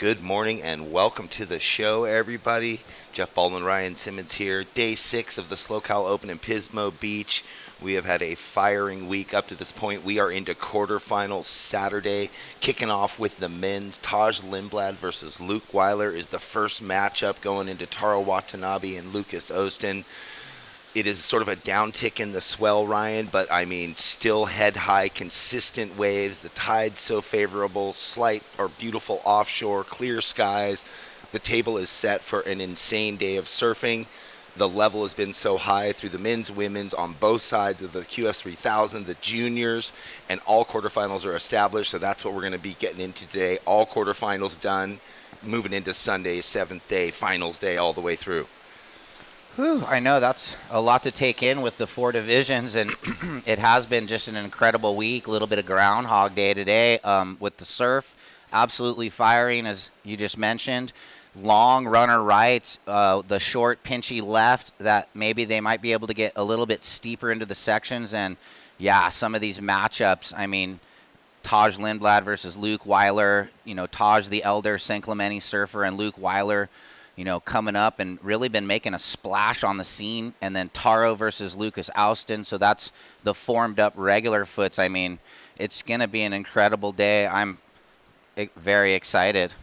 Good morning and welcome to the show, everybody. Jeff Baldwin, Ryan Simmons here. Day 6 of the SLO Open in Pismo Beach. We have had a firing week up to this point. We are into quarterfinals Saturday, kicking off with the men's. Taj Lindblad versus Luke Weiler is the first matchup going into Taro Watanabe and Lucas Osten. It is sort of a downtick in the swell, Ryan, but I mean, still head high, consistent waves. The tide's so favorable, slight or beautiful offshore, clear skies. The table is set for an insane day of surfing. The level has been so high through the men's, women's, on both sides of the QS3000, the juniors, and all quarterfinals are established. So that's what we're going to be getting into today. All quarterfinals done, moving into Sunday, 7th day, finals day, all the way through. Whew, I know that's a lot to take in with the 4 divisions, and it has been just an incredible week. A little bit of Groundhog Day today with the surf, absolutely firing, as you just mentioned. Long runner right, the short pinchy left that maybe they might be able to get a little bit steeper into the sections. And, yeah, some of these matchups, I mean, Taj Lindblad versus Luke Weiler, Taj the elder San Clemente surfer and Luke Weiler, coming up and really been making a splash on the scene. And then Taro versus Lucas Osten. So that's the formed up regular foots. I mean, it's going to be an incredible day. I'm very excited.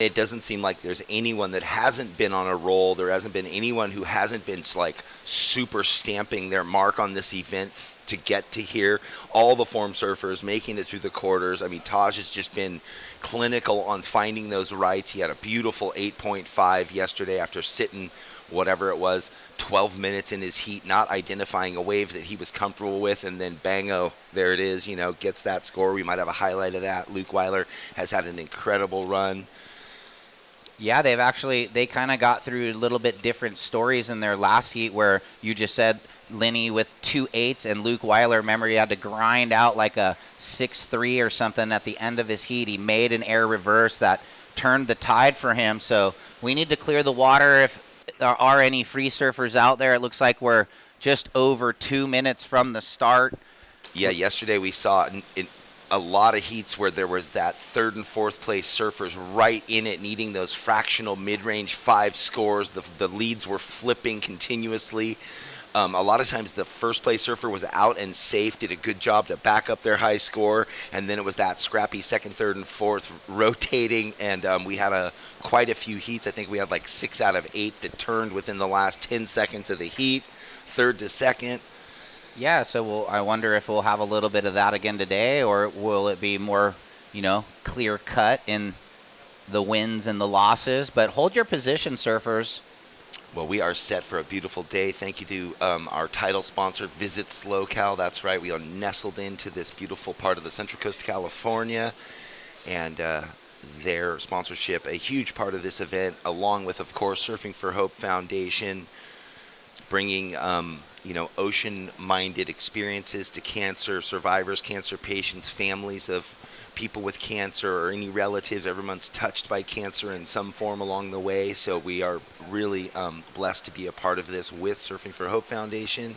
It doesn't seem like there's anyone that hasn't been on a roll. There hasn't been anyone who hasn't been like super stamping their mark on this event to get to here. All the form surfers making it through the quarters. I mean, Taj has just been clinical on finding those rights. He had a beautiful 8.5 yesterday after sitting, whatever it was, 12 minutes in his heat, not identifying a wave that he was comfortable with, and then bango, there it is, gets that score. We might have a highlight of that. Luke Weiler has had an incredible run. Yeah, they kind of got through a little bit different stories in their last heat where you just said Lenny with 2 8s and Luke Weiler, remember, he had to grind out like a 6-3 or something at the end of his heat. He made an air reverse that turned the tide for him. So we need to clear the water if there are any free surfers out there. It looks like we're just over 2 minutes from the start. Yeah, yesterday we saw in a lot of heats where there was that 3rd and 4th place surfers right in it, needing those fractional mid-range 5 scores. The leads were flipping continuously. A lot of times the first place surfer was out and safe, did a good job to back up their high score, and then it was that scrappy 2nd, 3rd, and 4th rotating, and we had quite a few heats. I think we had like 6 out of 8 that turned within the last 10 seconds of the heat, 3rd to 2nd. Yeah, so I wonder if we'll have a little bit of that again today, or will it be more, clear cut in the wins and the losses? But hold your position, surfers. Well, we are set for a beautiful day. Thank you to our title sponsor, Visit SLO. That's right. We are nestled into this beautiful part of the Central Coast of California, and their sponsorship, a huge part of this event, along with, of course, Surfing for Hope Foundation, bringing ocean-minded experiences to cancer survivors, cancer patients, families of people with cancer, or any relatives. Everyone's touched by cancer in some form along the way. So we are really blessed to be a part of this with Surfing for Hope Foundation.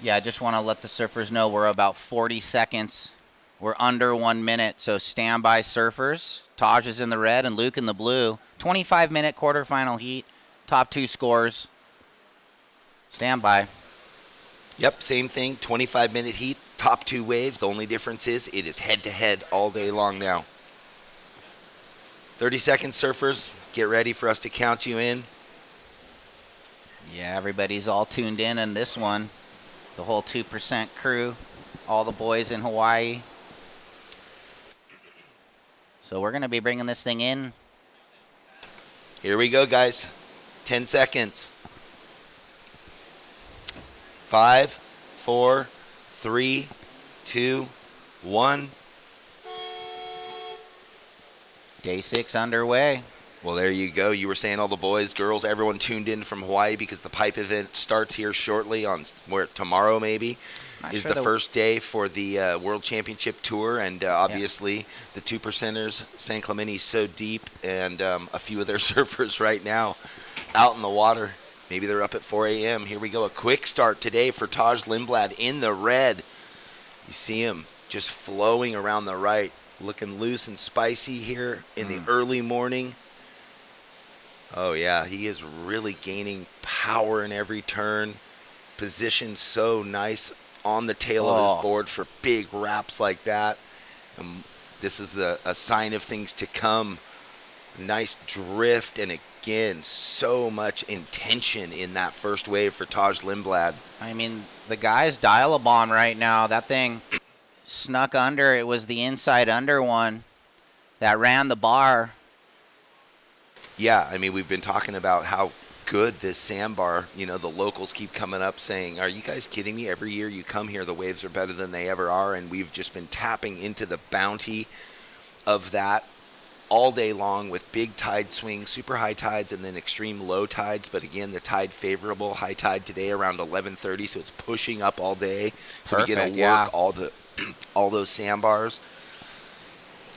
Yeah, I just want to let the surfers know we're about 40 seconds. We're under 1 minute, so stand by, surfers. Taj is in the red and Luke in the blue. 25-minute quarterfinal heat, top 2 scores. Stand by. Yep, same thing, 25-minute heat, top 2 waves. The only difference is it is head-to-head all day long now. 30 seconds, surfers. Get ready for us to count you in. Yeah, everybody's all tuned in this one. The whole 2% crew, all the boys in Hawaii. So we're going to be bringing this thing in. Here we go, guys. 10 seconds. 5, 4, 3, 2, 1. Day 6 underway. Well, there you go. You were saying all the boys, girls, everyone tuned in from Hawaii because the pipe event starts here shortly on tomorrow maybe. Is the first day for the World Championship Tour, and obviously the 2%ers, San Clemente's so deep, and a few of their surfers right now out in the water. Maybe they're up at 4 a.m. Here we go. A quick start today for Taj Lindblad in the red. You see him just flowing around the right. looking loose and spicy here in the early morning. Oh, yeah, he is really gaining power in every turn. Positioned so nice on the tail of his board for big wraps like that. This is a sign of things to come. Nice drift, and again, so much intention in that first wave for Taj Lindblad. I mean, the guy's dial-a-bomb right now. That thing snuck under. It was the inside under one that ran the bar. Yeah, I mean, we've been talking about how good this sandbar, the locals keep coming up saying, are you guys kidding me? Every year you come here, the waves are better than they ever are, and we've just been tapping into the bounty of that all day long with big tide swings, super high tides, and then extreme low tides. But again, the tide favorable. High tide today around 11:30, so it's pushing up all day. So we get to work all those sandbars.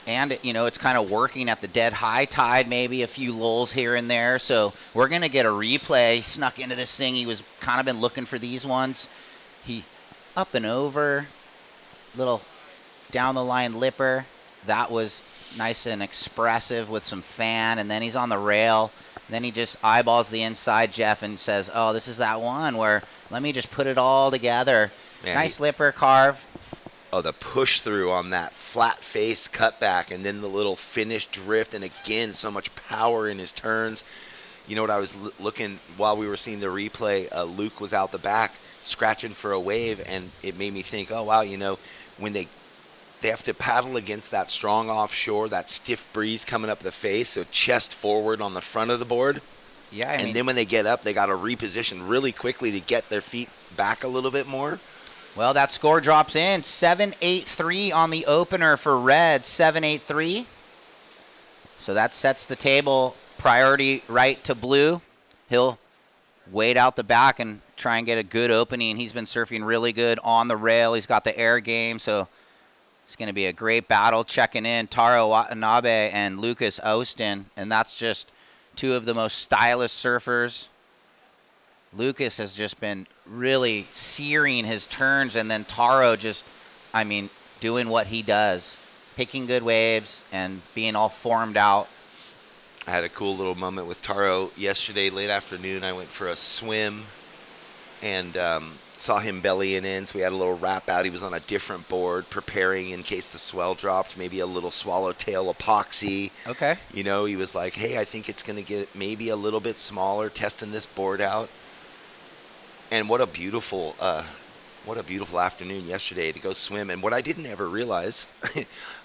And, it's kind of working at the dead high tide, maybe a few lulls here and there. So we're going to get a replay. He snuck into this thing. He was kind of been looking for these ones. He up and over, little down the line lipper. That was nice and expressive with some fan. And then he's on the rail. And then he just eyeballs the inside, Jeff, and says, oh, this is that one where let me just put it all together. Man, nice lipper carve. Oh, the push through on that flat face cutback, and then the little finish drift, and again, so much power in his turns. You know what, I was looking while we were seeing the replay, Luke was out the back scratching for a wave, and it made me think, oh, wow, when they have to paddle against that strong offshore, that stiff breeze coming up the face, so chest forward on the front of the board. Yeah, and then when they get up, they got to reposition really quickly to get their feet back a little bit more. Well, that score drops in. 7-8-3 on the opener for Red. 7-8-3. So that sets the table. Priority right to Blue. He'll wade out the back and try and get a good opening. He's been surfing really good on the rail. He's got the air game, so it's going to be a great battle. Checking in Taro Watanabe and Lucas Austin, and that's just two of the most stylish surfers. Lucas has just been really searing his turns, and then Taro just, doing what he does, picking good waves and being all formed out. I had a cool little moment with Taro yesterday, late afternoon. I went for a swim and saw him bellying in, so we had a little wrap out. He was on a different board, preparing in case the swell dropped, maybe a little swallowtail epoxy. Okay. He was like, hey, I think it's going to get maybe a little bit smaller, testing this board out. And what a beautiful afternoon yesterday to go swim. And what I didn't ever realize,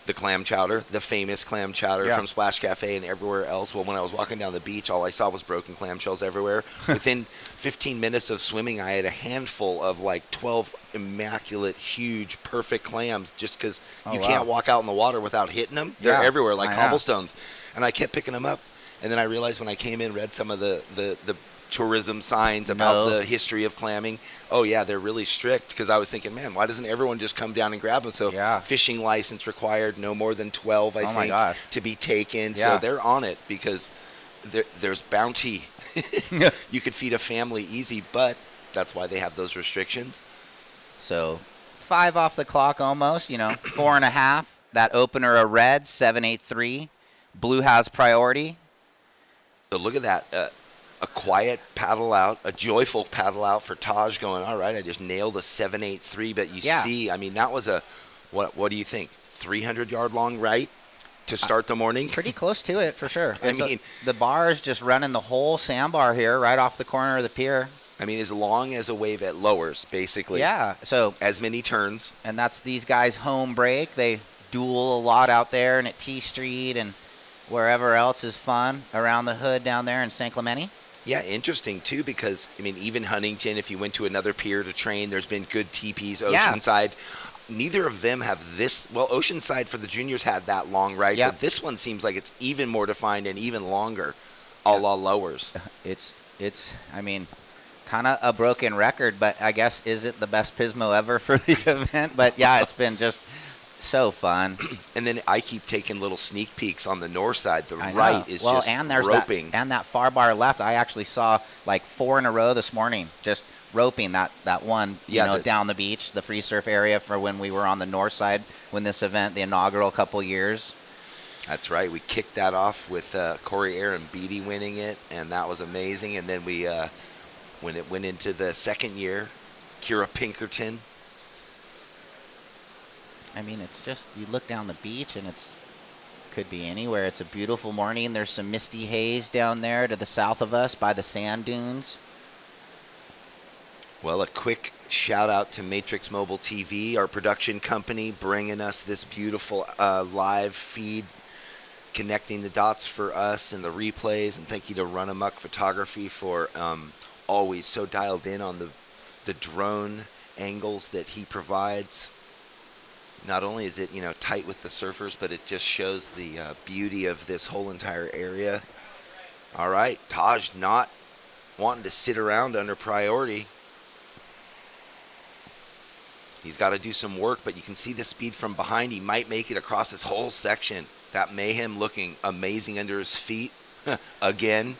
the clam chowder, the famous clam chowder from Splash Cafe and everywhere else. Well, when I was walking down the beach, all I saw was broken clamshells everywhere. Within 15 minutes of swimming, I had a handful of like 12 immaculate, huge, perfect clams just because you can't walk out in the water without hitting them. They're everywhere like cobblestones. And I kept picking them up. And then I realized when I came in, read some of the tourism signs about the history of clamming. Oh, yeah, they're really strict because I was thinking, man, why doesn't everyone just come down and grab them? So fishing license required, no more than 12, I think, to be taken. Yeah. So they're on it because there's bounty. You could feed a family easy, but that's why they have those restrictions. So 5 off the clock almost, 4.5. That opener a Red, 7-8-3. Blue has priority. So look at that. A quiet paddle out, a joyful paddle out for Taj going, all right, I just nailed a 7-8-3. But you see, that was what do you think? 300-yard long right to start the morning? Pretty close to it, for sure. The bar is just running the whole sandbar here right off the corner of the pier. As long as a wave at lowers, basically. Yeah. So as many turns. And that's these guys' home break. They duel a lot out there and at T Street and wherever else is fun around the hood down there in San Clemente. Yeah, interesting, too, because, even Huntington, if you went to another pier to train, there's been good teepees, Oceanside. Neither of them have this. Well, Oceanside for the juniors had that long right, but this one seems like it's even more defined and even longer, a la lowers. It's kind of a broken record, but I guess is it the best Pismo ever for the event? But, yeah, it's been just So fun. And then I keep taking little sneak peeks on the north side. The I know. right is well, just and there's roping. that far bar left. I actually saw like 4 in a row this morning, just roping that one, down the beach, the free surf area for when we were on the north side when this event, the inaugural couple years. That's right. We kicked that off with Corey Aaron Beatty winning it, and that was amazing. And then we, when it went into the second year, Kira Pinkerton. I mean, it's just, you look down the beach and could be anywhere. It's a beautiful morning. There's some misty haze down there to the south of us by the sand dunes. Well, a quick shout out to Matrix Mobile TV, our production company, bringing us this beautiful live feed, connecting the dots for us and the replays. And thank you to Run Amok Photography for always so dialed in on the drone angles that he provides. Not only is it, tight with the surfers, but it just shows the beauty of this whole entire area. All right, Taj not wanting to sit around under priority. He's got to do some work, but you can see the speed from behind. He might make it across this whole section. That Mayhem looking amazing under his feet. Again.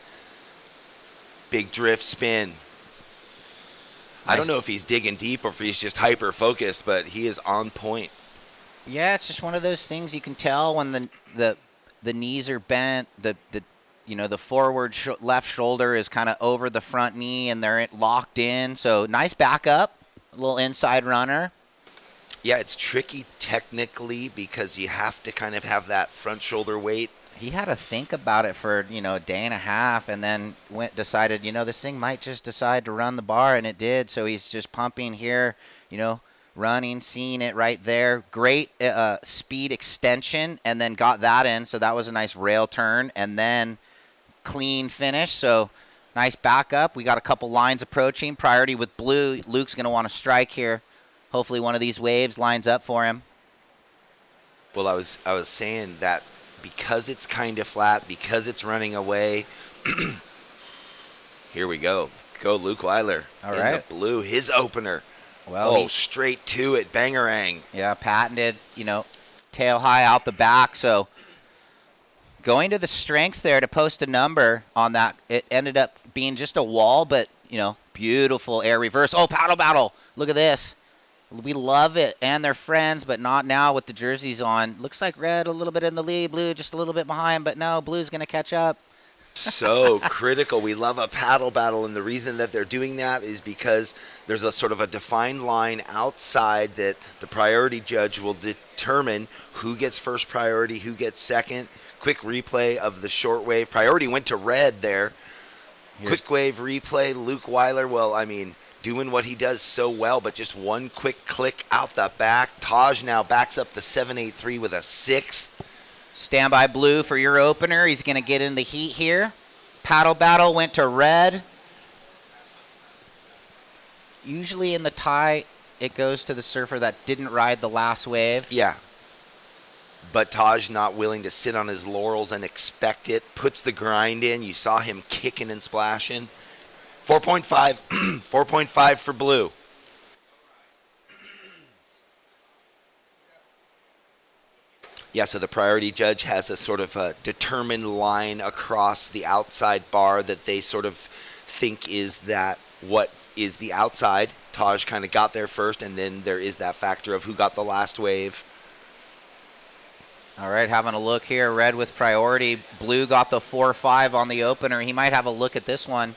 Big drift spin. Nice. I don't know if he's digging deep or if he's just hyper-focused, but he is on point. Yeah, it's just one of those things you can tell when the knees are bent, the forward left shoulder is kind of over the front knee and they're locked in. So nice backup, a little inside runner. Yeah, it's tricky technically because you have to kind of have that front shoulder weight. He had to think about it for, a day and a half and then decided, this thing might just decide to run the bar, and it did. So he's just pumping here, running, seeing it right there. Great speed extension, and then got that in. So that was a nice rail turn, and then clean finish. So nice backup. We got a couple lines approaching. Priority with blue. Luke's going to want to strike here. Hopefully one of these waves lines up for him. Well, I was saying that because it's kind of flat, because it's running away. Here we go. Go Luke Weiler. All right. The blue, his opener. Well, straight to it, bangerang. Yeah, patented, tail high out the back. So going to the strengths there to post a number on that, it ended up being just a wall, but, beautiful air reverse. Oh, paddle battle. Look at this. We love it. And they're friends, but not now with the jerseys on. Looks like red a little bit in the lead, blue just a little bit behind, but no, blue's going to catch up. So critical. We love a paddle battle, and the reason that they're doing that is because there's a sort of a defined line outside that the priority judge will determine who gets first priority, who gets second. Quick replay of the short wave. Priority went to red there. Quick wave replay. Luke Weiler, doing what he does so well, but just one quick click out the back. Taj now backs up the 783 with a 6. Standby blue for your opener. He's going to get in the heat here. Paddle battle went to red. Usually in the tie, it goes to the surfer that didn't ride the last wave. Yeah. But Taj not willing to sit on his laurels and expect it. Puts the grind in. You saw him kicking and splashing. 4.5. 4.5 for blue. Yeah, so the priority judge has a sort of a determined line across the outside bar that they sort of think is that what is the outside. Taj kind of got there first, and then there is that factor of who got the last wave. All right, having a look here. Red with priority. Blue got the 4-5 on the opener. He might have a look at this one.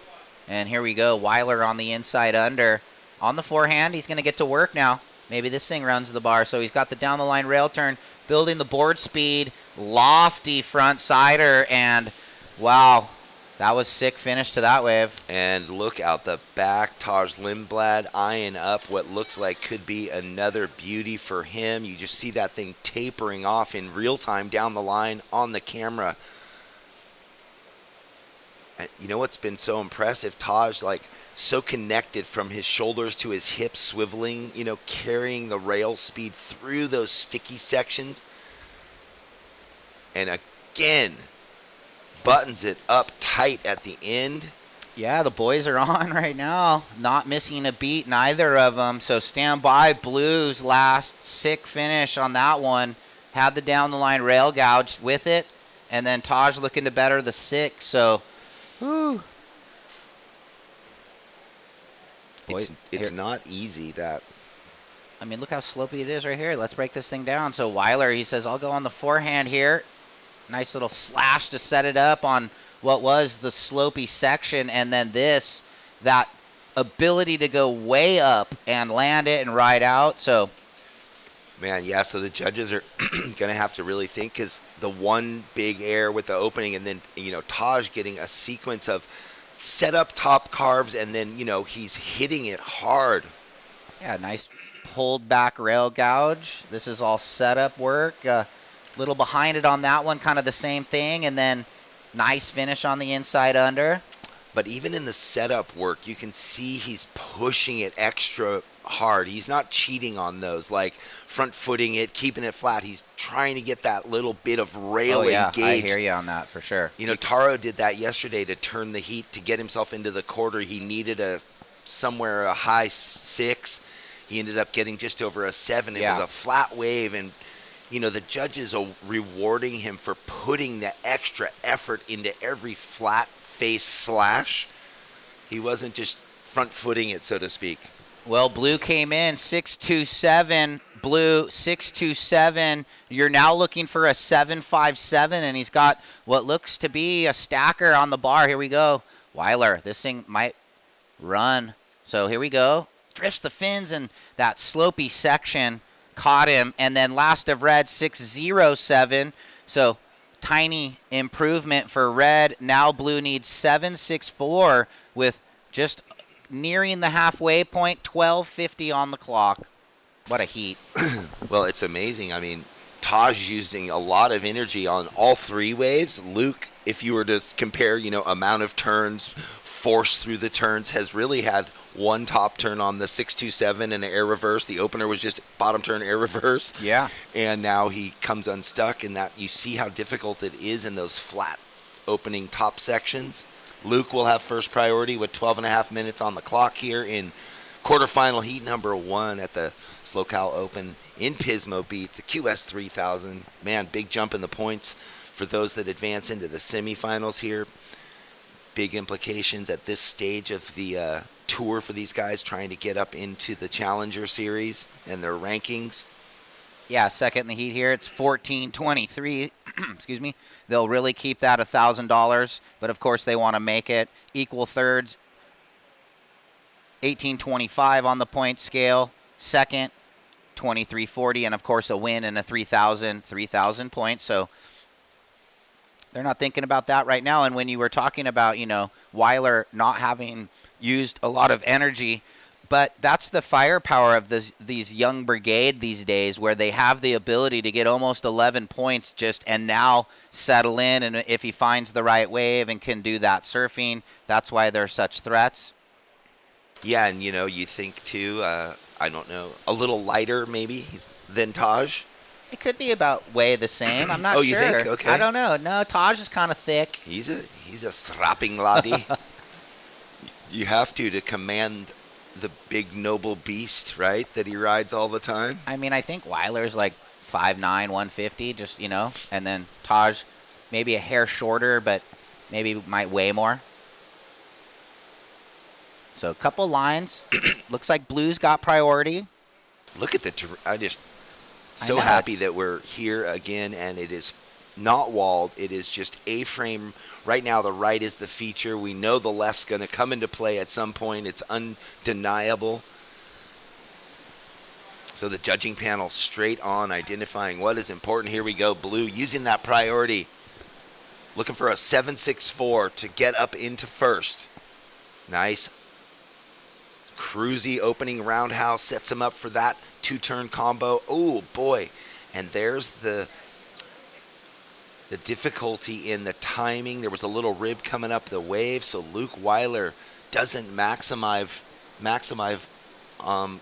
And here we go. Weiler on the inside under. On the forehand, he's going to get to work now. Maybe this thing runs the bar. So he's got the down the line rail turn, building the board speed, lofty front sider, and wow, that was sick finish to that wave. And look out the back, Taj Lindblad eyeing up what looks like could be another beauty for him. You just see that thing tapering off in real time down the line on the camera. And you know what's been so impressive? Taj, so connected from his shoulders to his hips, swiveling, carrying the rail speed through those sticky sections. And again, buttons it up tight at the end. Yeah, the boys are on right now. Not missing a beat, neither of them. So stand by. Blues last sick finish on that one. Had the down the line rail gouge with it. And then Taj looking to better the 6. So, whew. Boys, It's not easy that. I mean, look how slopey it is right here. Let's break this thing down. So Weiler, he says, I'll go on the forehand here. Nice little slash to set it up on what was the slopey section. And then that ability to go way up and land it and ride out. So, Man, yeah, so the judges are going to have to really think, because the one big air with the opening, and then, Taj getting a sequence of set up top carves, and then, he's hitting it hard. yeah, nice pulled back rail gouge. This is all setup work. Little behind it on that one, kind of the same thing. And then nice finish on the inside under. But even in the setup work, you can see he's pushing it extra hard. He's not cheating on those, like front footing it, keeping it flat. He's trying to get that little bit of rail engaged. I hear you on that for sure. Taro did that yesterday to turn the heat, to get himself into the quarter. He needed a high 6. He ended up getting just over a 7. It was a flat wave, and the judges are rewarding him for putting the extra effort into every flat face slash. He wasn't just front footing it, so to speak. Well, Blue came in 627. Blue 627. You're now looking for a 757, and he's got what looks to be a stacker on the bar. Here we go. Weiler, this thing might run. So here we go. Drifts the fins, and that slopey section caught him. And then last of Red 607. So tiny improvement for Red. Now Blue needs 764 with just nearing the halfway point, 12:50 on the clock. What a heat. Well, it's amazing. I mean, Taj using a lot of energy on all 3 waves. Luke, if you were to compare, amount of turns, force through the turns, has really had one top turn on the 627 and an air reverse. The opener was just bottom turn air reverse. Yeah. And now he comes unstuck, and that you see how difficult it is in those flat opening top sections. Luke will have first priority with 12 and a half minutes on the clock here in quarterfinal heat number 1 at the SLO Open in Pismo Beach, the QS 3000. Man, big jump in the points for those that advance into the semifinals here. Big implications at this stage of the tour for these guys trying to get up into the Challenger Series and their rankings. Yeah, second in the heat here. It's 14-23. Excuse me. They'll really keep that $1,000, but of course they want to make it. Equal thirds, 18-25 on the point scale. Second, 23-40, and of course a win and a 3,000 points. So they're not thinking about that right now. And when you were talking about, Weiler not having used a lot of energy, but that's the firepower of these young brigade these days, where they have the ability to get almost 11 points and now settle in. And if he finds the right wave and can do that surfing, that's why they're such threats. Yeah, and you think too, I don't know, a little lighter maybe than Taj. It could be about way the same. I'm not sure. Oh, you think? Okay. I don't know. No, Taj is kind of thick. He's a strapping laddie. You have to command the big noble beast, right, that he rides all the time. I mean, I think Weiler's like 5'9", 150, just, and then Taj maybe a hair shorter, but maybe might weigh more. So a couple lines. Looks like Blue's got priority. Look at so happy that we're here again, and it is not walled. It is just A-frame. Right now, the right is the feature. We know the left's going to come into play at some point. It's undeniable. So the judging panel straight on, identifying what is important. Here we go. Blue using that priority. Looking for a 764 to get up into first. Nice. Cruisy opening roundhouse sets him up for that 2-turn combo. Oh, boy. And there's the difficulty in the timing. There was a little rib coming up the wave, so Luke Weiler doesn't maximize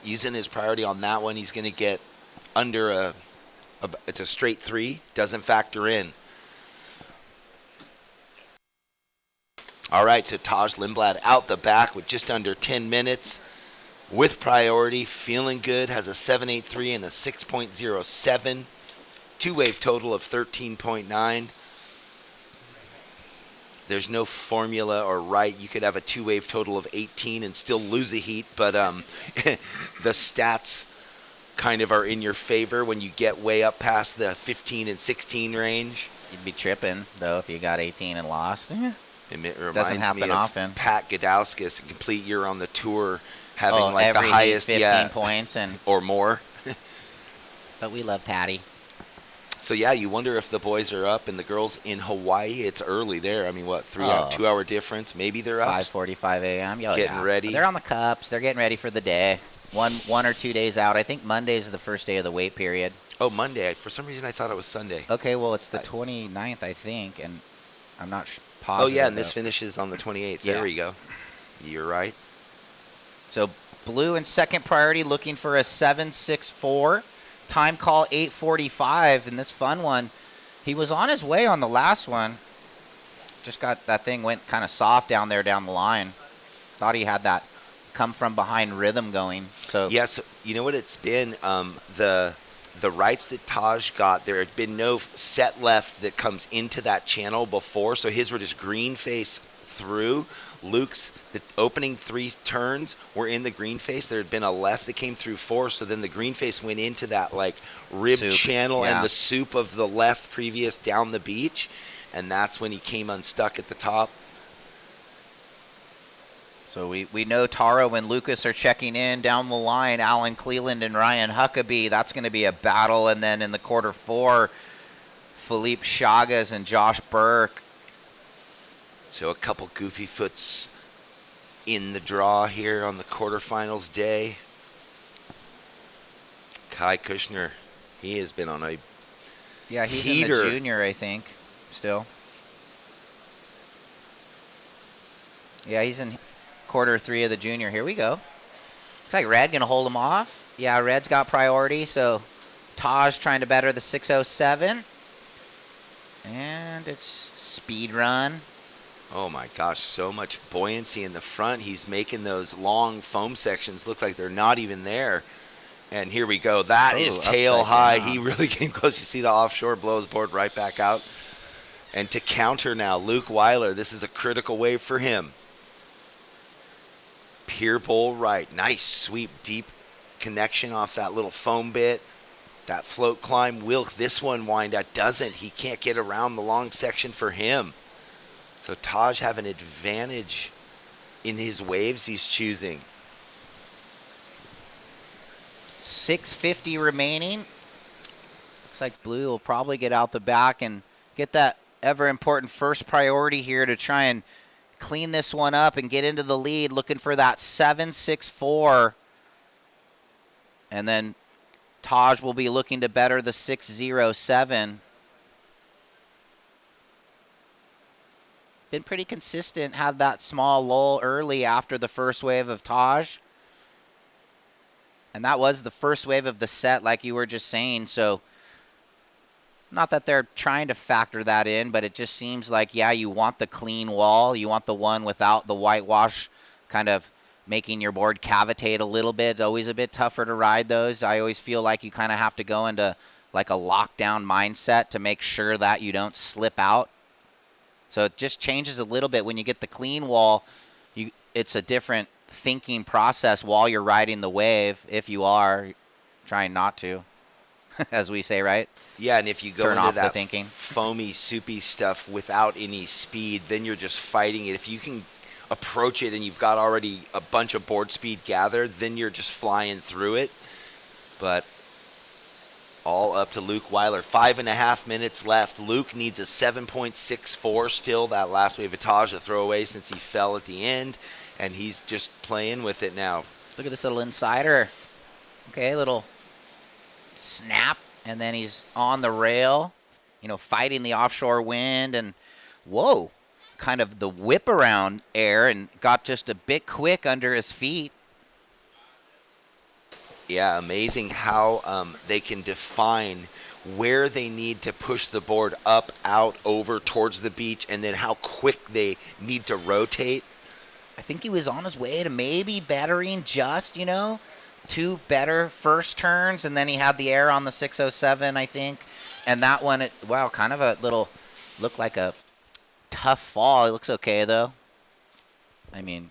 using his priority on that one. He's going to get under it's a straight 3, doesn't factor in. All right, so Taj Lindblad out the back with just under 10 minutes with priority, feeling good, has a 7.83 and a 6.07, two-wave total of 13.9. There's no formula or right. You could have a two-wave total of 18 and still lose a heat, but the stats kind of are in your favor when you get way up past the 15 and 16 range. You'd be tripping, though, if you got 18 and lost. It reminds Doesn't happen me of often. Pat Gadauskas, a complete year on the tour, having like every the highest 15 points and or more. But we love Patty. So yeah, you wonder if the boys are up and the girls in Hawaii. It's early there. I mean, what, 2 hour difference? Maybe they're up. 5:45 a.m. Getting ready. They're on the cups. They're getting ready for the day. One or 2 days out. I think Monday's the first day of the wait period. Oh, Monday. For some reason, I thought it was Sunday. Okay, well, it's the 29th, I think, and I'm not positive. Oh yeah, and this finishes on the 28th. Yeah. There we go. You're right. So blue in second priority, looking for a 7.64. Time call 8:45 in this fun one. He was on his way on the last one. Just got that thing went kind of soft down there down the line. Thought he had that come from behind rhythm going. So Yes, you know what it's been? The rights that Taj got, there had been no set left that comes into that channel before, so his were just green face through. Luke's, the opening 3 turns were in the green face. There had been a left that came through 4, so then the green face went into that like rib Soup, channel yeah. and the soup of the left previous down the beach, and that's when he came unstuck at the top. So we know Taro and Lucas are checking in down the line. Alan Cleland and Ryan Huckabee. That's going to be a battle. And then in the quarter 4, Philippe Chagas and Josh Burke. So a couple goofy foots in the draw here on the quarterfinals day. Kai Kushner, he has been on a Yeah, he's heater. in the junior, I think, still. Yeah, he's in quarter 3 of the junior. Here we go. Looks like Red going to hold him off. Yeah, Red's got priority, so Taj trying to better the 6.07. And it's speed run. Oh my gosh, so much buoyancy in the front. He's making those long foam sections look like they're not even there. And here we go. That is tail high. Down. He really came close. You see the offshore, blow his board right back out. And to counter now, Luke Weiler. This is a critical wave for him. Pier bowl right. Nice sweep, deep connection off that little foam bit. That float climb. Will this one wind out? Doesn't. He can't get around the long section for him. So Taj have an advantage in his waves he's choosing. 6:50 remaining. Looks like Blue will probably get out the back and get that ever important first priority here to try and clean this one up and get into the lead, looking for that 7.64. And then Taj will be looking to better the 6.07. Been pretty consistent, had that small lull early after the first wave of Taj. And that was the first wave of the set, like you were just saying. So not that they're trying to factor that in, but it just seems like, yeah, you want the clean wall. You want the one without the whitewash kind of making your board cavitate a little bit. Always a bit tougher to ride those. I always feel like you kind of have to go into like a lockdown mindset to make sure that you don't slip out. So it just changes a little bit when you get the clean wall. It's a different thinking process while you're riding the wave, if you are trying not to, as we say, right? Yeah, and if you go Turn into off the that thinking. foamy, soupy stuff without any speed, then you're just fighting it. If you can approach it and you've got already a bunch of board speed gathered, then you're just flying through it. But all up to Luke Weiler. 5.5 minutes left. Luke needs a 7.64 still. That last wave of Taj, a throwaway since he fell at the end. And he's just playing with it now. Look at this little insider. Okay, little snap. And then he's on the rail, fighting the offshore wind. And whoa, kind of the whip around air and got just a bit quick under his feet. Yeah, amazing how they can define where they need to push the board up, out, over, towards the beach, and then how quick they need to rotate. I think he was on his way to maybe bettering just, 2 better first turns, and then he had the air on the 607, I think. And that one, kind of a little, looked like a tough fall. It looks okay, though. I mean,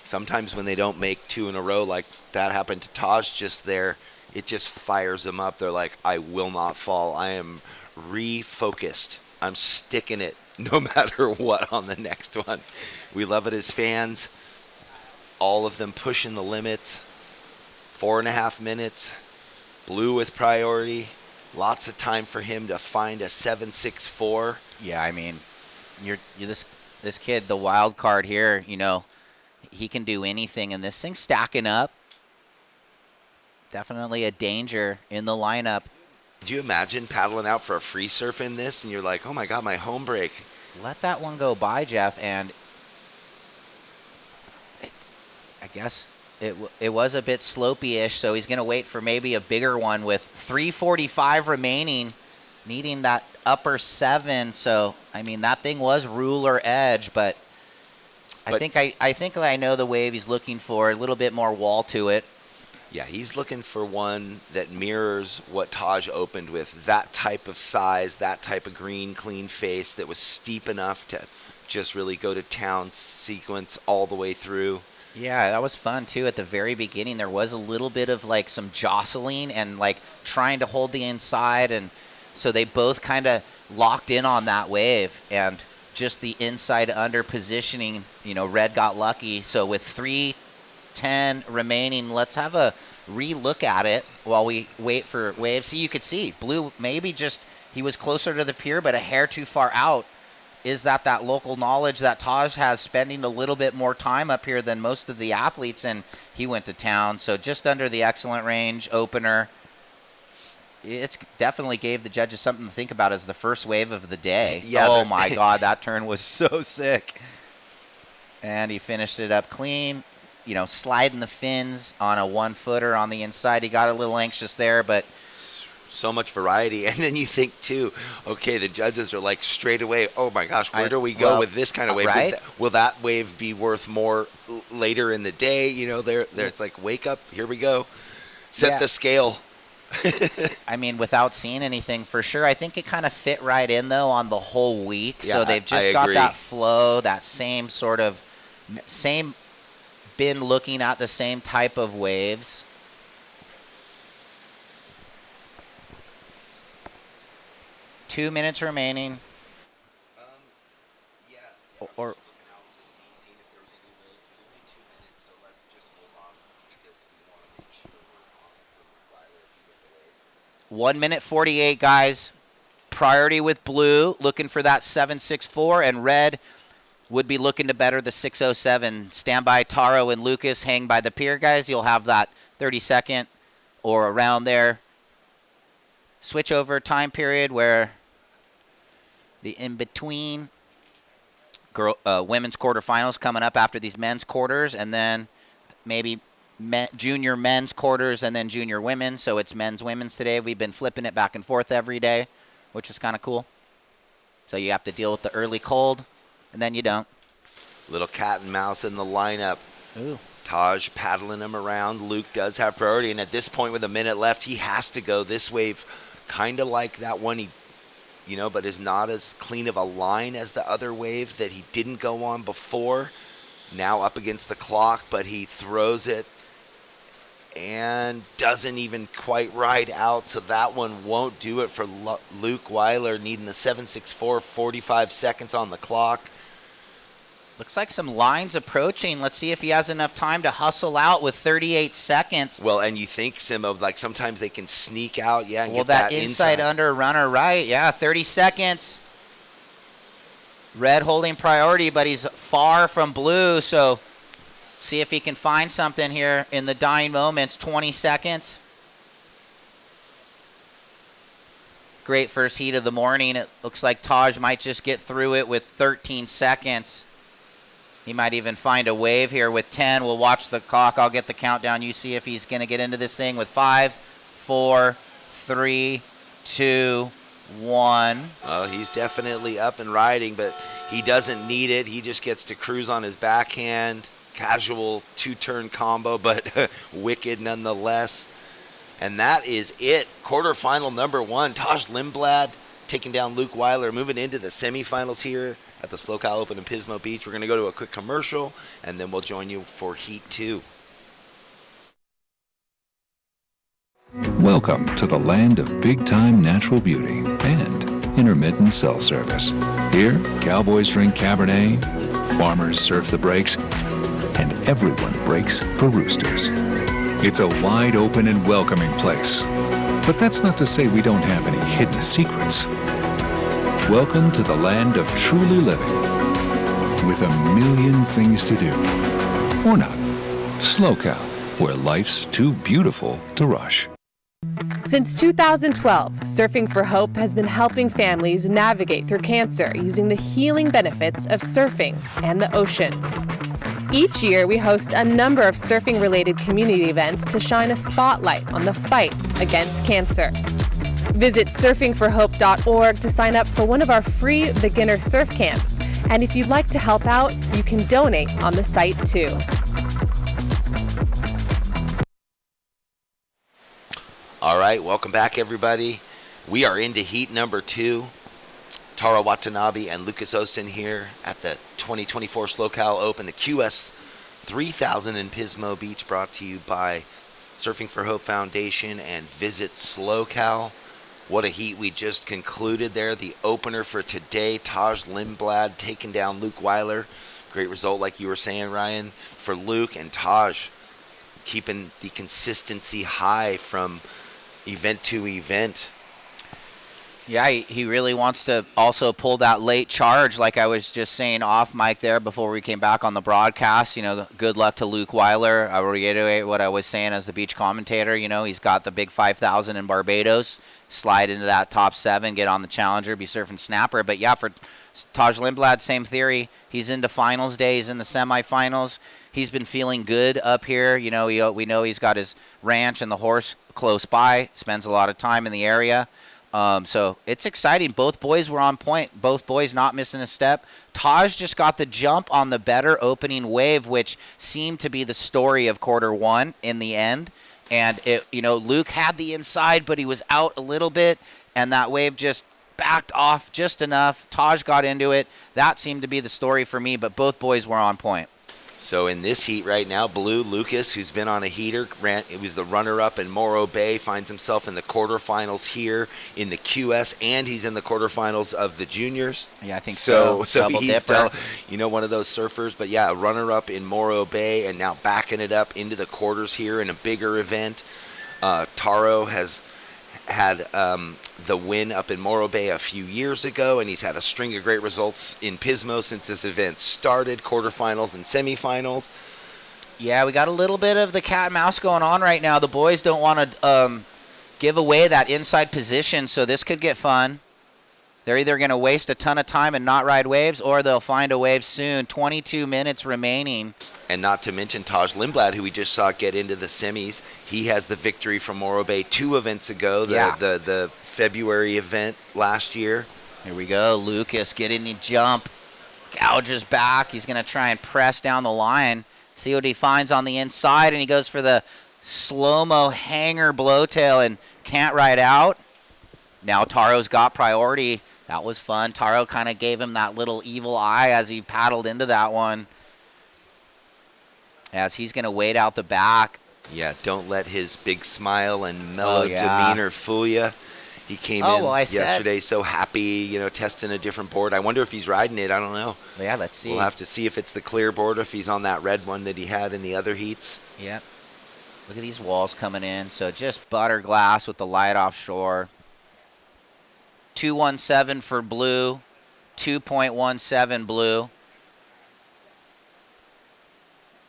sometimes when they don't make 2 in a row like that happened to Taj just there, it just fires them up. They're like, I will not fall. I am refocused. I'm sticking it no matter what on the next one. We love it as fans. All of them pushing the limits. 4.5 minutes. Blue with priority. Lots of time for him to find a 7.64. Yeah, I mean, you're this kid, the wild card here, he can do anything, and this thing's stacking up. Definitely a danger in the lineup. Do you imagine paddling out for a free surf in this, and you're like, oh my God, my home break. Let that one go by, Jeff, and I guess it was a bit slopey-ish, so he's going to wait for maybe a bigger one with 3:45 remaining, needing that upper 7. So, I mean, that thing was ruler edge, but I think I know the wave he's looking for, a little bit more wall to it. Yeah, he's looking for one that mirrors what Taj opened with. That type of size, that type of green, clean face that was steep enough to just really go to town sequence all the way through. Yeah, that was fun, too. At the very beginning, there was a little bit of, some jostling and, trying to hold the inside. And so they both kind of locked in on that wave. And just the inside-under positioning, Red got lucky. So with 3:10 remaining, let's have a re-look at it while we wait for waves. See, you could see Blue maybe just he was closer to the pier, but a hair too far out. Is that local knowledge that Taj has, spending a little bit more time up here than most of the athletes, and he went to town. So just under the excellent range opener. It's definitely gave the judges something to think about as the first wave of the day. Yeah, oh, my God, that turn was so sick. And he finished it up clean, sliding the fins on a 1-footer on the inside. He got a little anxious there, but so much variety. And then you think, too, okay, the judges are like straight away, oh, my gosh, where do we go with this kind of wave? Right? Will that wave be worth more later in the day? It's like, wake up, here we go. Set the scale. I mean, without seeing anything for sure, I think it kind of fit right in, though, on the whole week. Yeah, so they've just got that flow, that same been looking at the same type of waves. Two minutes remaining. Or Seeing if there's any waves. Only 2 minutes, so let's just hold off because we want to make sure we're on for Weiler if he gets a wave. 1:48, guys. Priority with Blue, looking for that 7.64, and Red would be looking to better the 6.07. Stand by, Taro and Lucas. Hang by the pier, guys. You'll have that 30-second or around there switch over time period where the in-between women's quarterfinals coming up after these men's quarters, and then maybe junior men's quarters and then junior women's. So it's men's, women's today. We've been flipping it back and forth every day, which is kind of cool. So you have to deal with the early cold, and then you don't. Little cat and mouse in the lineup. Ooh. Taj paddling him around. Luke does have priority, and at this point with a minute left, he has to go. This wave, kind of like that one but is not as clean of a line as the other wave that he didn't go on before. Now up against the clock, but he throws it and doesn't even quite ride out, so that one won't do it for Luke Weiler, needing the 7.64, 45 seconds on the clock. Looks like some lines approaching. Let's see if he has enough time to hustle out with 38 seconds. Well, and you think, Simo, like sometimes they can sneak out, and well, get that inside under runner right. Yeah, 30 seconds. Red holding priority, but he's far from Blue, so see if he can find something here in the dying moments. 20 seconds. Great first heat of the morning. It looks like Taj might just get through it with 13 seconds. He might even find a wave here with 10. We'll watch the clock. I'll get the countdown. You see if he's going to get into this thing with 5, 4, 3, 2, 1. Well, he's definitely up and riding, but he doesn't need it. He just gets to cruise on his backhand. Casual 2-turn combo, but wicked nonetheless. And that is it. Quarterfinal number 1. Taj Lindblad taking down Luke Weiler, moving into the semifinals here at the SLO Open in Pismo Beach. We're going to go to a quick commercial, and then we'll join you for Heat 2. Welcome to the land of big-time natural beauty and intermittent cell service. Here, cowboys drink Cabernet, farmers surf the breaks, and everyone breaks for roosters. It's a wide open and welcoming place. But that's not to say we don't have any hidden secrets. Welcome to the land of truly living, with a million things to do. Or not. SLO, where life's too beautiful to rush. Since 2012, Surfing for Hope has been helping families navigate through cancer using the healing benefits of surfing and the ocean. Each year, we host a number of surfing-related community events to shine a spotlight on the fight against cancer. Visit surfingforhope.org to sign up for one of our free beginner surf camps. And if you'd like to help out, you can donate on the site too. All right, welcome back, everybody. We are into heat number 2. Tara Watanabe and Lucas Ostin here at the 2024 SLO Open, the QS 3000 in Pismo Beach, brought to you by Surfing for Hope Foundation and Visit SLO. What a heat we just concluded there. The opener for today, Taj Lindblad taking down Luke Weiler. Great result, like you were saying, Ryan, for Luke, and Taj keeping the consistency high from event to event. Yeah, he really wants to also pull that late charge, like I was just saying off mic there before we came back on the broadcast. You know, good luck to Luke Weiler. I will reiterate what I was saying as the beach commentator. You know, he's got the big 5,000 in Barbados. Slide into that top 7, get on the Challenger, be surfing snapper. But yeah, for Taj Lindblad, same theory. He's into finals day. He's in the semifinals. He's been feeling good up here. You know, we know he's got his ranch and the horse close by. Spends a lot of time in the area. So it's exciting. Both boys were on point. Both boys not missing a step. Taj just got the jump on the better opening wave, which seemed to be the story of quarter 1 in the end. And Luke had the inside, but he was out a little bit, and that wave just backed off just enough. Taj got into it. That seemed to be the story for me, but both boys were on point. So in this heat right now, Blue Lucas, who's been on a heater, it was the runner-up in Morro Bay, finds himself in the quarterfinals here in the QS, and he's in the quarterfinals of the juniors. Yeah, I think so. So he's one of those surfers. But yeah, a runner-up in Morro Bay, and now backing it up into the quarters here in a bigger event. Taro has had the win up in Morro Bay a few years ago, and he's had a string of great results in Pismo since this event started, quarterfinals and semifinals. Yeah, we got a little bit of the cat and mouse going on right now. The boys don't want to give away that inside position, so this could get fun. They're either going to waste a ton of time and not ride waves, or they'll find a wave soon. 22 minutes remaining. And not to mention Taj Lindblad, who we just saw get into the semis. He has the victory from Morro Bay 2 events ago, the February event last year. Here we go. Lucas getting the jump. Gouges back. He's going to try and press down the line. See what he finds on the inside, and he goes for the slow-mo hanger blowtail and can't ride out. Now Taro's got priority. That was fun. Taro kind of gave him that little evil eye as he paddled into that one. As he's going to wade out the back. Yeah, don't let his big smile and mellow demeanor fool you. He came in yesterday so happy, testing a different board. I wonder if he's riding it. I don't know. Yeah, let's see. We'll have to see if it's the clear board or if he's on that red one that he had in the other heats. Yep. Look at these walls coming in. So just butter glass with the light offshore. 217 for Blue, 2.17 Blue.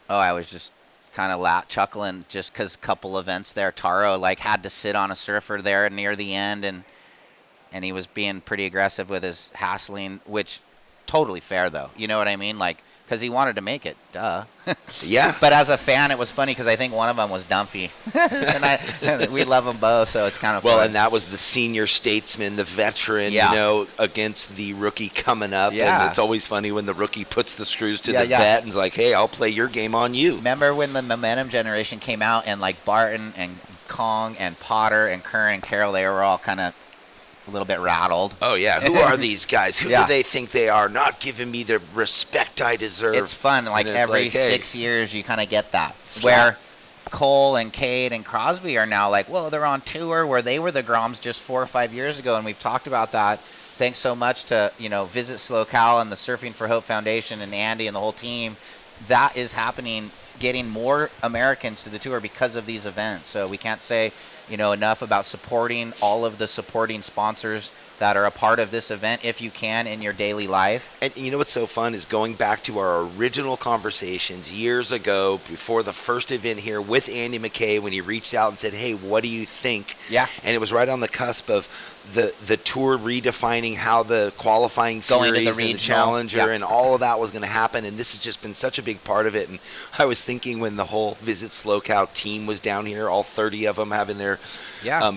Oh, I was just kind of chuckling just because a couple events there. Taro had to sit on a surfer there near the end, and he was being pretty aggressive with his hassling, which totally fair though. You know what I mean? because he wanted to make it. Duh. Yeah. But as a fan, it was funny because I think one of them was Dumphy. And we love them both, so it's kind of Well, fun. and that was the senior statesman, the veteran, Yeah. you know, against the rookie coming up. Yeah. And it's always funny when the rookie puts the screws to Yeah, the yeah. vet and is like, hey, I'll play your game on you. Remember when the Momentum generation came out and like Barton and Kong and Potter and Curran and Carroll, they were all kind of a little bit rattled. Oh, yeah. Who are these guys? Who Yeah. do they think they are? Not giving me the respect I deserve. It's fun. Like And it's every like, hey, 6 years, you kind of get that. Slap. Where Cole and Cade and Crosby are now like, well, they're on tour where they were the Groms just 4 or 5 years ago, and we've talked about that. Thanks so much to, Visit SLO and the Surfing for Hope Foundation and Andy and the whole team. That is happening, getting more Americans to the tour because of these events. So we can't say, enough about supporting all of the supporting sponsors that are a part of this event if you can in your daily life. And you know what's so fun is going back to our original conversations years ago before the first event here with Andy McKay when he reached out and said, hey, what do you think? Yeah. And it was right on the cusp of the tour redefining how the qualifying Going to series the and the regional. challenger Yeah. and all of that was going to happen. And this has just been such a big part of it. And I was thinking when the whole Visit SLO team was down here, all 30 of them having their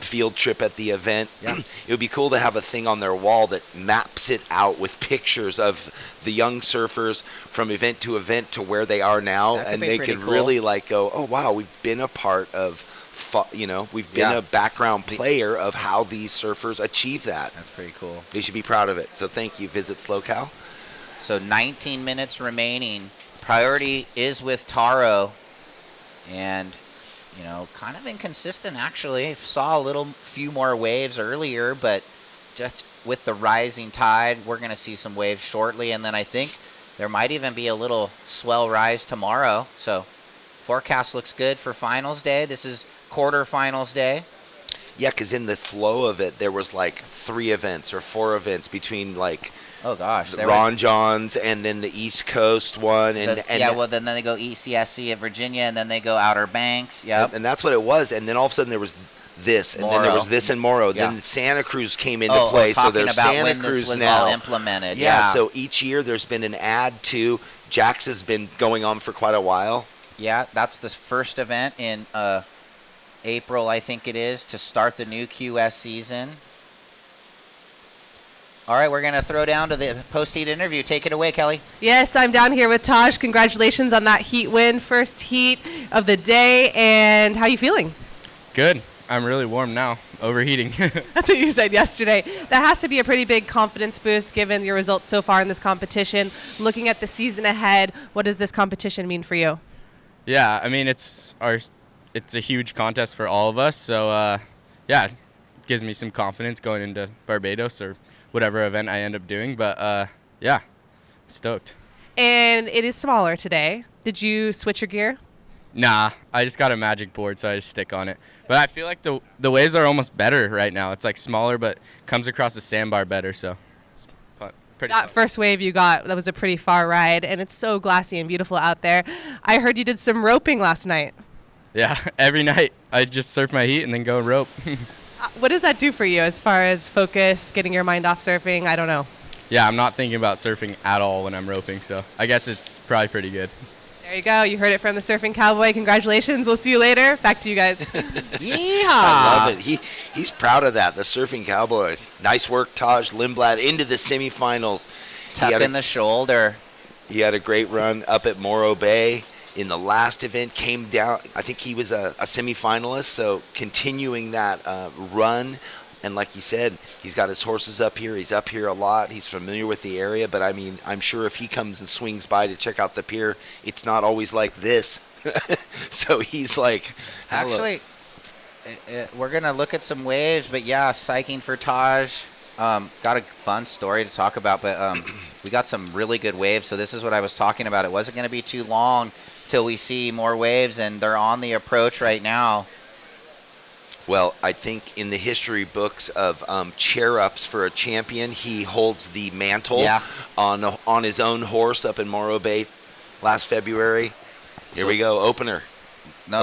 field trip at the event, it would be cool to have a thing on their wall that maps it out with pictures of the young surfers from event to event to where they are now. That could And be they pretty could cool. really like go, oh, wow, we've been a part of we've been a background player of how these surfers achieve that. That's pretty cool. They should be proud of it. So thank you, Visit SLO. So 19 minutes remaining. Priority is with Taro. And, kind of inconsistent, actually. Saw a few more waves earlier, but just with the rising tide, we're going to see some waves shortly. And then I think there might even be a little swell rise tomorrow. So forecast looks good for finals day. This is quarterfinals day. Yeah, because in the flow of it, there was like 3 events or 4 events between like Oh gosh, the Ron Johns and then the East Coast one, and then they go ECSC at Virginia, and then they go Outer Banks. Yep. and that's what it was. And then all of a sudden there was this, and then there was this in Morrow. Yeah. Then Santa Cruz came into play, so talking there's about Santa when Cruz this was now all implemented. Yeah, so each year there's been an add to. Jax has been going on for quite a while. Yeah, that's the first event in April, I think it is, to start the new QS season. All right, we're going to throw down to the post-heat interview. Take it away, Kelly. Yes, I'm down here with Taj. Congratulations on that heat win, first heat of the day. And how are you feeling? Good. I'm really warm now. Overheating. That's what you said yesterday. That has to be a pretty big confidence boost given your results so far in this competition. Looking at the season ahead, what does this competition mean for you? Yeah, I mean, it's a huge contest for all of us. So, it gives me some confidence going into Barbados or whatever event I end up doing. But, I'm stoked. And it is smaller today. Did you switch your gear? Nah, I just got a magic board, so I just stick on it. But I feel like the waves are almost better right now. It's like smaller, but comes across the sandbar better, so it's pretty That fun. first wave you got, that was a pretty far ride, and it's so glassy and beautiful out there. I heard you did some roping last night. Yeah, every night I just surf my heat and then go and rope. What does that do for you as far as focus, getting your mind off surfing? I don't know. Yeah, I'm not thinking about surfing at all when I'm roping, so I guess it's probably pretty good. There you go. You heard it from the Surfing Cowboy. Congratulations. We'll see you later. Back to you guys. Yeehaw! I love it. He's proud of that, the Surfing Cowboy. Nice work, Taj Lindblad, into the semifinals. Tuck in the shoulder. He had a great run up at Morro Bay. In the last event, came down. I think he was a semifinalist, so continuing that run. And like you said, he's got his horses up here. He's up here a lot. He's familiar with the area. But, I mean, I'm sure if he comes and swings by to check out the pier, it's not always like this. So he's like, Actually, we're going to look at some waves. But, yeah, psyching for Taj. Got a fun story to talk about. But we got some really good waves. So this is what I was talking about. It wasn't going to be too long till we see more waves. And they're on the approach right now. Well, I think in the history books of chair-ups for a champion, he holds the mantle on his own horse up in Morro Bay last February. Here we go, opener.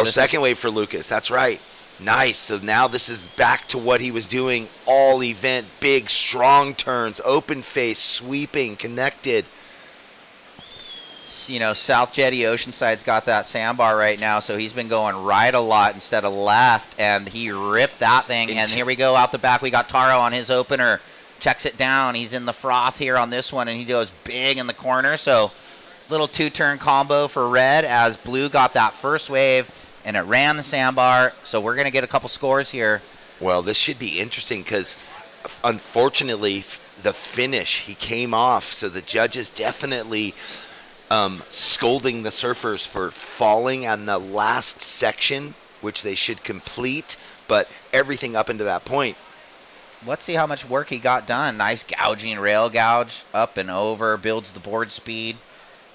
Second wave for Lucas. That's right. Nice. So now this is back to what he was doing all event. Big, strong turns, open face, sweeping, connected. South Jetty Oceanside's got that sandbar right now, so he's been going right a lot instead of left, and he ripped that thing. And here we go out the back. We got Taro on his opener. Checks it down. He's in the froth here on this one, and he goes big in the corner. So little two-turn combo for red as blue got that first wave, and it ran the sandbar. So we're going to get a couple scores here. Well, this should be interesting because, unfortunately, the finish, he came off. So the judges definitely scolding the surfers for falling on the last section, which they should complete, but everything up into that point. Let's see how much work he got done. Nice gouging rail gouge, up and over, builds the board speed.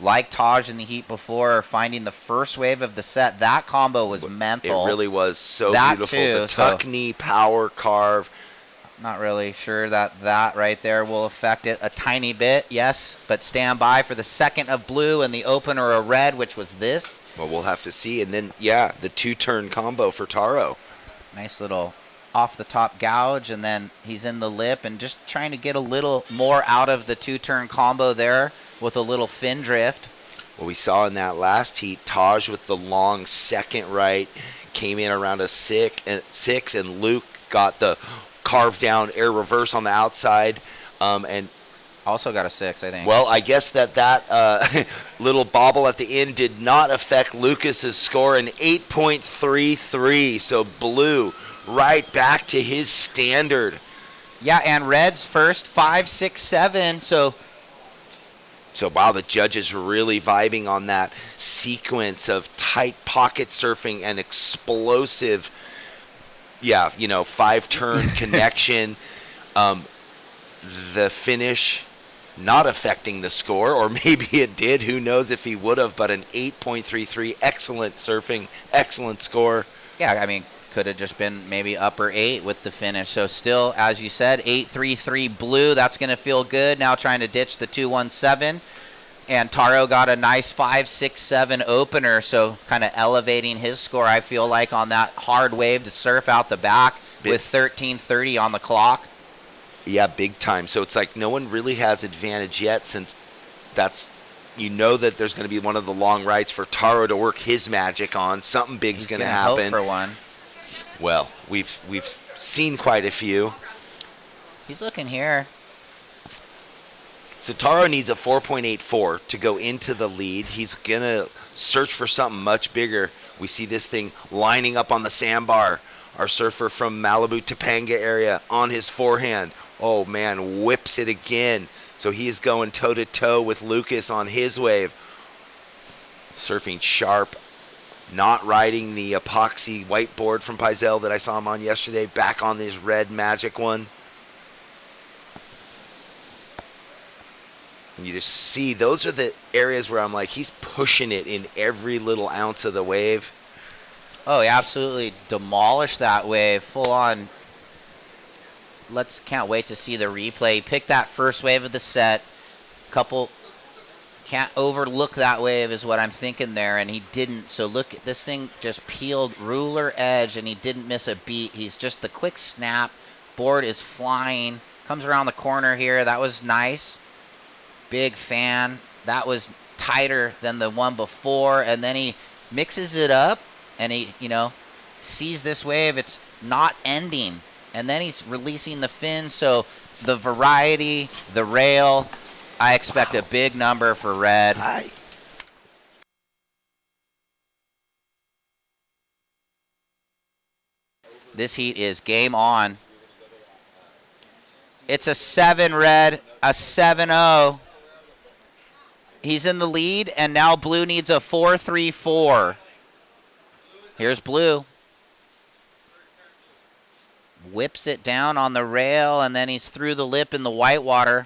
Like Taj in the heat before, finding the first wave of the set. That combo was mental. It really was so that beautiful. Too, the tuck knee power carve. Not really sure that right there will affect it a tiny bit, yes, but stand by for the second of blue and the opener of red, which was this. Well, we'll have to see. And then, yeah, the two-turn combo for Taro. Nice little off-the-top gouge, and then he's in the lip and just trying to get a little more out of the two-turn combo there with a little fin drift. Well, we saw in that last heat, Taj with the long second right came in around a six, and Luke got the carved down air reverse on the outside, and also got a 6, I think. Well, I guess that little bobble at the end did not affect Lucas's score, an 8.33. So blue right back to his standard. Yeah, and red's first 5, 6, 7. So wow, the judges really vibing on that sequence of tight pocket surfing and explosive. Yeah, 5-turn connection. The finish not affecting the score, or maybe it did. Who knows if he would have, but an 8.33. Excellent surfing, excellent score. Yeah, I mean, could have just been maybe upper 8 with the finish. So still, as you said, 8.33 blue. That's going to feel good. Now trying to ditch the 2.17. And Taro got a nice 5, 6, 7 opener, so kind of elevating his score, I feel like, on that hard wave to surf out the back with 13:30 on the clock. Yeah, big time. So it's like no one really has advantage yet, since that there's going to be one of the long rides for Taro to work his magic on. Something big's going to happen. Hope for one. Well, we've seen quite a few. He's looking here. So Taro needs a 4.84 to go into the lead. He's going to search for something much bigger. We see this thing lining up on the sandbar. Our surfer from Malibu, Topanga area on his forehand. Oh, man, whips it again. So he is going toe-to-toe with Lucas on his wave. Surfing sharp. Not riding the epoxy whiteboard from Pizel that I saw him on yesterday. Back on this red magic one. And you just see, those are the areas where I'm like, he's pushing it in every little ounce of the wave. Oh, he absolutely demolished that wave, full on. Can't wait to see the replay. He picked that first wave of the set. Can't overlook that wave is what I'm thinking there, and he didn't. So look, this thing just peeled ruler edge, and he didn't miss a beat. He's just the quick snap. Board is flying. Comes around the corner here. That was nice. Big fan. That was tighter than the one before, and then he mixes it up, and he, sees this wave. It's not ending, and then he's releasing the fin. So the variety, the rail, I expect a big number for red. This heat is game on. It's a 7 red, a 7-0. He's in the lead, and now blue needs a 4-3-4. Here's blue. Whips it down on the rail, and then he's through the lip in the whitewater.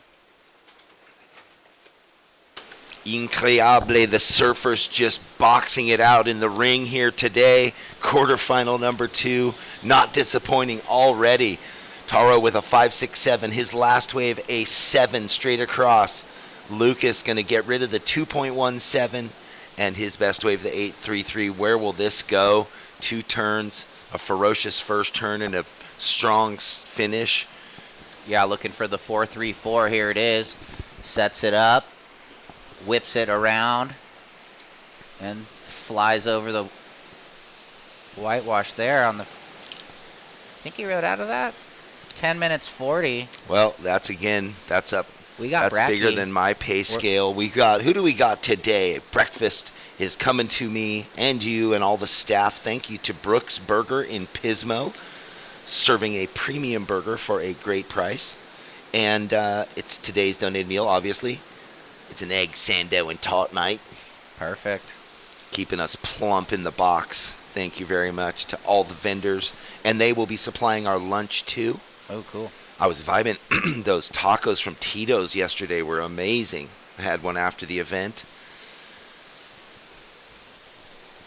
Increíble, the surfers just boxing it out in the ring here today. Quarterfinal number 2, not disappointing already. Taro with a 5.67, his last wave a 7 straight across. Lucas going to get rid of the 2.17 and his best wave, the 8.33. Where will this go? 2 turns, a ferocious first turn, and a strong finish. Yeah, looking for the 4-3-4. Here it is. Sets it up. whips it around and flies over the whitewash there on the. I think he rode out of that. 10 minutes 40. Well, that's up. We got That's bigger than my pay scale. Who do we got today? Breakfast is coming to me and you and all the staff. Thank you to Brooks Burger in Pismo, serving a premium burger for a great price. And it's today's donated meal, obviously. It's an egg sando and taut night. Perfect. Keeping us plump in the box. Thank you very much to all the vendors. And they will be supplying our lunch too. Oh, cool. I was vibing. Those tacos from Tito's yesterday were amazing. I had one after the event.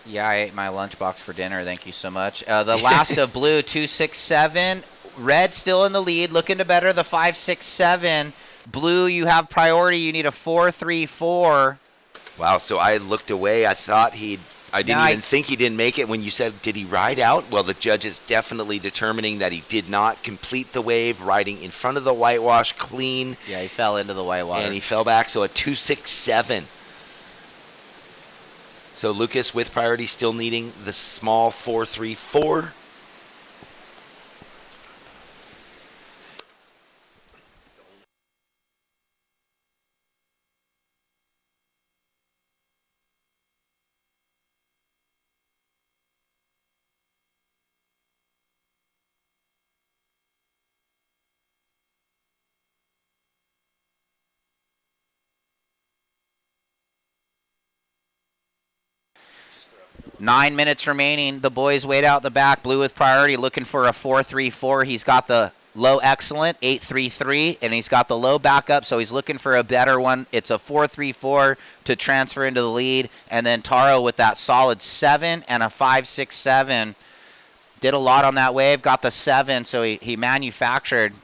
Yeah, I ate my lunchbox for dinner. Thank you so much. The last of blue, 267. Red still in the lead, looking to better the 567. Blue, you have priority. You need a 434. Wow, so I looked away. I didn't even think he didn't make it when you said, did he ride out? Well, the judge is definitely determining that he did not complete the wave, riding in front of the whitewash clean. Yeah, he fell into the whitewater. And he fell back, so a 267. So Lucas with priority still needing the small 434. Nine minutes remaining. The boys wait out the back. Blue with priority, looking for a 434. He's got the low excellent, 833, and he's got the low backup, so he's looking for a better one. It's a 434 to transfer into the lead. And then Taro with that solid 7 and a 567. Did a lot on that wave, got the 7, so he manufactured.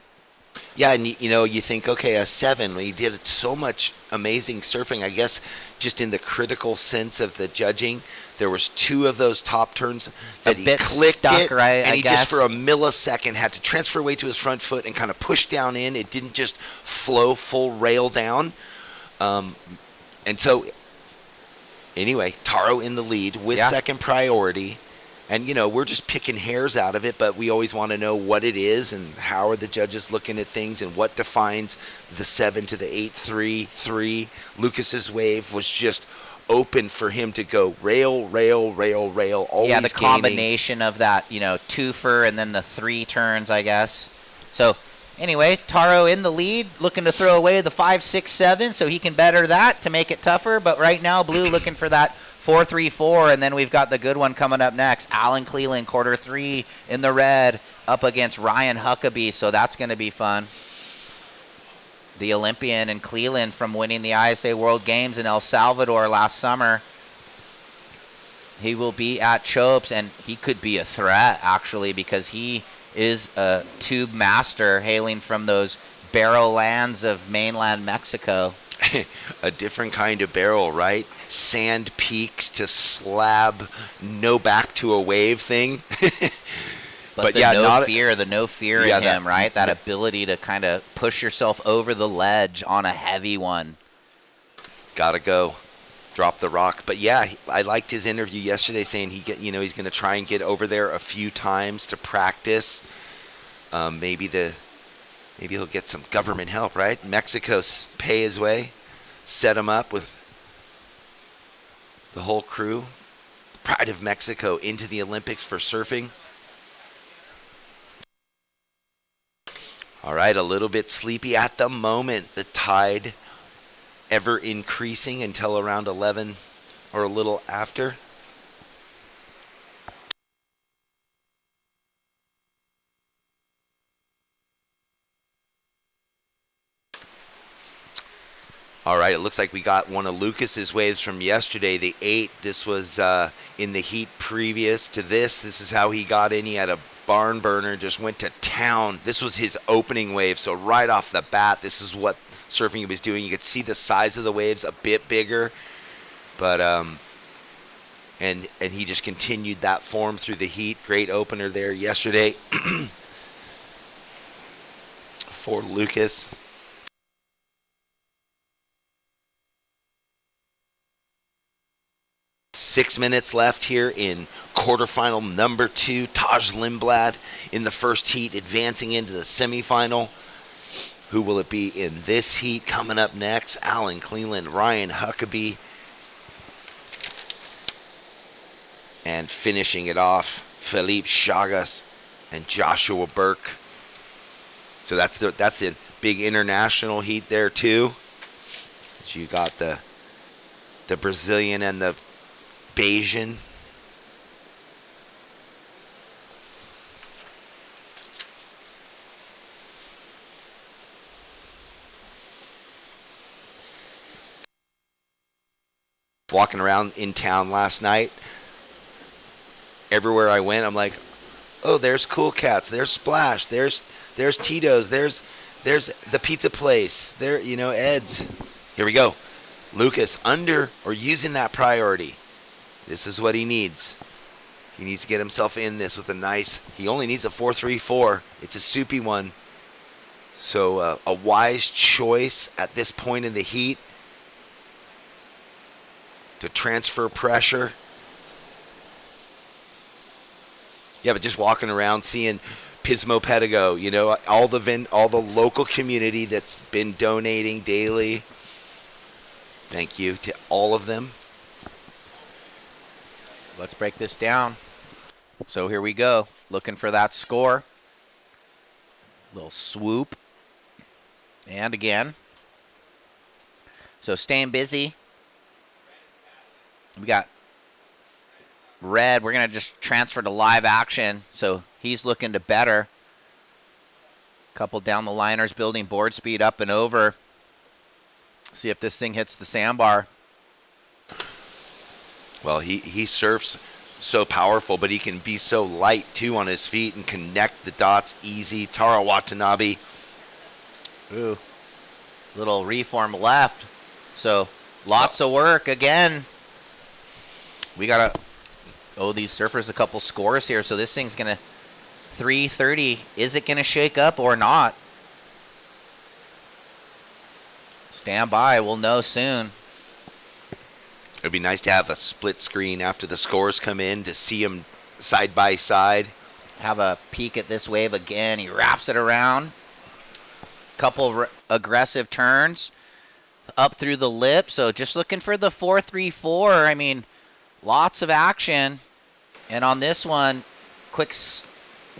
Yeah, and you think, okay, a 7. He did so much amazing surfing. I guess just in the critical sense of the judging, there was 2 of those top turns that he clicked it, right, and he just for a millisecond had to transfer weight to his front foot and kind of push down in. It didn't just flow full rail down. And so, anyway, Taro in the lead with second priority. And, we're just picking hairs out of it, but we always want to know what it is and how are the judges looking at things and what defines the 7 to the 8-3-3. Lucas's wave was just open for him to go rail, rail, rail, rail, always the gaining. Combination of that, twofer and then the 3 turns, I guess. So, anyway, Taro in the lead, looking to throw away the 5-6-7 so he can better that to make it tougher. But right now, Blue looking for that 4-3-4, and then we've got the good one coming up next. Alan Cleland, quarter 3 in the red, up against Ryan Huckabee, so that's going to be fun. The Olympian in Cleland from winning the ISA World Games in El Salvador last summer. He will be at Chopes, and he could be a threat, actually, because he is a tube master hailing from those barrel lands of mainland Mexico. A different kind of barrel, right? Sand peaks to slab, no back to a wave thing. But the no fear in him, right? That ability to kind of push yourself over the ledge on a heavy one. Gotta go. Drop the rock. But yeah, I liked his interview yesterday saying he's going to try and get over there a few times to practice. Maybe he'll get some government help, right? Mexico's pay his way, set him up with the whole crew. Pride of Mexico into the Olympics for surfing. All right, a little bit sleepy at the moment. The tide ever increasing until around 11 or a little after. All right, it looks like we got one of Lucas's waves from yesterday, the 8. This was in the heat previous to this. This is how he got in. He had a barn burner, just went to town. This was his opening wave, so right off the bat, this is what surfing he was doing. You could see the size of the waves a bit bigger, but and he just continued that form through the heat. Great opener there yesterday for Lucas. 6 minutes left here in quarterfinal number 2. Taj Lindblad in the first heat, advancing into the semifinal. Who will it be in this heat? Coming up next, Alan Cleland, Ryan Huckabee. And finishing it off, Felipe Chagas and Joshua Burke. So that's the big international heat there too. You got the Brazilian and the Bayesian. Walking around in town last night, everywhere I went, I'm like, oh, there's Cool Cats, there's Splash, there's Tito's, there's the pizza place, there, Ed's. Here we go. Lucas under or using that priority. This is what he needs. He needs to get himself in this with a nice, he only needs a 4.34. It's a soupy one. So a wise choice at this point in the heat to transfer pressure. Yeah, but just walking around seeing Pismo Pedigo, all the local community that's been donating daily. Thank you to all of them. Let's break this down. So here we go, looking for that score. Little swoop. And again. So staying busy. We got Red. We're going to just transfer to live action. So he's looking to better. Couple down the liners building board speed up and over. See if this thing hits the sandbar. Well, he surfs so powerful, but he can be so light too on his feet and connect the dots easy. Taro Watanabe. Ooh. Little reform left. So lots of work again. We got to owe these surfers a couple scores here. So this thing's going to 330. Is it going to shake up or not? Stand by. We'll know soon. It'd be nice to have a split screen after the scores come in to see them side by side. Have a peek at this wave again. He wraps it around. Couple aggressive turns up through the lip. So just looking for the 4.34. I mean, lots of action. And on this one, quick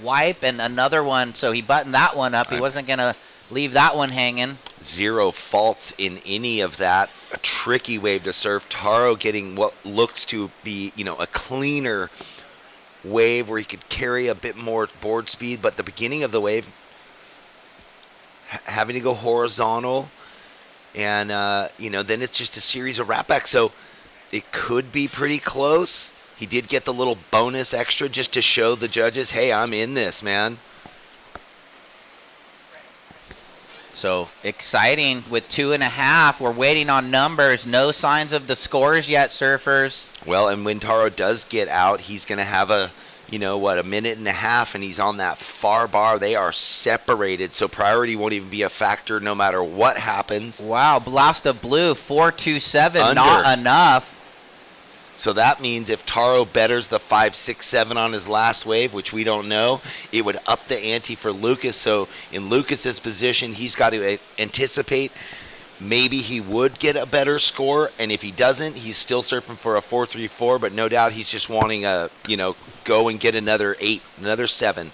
wipe and another one. So he buttoned that one up. He wasn't going to leave that one hanging. Zero faults in any of that. A tricky wave to surf. Taro getting what looks to be, a cleaner wave where he could carry a bit more board speed. But the beginning of the wave, having to go horizontal. And, then it's just a series of wrapbacks. So it could be pretty close. He did get the little bonus extra just to show the judges, hey, I'm in this, man. So exciting with 2.5. We're waiting on numbers. No signs of the scores yet, surfers. Well, and when Taro does get out, he's going to have a minute and a half, and he's on that far bar. They are separated, so priority won't even be a factor no matter what happens. Wow, blast of blue, 4.27, Under. not enough. So that means if Taro betters the 5.67 on his last wave, which we don't know, it would up the ante for Lucas. So in Lucas's position, he's got to anticipate maybe he would get a better score, and if he doesn't, he's still surfing for a 4.34, but no doubt he's just wanting go and get another 8, another 7.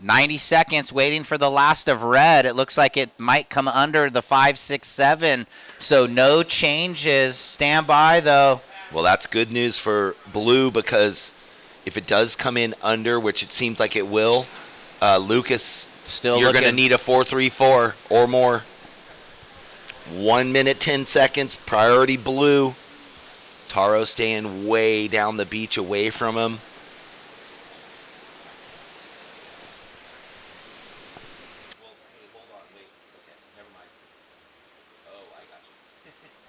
90 seconds waiting for the last of red. It looks like it might come under the 5.67, so no changes. Stand by, though. Well, that's good news for blue, because if it does come in under, which it seems like it will, Lucas, you're going to need a 4.34 or more. 1 minute, 10 seconds, priority blue. Taro staying way down the beach away from him.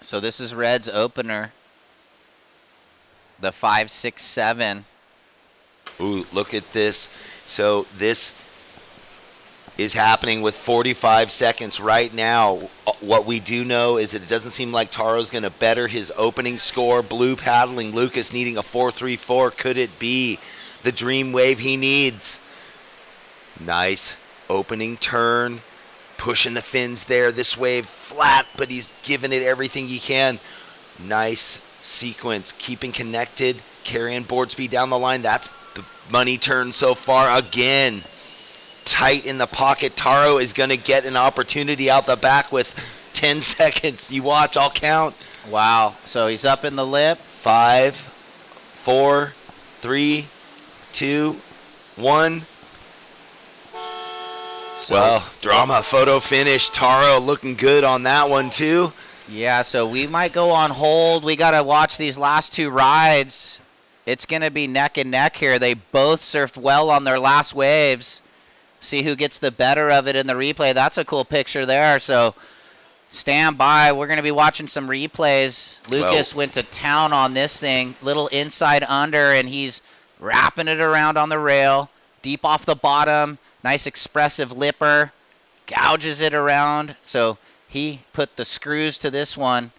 So this is red's opener. the 5.67. Ooh, look at this. So this is happening with 45 seconds right now. What we do know is that it doesn't seem like Taro's going to better his opening score. Blue paddling, Lucas needing a 4.34. Could it be the dream wave he needs? Nice opening turn, pushing the fins there. This wave flat, but he's giving it everything he can. Nice sequence, keeping connected, carrying board speed down the line. That's the money turn so far. Again, tight in the pocket. Taro is going to get an opportunity out the back with 10 seconds. You watch, I'll count. Wow. So he's up in the lip. 5, 4, 3, 2, 1. Well, drama, photo finish. Taro looking good on that one, too. Yeah, so we might go on hold. We got to watch these last two rides. It's going to be neck and neck here. They both surfed well on their last waves. See who gets the better of it in the replay. That's a cool picture there. So stand by. We're going to be watching some replays. Lucas went to town on this thing. Little inside under, and he's wrapping it around on the rail. Deep off the bottom. Nice expressive lipper. Gouges it around. So he put the screws to this one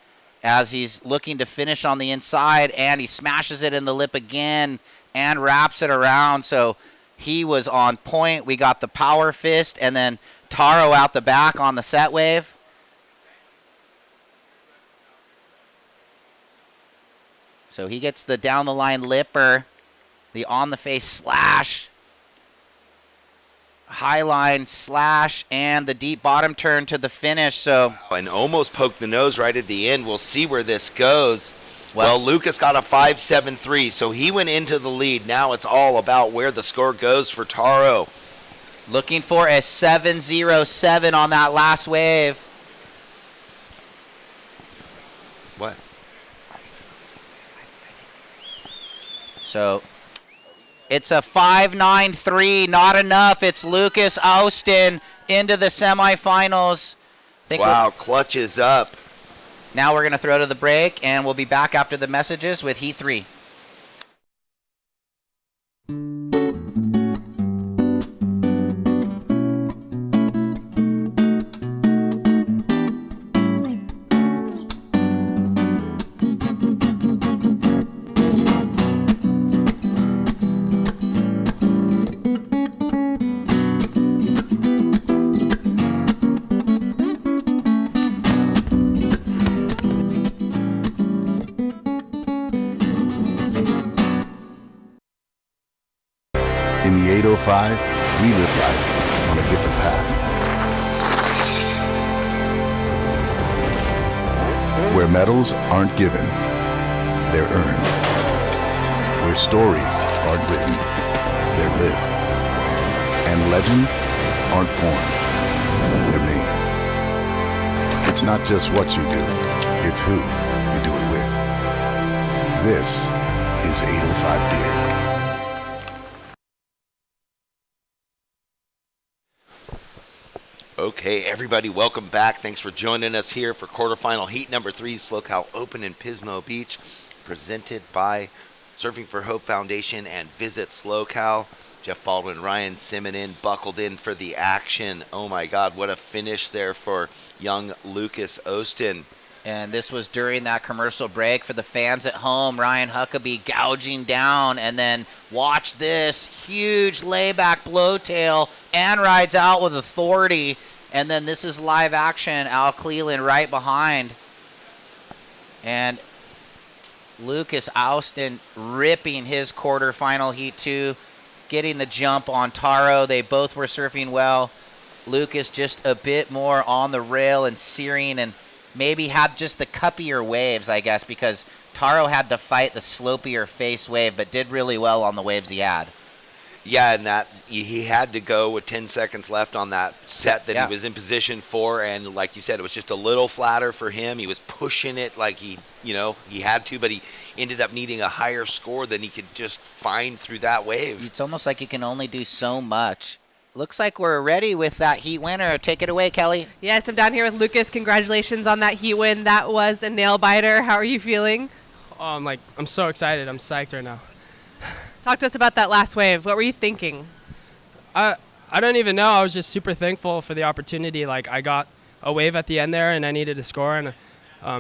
as he's looking to finish on the inside, and he smashes it in the lip again and wraps it around. So he was on point. We got the power fist, and then Taro out the back on the set wave. So he gets the down the line lipper, the on the face slash, high line slash, and the deep bottom turn to the finish. So and almost poked the nose right at the end. We'll see where this goes. Well, Lucas got a 5.73, so he went into the lead. Now it's all about where the score goes for Taro. Looking for a 7.07 on that last wave. What? So it's a 5.93, not enough. It's Lucas Austin into the semifinals. Wow, clutches up. Now we're going to throw to the break, and we'll be back after the messages with Heat 3. In the 805, we live life on a different path. Where medals aren't given, they're earned. Where stories aren't written, they're lived. And legends aren't born, they're made. It's not just what you do, it's who you do it with. This is 805 Beer. Okay, everybody, welcome back. Thanks for joining us here for quarterfinal heat number 3, SLO Open in Pismo Beach, presented by Surfing for Hope Foundation and Visit SLO. Jeff Baldwin, Ryan Simonin buckled in for the action. Oh my God, what a finish there for young Lucas Austin. And this was during that commercial break for the fans at home. Ryan Huckabee gouging down, and then watch this huge layback blowtail and rides out with authority. And then this is live action. Al Cleland right behind. And Lucas Austin ripping his quarterfinal heat 2, getting the jump on Taro. They both were surfing well. Lucas just a bit more on the rail and searing, and maybe had just the cuppier waves, I guess, because Taro had to fight the slopier face wave, but did really well on the waves he had. Yeah, and that he had to go with 10 seconds left on that set that he was in position for, and like you said, it was just a little flatter for him. He was pushing it like he had to, but he ended up needing a higher score than he could just find through that wave. It's almost like you can only do so much. Looks like we're ready with that heat winner. Take it away, Kelly. Yes, I'm down here with Lucas. Congratulations on that heat win. That was a nail biter. How are you feeling? I'm so excited. I'm psyched right now. Talk to us about that last wave. What were you thinking? I don't even know. I was just super thankful for the opportunity. Like, I got a wave at the end there, and I needed to score, and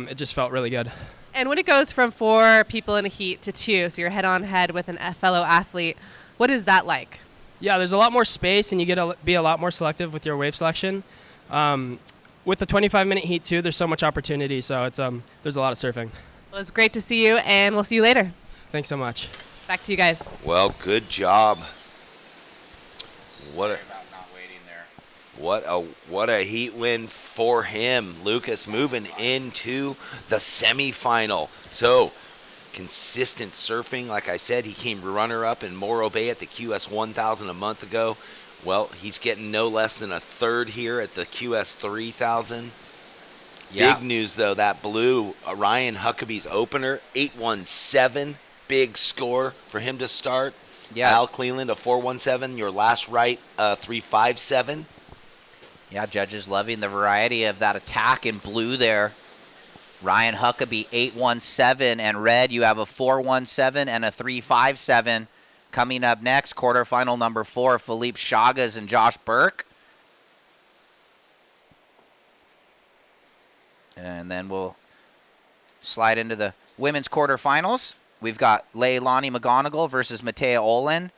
it just felt really good. And when it goes from 4 people in a heat to 2, so you're head-on-head with a fellow athlete, what is that like? Yeah, there's a lot more space, and you get to be a lot more selective with your wave selection. With the 25-minute heat, too, there's so much opportunity, so it's there's a lot of surfing. Well, it's great to see you, and we'll see you later. Thanks so much. Back to you guys. Well, good job. What a heat win for him. Lucas moving into the semifinal. So consistent surfing. Like I said, he came runner-up in Morro Bay at the QS 1000 a month ago. Well, he's getting no less than a third here at the QS 3000. Yeah. Big news, though, that blue Ryan Huckabee's opener, 817. Big score for him to start. Yeah. Al Cleveland, a 417. Your last right, 357. Yeah, judges loving the variety of that attack in blue there. Ryan Huckabee, 817, and red, you have a 417 and a 357. Coming up next, quarterfinal number 4, Philippe Chagas and Josh Burke. And then we'll slide into the women's quarterfinals. We've got Leilani McGonigal versus Matea Olin,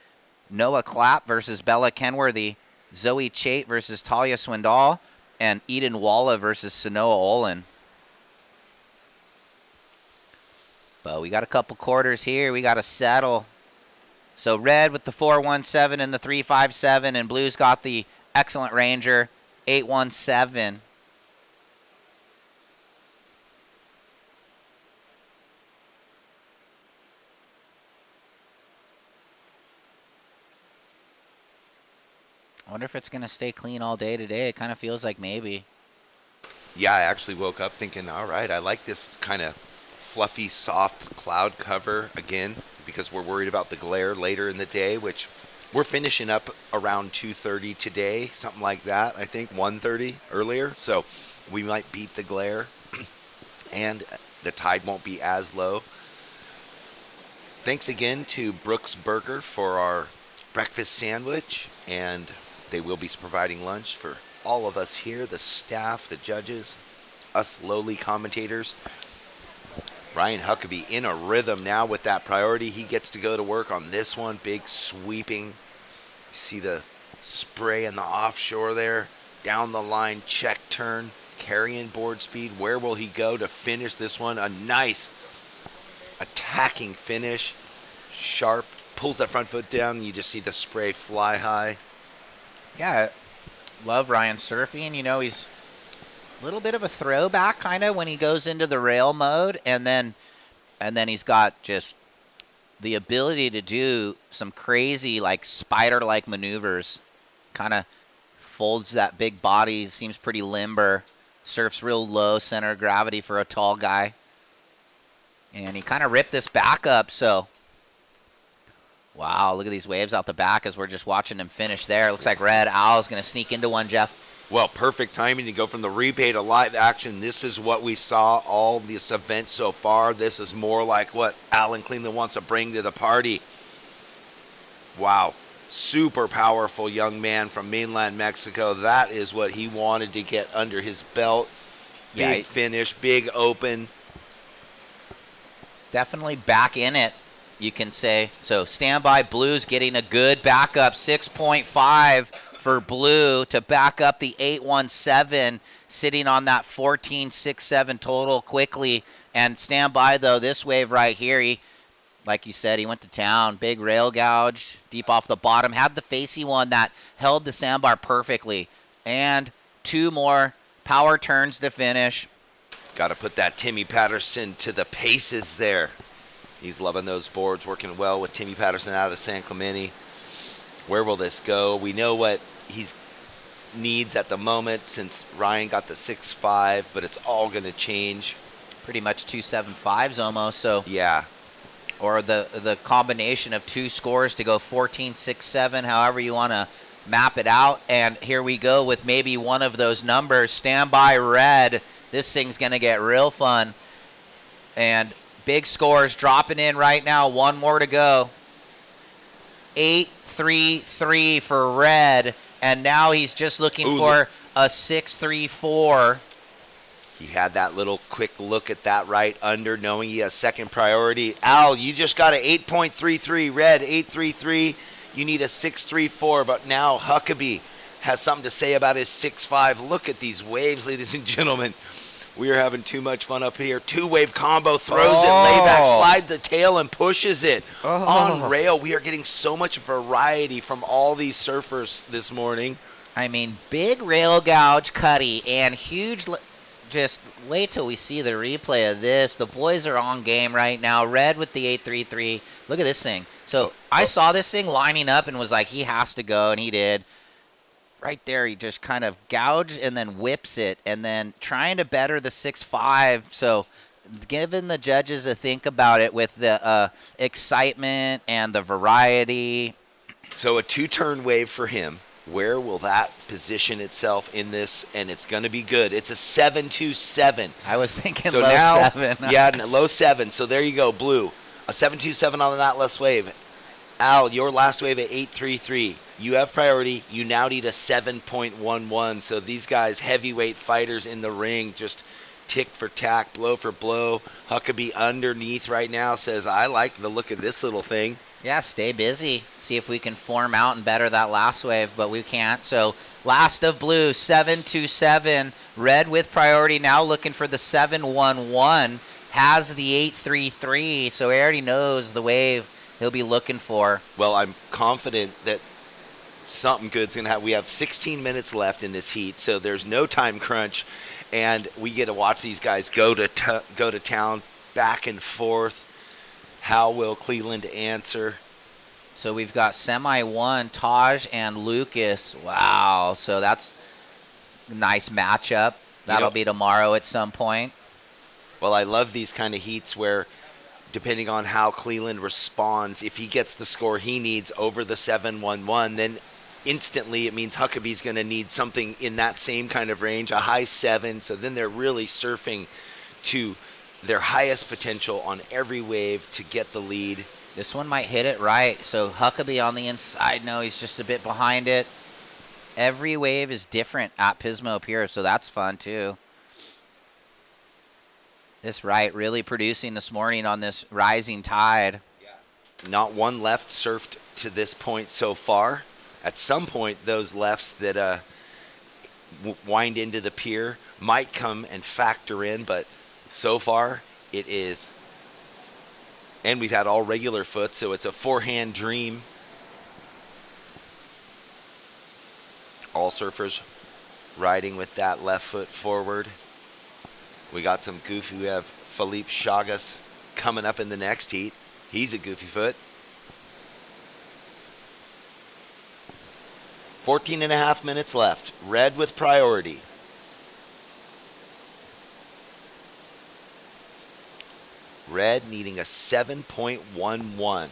Noah Clapp versus Bella Kenworthy, Zoe Chait versus Talia Swindal, and Eden Walla versus Sanoa Olin. But we got a couple quarters here. We got to settle. So red with the 417 and the 357, and blue's got the excellent Ranger, 817. I wonder if it's going to stay clean all day today. It kind of feels like maybe. Yeah, I actually woke up thinking, all right, I like this kind of fluffy, soft cloud cover again because we're worried about the glare later in the day, which we're finishing up around 2:30 today, something like that. I think 1:30 earlier. So we might beat the glare and the tide won't be as low. Thanks again to Brooks Burger for our breakfast sandwich, and they will be providing lunch for all of us here, the staff, the judges, us lowly commentators. Ryan Huckabee in a rhythm now with that priority. He gets to go to work on this one. Big sweeping. See the spray in the offshore there. Down the line, check turn, carrying board speed. Where will he go to finish this one? A nice attacking finish. Sharp. Pulls that front foot down, and you just see the spray fly high. Yeah, love Ryan surfing. You know, he's a little bit of a throwback kind of when he goes into the rail mode, and then he's got just the ability to do some crazy like spider-like maneuvers. Kind of folds that big body, seems pretty limber, surfs real low center of gravity for a tall guy. And he kind of ripped this back up, so wow, look at these waves out the back as we're just watching him finish there. Looks like Red Owl's going to sneak into one, Jeff. Well, perfect timing to go from the replay to live action. This is what we saw all this event so far. This is more like what Alan Cleveland wants to bring to the party. Wow. Super powerful young man from mainland Mexico. That is what he wanted to get under his belt. Big finish, big open. Definitely back in it, you can say. So standby Blues getting a good backup, 6.5 for Blue to back up the 817, sitting on that 14.67 total quickly. And standby, though, this wave right here, he, like you said, he went to town. Big rail gouge, deep off the bottom. Had the facey one that held the sandbar perfectly. And 2 more power turns to finish. Got to put that Timmy Patterson to the paces there. He's loving those boards, working well with Timmy Patterson out of San Clemente. Where will this go? We know what he needs at the moment since Ryan got the 6.5, but it's all going to change. Pretty much 2.75s almost, so. Yeah. Or the combination of 2 scores to go 14.67, however you want to map it out. And here we go with maybe one of those numbers. Standby Red. This thing's going to get real fun. And Big scores dropping in right now. One more to go. 8-3-3 for red, and now he's just looking for a 6-3-4. He had that little quick look at that right under, knowing he has second priority. Al, you just got an 8.33. Red, 8.33. You need a 6.34, but now Huckabee has something to say about his 6.5. Look at these waves, ladies and gentlemen. We are having too much fun up here. Two-wave combo, throws it, layback, slides the tail, and pushes it. On rail, we are getting so much variety from all these surfers this morning. I mean, big rail gouge cutty and huge. Just wait till we see the replay of this. The boys are on game right now. Red with the 8.33. Look at this thing. So I saw this thing lining up and was like, he has to go, and he did. Right there, he just kind of gouged and then whips it, and then trying to better the 6.5. So giving the judges a think about it with the excitement and the variety. So a two-turn wave for him. Where will that position itself in this? And it's going to be good. It's a 7.27. I was thinking so low now, 7. Yeah, low 7. So there you go, blue. A 7.27 on that last wave. Al, your last wave at 8.33. You have priority. You now need a 7.11. So these guys, heavyweight fighters in the ring, just tick for tack, blow for blow. Huckabee underneath right now says, I like the look of this little thing. Yeah, stay busy. See if we can form out and better that last wave, but we can't. So last of blue, 7.27. Red with priority now looking for the 7.11. Has the 8.33, so he already knows the wave he'll be looking for. Well, I'm confident that something good's going to happen. We have 16 minutes left in this heat, so there's no time crunch, and we get to watch these guys go to town, back and forth. How will Cleveland answer? So we've got semi 1, Taj and Lucas. Wow, so that's a nice matchup. That'll be tomorrow at some point. Well, I love these kind of heats where, depending on how Cleveland responds, if he gets the score he needs over the 7.11, then instantly it means Huckabee's going to need something in that same kind of range, a high 7. So then they're really surfing to their highest potential on every wave to get the lead. This one might hit it right. So Huckabee on the inside. No, he's just a bit behind it. Every wave is different at Pismo Pier, so that's fun too. This right really producing this morning on this rising tide. Yeah. Not one left surfed to this point so far. At some point, those lefts that wind into the pier might come and factor in, but so far, it is. And we've had all regular foot, so it's a forehand dream. All surfers riding with that left foot forward. We got some goofy. We have Philippe Chagas coming up in the next heat. He's a goofy foot. 14 and a half minutes left. Red with priority. Red needing a 7.11.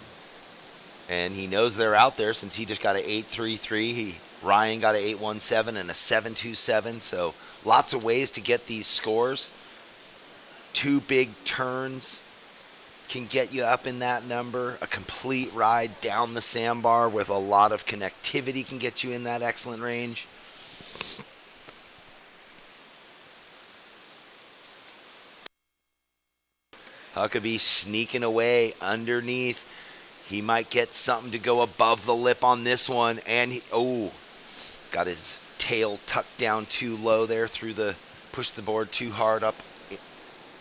And he knows they're out there since he just got an 8.33. Ryan got an 8.17 and a 7.27. So lots of ways to get these scores. Two big turns can get you up in that number. A complete ride down the sandbar with a lot of connectivity can get you in that excellent range. Huckabee sneaking away underneath. He might get something to go above the lip on this one. And he, got his tail tucked down too low there through the, pushed the board too hard up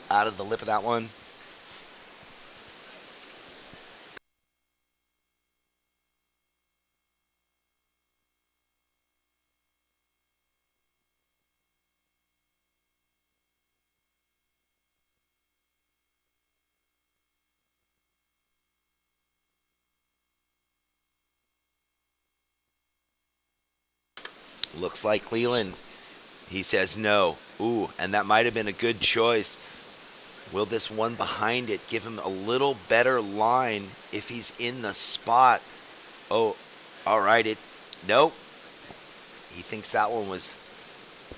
out of the lip of that one. Looks like Cleveland. He says no. Ooh, and that might have been a good choice. Will this one behind it give him a little better line if he's in the spot? Oh, all right. Nope. He thinks that one was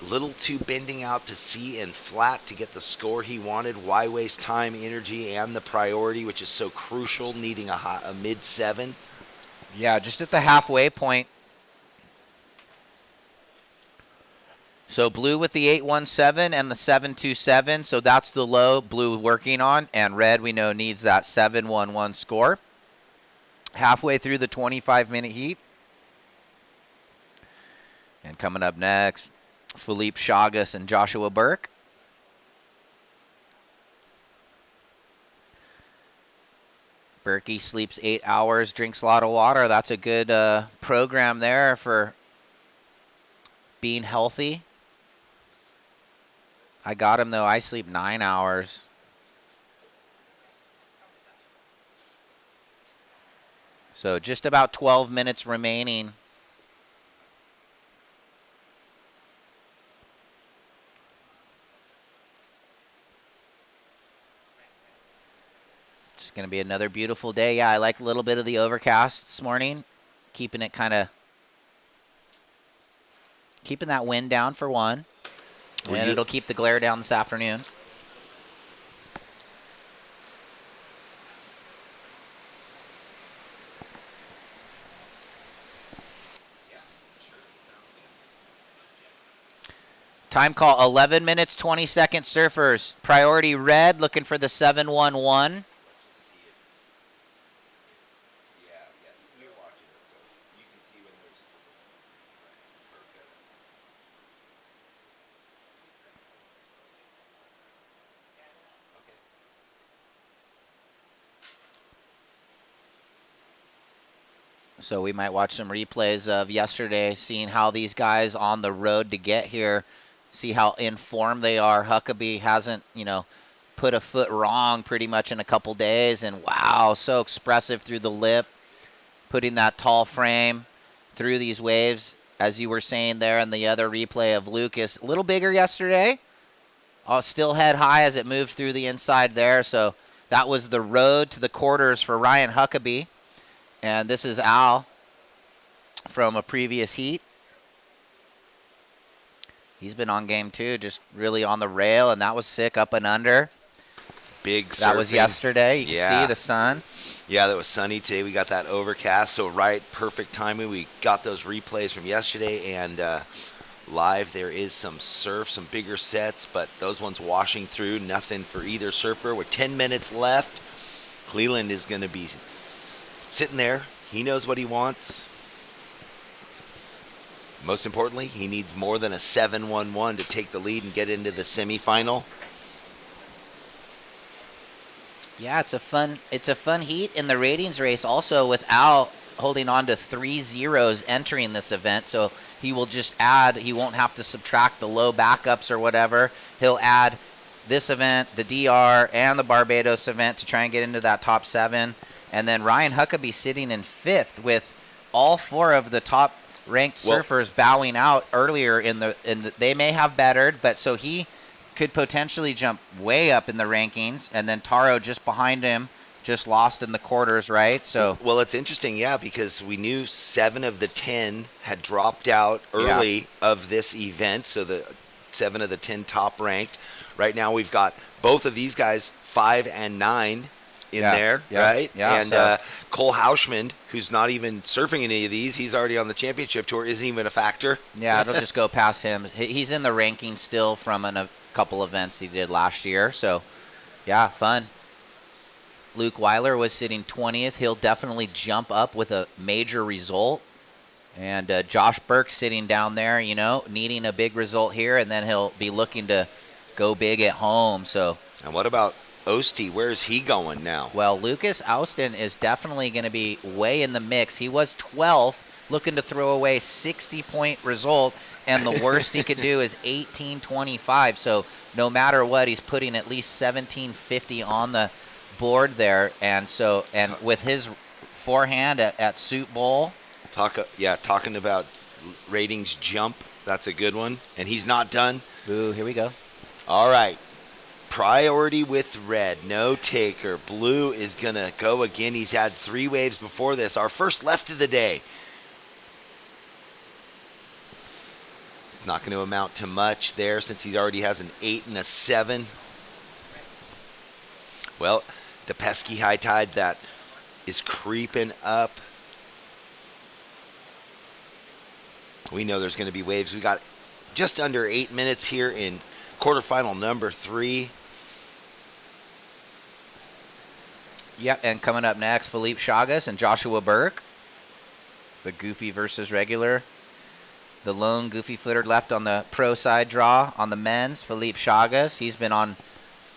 little too bending out to sea and flat to get the score he wanted. Why waste time, energy, and the priority, which is so crucial, needing a mid-7? Yeah, just at the halfway point. So blue with the 817 and the 727, so that's the low blue working on, and red we know needs that 711 score. Halfway through the 25-minute heat. And coming up next, Philippe Chagas and Joshua Burke. Berkey sleeps 8 hours, drinks a lot of water. That's a good program there for being healthy. I got him, though. I sleep 9 hours. So just about 12 minutes remaining. It's going to be another beautiful day. Yeah, I like a little bit of the overcast this morning, keeping it keeping that wind down for one. And it'll keep the glare down this afternoon. Time call, 11 minutes, 20 seconds, surfers. Priority red, looking for the 711. So we might watch some replays of yesterday, seeing how these guys on the road to get here, see how in form they are. Huckabee hasn't, put a foot wrong pretty much in a couple days. And wow, so expressive through the lip, putting that tall frame through these waves, as you were saying there in the other replay of Lucas. A little bigger yesterday. Still head high as it moved through the inside there. So that was the road to the quarters for Ryan Huckabee. And this is Al from a previous heat. He's been on game too, just really on the rail, and that was sick, up and under. Big surfing. That was yesterday. You can see the sun. Yeah, that was sunny today. We got that overcast, so perfect timing. We got those replays from yesterday, and live there is some surf, some bigger sets, but those ones washing through, nothing for either surfer. With 10 minutes left, Cleland is going to be sitting there. He knows what he wants. Most importantly, he needs more than a 7-1-1 to take the lead and get into the semifinal. Yeah, it's a fun heat in the ratings race. Also, with Al holding on to 3 zeros entering this event, so he will just add. He won't have to subtract the low backups or whatever. He'll add this event, the DR, and the Barbados event to try and get into that top 7. And then Ryan Huckabee sitting in 5th with all 4 of the top ranked surfers bowing out earlier in the they may have bettered, but so he could potentially jump way up in the rankings, and then Taro just behind him, just lost in the quarters, right? So it's interesting, because we knew 7 of the 10 had dropped out early of this event, so the 7 of the 10 top ranked. Right now we've got both of these guys 5 and 9 in there, right? Yeah. And Cole Hauschman, who's not even surfing any of these, he's already on the championship tour, isn't even a factor. Yeah, it'll just go past him. He's in the ranking still from a couple events he did last year. So, yeah, fun. Luke Weiler was sitting 20th. He'll definitely jump up with a major result. And Josh Burke sitting down there, needing a big result here, and then he'll be looking to go big at home. So. And what about Ostie? Where is he going now? Well, Lucas Austin is definitely going to be way in the mix. He was 12th, looking to throw away 60-point result, and the worst he could do is 18.25. So no matter what, he's putting at least 17.50 on the board there. And with his forehand at Suit Bowl. Talking about ratings jump. That's a good one. And he's not done. Ooh, here we go. All right. Priority with red, no taker. Blue is going to go again. He's had 3 waves before this. Our first left of the day. It's not going to amount to much there since he already has an 8 and a 7. Well, the pesky high tide that is creeping up. We know there's going to be waves. We got just under 8 minutes here in quarterfinal number 3. Yep, and coming up next, Philippe Chagas and Joshua Burke. The goofy versus regular. The lone goofy footer left on the pro side draw on the men's, Philippe Chagas. He's been on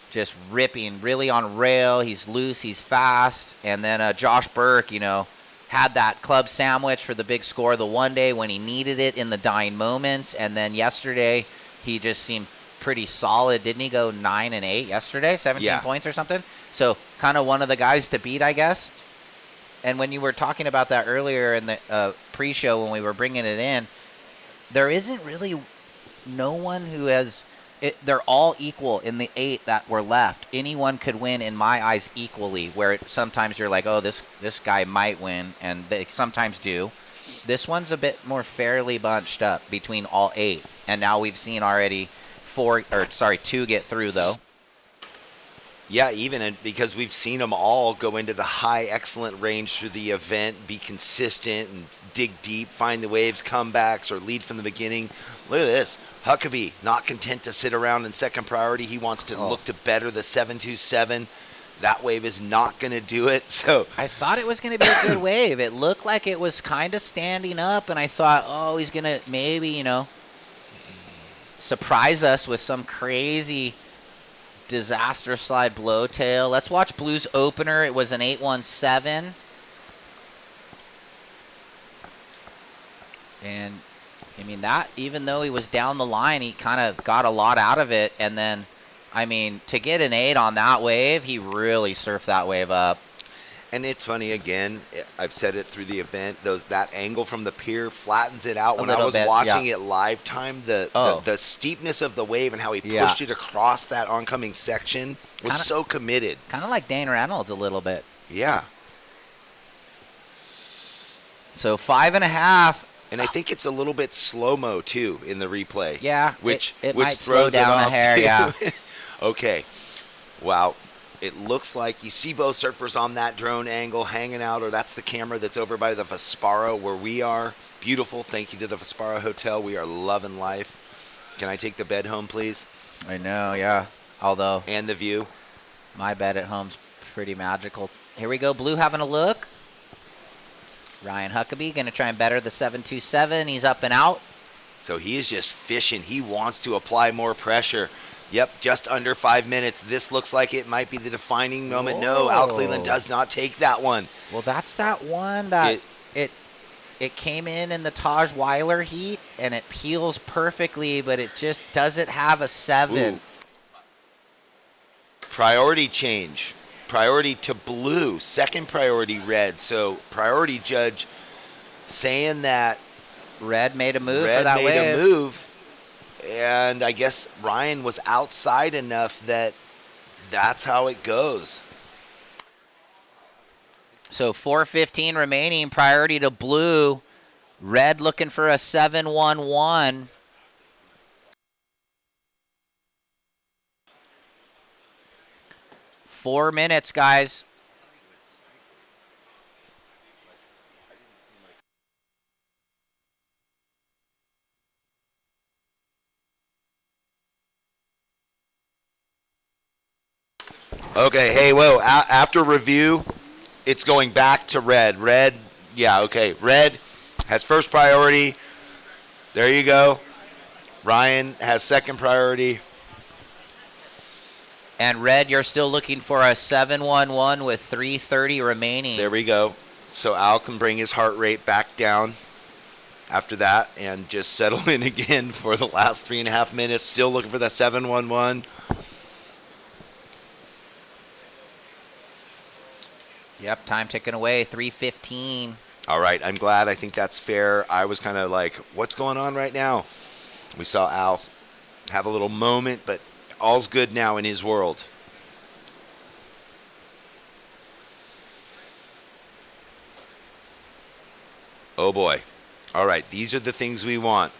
just ripping, really on rail. He's loose, he's fast. And then Josh Burke, you know, had that club sandwich for the big score the one day when he needed it in the dying moments. And then yesterday, he just seemed pretty solid. Didn't he go 9 and 8 yesterday? 17 points or something? So kind of one of the guys to beat, I guess. And when you were talking about that earlier in the pre-show when we were bringing it in, there isn't really no one who has they're all equal in the 8 that were left. Anyone could win, in my eyes, equally, where sometimes you're like, oh, this guy might win, and they sometimes do. This one's a bit more fairly bunched up between all 8. And now we've seen already 2 get through, though. Yeah, even because we've seen them all go into the high excellent range through the event, be consistent and dig deep, find the waves, comebacks, or lead from the beginning. Look at this. Huckabee, not content to sit around in second priority. He wants to look to better the 727. That wave is not going to do it. So I thought it was going to be a good wave. It looked like it was kind of standing up, and I thought, oh, he's going to maybe, you know, surprise us with some crazy disaster slide blowtail. Let's watch Blue's opener. It was an 817. And I mean, that, even though he was down the line, he kind of got a lot out of it. And then, I mean, to get an 8 on that wave, he really surfed that wave up. And it's funny, again, I've said it through the event, that angle from the pier flattens it out. When I was watching it live time, the steepness of the wave and how he pushed it across that oncoming section was so committed. Kind of like Dane Reynolds a little bit. Yeah. So 5.5. And I think it's a little bit slow-mo, too, in the replay. Yeah, which might throws slow down it a off hair, too. yeah. Okay. Wow. It looks like you see both surfers on that drone angle hanging out, or that's the camera that's over by the Vesparo where we are. Beautiful. Thank you to the Vesparo Hotel. We are loving life. Can I take the bed home, please? I know, yeah. Although. And the view. My bed at home's pretty magical. Here we go. Blue having a look. Ryan Huckabee going to try and better the 727. He's up and out. So he is just fishing. He wants to apply more pressure. Yep, just under 5 minutes. This looks like it might be the defining moment. Whoa. No, Al Cleland does not take that one. Well, that's that one that it came in the Taj Weiler heat, and it peels perfectly, but it just doesn't have a 7. Ooh. Priority change. Priority to blue. Second priority red. So priority judge saying that Red made a move Red for that made wave. a move, and I guess Ryan was outside enough that that's how it goes. So 4:15 remaining. Priority to blue. Red looking for a 7-1-1. Four minutes, guys. Okay, hey, whoa, after review, it's going back to red. Red, yeah, okay. Red has first priority. There you go. Ryan has second priority. And red, you're still looking for a 7-1-1 with 3:30 remaining. There we go. So Al can bring his heart rate back down after that and just settle in again for the last 3.5 minutes. Still looking for that 7-1-1. Yep, time ticking away, 3:15. All right, I'm glad. I think that's fair. I was kind of like, what's going on right now? We saw Al have a little moment, but all's good now in his world. Oh, boy. All right, these are the things we want.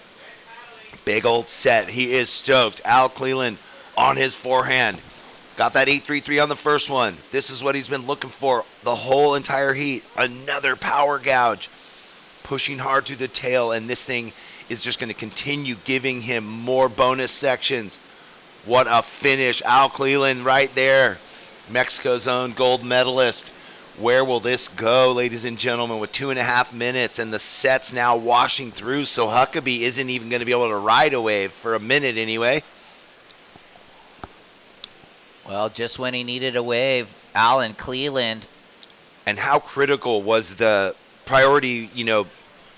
Big old set. He is stoked. Al Cleland on his forehand. Got that 8-3-3 on the first one. This is what he's been looking for the whole entire heat. Another power gouge. Pushing hard through the tail, and this thing is just going to continue giving him more bonus sections. What a finish. Al Cleland right there. Mexico's own gold medalist. Where will this go, ladies and gentlemen, with 2.5 minutes and the set's now washing through, so Huckabee isn't even going to be able to ride a wave for a minute anyway. Well, just when he needed a wave, Alan Cleland. And how critical was the priority,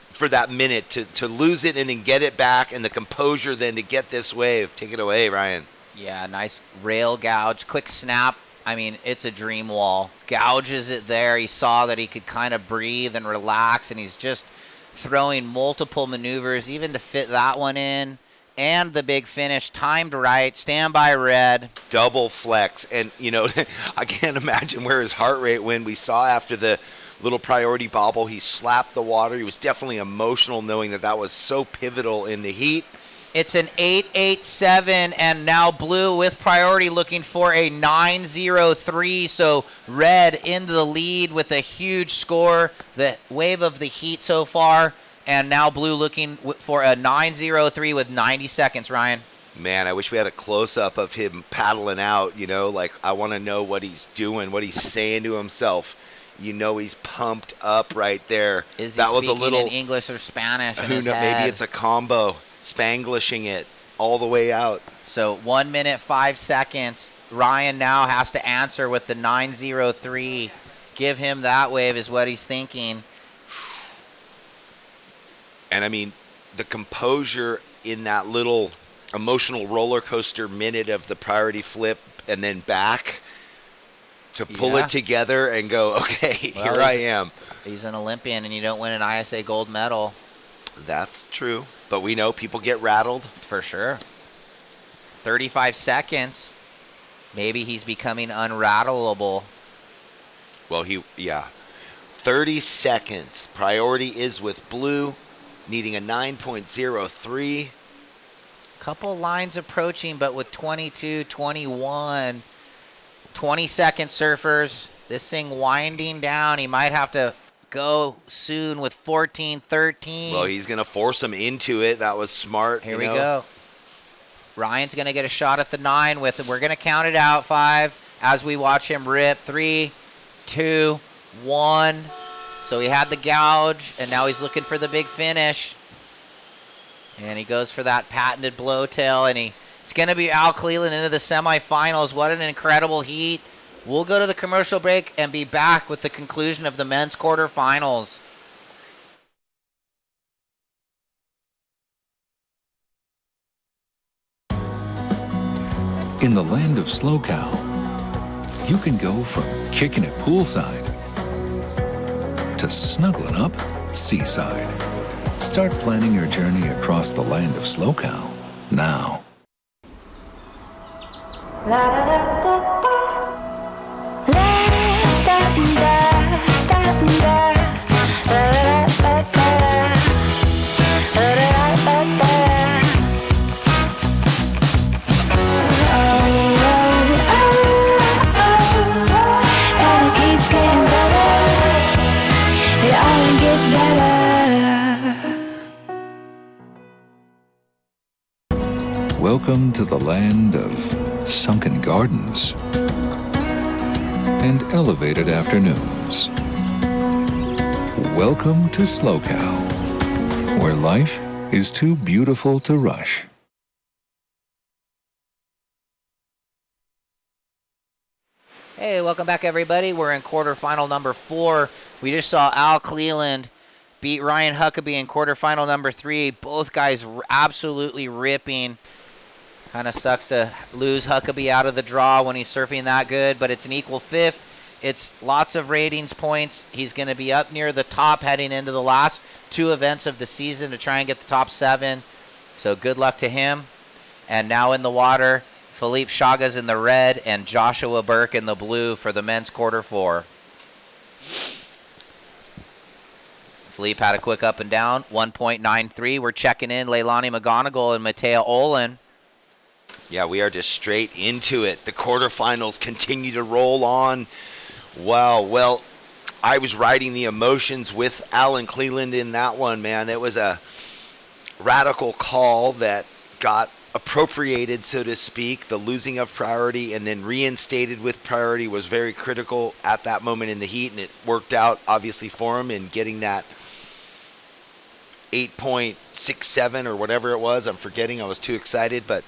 for that minute to lose it and then get it back, and the composure then to get this wave. Take it away, Ryan. Yeah, nice rail gouge, quick snap. I mean, it's a dream wall. Gouges it there. He saw that he could kind of breathe and relax, and he's just throwing multiple maneuvers, even to fit that one in. And the big finish, timed right, standby red. Double flex. And, I can't imagine where his heart rate went. We saw after the little priority bobble, he slapped the water. He was definitely emotional knowing that was so pivotal in the heat. It's an 8-8-7, and now blue with priority looking for a 9-0-3. So red into the lead with a huge score. The wave of the heat so far. And now blue looking for a 9-0-3 with 90 seconds, Ryan. Man, I wish we had a close-up of him paddling out, I want to know what he's doing, what he's saying to himself. He's pumped up right there. Is he speaking in English or Spanish in his head? Maybe it's a combo, Spanglishing it all the way out. So 1 minute, 5 seconds. Ryan now has to answer with the 9-0-3. Give him that wave is what he's thinking. And, the composure in that little emotional roller coaster minute of the priority flip and then back to pull it together and go, okay, here I am. He's an Olympian, and you don't win an ISA gold medal. That's true. But we know people get rattled. For sure. 35 seconds. Maybe he's becoming unrattleable. Well, 30 seconds. Priority is with blue. Needing a 9.03. Couple lines approaching, but with 22, 21. 20-second surfers. This thing winding down. He might have to go soon with 14, 13. Well, he's going to force him into it. That was smart. Here we go. Ryan's going to get a shot at the 9 with it. We're going to count it out. 5 as we watch him rip. 3, 2, 1. So he had the gouge, and now he's looking for the big finish. And he goes for that patented blowtail, and it's going to be Al Cleland into the semifinals. What an incredible heat. We'll go to the commercial break and be back with the conclusion of the men's quarterfinals. In the land of SLO, you can go from kicking it poolside to snuggling up seaside. Start planning your journey across the land of SLO now. Welcome to the land of sunken gardens and elevated afternoons. Welcome to SLO, where life is too beautiful to rush. Hey, welcome back, everybody. We're in quarterfinal number 4. We just saw Al Cleland beat Ryan Huckabee in quarterfinal number 3. Both guys absolutely ripping. Kind of sucks to lose Huckabee out of the draw when he's surfing that good, but it's an equal 5th. It's lots of ratings points. He's going to be up near the top heading into the last 2 events of the season to try and get the top 7. So good luck to him. And now in the water, Philippe Chaga's in the red and Joshua Burke in the blue for the men's quarter 4. Philippe had a quick up and down, 1.93. We're checking in Leilani McGonigal and Mateo Olin. Yeah, we are just straight into it. The quarterfinals continue to roll on. Wow, well, I was riding the emotions with Alan Cleland in that one, man. It was a radical call that got appropriated, so to speak. The losing of priority and then reinstated with priority was very critical at that moment in the heat, and it worked out, obviously, for him in getting that 8.67 or whatever it was. I'm forgetting. I was too excited, but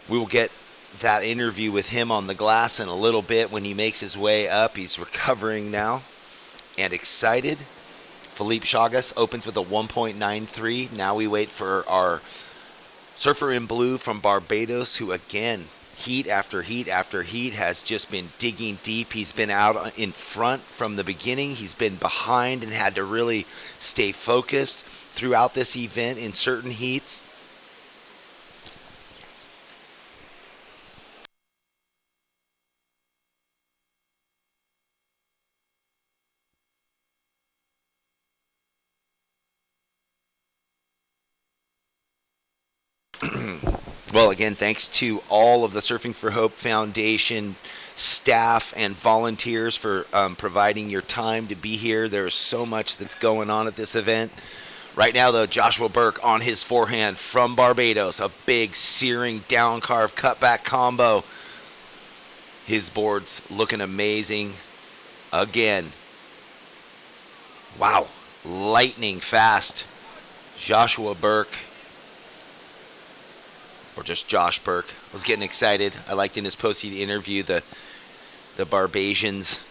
we will get that interview with him on the glass in a little bit when he makes his way up. He's recovering now and excited. Philippe Chagas opens with a 1.93. Now we wait for our surfer in blue from Barbados, who again, heat after heat after heat, has just been digging deep. He's been out in front from the beginning. He's been behind and had to really stay focused throughout this event in certain heats. Well, again, thanks to all of the Surfing for Hope Foundation staff and volunteers for providing your time to be here. There is so much that's going on at this event. Right now, though, Joshua Burke on his forehand from Barbados. A big, searing, down-carve, cutback combo. His board's looking amazing again. Wow, lightning fast. Joshua Burke. Or just Josh Burke. I was getting excited. I liked in his post-heat interview the Barbasians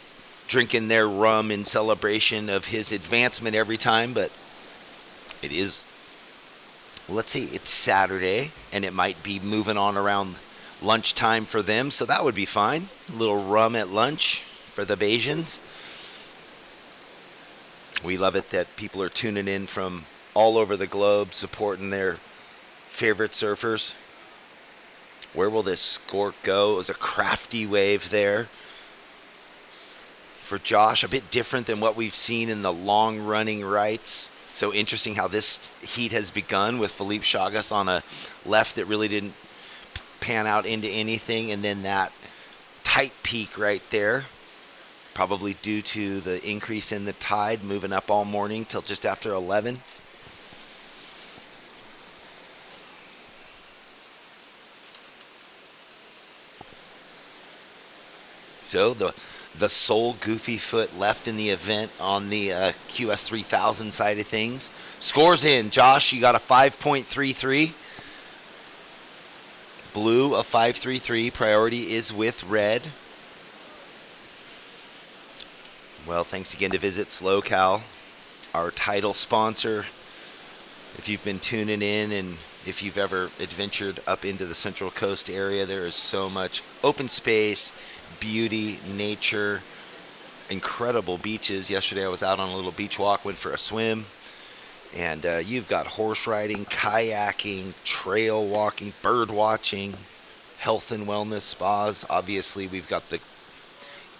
drinking their rum in celebration of his advancement every time, but it is, let's see, it's Saturday, and it might be moving on around lunchtime for them, so that would be fine. A little rum at lunch for the Bajans. We love it that people are tuning in from all over the globe, supporting their favorite surfers. Where will this score go? It was a crafty wave there for Josh, a bit different than what we've seen in the long-running rights. So interesting how this heat has begun with Philippe Chagas on a left that really didn't pan out into anything, and then that tight peak right there, probably due to the increase in the tide moving up all morning till just after 11. So the sole goofy foot left in the event on the QS 3000 side of things. Scores in. Josh, you got a 5.33. Blue, a 5.33. Priority is with red. Well, thanks again to Visit SLOCAL, our title sponsor. If you've been tuning in and if you've ever adventured up into the Central Coast area, there is so much open space, beauty, nature, incredible beaches. Yesterday I was out on a little beach walk, went for a swim, and you've got horse riding, kayaking, trail walking, bird watching, health and wellness spas. Obviously, we've got the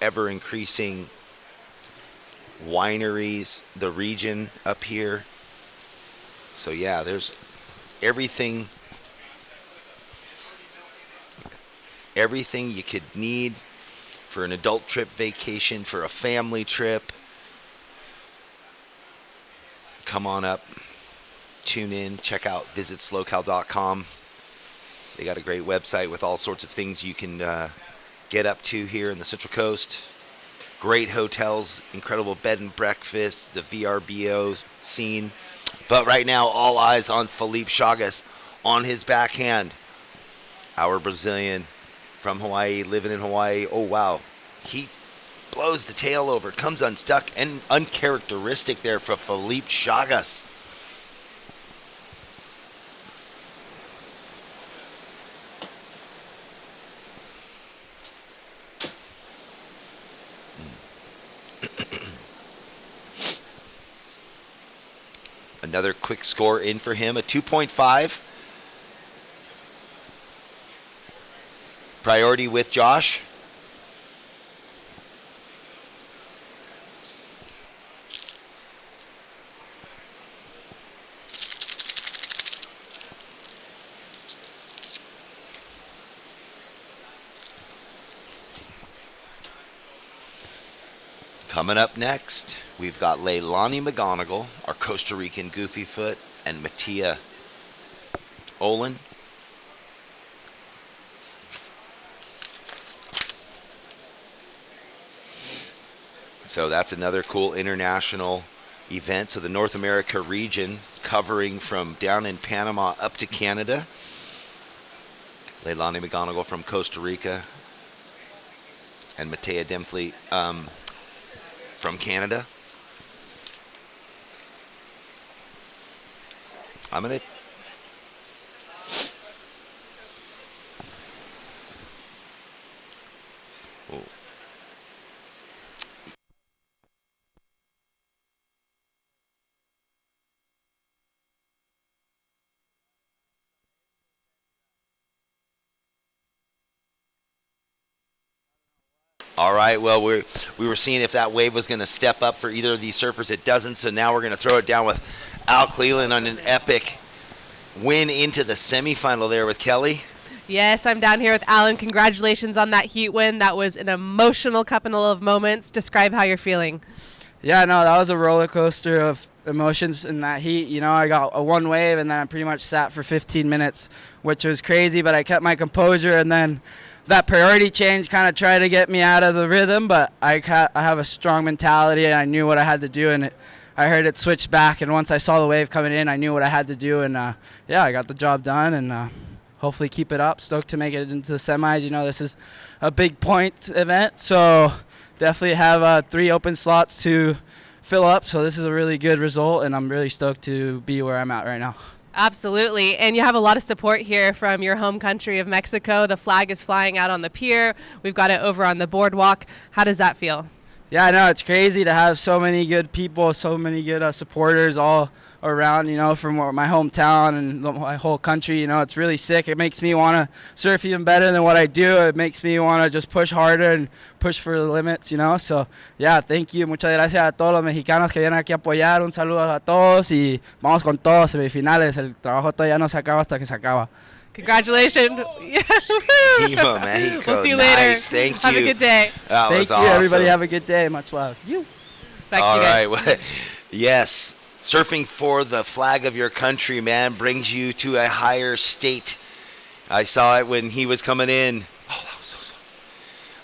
ever increasing wineries, the region up here. So yeah, there's everything you could need for an adult trip vacation, for a family trip. Come on up, tune in, check out visitslocal.com. They got a great website with all sorts of things you can get up to here in the Central Coast. Great hotels, incredible bed and breakfast, the VRBO scene. But right now, all eyes on Philippe Chagas on his backhand. Our Brazilian from Hawaii, living in Hawaii. Oh, wow. He blows the tail over, comes unstuck, and uncharacteristic there for Philippe Chagas. Another quick score in for him, a 2.5. Priority with Josh. Coming up next, we've got Leilani McGonigal, our Costa Rican goofy foot, and Mattia Olin. So that's another cool international event. So the North America region covering from down in Panama up to Canada. Leilani McGonigal from Costa Rica and Mattia Demfleet from Canada. I'm going to... All right, well, we were seeing if that wave was going to step up for either of these surfers. It doesn't, so now we're going to throw it down with Al Cleland on an epic win into the semifinal there with Kelly. Yes, I'm down here with Alan. Congratulations on that heat win. That was an emotional couple of moments. Describe how you're feeling. Yeah, no, that was a roller coaster of emotions in that heat. You know, I got a one wave, and then I pretty much sat for 15 minutes, which was crazy, but I kept my composure, and then that priority change kind of tried to get me out of the rhythm, but I have a strong mentality, and I knew what I had to do, and I heard it switch back, and once I saw the wave coming in, I knew what I had to do, and yeah, I got the job done, and hopefully keep it up. Stoked to make it into the semis. You know, this is a big point event, so definitely have 3 open slots to fill up, so this is a really good result, and I'm really stoked to be where I'm at right now. Absolutely. And you have a lot of support here from your home country of Mexico. The flag is flying out on the pier. We've got it over on the boardwalk. How does that feel? Yeah, I know. It's crazy to have so many good people, so many good supporters all around, you know, from my hometown and my whole country. You know, it's really sick. It makes me want to surf even better than what I do. It makes me want to just push harder and push for the limits, you know. So, yeah, thank you. Muchas gracias a todos los mexicanos que vienen aquí a apoyar. Un saludo a todos y vamos con todos, semifinales. El trabajo todavía no se acaba hasta que se acaba. Congratulations. Viva Mexico. We'll see you Nice. later. Thank you. Have a good day. That Thank was you, awesome. everybody. Have a good day. Much love. You. Back All to you guys. right. Well, yes. Surfing for the flag of your country, man, brings you to a higher state. I saw it when he was coming in. Oh, that was so slow.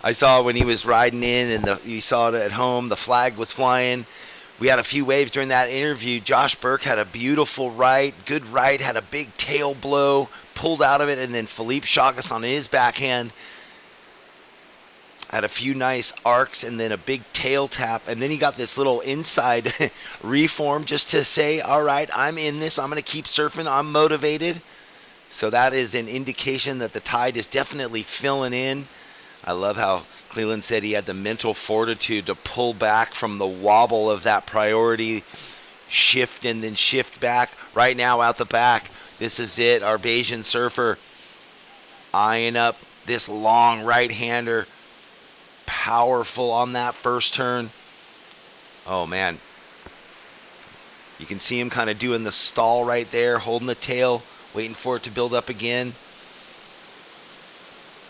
I saw it when he was riding in, and you saw it at home. The flag was flying. We had a few waves during that interview. Josh Burke had a beautiful right, good right, had a big tail blow, pulled out of it, and then Philippe Chagas on his backhand had a few nice arcs and then a big tail tap, and then he got this little inside reform just to say, all right, I'm in this, I'm going to keep surfing, I'm motivated. So that is an indication that the tide is definitely filling in. I love how Cleland said he had the mental fortitude to pull back from the wobble of that priority shift and then shift back. Right now out the back, this is it, our Bayesian surfer eyeing up this long right-hander. Powerful on that first turn. Oh man, you can see him kind of doing the stall right there, holding the tail, waiting for it to build up again.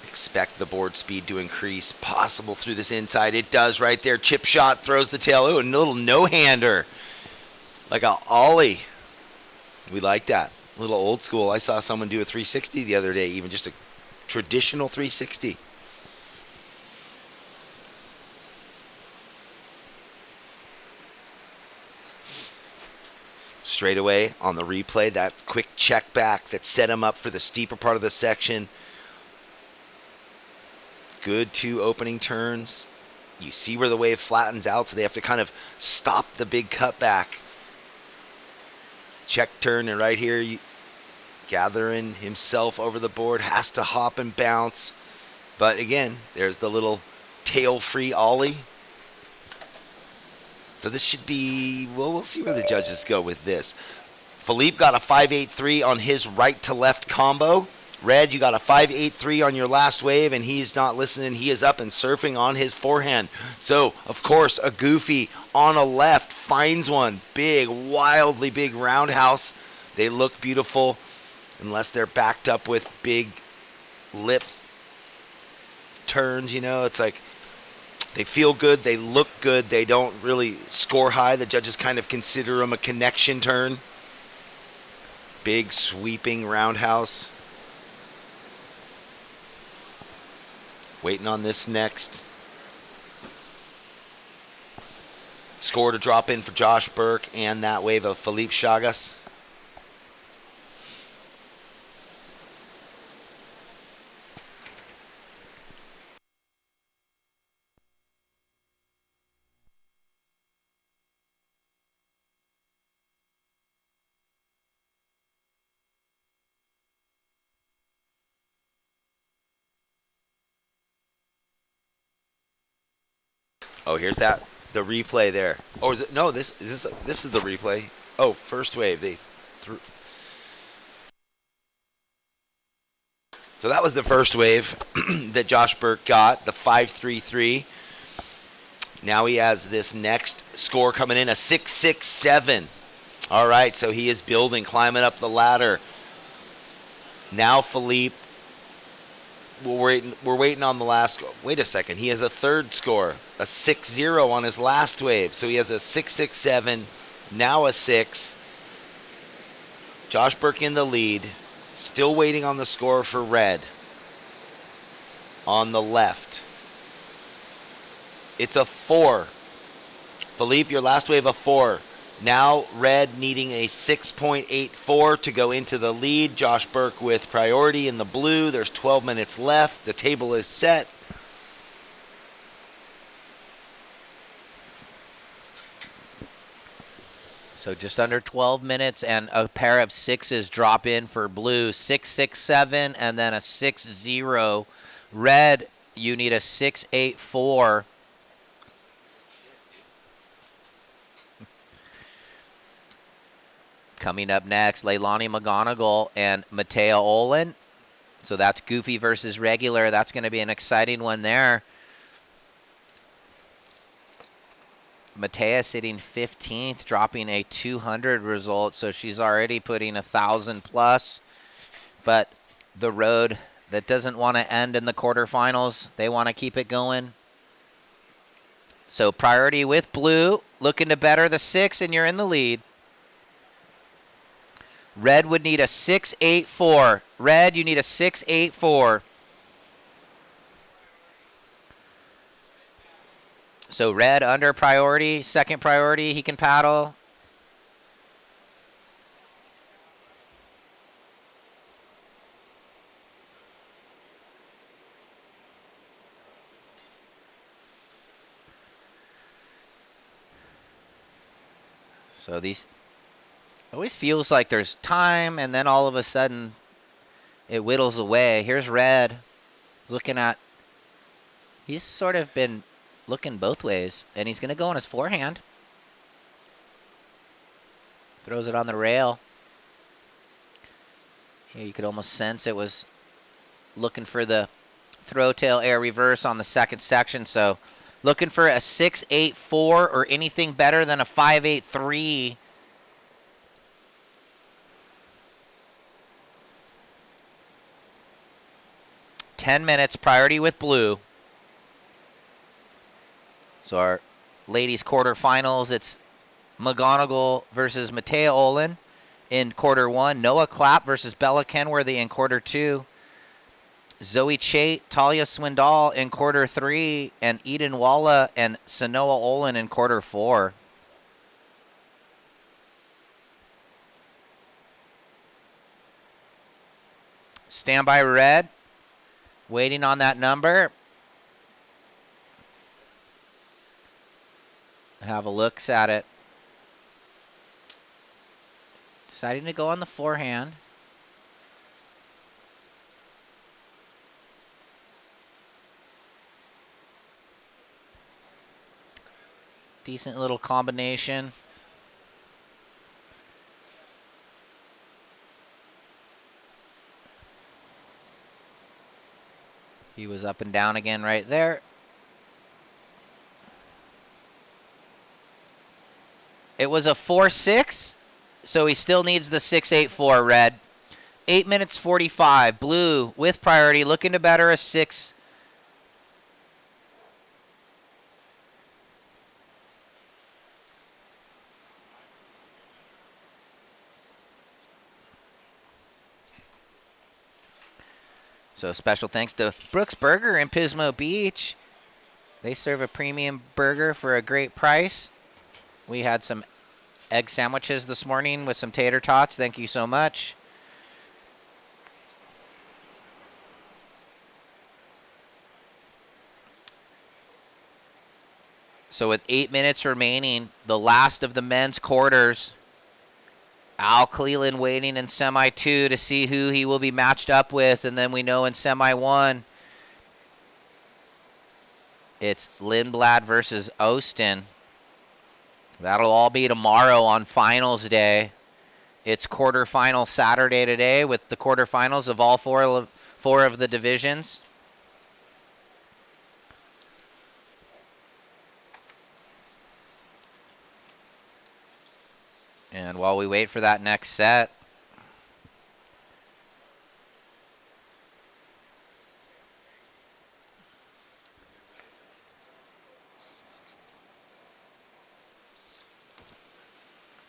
Expect the board speed to increase, possible through this inside. It does right there. Chip shot, throws the tail. Ooh, a little no-hander, like a ollie. We like that. A little old school. I saw someone do a 360 the other day, even just a traditional 360. Straight away on the replay, that quick check back that set him up for the steeper part of the section. Good 2 opening turns. You see where the wave flattens out, so they have to kind of stop the big cutback. Check turn, and right here, gathering himself over the board, has to hop and bounce. But again, there's the little tail-free ollie. So this should be, well, we'll see where the judges go with this. Philippe got a 5.83 on his right to left combo. Red, you got a 5.83 on your last wave, and he's not listening. He is up and surfing on his forehand. So, of course, a goofy on a left finds one. Big, wildly big roundhouse. They look beautiful unless they're backed up with big lip turns, you know. It's like They feel good. They look good. They don't really score high. The judges kind of consider them a connection turn. Big sweeping roundhouse. Waiting on this next score to drop in for Josh Burke and that wave of Felipe Chagas. Oh, here's the replay there. Oh, is it? No, this is the replay. Oh, first wave. They threw. So that was the first wave that Josh Burke got, the 5-3-3. Now he has this next score coming in, a 6-6-7. All right, so he is building, climbing up the ladder. Now Felipe. We're waiting on the last score. Wait a second. He has a third score, a 6-0 on his last wave. So he has a 6-6-7, now a 6. Josh Burke in the lead. Still waiting on the score for Red. On the left. It's a 4. Felipe, your last wave, a 4. Now Red needing a 6.84 to go into the lead. Josh Burke with priority in the blue. There's 12 minutes left. The table is set. So just under 12 minutes and a pair of 6s drop in for blue. 6-6-7 and then a 6-0. Red, you need a 6-8-4. Coming up next, Leilani McGonigal and Matea Olin. So that's goofy versus regular. That's going to be an exciting one there. Matea sitting 15th, dropping a 200 result. So she's already putting 1,000 plus. But the road that doesn't want to end in the quarterfinals, they want to keep it going. So priority with blue, looking to better the 6, and you're in the lead. Red would need a 6-8-4. Red, you need a 6-8-4. So Red under priority, second priority, he can paddle. So these always feels like there's time, and then all of a sudden it whittles away. Here's Red looking at, he's sort of been looking both ways, and he's going to go on his forehand. Throws it on the rail. Here you could almost sense it was looking for the throw tail air reverse on the second section. So looking for a 6-8-4 or anything better than a 5-8-3. Ten minutes, priority with blue. So our ladies quarterfinals, it's McGonigal versus Matea Olin in quarter 1. Noah Clapp versus Bella Kenworthy in quarter 2. Zoe Chait, Talia Swindal in quarter 3. And Eden Walla and Sanoa Olin in quarter 4. Standby Red. Waiting on that number. Have a look at it. Deciding to go on the forehand. Decent little combination. He was up and down again right there. It was a 4-6, so he still needs the 6-8-4, Red. 8 minutes 45. Blue with priority, looking to better a 6. So special thanks to Brooks Burger in Pismo Beach. They serve a premium burger for a great price. We had some egg sandwiches this morning with some tater tots. Thank you so much. So with 8 minutes remaining, the last of the men's quarters, Al Cleland waiting in semi 2 to see who he will be matched up with, and then we know in semi 1 it's Lindblad versus Ostin. That'll all be tomorrow on finals day. It's quarterfinal Saturday today with the quarterfinals of all four of the divisions. And while we wait for that next set,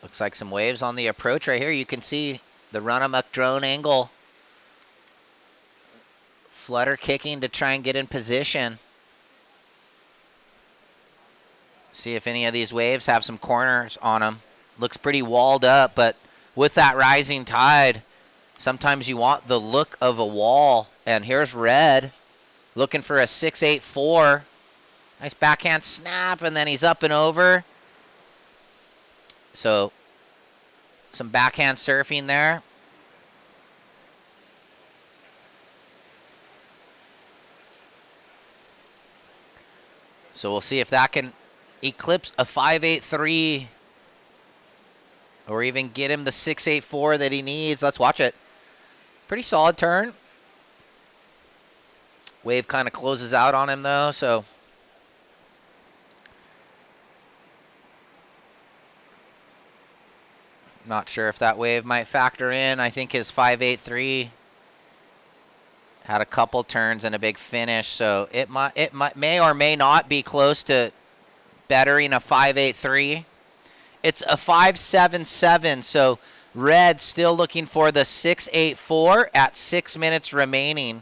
looks like some waves on the approach right here. You can see the run-amok drone angle. Flutter kicking to try and get in position. See if any of these waves have some corners on them. Looks pretty walled up, but with that rising tide, sometimes you want the look of a wall. And here's Red looking for a 6-8-4. Nice backhand snap, and then he's up and over. So some backhand surfing there. So we'll see if that can eclipse a 5-8-3 or even get him the 6-8-4 that he needs. Let's watch it. Pretty solid turn. Wave kind of closes out on him though, so not sure if that wave might factor in. I think his 5-8-3 had a couple turns and a big finish, so it may or may not be close to bettering a 5-8-3. It's a 5-7-7, so Red still looking for the 6-8-4 at 6 minutes remaining.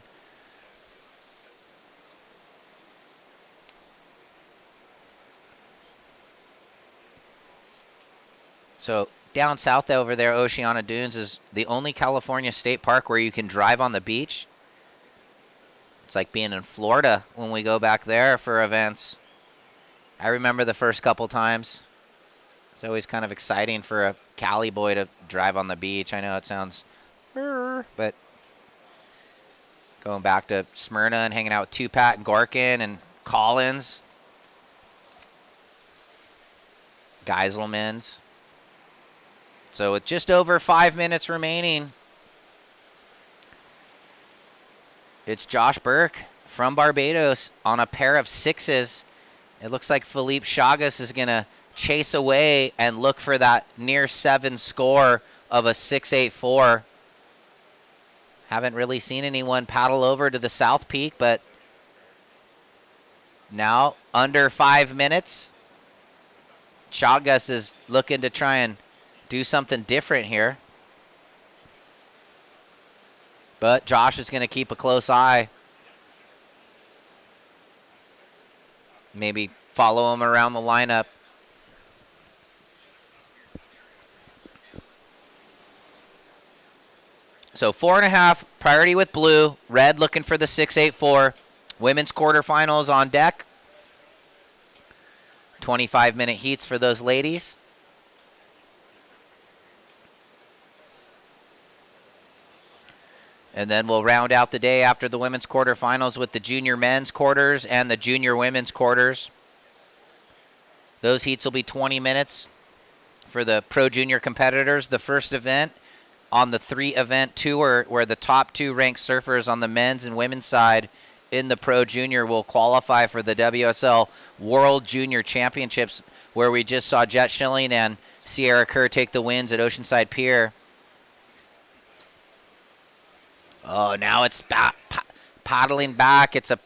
So down south over there, Oceana Dunes is the only California state park where you can drive on the beach. It's like being in Florida when we go back there for events. I remember the first couple times. It's always kind of exciting for a Cali boy to drive on the beach. I know it sounds, but going back to Smyrna and hanging out with Tupat and Gorkin and Collins, Geiselmans. So with just over 5 minutes remaining, it's Josh Burke from Barbados on a pair of sixes. It looks like Philippe Chagas is going to chase away and look for that near 7 score of a 6-8-4. Haven't really seen anyone paddle over to the South Peak, but now under 5 minutes, Chagas is looking to try and do something different here. But Josh is going to keep a close eye. Maybe follow him around the lineup. So 4.5, priority with blue. Red looking for the 6-8-4. Women's quarterfinals on deck. 25-minute heats for those ladies. And then we'll round out the day after the women's quarterfinals with the junior men's quarters and the junior women's quarters. Those heats will be 20 minutes for the pro junior competitors. The first event on the 3-event tour where the top 2 ranked surfers on the men's and women's side in the pro junior will qualify for the WSL World Junior Championships, where we just saw Jet Schilling and Sierra Kerr take the wins at Oceanside Pier. Oh, now it's paddling back. It's a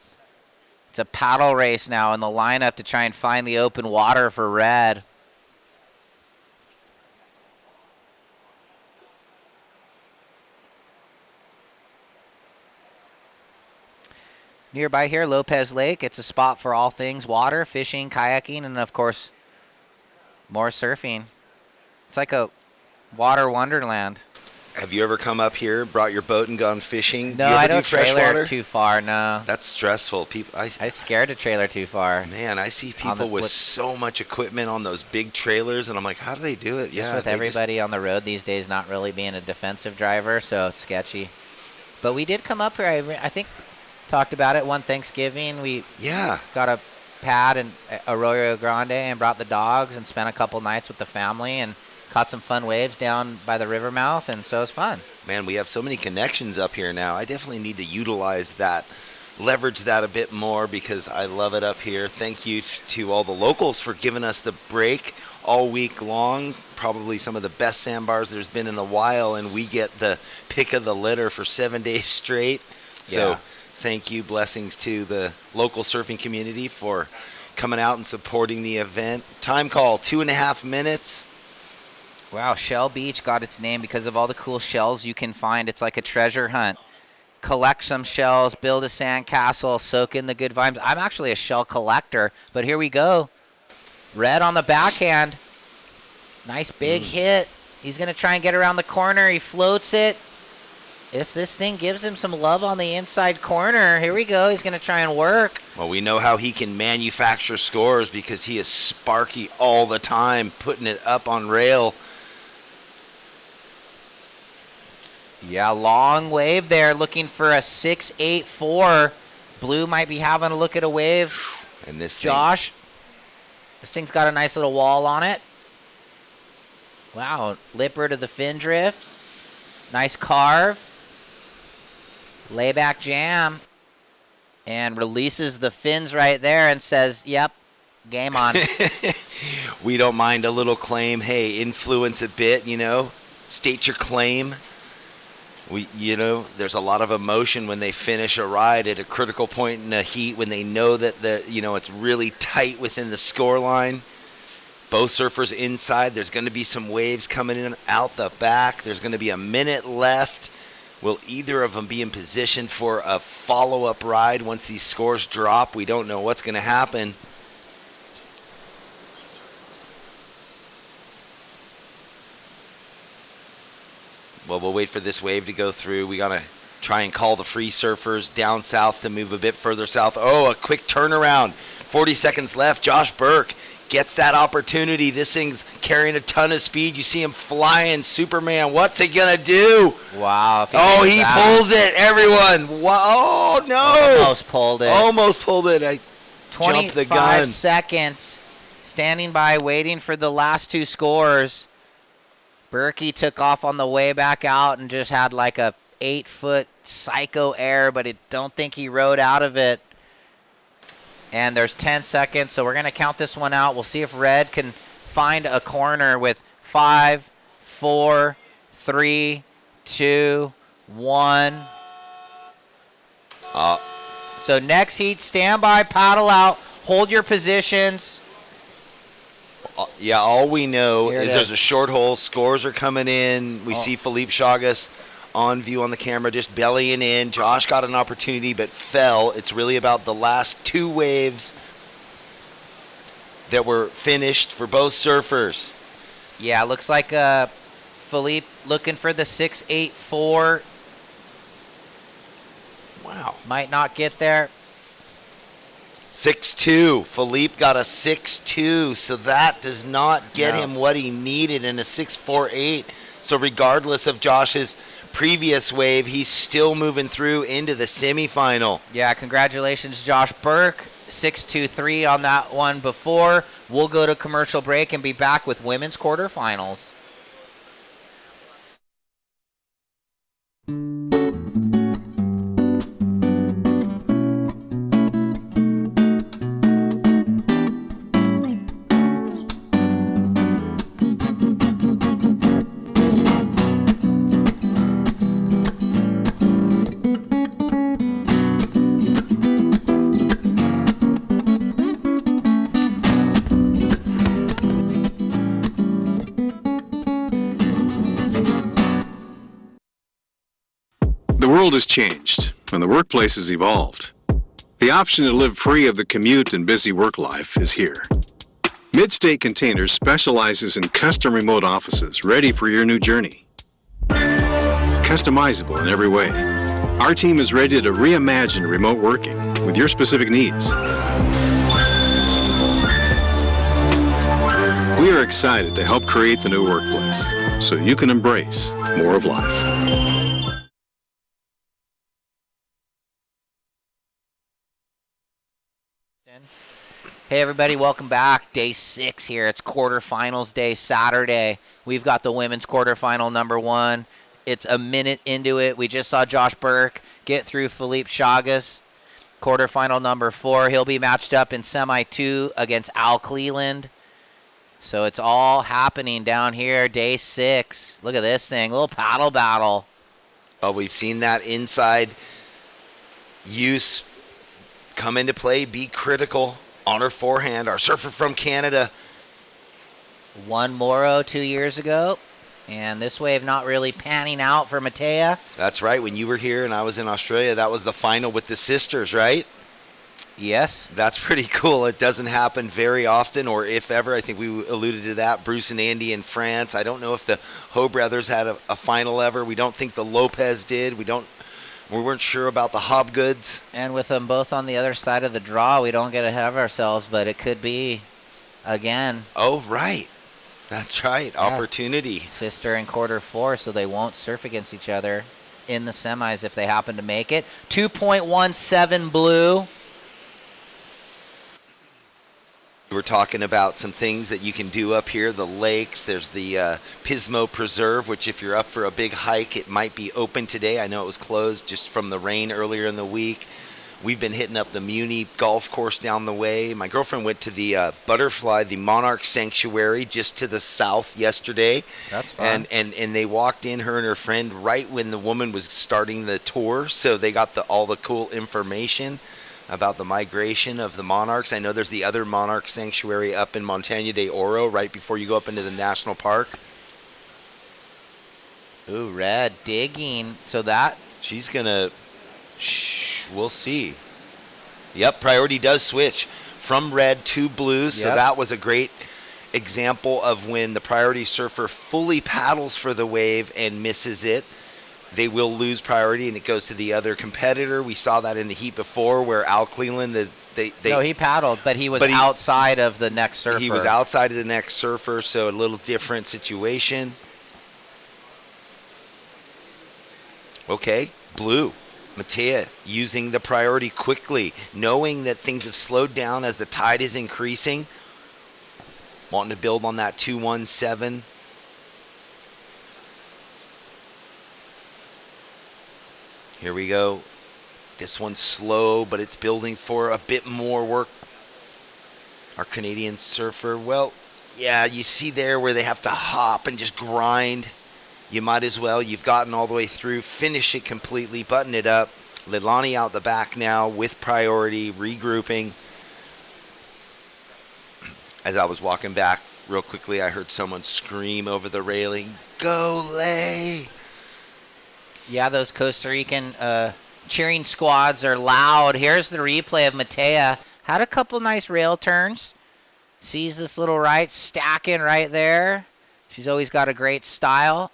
paddle race now in the lineup to try and find the open water for Red. Nearby here, Lopez Lake. It's a spot for all things water, fishing, kayaking, and of course, more surfing. It's like a water wonderland. Have you ever come up here, brought your boat, and gone fishing? No, you ever I do don't trailer freshwater? too far, no. That's stressful. People, I scared to trailer too far. Man, I see people with so much equipment on those big trailers, and I'm like, how do they do it? Just with everybody on the road these days not really being a defensive driver, so it's sketchy. But we did come up here. I think talked about it one Thanksgiving. We got a pad in Arroyo Grande and brought the dogs and spent a couple nights with the family and caught some fun waves down by the river mouth, and so it was fun. Man, we have so many connections up here now. I definitely need to utilize that, leverage that a bit more because I love it up here. Thank you to all the locals for giving us the break all week long. Probably some of the best sandbars there's been in a while, and we get the pick of the litter for 7 days straight. So thank you. Blessings to the local surfing community for coming out and supporting the event. Time call, 2.5 minutes. Wow, Shell Beach got its name because of all the cool shells you can find. It's like a treasure hunt. Collect some shells, build a sand castle, soak in the good vibes. I'm actually a shell collector, but here we go. Red on the backhand. Nice big hit. He's going to try and get around the corner. He floats it. If this thing gives him some love on the inside corner, here we go. He's going to try and work. Well, we know how he can manufacture scores because he is sparky all the time, putting it up on rail. Yeah, long wave there, looking for a 6.84. Blue might be having a look at a wave. And this Josh, this thing's got a nice little wall on it. Wow, lipper to the fin drift. Nice carve. Layback jam. And releases the fins right there and says, yep, game on. We don't mind a little claim. Hey, influence a bit, state your claim. There's a lot of emotion when they finish a ride at a critical point in a heat when they know that it's really tight within the score line. Both surfers inside. There's going to be some waves coming in out the back. There's going to be a minute left. Will either of them be in position for a follow-up ride once these scores drop? We don't know what's going to happen. Well, we'll wait for this wave to go through. We got to try and call the free surfers down south to move a bit further south. Oh, a quick turnaround. 40 seconds left. Josh Burke gets that opportunity. This thing's carrying a ton of speed. You see him flying. Superman, what's he going to do? Wow. He pulls it, everyone. Wow. Oh, no. Almost pulled it. Almost pulled it. I jumped the gun. 25 seconds. Standing by, waiting for the last two scores. Berkey took off on the way back out and just had like a 8-foot psycho air, but I don't think he rode out of it. And there's 10 seconds, so we're going to count this one out. We'll see if Red can find a corner with 5, 4, 3, 2, 1. So next heat, stand by, paddle out, hold your positions. Yeah, all we know Here is there's a short hole. Scores are coming in. We see Philippe Chagas on view on the camera just bellying in. Josh got an opportunity but fell. It's really about the last two waves that were finished for both surfers. Yeah, looks like Philippe looking for the 6.84. Wow. Might not get there. 6.2. Philippe got a 6.2, so that does not get him what he needed in a 6.48. So regardless of Josh's previous wave, he's still moving through into the semifinal. Yeah, congratulations, Josh Burke. 6.23 on that one before. We'll go to commercial break and be back with women's quarterfinals. The world has changed, and the workplace has evolved. The option to live free of the commute and busy work life is here. Midstate Containers specializes in custom remote offices ready for your new journey. Customizable in every way. Our team is ready to reimagine remote working with your specific needs. We are excited to help create the new workplace so you can embrace more of life. Hey everybody, welcome back. Day 6 here. It's quarterfinals day, Saturday. We've got the women's quarterfinal number 1. It's a minute into it. We just saw Josh Burke get through Philippe Chagas. Quarterfinal number 4. He'll be matched up in semi 2 against Al Cleland. So it's all happening down here, day 6. Look at this thing, a little paddle battle. Well, we've seen that inside use come into play, be critical. On her forehand, our surfer from Canada. Won Moro 2 years ago, and this wave not really panning out for Matea. That's right. When you were here and I was in Australia, that was the final with the sisters, right? Yes. That's pretty cool. It doesn't happen very often, or if ever. I think we alluded to that. Bruce and Andy in France. I don't know if the Ho brothers had a final ever. We don't think the Lopez did. We weren't sure about the Hobgoods. And with them both on the other side of the draw, we don't get ahead of ourselves, but it could be again. Oh, right. That's right. Yeah. Opportunity. Sister in quarter 4, so they won't surf against each other in the semis if they happen to make it. 2.17 blue. We're talking about some things that you can do up here, the lakes. There's the Pismo Preserve, which if you're up for a big hike, it might be open today. I know it was closed just from the rain earlier in the week. We've been hitting up the Muni golf course down the way. My girlfriend went to the Butterfly, the Monarch Sanctuary, just to the south yesterday. That's fun. And they walked in, her and her friend, right when the woman was starting the tour. So they got all the cool information about the migration of the monarchs. I know there's the other monarch sanctuary up in Montaña de Oro right before you go up into the national park. Ooh, Red digging. So that... She's going to... We'll see. Yep, priority does switch from red to blue. Yep. So that was a great example of when the priority surfer fully paddles for the wave and misses it. They will lose priority, and it goes to the other competitor. We saw that in the heat before where Al Cleland, No, he paddled, but he was outside of the next surfer. He was outside of the next surfer, so a little different situation. Okay, blue. Matea using the priority quickly, knowing that things have slowed down as the tide is increasing. Wanting to build on that 217. Here we go. This one's slow, but it's building for a bit more work. Our Canadian surfer, well, yeah, you see there where they have to hop and just grind. You might as well. You've gotten all the way through. Finish it completely. Button it up. Leilani out the back now with priority, regrouping. As I was walking back real quickly, I heard someone scream over the railing, "Go Lay!" Yeah, those Costa Rican cheering squads are loud. Here's the replay of Matea. Had a couple nice rail turns. Sees this little right, stacking right there. She's always got a great style.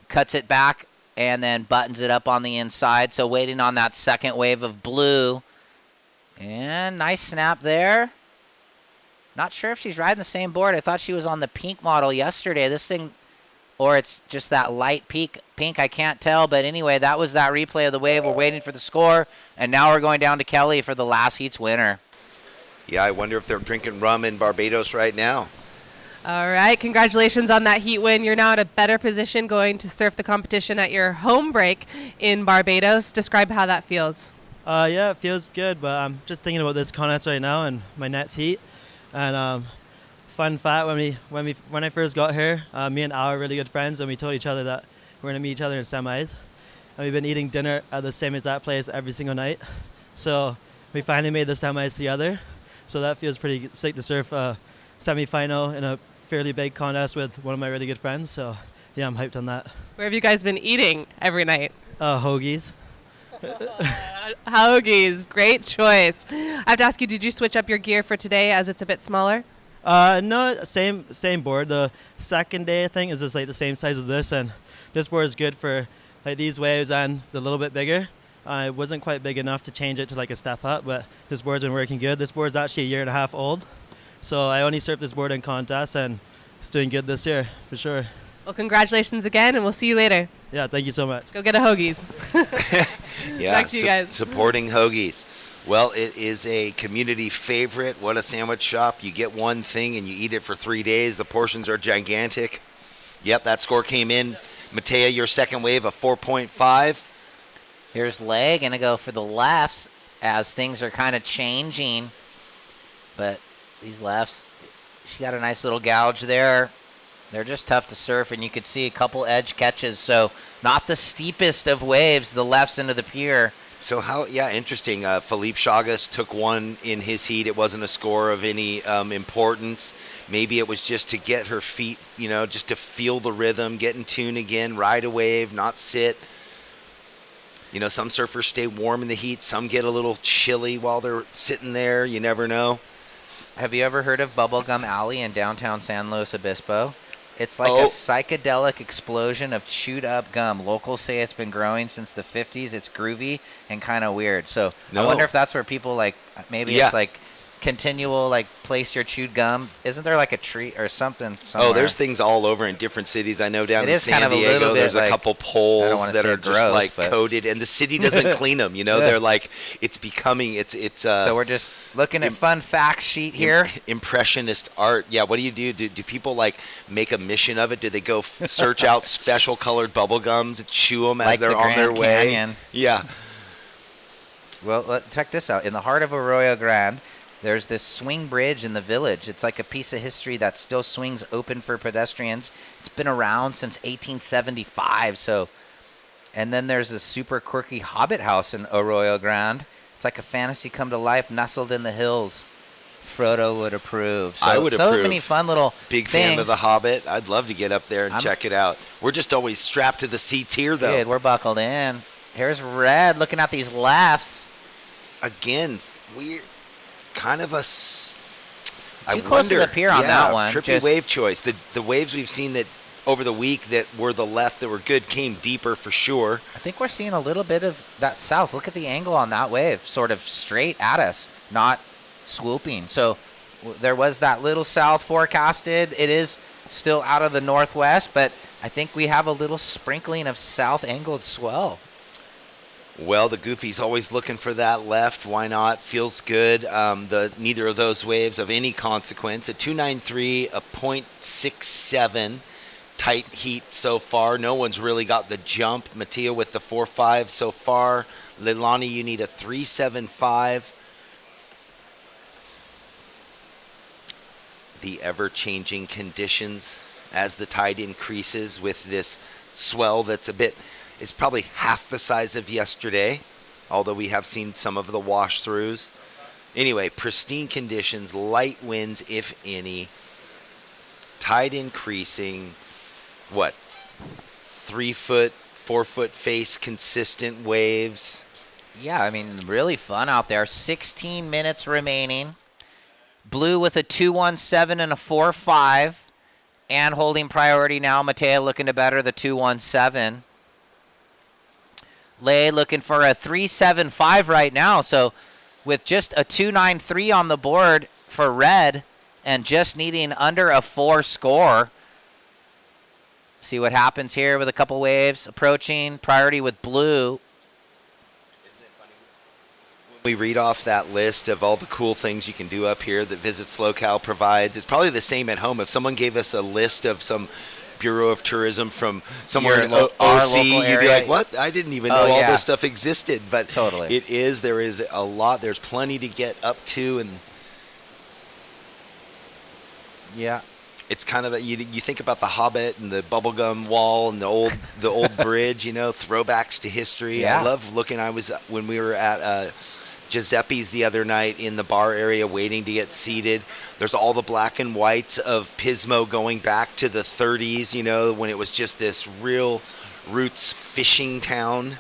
Cuts it back and then buttons it up on the inside. So waiting on that second wave of blue. And nice snap there. Not sure if she's riding the same board. I thought she was on the pink model yesterday. This thing... Or it's just that light pink, I can't tell. But anyway, that was that replay of the wave. We're waiting for the score. And now we're going down to Kelly for the last heat's winner. Yeah, I wonder if they're drinking rum in Barbados right now. All right, congratulations on that heat win. You're now in a better position going to surf the competition at your home break in Barbados. Describe how that feels. Yeah, it feels good, but I'm just thinking about this Connex right now and my next heat. And fun fact, when I first got here, me and Al are really good friends, and we told each other that we're going to meet each other in semis. And we've been eating dinner at the same exact place every single night. So we finally made the semis together. So that feels pretty sick to surf a semi-final in a fairly big contest with one of my really good friends. So yeah, I'm hyped on that. Where have you guys been eating every night? Hoagies. Hoagies, great choice. I have to ask you, did you switch up your gear for today as it's a bit smaller? No, same board. The second day thing is just like the same size as this, and this board is good for like these waves and the little bit bigger. It wasn't quite big enough to change it to like a step up, but this board's been working good. This board's actually a year and a half old, so I only surfed this board in contests, and it's doing good this year for sure. Well, congratulations again, and we'll see you later. Yeah, thank you so much. Go get a Hoagies. Yeah, Back to you guys. supporting Hoagies. Well, it is a community favorite. What a sandwich shop. You get one thing and you eat it for 3 days. The portions are gigantic. Yep, that score came in. Matea, your second wave, a 4.5. Here's Lay going to go for the lefts as things are kind of changing. But these lefts, she got a nice little gouge there. They're just tough to surf, and you could see a couple edge catches. So not the steepest of waves, the lefts into the pier. So interesting. Philippe Chagas took one in his heat. It wasn't a score of any importance. Maybe it was just to get her feet, just to feel the rhythm, get in tune again, ride a wave, not sit. Some surfers stay warm in the heat. Some get a little chilly while they're sitting there. You never know. Have you ever heard of Bubblegum Alley in downtown San Luis Obispo? It's like a psychedelic explosion of chewed up gum. Locals say it's been growing since the 50s. It's groovy and kind of weird. So I wonder if that's where people it's like continual place your chewed gum. Isn't there like a tree or something somewhere? Oh, there's things all over in different cities. I know down in is kind San of a Diego, little bit there's a couple poles that are just coated, and the city doesn't clean them. They're like, it's becoming, it's. So we're just looking at fun fact sheet here. Impressionist art. Yeah, what do you do? Do people make a mission of it? Do they go search out special colored bubble gums and chew them as they're on their way? Canyon. Yeah. Well, check this out. In the heart of Arroyo Grande, there's this swing bridge in the village. It's like a piece of history that still swings open for pedestrians. It's been around since 1875. And then there's this super quirky hobbit house in Arroyo Grande. It's like a fantasy come to life, nestled in the hills. Frodo would approve. I would approve. So many fun little Big things. fan of The Hobbit. I'd love to get up there and check it out. We're just always strapped to the seats here, though. Dude, we're buckled in. Here's Red looking at these lefts. Again, we're kind of Too close to the pier on that one. Trippy wave choice. The waves we've seen that over the week that were the left that were good came deeper for sure. I think we're seeing a little bit of that south. Look at the angle on that wave, sort of straight at us, not swooping. So there was that little south forecasted. It is still out of the northwest, but I think we have a little sprinkling of south angled swell. Well, the Goofy's always looking for that left. Why not? Feels good. Neither of those waves of any consequence. A 293, a .67. Tight heat so far. No one's really got the jump. Mattia with the 4.5 so far. Leilani, you need a 3.75. The ever-changing conditions as the tide increases with this swell that's it's probably half the size of yesterday, although we have seen some of the wash-throughs. Anyway, pristine conditions, light winds, if any. Tide increasing. 3 foot, 4 foot face, consistent waves. Yeah, I mean, really fun out there. 16 minutes remaining. Blue with a 2.17 and a 4.5. And holding priority now. Matea looking to better the 2.17. Lay looking for a 3.75 right now. So with just a 2.93 on the board for Red and just needing under a 4 score. See what happens here with a couple waves approaching. Priority with Blue. Isn't it funny? When we read off that list of all the cool things you can do up here that Visit SLOCAL provides, it's probably the same at home. If someone gave us a list of some Bureau of Tourism from somewhere in OC, you'd be like, what? I didn't even know all this stuff existed. But totally. there is a lot. There's plenty to get up to. And yeah. It's kind of you think about the Hobbit and the bubblegum wall and the old bridge, throwbacks to history. Yeah. I love looking. When we were at Giuseppe's the other night in the bar area waiting to get seated. There's all the black and whites of Pismo going back to the 30s, when it was just this real roots fishing town.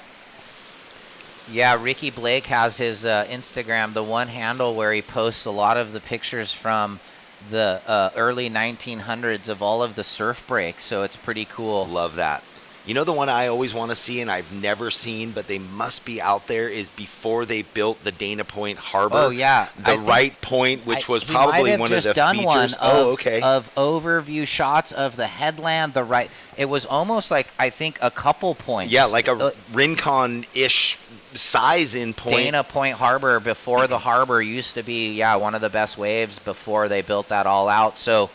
Yeah, Ricky Blake has his Instagram, the one handle where he posts a lot of the pictures from the early 1900s of all of the surf breaks, so it's pretty cool. Love that. You know, the one I always want to see and I've never seen, but they must be out there, is before they built the Dana Point Harbor. Oh, yeah. The right point, which was probably one of the done features. One of overview shots of the headland, the right. It was almost like, I think, a couple points. Yeah, like a Rincon-ish size in point. Dana Point Harbor, before the harbor, used to be, one of the best waves before they built that all out. So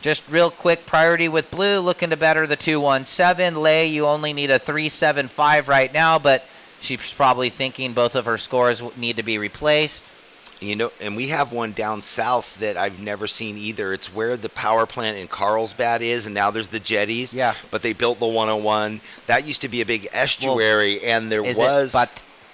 just real quick, priority with Blue, looking to better the 217. Lay, you only need a 375 right now, but she's probably thinking both of her scores need to be replaced. You know, and we have one down south that I've never seen either. It's where the power plant in Carlsbad is, and now there's the jetties. Yeah. But they built the 101. That used to be a big estuary, and there was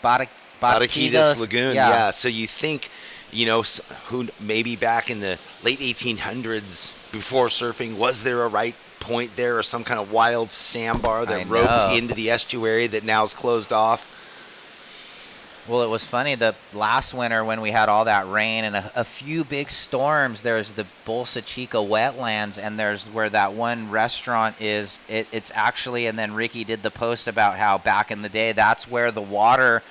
Bataquitas Lagoon. Yeah. So you think, you know, who maybe back in the late 1800s, before surfing, was there a right point there, or some kind of wild sandbar that roped into the estuary that now is closed off? Well, it was funny, the last winter when we had all that rain and a few big storms, there's the Bolsa Chica wetlands, and there's where that one restaurant is. It's actually, and then Ricky did the post about how back in the day, that's where the water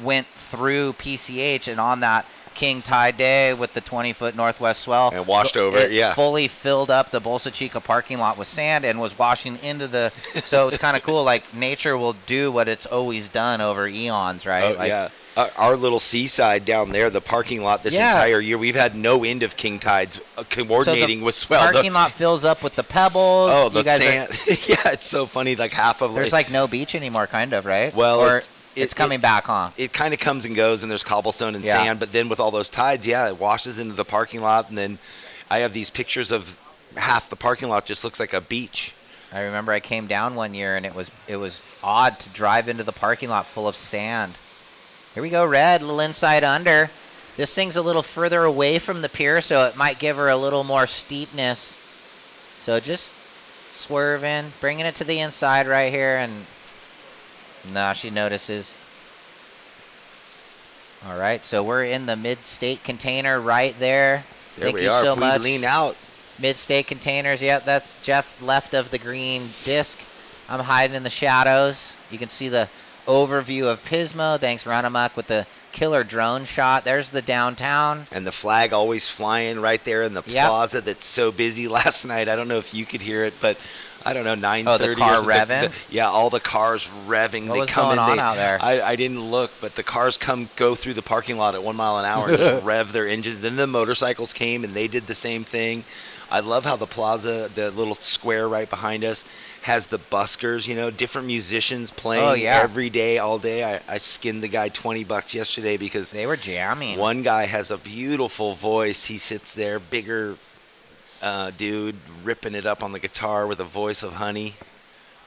went through PCH, and on that King Tide Day with the 20-foot northwest swell, and washed over it, yeah. Fully filled up the Bolsa Chica parking lot with sand and was washing into the. So it's kind of cool. Like, nature will do what it's always done over eons, right? Oh, yeah. Our little seaside down there, the parking lot this entire year, we've had no end of king tides coordinating with swell. The parking lot fills up with the pebbles. Oh, the sand. Yeah, it's so funny. Like half of there's like no beach anymore, kind of, right? Well, or it's coming back, huh? It kind of comes and goes, and there's cobblestone and sand, but then with all those tides, it washes into the parking lot, and then I have these pictures of half the parking lot just looks like a beach. I remember I came down one year, and it was odd to drive into the parking lot full of sand. Here we go, Red, a little inside under. This thing's a little further away from the pier, so it might give her a little more steepness. So just swerving, bringing it to the inside right here, and no, she notices. All right, so we're in the mid-state container right there. Thank you so much. Lean out. Mid-state containers, that's Jeff left of the green disc. I'm hiding in the shadows. You can see the overview of Pismo. Thanks, Runamuck, with the killer drone shot. There's the downtown. And the flag always flying right there in the plaza that's so busy last night. I don't know if you could hear it, but I don't know, 9:30. Oh, the car revving? All the cars revving. What was going on out there? I didn't look, but the cars go through the parking lot at 1 mile an hour and just rev their engines. Then the motorcycles came, and they did the same thing. I love how the plaza, the little square right behind us, has the buskers, different musicians playing every day, all day. I skinned the guy $20 yesterday because they were jamming. One guy has a beautiful voice. He sits there, bigger dude, ripping it up on the guitar with a voice of honey.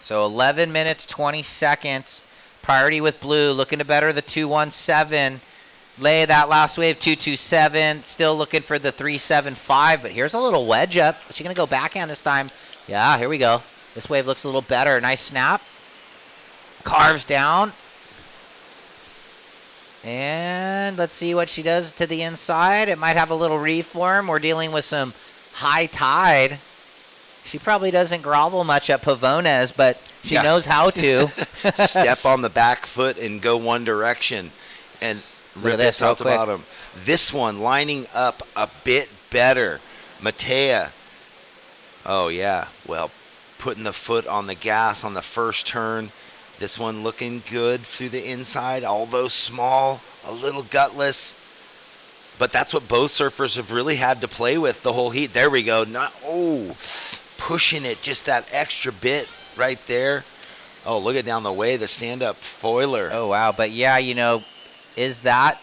So 11 minutes, 20 seconds. Priority with Blue, looking to better the 217. Lay that last wave, 227. Still looking for the 375, but here's a little wedge up. Is she going to go backhand this time? Yeah, here we go. This wave looks a little better. Nice snap. Carves down. And let's see what she does to the inside. It might have a little reform. We're dealing with some high tide. She probably doesn't grovel much at Pavones, but she knows how to. Step on the back foot and go one direction. And rip it top to bottom. This one lining up a bit better. Matea. Oh, yeah. Well, putting the foot on the gas on the first turn. This one looking good through the inside, although small, a little gutless. But that's what both surfers have really had to play with the whole heat. There we go. Pushing it just that extra bit right there. Oh, look at down the way, the stand-up foiler. Oh, wow. But, is that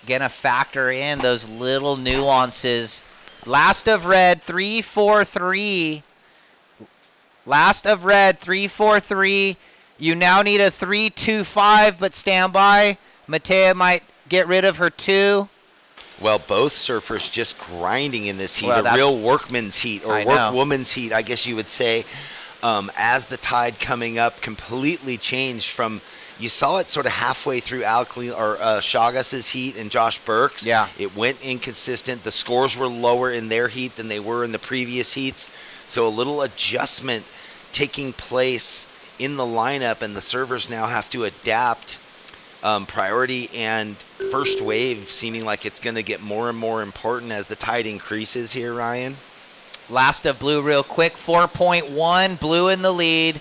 going to factor in those little nuances? Last of red, 3-4-3. Last of red, 3-4-3. You now need a 3-2-5, but stand by. Matea might get rid of her 2. Well, both surfers just grinding in this heat, a real workman's heat, or workwoman's heat, I guess you would say, as the tide coming up completely changed from You saw it sort of halfway through Chagas's heat and Josh Burke's. Yeah. It went inconsistent. The scores were lower in their heat than they were in the previous heats. So a little adjustment taking place in the lineup, and the servers now have to adapt. Priority and first wave seeming like it's going to get more and more important as the tide increases here, Ryan. Last of blue real quick, 4.1, blue in the lead.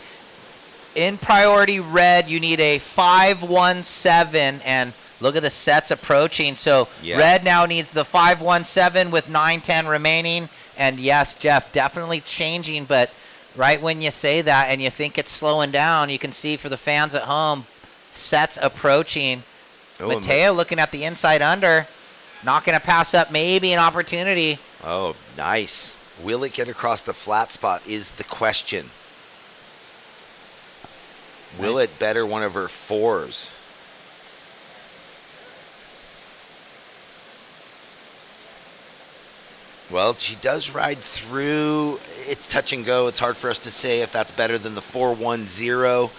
In priority red, you need a 5-1-7, and look at the sets approaching. So red now needs the 5-1-7 with 9-10 remaining. And yes, Jeff, definitely changing, but right when you say that and you think it's slowing down, you can see for the fans at home, sets approaching. Mattea looking at the inside under, not going to pass up maybe an opportunity. Oh, nice. Will it get across the flat spot is the question. Will it better one of her fours? Well, she does ride through. It's touch and go. It's hard for us to say if that's better than the 4-1-0.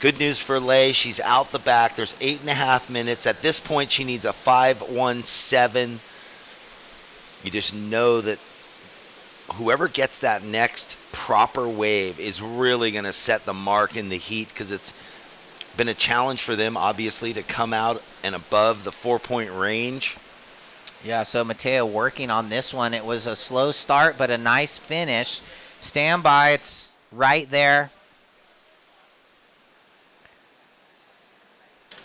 Good news for Lei. She's out the back. There's 8.5 minutes. At this point, she needs a 5-1-7. You just know that whoever gets that next proper wave is really going to set the mark in the heat, because it's been a challenge for them, obviously, to come out and above the 4-point range. Yeah, so Mattea working on this one. It was a slow start, but a nice finish. Stand by. It's right there.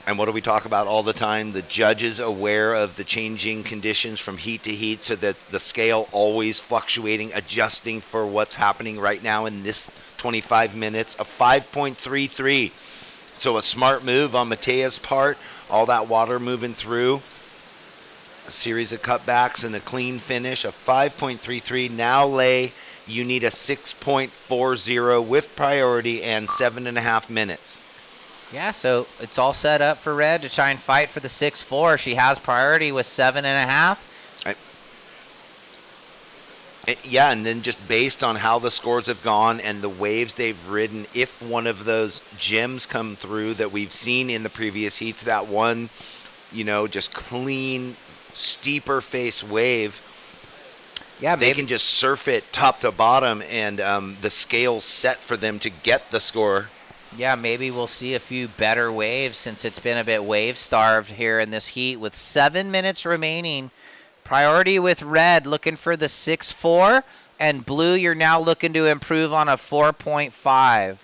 And what do we talk about all the time? The judges aware of the changing conditions from heat to heat, so that the scale always fluctuating, adjusting for what's happening right now in this 25 minutes. A 5.33. So a smart move on Mattea's part. All that water moving through. A series of cutbacks and a clean finish. A 5.33. Now, Lei, you need a 6.40 with priority and 7.5 minutes. Yeah, so it's all set up for red to try and fight for the 6-4. She has priority with 7.5. Yeah, and then just based on how the scores have gone and the waves they've ridden, if one of those gems come through that we've seen in the previous heats, that one, just clean, steeper face wave, yeah, they can just surf it top to bottom, and the scale's set for them to get the score. Yeah, maybe we'll see a few better waves since it's been a bit wave-starved here in this heat with 7 minutes remaining. Priority with red, looking for the 6-4, and blue, you're now looking to improve on a 4.5.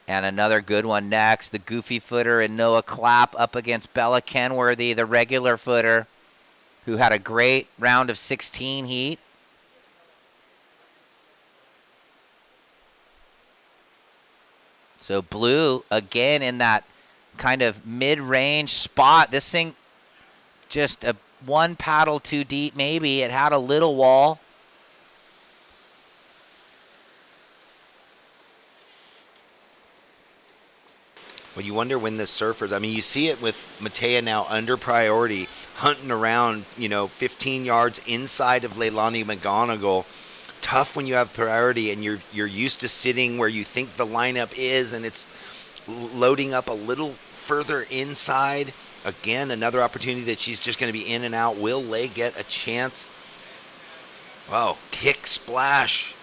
And another good one next, the goofy footer and Noah Clapp up against Bella Kenworthy, the regular footer, who had a great round of 16 heat. So blue, again, in that kind of mid-range spot. This thing, just a one paddle too deep, maybe. It had a little wall. Well, you wonder when the surfers, you see it with Mattea now under priority, hunting around, 15 yards inside of Leilani McGonigal. Tough when you have priority and you're used to sitting where you think the lineup is, and it's loading up a little further inside. Again, another opportunity that she's just going to be in and out. Will Lei get a chance? Wow, kick splash.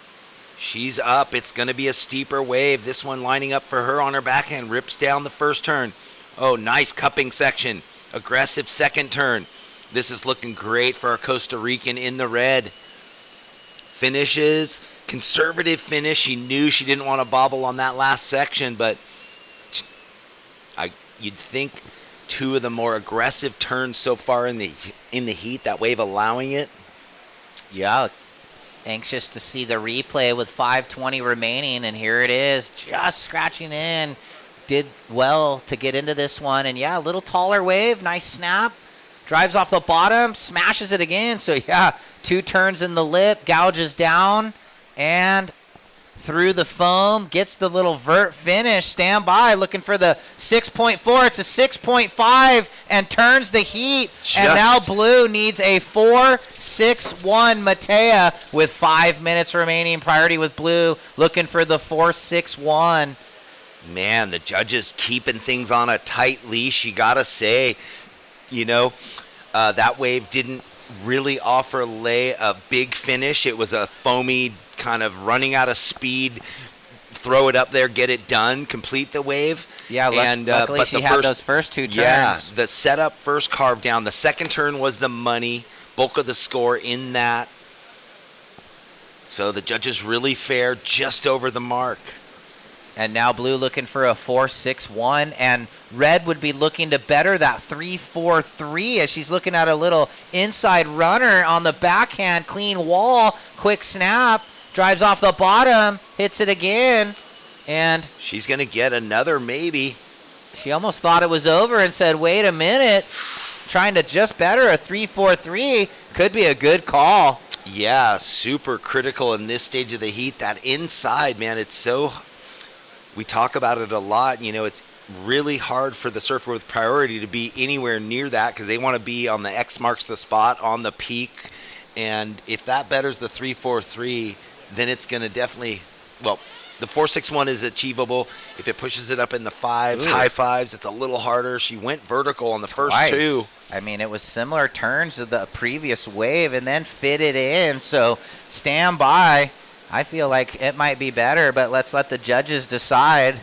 She's up. It's going to be a steeper wave. This one lining up for her on her backhand. Rips down the first turn. Oh, nice cupping section. Aggressive second turn. This is looking great for our Costa Rican in the red. Finishes, conservative finish. She knew she didn't want to bobble on that last section, but you'd think two of the more aggressive turns so far in the heat, that wave allowing it. Yeah, anxious to see the replay with 5:20 remaining, and here it is, just scratching in. Did well to get into this one, and yeah, a little taller wave, nice snap. Drives off the bottom, smashes it again. So yeah, 2 turns in the lip, gouges down, and through the foam, gets the little vert finish. Stand by, looking for the 6.4. It's a 6.5 and turns the heat. And now blue needs a 4.61. Mattea with 5 minutes remaining. Priority with blue, looking for the 4.61. Man, the judges keeping things on a tight leash. You got to say, that wave didn't really offer Lay a big finish. It was a foamy kind of running out of speed, throw it up there, get it done, complete the wave. Yeah, luckily but she had those first 2 turns. Yeah, the setup first carve down. The second turn was the money, bulk of the score in that. So the judges really fair, just over the mark. And now blue looking for a 4-6-1, and red would be looking to better that 3-4-3 as she's looking at a little inside runner on the backhand, clean wall, quick snap, drives off the bottom, hits it again, and she's going to get another maybe. She almost thought it was over and said, wait a minute, trying to just better a 3-4-3 could be a good call. Yeah, super critical in this stage of the heat. That inside, man, it's so... We talk about it a lot. It's really hard for the surfer with priority to be anywhere near that because they want to be on the X marks the spot, on the peak. And if that betters the 3-4-3, then it's going to definitely... Well, the 4-6-1 is achievable. If it pushes it up in the fives, high fives, it's a little harder. She went vertical on the first 2. I mean, it was similar turns to the previous wave and then fitted in. So stand by. I feel like it might be better, but let's let the judges decide.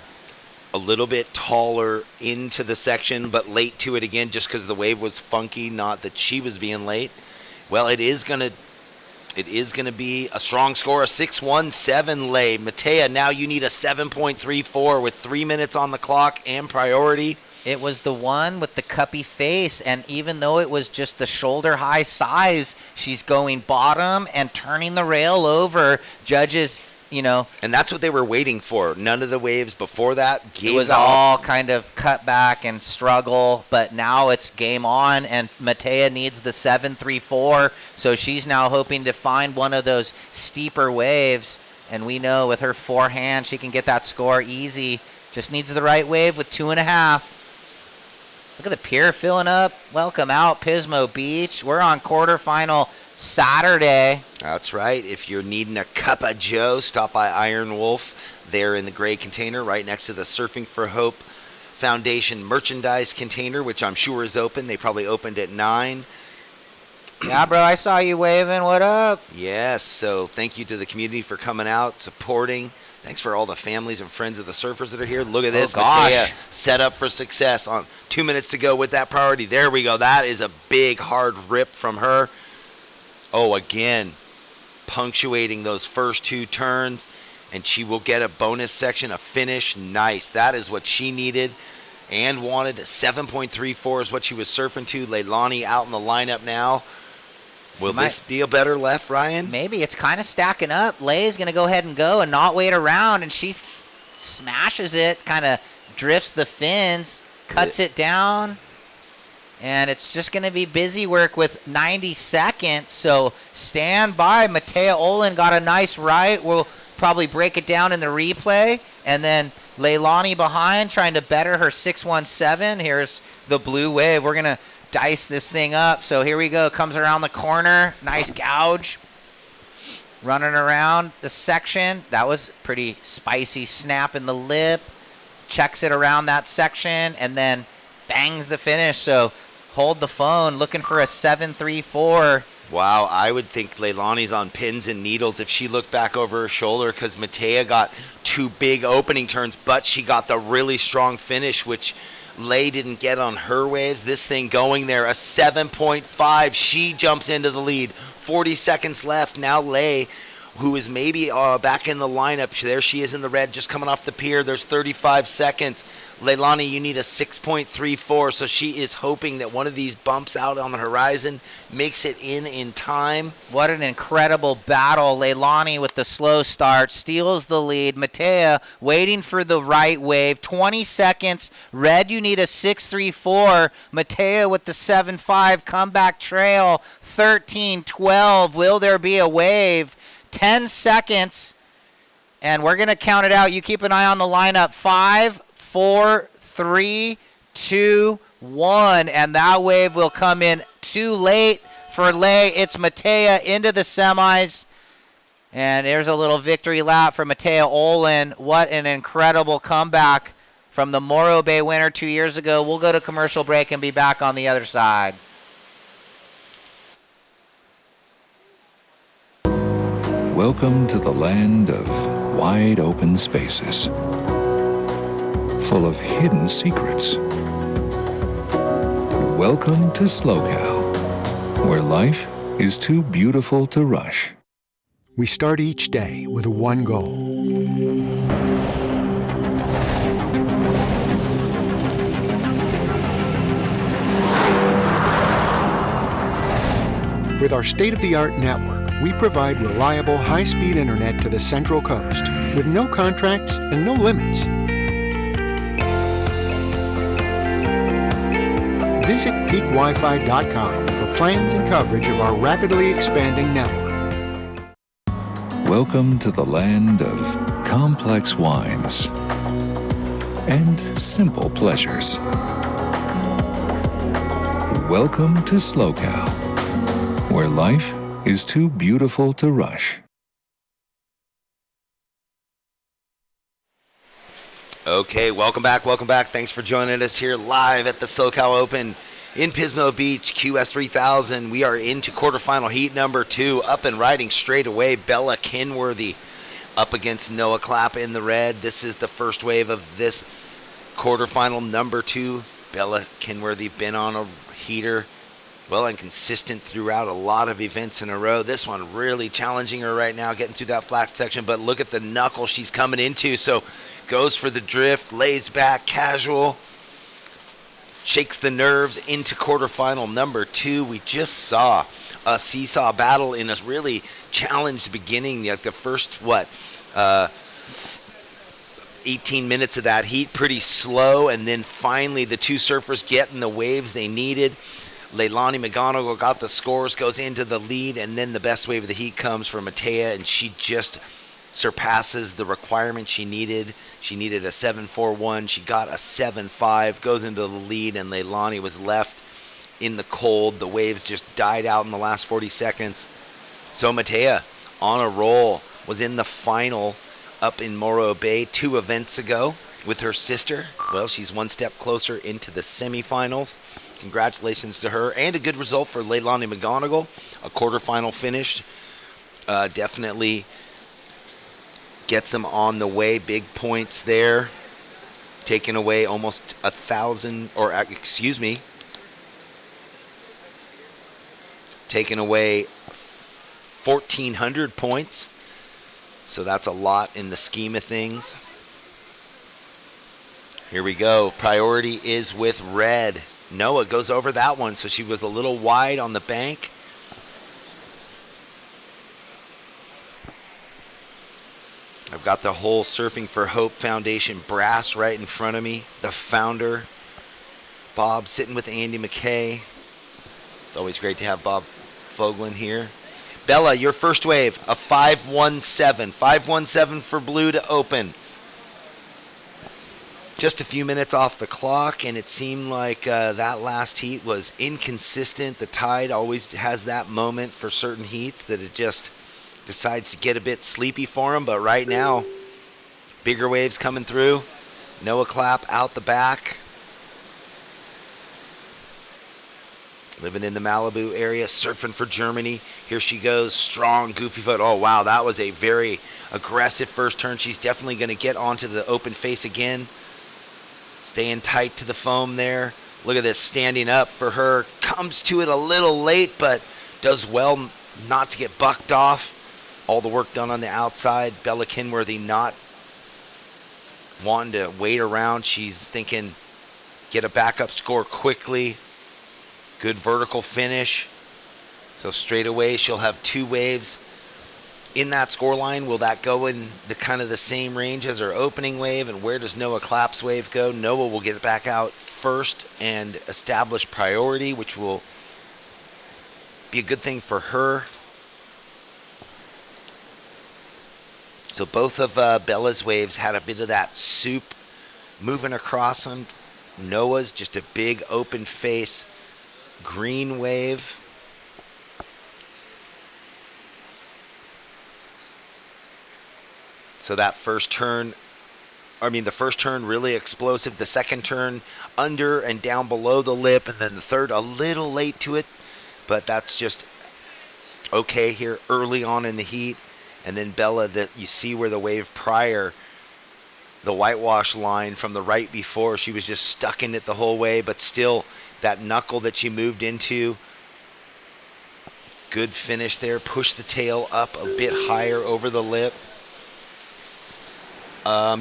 A little bit taller into the section, but late to it again just because the wave was funky, not that she was being late. Well, it is going to be a strong score, a 6-1-7 lay. Matea, now you need a 7.34 with 3 minutes on the clock and priority. It was the one with the cuppy face, and even though it was just the shoulder-high size, she's going bottom and turning the rail over. Judges, And that's what they were waiting for. None of the waves before that gave it was all kind of cut back and struggle, but now it's game on, and Matea needs the 7-3-4, so she's now hoping to find one of those steeper waves, and we know with her forehand she can get that score easy. Just needs the right wave with 2.5. Look at the pier filling up. Welcome out, Pismo Beach. We're on quarterfinal Saturday. That's right. If you're needing a cup of joe, stop by Iron Wolf there in the gray container right next to the Surfing for Hope Foundation merchandise container, which I'm sure is open. They probably opened at 9. Yeah, bro, I saw you waving. What up? Yes, so thank you to the community for coming out, supporting. Thanks for all the families and friends of the surfers that are here. Look at this. Matea set up for success on 2 minutes to go with that priority. There we go. That is a big, hard rip from her. Oh, again, punctuating those first 2 turns, and she will get a bonus section, a finish. Nice. That is what she needed and wanted. 7.34 is what she was surfing to. Leilani out in the lineup now. Will this be a better left, Ryan? Maybe. It's kind of stacking up. Lay's going to go ahead and go and not wait around, and she smashes it, kind of drifts the fins, cuts it down, and it's just going to be busy work with 90 seconds, so stand by. Matea Olin got a nice right. We'll probably break it down in the replay, and then Leilani behind trying to better her 6-1-7. Here's the blue wave. We're going to dice this thing up. So here we go. Comes around the corner. Nice gouge. Running around the section. That was pretty spicy snap in the lip. Checks it around that section and then bangs the finish. So hold the phone. Looking for a 7-3-4. Wow, I would think Leilani's on pins and needles if she looked back over her shoulder because Matea got 2 big opening turns, but she got the really strong finish, which Lay didn't get on her waves. This thing going there, a 7.5. She jumps into the lead. 40 seconds left. Now Lay, who is maybe back in the lineup. There she is in the red, just coming off the pier. There's 35 seconds. Leilani, you need a 6.34, so she is hoping that one of these bumps out on the horizon makes it in time. What an incredible battle. Leilani with the slow start, steals the lead. Matea waiting for the right wave. 20 seconds. Red, you need a 6.34. Matea with the 7.5 comeback trail. 13-12. Will there be a wave? 10 seconds. And we're going to count it out. You keep an eye on the lineup. 5, 4, 3, 2, 1. And that wave will come in too late for Lay. It's Matea into the semis. And there's a little victory lap for Mateo Olin. What an incredible comeback from the Morro Bay winner 2 years ago. We'll go to commercial break and be back on the other side. Welcome to the land of wide open spaces, full of hidden secrets. Welcome to SLO, where life is too beautiful to rush. We start each day with one goal. With our state-of-the-art network, we provide reliable, high-speed internet to the Central Coast with no contracts and no limits. Visit peakwifi.com for plans and coverage of our rapidly expanding network. Welcome to the land of complex wines and simple pleasures. Welcome to SLOCAL, where life is too beautiful to rush. Okay, welcome back. Thanks for joining us here live at the SoCal Open in Pismo Beach, QS 3000. We are into quarterfinal heat number 2, up and riding straight away. Bella Kenworthy up against Noah Clapp in the red. This is the first wave of this quarterfinal number 2. Bella Kenworthy been on a heater, well, and consistent throughout a lot of events in a row. This one really challenging her right now, getting through that flat section, but look at the knuckle she's coming into. So goes for the drift, lays back, casual, shakes the nerves into quarterfinal number 2. We just saw a seesaw battle in a really challenged beginning, like the first, 18 minutes of that heat, pretty slow, and then finally the two surfers getting the waves they needed. Leilani McGonigal got the scores, goes into the lead, and then the best wave of the heat comes from Matea, and she just surpasses the requirement she needed. She needed a 7.41. She got a 7.5, goes into the lead, and Leilani was left in the cold. The waves just died out in the last 40 seconds. So Matea, on a roll, was in the final up in Morro Bay 2 events ago with her sister. Well, she's one step closer into the semifinals. Congratulations to her, and a good result for Leilani McGonigal. A quarterfinal finish. Definitely gets them on the way. Big points there. Taking away almost 1,000, or excuse me, taking away 1,400 points. So that's a lot in the scheme of things. Here we go. Priority is with red. Noah goes over that one, so she was a little wide on the bank. I've got the whole Surfing for Hope Foundation brass right in front of me. The founder, Bob, sitting with Andy McKay. It's always great to have Bob Foglin here. Bella, your first wave, a 5.17. 5.17 for blue to open. Just a few minutes off the clock, and it seemed like that last heat was inconsistent. The tide always has that moment for certain heats that it just decides to get a bit sleepy for him, but right now, bigger waves coming through. Noah Clapp out the back. Living in the Malibu area, surfing for Germany. Here she goes, strong, goofy foot. Oh, wow, that was a very aggressive first turn. She's definitely going to get onto the open face again. Staying tight to the foam there. Look at this, standing up for her. Comes to it a little late, but does well not to get bucked off. All the work done on the outside. Bella Kenworthy not wanting to wait around. She's thinking, get a backup score quickly. Good vertical finish. So straight away, she'll have 2 waves in that score line. Will that go in the kind of the same range as her opening wave? And where does Noah Clapp's wave go? Noah will get it back out first and establish priority, which will be a good thing for her. So both of Bella's waves had a bit of that soup moving across them. Noah's just a big open face green wave. So that first turn, the first turn really explosive. The second turn under and down below the lip, and then the third a little late to it, but that's just okay here early on in the heat. And then Bella, that you see where the wave prior, the whitewash line from the right before, she was just stuck in it the whole way, but still that knuckle that she moved into, good finish there. Push the tail up a bit higher over the lip.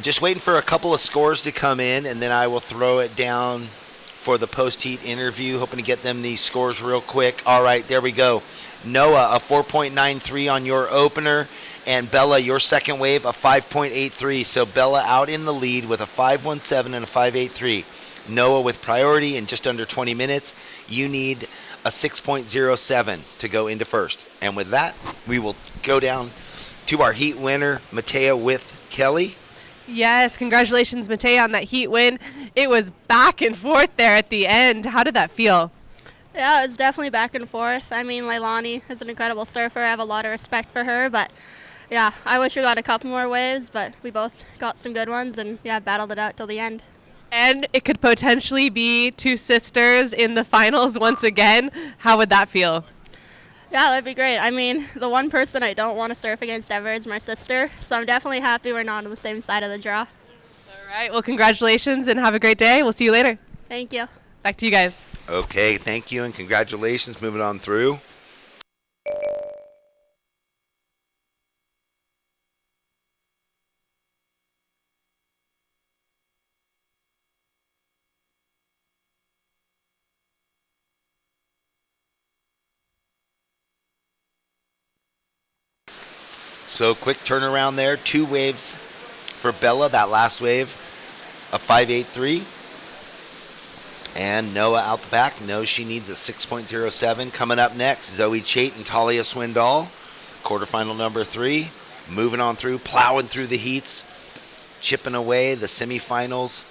Just waiting for a couple of scores to come in, and then I will throw it down for the post-heat interview, hoping to get them these scores real quick. All right, there we go. Noah, a 4.93 on your opener, and Bella, your second wave, a 5.83. So Bella out in the lead with a 5.17 and a 5.83. Noah with priority in just under 20 minutes. You need a 6.07 to go into first. And with that, we will go down to our heat winner, Matea with Kelly. Yes, congratulations, Matea, on that heat win. It was back and forth there at the end. How did that feel? Yeah, it was definitely back and forth. I mean, Leilani is an incredible surfer. I have a lot of respect for her, but yeah, I wish we got a couple more waves, but we both got some good ones and yeah, battled it out till the end. And it could potentially be two sisters in the finals once again. How would that feel? Yeah, that'd be great. I mean, the one person I don't want to surf against ever is my sister, so I'm definitely happy we're not on the same side of the draw. All right, well, congratulations and have a great day. We'll see you later. Thank you. Back to you guys. Okay, thank you and congratulations. Moving on through. So quick turnaround there. 2 waves for Bella. That last wave, a 5.83. And Noah out the back knows she needs a 6.07. Coming up next, Zoe Chait and Talia Swindal. Quarterfinal number 3. Moving on through, plowing through the heats, chipping away. The semifinals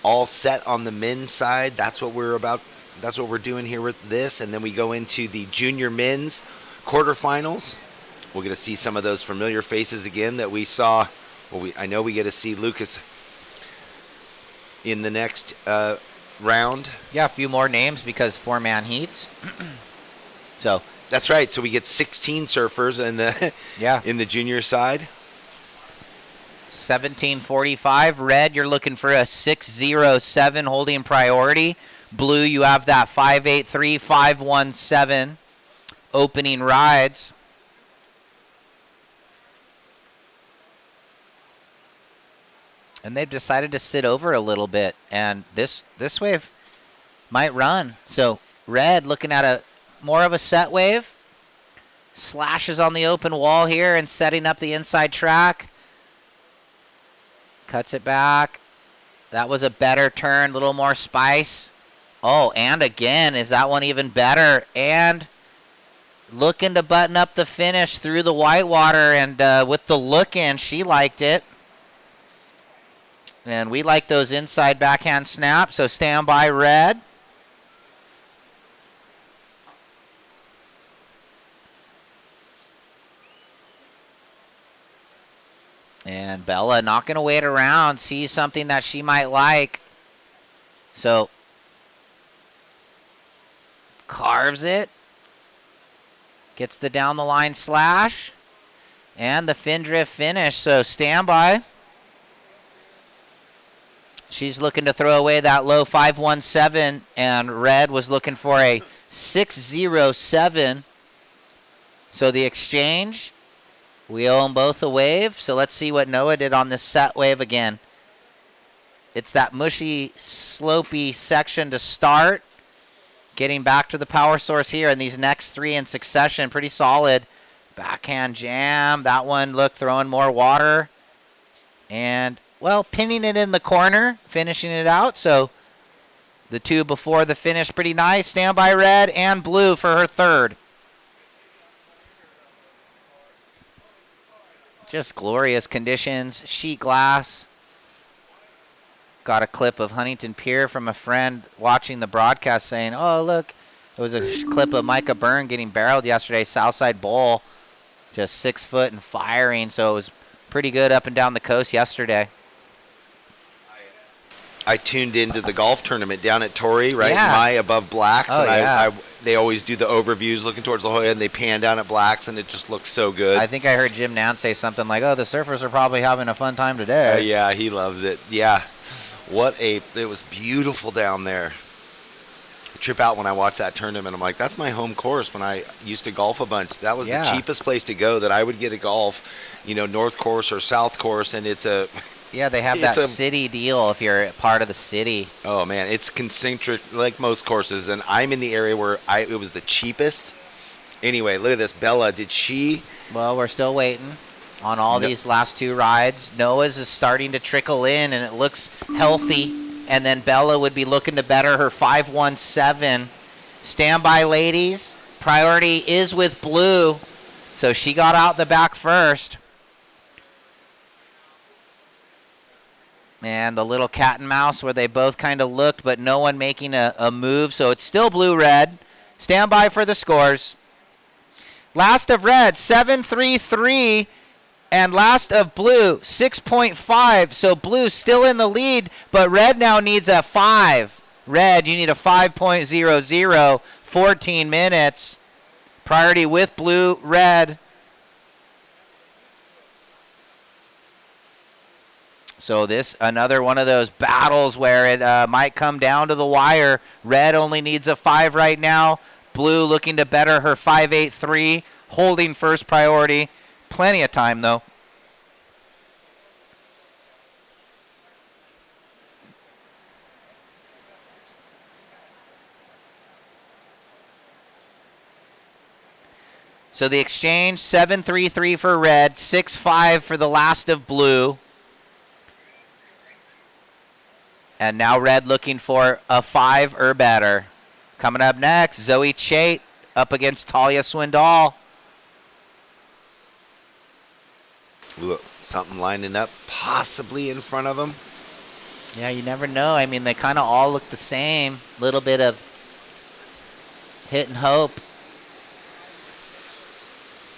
all set on the men's side. That's what we're about. That's what we're doing here with this. And then we go into the junior men's quarterfinals. We're going to see some of those familiar faces again that we saw. Well, I know we get to see Lucas in the next round. Yeah, a few more names because 4-man heats. So that's right. So we get 16 surfers in the in the junior side. 17:45. Red, you're looking for a 6.07 holding priority. Blue, you have that 5.83, 5.17 opening rides. And they've decided to sit over a little bit, and this wave might run. So red looking at a more of a set wave. Slashes on the open wall here and setting up the inside track. Cuts it back. That was a better turn, a little more spice. Oh, and again, is that one even better? And looking to button up the finish through the whitewater, and with the look in, she liked it. And we like those inside backhand snaps, so stand by, red. And Bella not going to wait around, sees something that she might like. So carves it. Gets the down the line slash. And the fin drift finish, so stand by. She's looking to throw away that low 5.17, and red was looking for a 6.07. So the exchange, we owe them both a wave. So let's see what Noah did on this set wave again. It's that mushy, slopey section to start. Getting back to the power source here, and these next 3 in succession, pretty solid. Backhand jam. That one, look, throwing more water. And well, pinning it in the corner, finishing it out. So the 2 before the finish, pretty nice. Stand by red and blue for her third. Just glorious conditions. Sheet glass. Got a clip of Huntington Pier from a friend watching the broadcast saying, oh, look, it was a clip of Micah Byrne getting barreled yesterday, Southside Bowl. Just 6 foot and firing. So it was pretty good up and down the coast yesterday. I tuned into the golf tournament down at Torrey, right? Yeah. My above Blacks, Oh, and yeah. they always do the overviews looking towards the Hoya, and they pan down at Blacks, and it just looks so good. I think I heard Jim Nance say something like, "Oh, the surfers are probably having a fun time today." Yeah, he loves it. Yeah, it was beautiful down there. I trip out when I watch that tournament. I'm like, that's my home course when I used to golf a bunch. That was the cheapest place to go that I would get a golf, North Course or South Course, and it's a... Yeah, they have that city deal if you're part of the city. Oh, man, it's concentric like most courses, and I'm in the area where it was the cheapest. Anyway, look at this. Bella, did she... Well, we're still waiting on all these last 2 rides. Noah's is starting to trickle in, and it looks healthy. And then Bella would be looking to better her 5.17. Stand by, ladies. Priority is with Blue, so she got out the back first. And the little cat and mouse where they both kind of looked, but no one making a move. So it's still blue-red. Stand by for the scores. Last of red, 7.33. And last of blue, 6.5. So blue still in the lead, but red now needs a 5. Red, you need a 5.00. 14 minutes. Priority with blue, red. So this, another one of those battles where it might come down to the wire. Red only needs a 5 right now. Blue looking to better her 5.83, holding first priority. Plenty of time, though. So the exchange, 7.33 for red, 6.5 for the last of blue. And now red looking for a 5 or better. Coming up next, Zoe Chait up against Talia Swindal. Look, something lining up possibly in front of them. Yeah, you never know. I mean, they kind of all look the same. Little bit of hit and hope.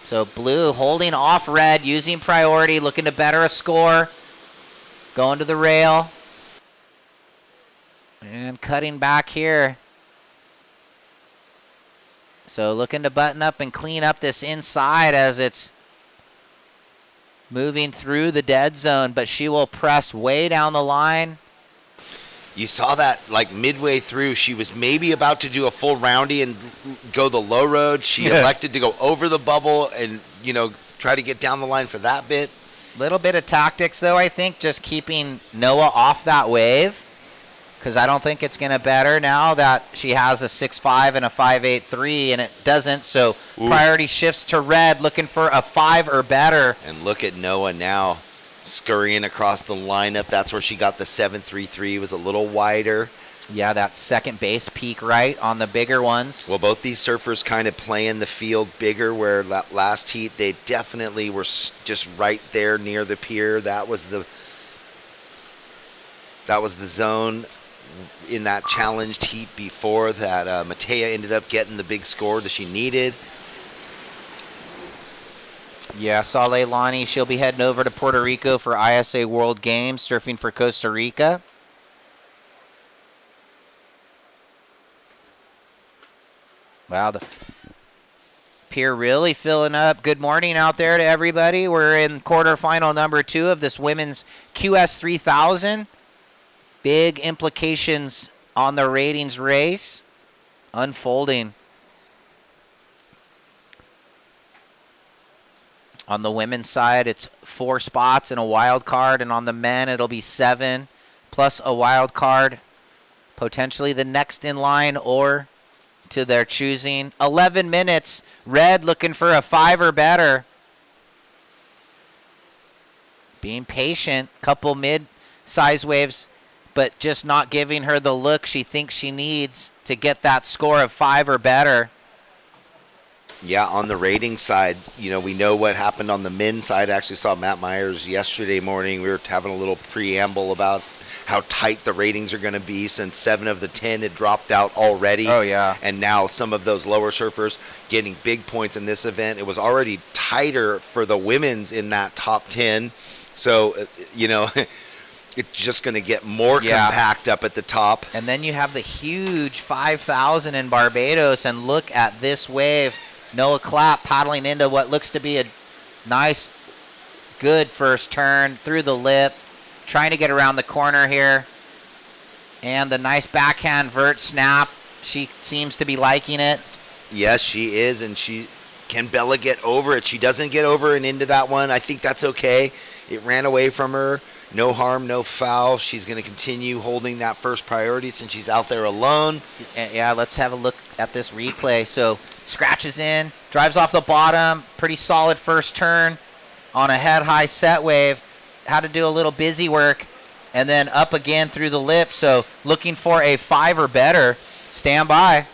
So blue holding off red, using priority, looking to better a score. Going to the rail. And cutting back here. So looking to button up and clean up this inside as it's moving through the dead zone, but she will press way down the line. You saw that like midway through. She was maybe about to do a full roundy and go the low road. She elected to go over the bubble and, try to get down the line for that bit. Little bit of tactics, though, I think, just keeping Noah off that wave. Because I don't think it's going to better now that she has a 6.5 and a 5.83, and it doesn't. So priority shifts to red, looking for a 5 or better. And look at Noah now scurrying across the lineup. That's where she got the 7.33. It was a little wider. Yeah, that second base peak right on the bigger ones. Well, both these surfers kind of playing the field bigger, where last heat they definitely were just right there near the pier. That was the zone in that challenged heat before that Matea ended up getting the big score that she needed. Yeah, saw Leilani. She'll be heading over to Puerto Rico for ISA World Games, surfing for Costa Rica. Wow, the pier really filling up. Good morning out there to everybody. We're in quarterfinal number 2 of this women's QS 3000. Big implications on the ratings race unfolding. On the women's side, it's 4 spots and a wild card, and on the men, it'll be 7 plus a wild card, potentially the next in line or to their choosing. 11 minutes, red looking for a 5 or better. Being patient, couple mid-size waves, but just not giving her the look she thinks she needs to get that score of 5 or better. Yeah, on the rating side, we know what happened on the men's side. I actually saw Matt Myers yesterday morning. We were having a little preamble about how tight the ratings are going to be since 7 of the 10 had dropped out already. Oh, yeah. And now some of those lower surfers getting big points in this event. It was already tighter for the women's in that top 10. So, it's just going to get more compact up at the top. And then you have the huge 5,000 in Barbados, and look at this wave. Noah Clapp paddling into what looks to be a nice, good first turn through the lip, trying to get around the corner here. And the nice backhand vert snap. She seems to be liking it. Yes, she is, and can Bella get over it? She doesn't get over and into that one. I think that's okay. It ran away from her. No harm, no foul. She's going to continue holding that first priority since she's out there alone. Yeah, let's have a look at this replay. So scratches in, drives off the bottom, pretty solid first turn on a head-high set wave. Had to do a little busy work, and then up again through the lip. So looking for a 5 or better. Stand by.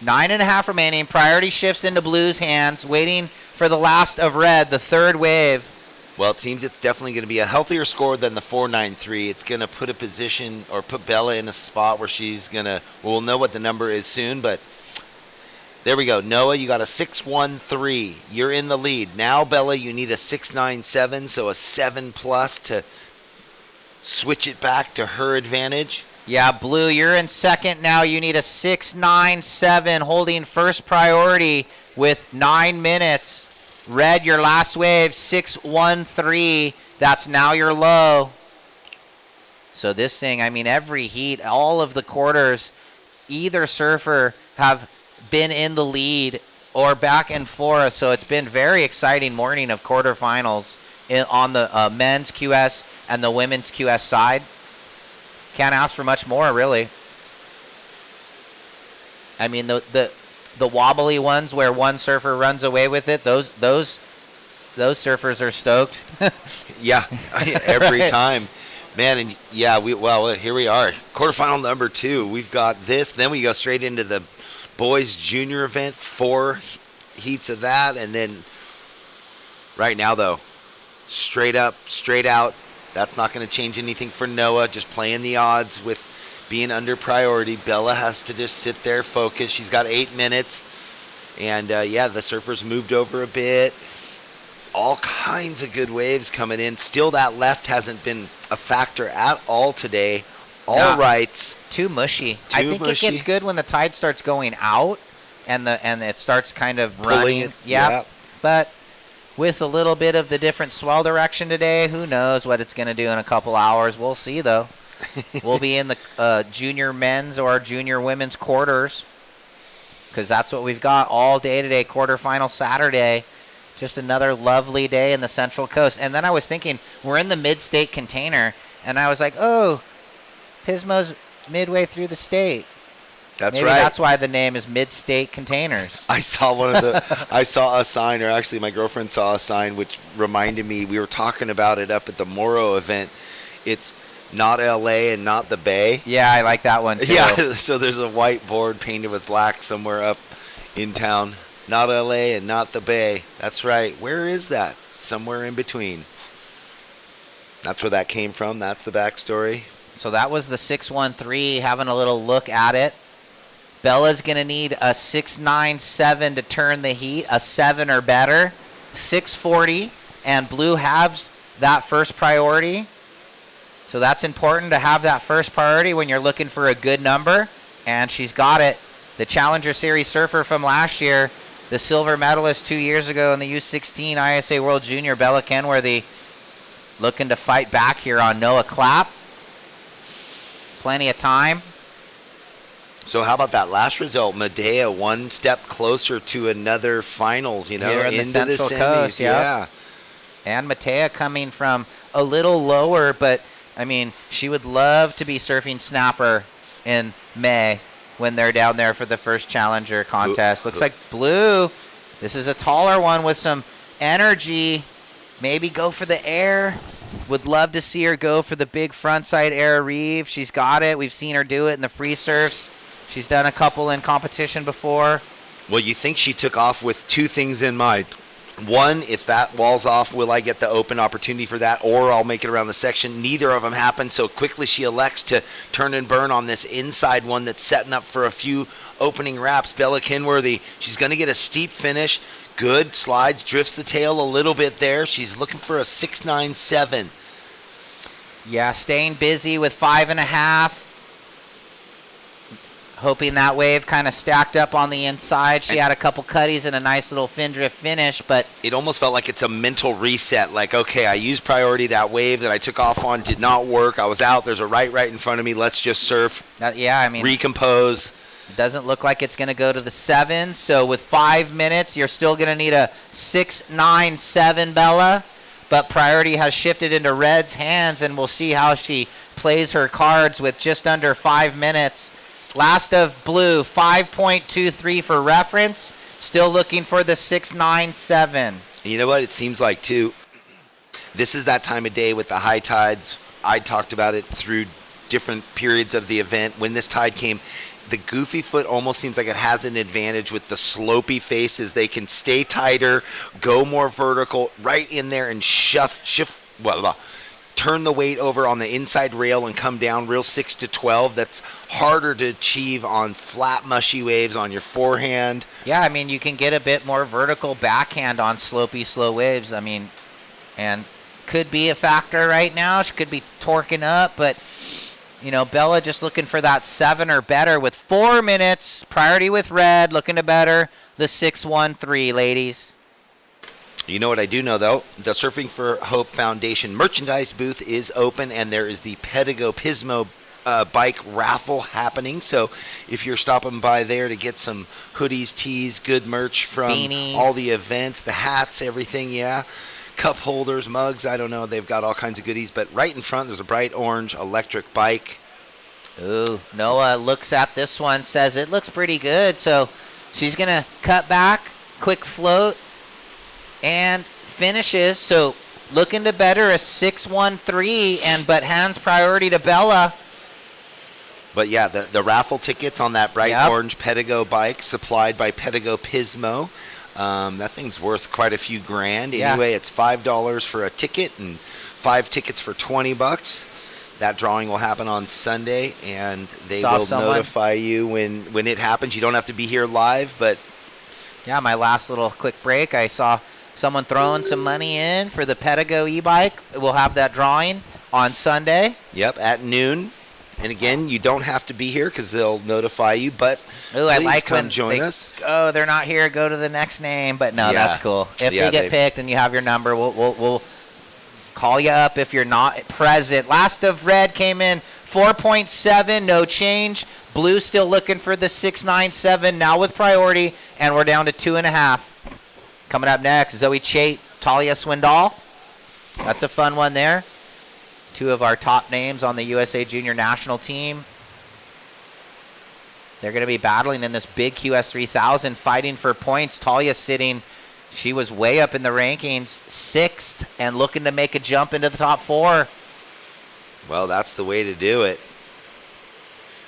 Nine and a half remaining. Priority shifts into Blue's hands, waiting for the last of red, the third wave. Well, it seems it's definitely going to be a healthier score than the 4.93. It's going to put a position or put Bella in a spot where she's going to, we'll know what the number is soon, but there we go. Noah, you got a 6.13. You're in the lead. Now, Bella, you need a 6.97, so a 7 plus to switch it back to her advantage. Yeah, Blue, you're in second now. You need a 6.97, holding first priority with 9 minutes. Red, your last wave, 6.13. That's now your low. So this thing, I mean, every heat, all of the quarters, either surfer have been in the lead or back and forth. So it's been very exciting morning of quarterfinals on the men's QS and the women's QS side. Can't ask for much more, really. I mean, the wobbly ones where one surfer runs away with it, those surfers are stoked. Yeah, every time. Man, and yeah, here we are. Quarterfinal number 2. We've got this. Then we go straight into the boys junior event, 4 heats of that. And then right now, though, straight up, straight out. That's not going to change anything for Noah, just playing the odds with being under priority. Bella has to just sit there, focus. She's got 8 minutes. And, the surfers moved over a bit. All kinds of good waves coming in. Still, that left hasn't been a factor at all today. All rights. Too mushy. I think it gets good when the tide starts going out and it starts kind of running. It. Yeah. But with a little bit of the different swell direction today, who knows what it's going to do in a couple hours. We'll see, though. We'll be in the junior men's or junior women's quarters because that's what we've got all day today, quarterfinal Saturday. Just another lovely day in the Central Coast. And then I was thinking, we're in the mid-state container, and I was like, oh, Pismo's midway through the state. That's Maybe right. That's why the name is Mid-State Containers. I saw I saw a sign, or actually my girlfriend saw a sign, which reminded me, we were talking about it up at the Morrow event. It's not LA and not the Bay. Yeah, I like that one too. Yeah, so there's a white board painted with black somewhere up in town. Not LA and not the Bay. That's right. Where is that? Somewhere in between. That's where that came from. That's the backstory. So that was the 613, having a little look at it. Bella's going to need a 697 to turn the heat, a 7 or better. 640, and Blue has that first priority. So that's important to have that first priority when you're looking for a good number, and she's got it. The Challenger Series surfer from last year, the silver medalist 2 years ago in the U16 ISA World Junior, Bella Kenworthy, looking to fight back here on Noah Clapp. Plenty of time. So how about that last result? Medea one step closer to another finals, Here in the Central Coast, yeah. And Matea coming from a little lower, but, I mean, she would love to be surfing snapper in May when they're down there for the first Challenger contest. Looks like Blue, this is a taller one with some energy. Maybe go for the air. Would love to see her go for the big frontside air reeve. She's got it. We've seen her do it in the free surfs. She's done a couple in competition before. Well, you think she took off with two things in mind. One, if that wall's off, will I get the open opportunity for that, or I'll make it around the section? Neither of them happened, so quickly she elects to turn and burn on this inside one that's setting up for a few opening wraps. Bella Kenworthy, she's going to get a steep finish. Good, slides, drifts the tail a little bit there. She's looking for a 6.97. Yeah, staying busy with 5.5. Hoping that wave kind of stacked up on the inside. She had a couple cutties and a nice little fin drift finish, but it almost felt like it's a mental reset. Like, okay, I used priority. That wave that I took off on did not work. I was out. There's a right in front of me. Let's just surf. Recompose. It doesn't look like it's going to go to the 7. So with 5 minutes, you're still going to need a 6.97, Bella. But priority has shifted into Red's hands, and we'll see how she plays her cards with just under 5 minutes. Last of Blue, 5.23 for reference. Still looking for the 6.97. You know what? It seems like, too, this is that time of day with the high tides. I talked about it through different periods of the event. When this tide came, the goofy foot almost seems like it has an advantage with the slopey faces. They can stay tighter, go more vertical, right in there and turn the weight over on the inside rail and come down real 6 to 12. That's harder to achieve on flat, mushy waves on your forehand. Yeah, I mean, you can get a bit more vertical backhand on slopey, slow waves. I mean, and could be a factor right now. She could be torquing up, but, you know, Bella just looking for that 7 or better with 4 minutes. Priority with Red, looking to better the 6.13, ladies. You know what I do know, though? The Surfing for Hope Foundation merchandise booth is open, and there is the Pismo bike raffle happening. So if you're stopping by there to get some hoodies, tees, good merch from beanies, all the events, the hats, everything, yeah. Cup holders, mugs, I don't know. They've got all kinds of goodies. But right in front, there's a bright orange electric bike. Ooh, Noah looks at this one, says it looks pretty good. So she's going to cut back, quick float, and finishes. So looking to better a 6.13, but hands priority to Bella. But yeah, the raffle tickets on that bright orange Pedigo bike supplied by Pedigo Pismo. That thing's worth quite a few grand. Anyway, it's $5 for a ticket and 5 tickets for $20. That drawing will happen on Sunday, and they will notify you when it happens. You don't have to be here live, but yeah, my last little quick break, I saw someone throwing some money in for the Pedigo e-bike. We'll have that drawing on Sunday. Yep, at noon. And again, you don't have to be here because they'll notify you, but please come join us. Oh, they're not here. Go to the next name. But no, that's cool. If they get picked and you have your number, we'll call you up if you're not present. Last of Red came in 4.7, no change. Blue still looking for the 6.97, now with priority, and we're down to 2.5. Coming up next, Zoe Chait, Talia Swindal. That's a fun one there. 2 of our top names on the USA Junior National team. They're going to be battling in this big QS 3000, fighting for points. Talia sitting, she was way up in the rankings, 6th, and looking to make a jump into the top 4. Well, that's the way to do it.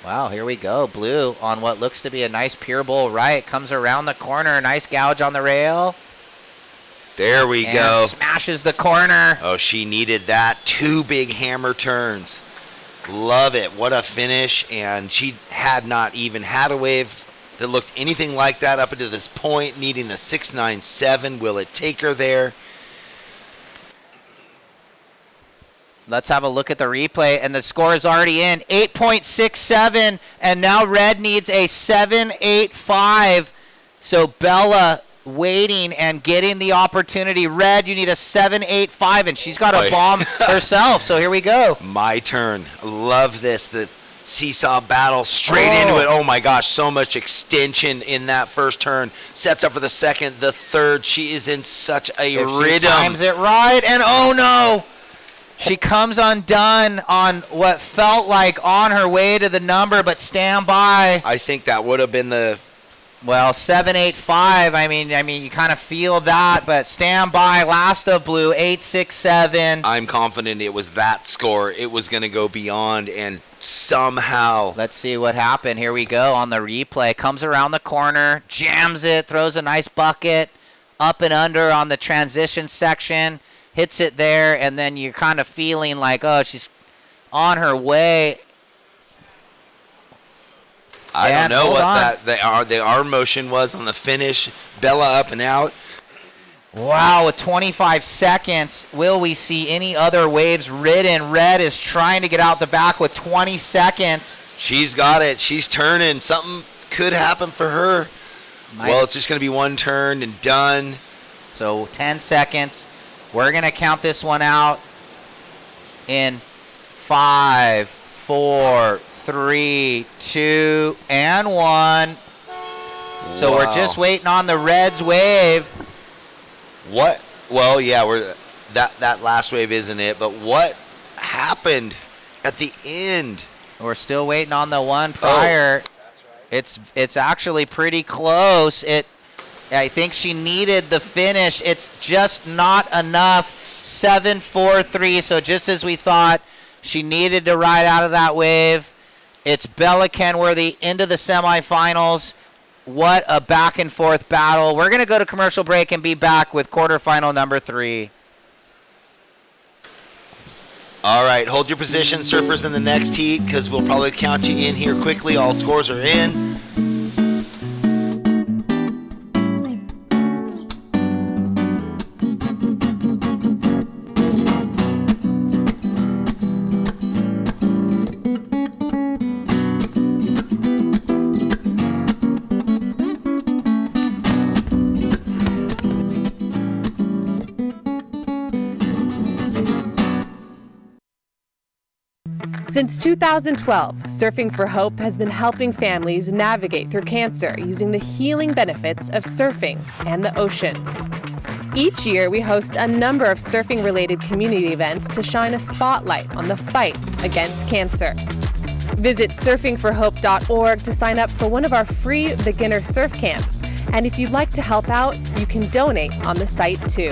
Wow, here we go. Blue on what looks to be a nice pure bowl right. Comes around the corner, nice gouge on the rail. There we go. Smashes the corner. Oh, she needed that. 2 big hammer turns. Love it. What a finish. And she had not even had a wave that looked anything like that up until this point, needing the 6.97. Will it take her there? Let's have a look at the replay, and the score is already in. 8.67, and now Red needs a 7.85. So Bella waiting and getting the opportunity. Red, you need a 7.85, and she's got a bomb herself. So here we go. My turn. Love this. The seesaw battle straight into it. Oh my gosh, so much extension in that first turn. Sets up for the second, the third. She is in such a rhythm. She times it right, and oh no! She comes undone on what felt like on her way to the number, but stand by. I think that would have been the... Well, 7.85. I mean, you kind of feel that, but stand by. Last of Blue, 8.67. I'm confident it was that score. It was going to go beyond, and somehow. Let's see what happened. Here we go on the replay. Comes around the corner, jams it, throws a nice bucket, up and under on the transition section, hits it there, and then you're kind of feeling like, oh, she's on her way. I don't know what the arm motion was on the finish. Bella up and out. Wow, with 25 seconds, will we see any other waves ridden? Red is trying to get out the back with 20 seconds. She's got it. She's turning. Something could happen for her. Well, it's just going to be one turn and done. So 10 seconds. We're going to count this one out in 5, 4, 3, 2, and 1. So we're just waiting on the Reds wave. What? Well, yeah, that last wave isn't it, but what happened at the end? We're still waiting on the one prior. Oh, that's right. It's actually pretty close. I think she needed the finish. It's just not enough. 7-4-3. So just as we thought, she needed to ride out of that wave. It's Bella Kenworthy into the semifinals. What a back and forth battle. We're going to go to commercial break and be back with quarterfinal number 3. All right, hold your position, surfers, in the next heat, because we'll probably count you in here quickly. All scores are in. Since 2012, Surfing for Hope has been helping families navigate through cancer using the healing benefits of surfing and the ocean. Each year, we host a number of surfing-related community events to shine a spotlight on the fight against cancer. Visit surfingforhope.org to sign up for one of our free beginner surf camps. And if you'd like to help out, you can donate on the site too.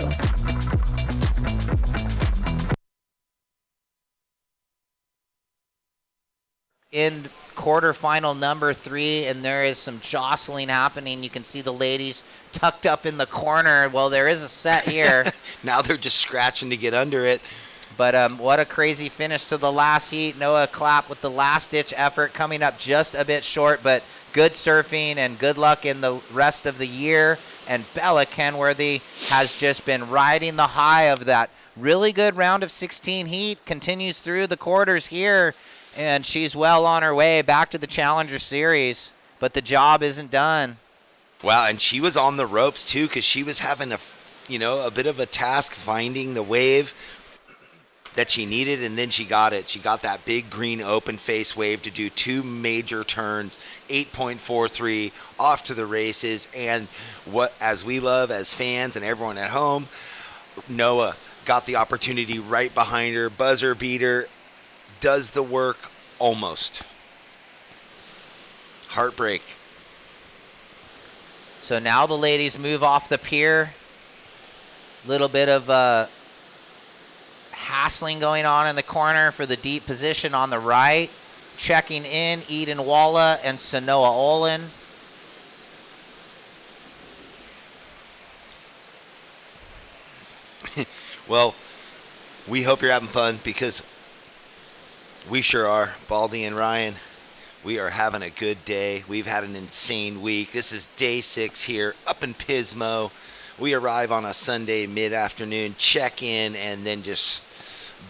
In quarterfinal number 3, and there is some jostling happening. You can see the ladies tucked up in the corner. Well, there is a set here. Now they're just scratching to get under it. But what a crazy finish to the last heat. Noah Clapp with the last-ditch effort, coming up just a bit short, but good surfing and good luck in the rest of the year. And Bella Kenworthy has just been riding the high of that really good round of 16 heat, continues through the quarters here. And she's well on her way back to the Challenger Series, but the job isn't done. Wow, and she was on the ropes too, because she was having a bit of a task finding the wave that she needed, and then she got it. She got that big green open face wave to do 2 major turns, 8.43 off to the races, and what, as we love as fans and everyone at home, Noah got the opportunity right behind her, buzzer beater. Does the work almost. Heartbreak. So now the ladies move off the pier. Little bit of hassling going on in the corner for the deep position on the right. Checking in, Eden Walla and Sanoa Olin. Well, we hope you're having fun, because we sure are. Baldy and Ryan, we are having a good day. We've had an insane week. This is day 6 here up in Pismo. We arrive on a Sunday mid-afternoon, check in, and then just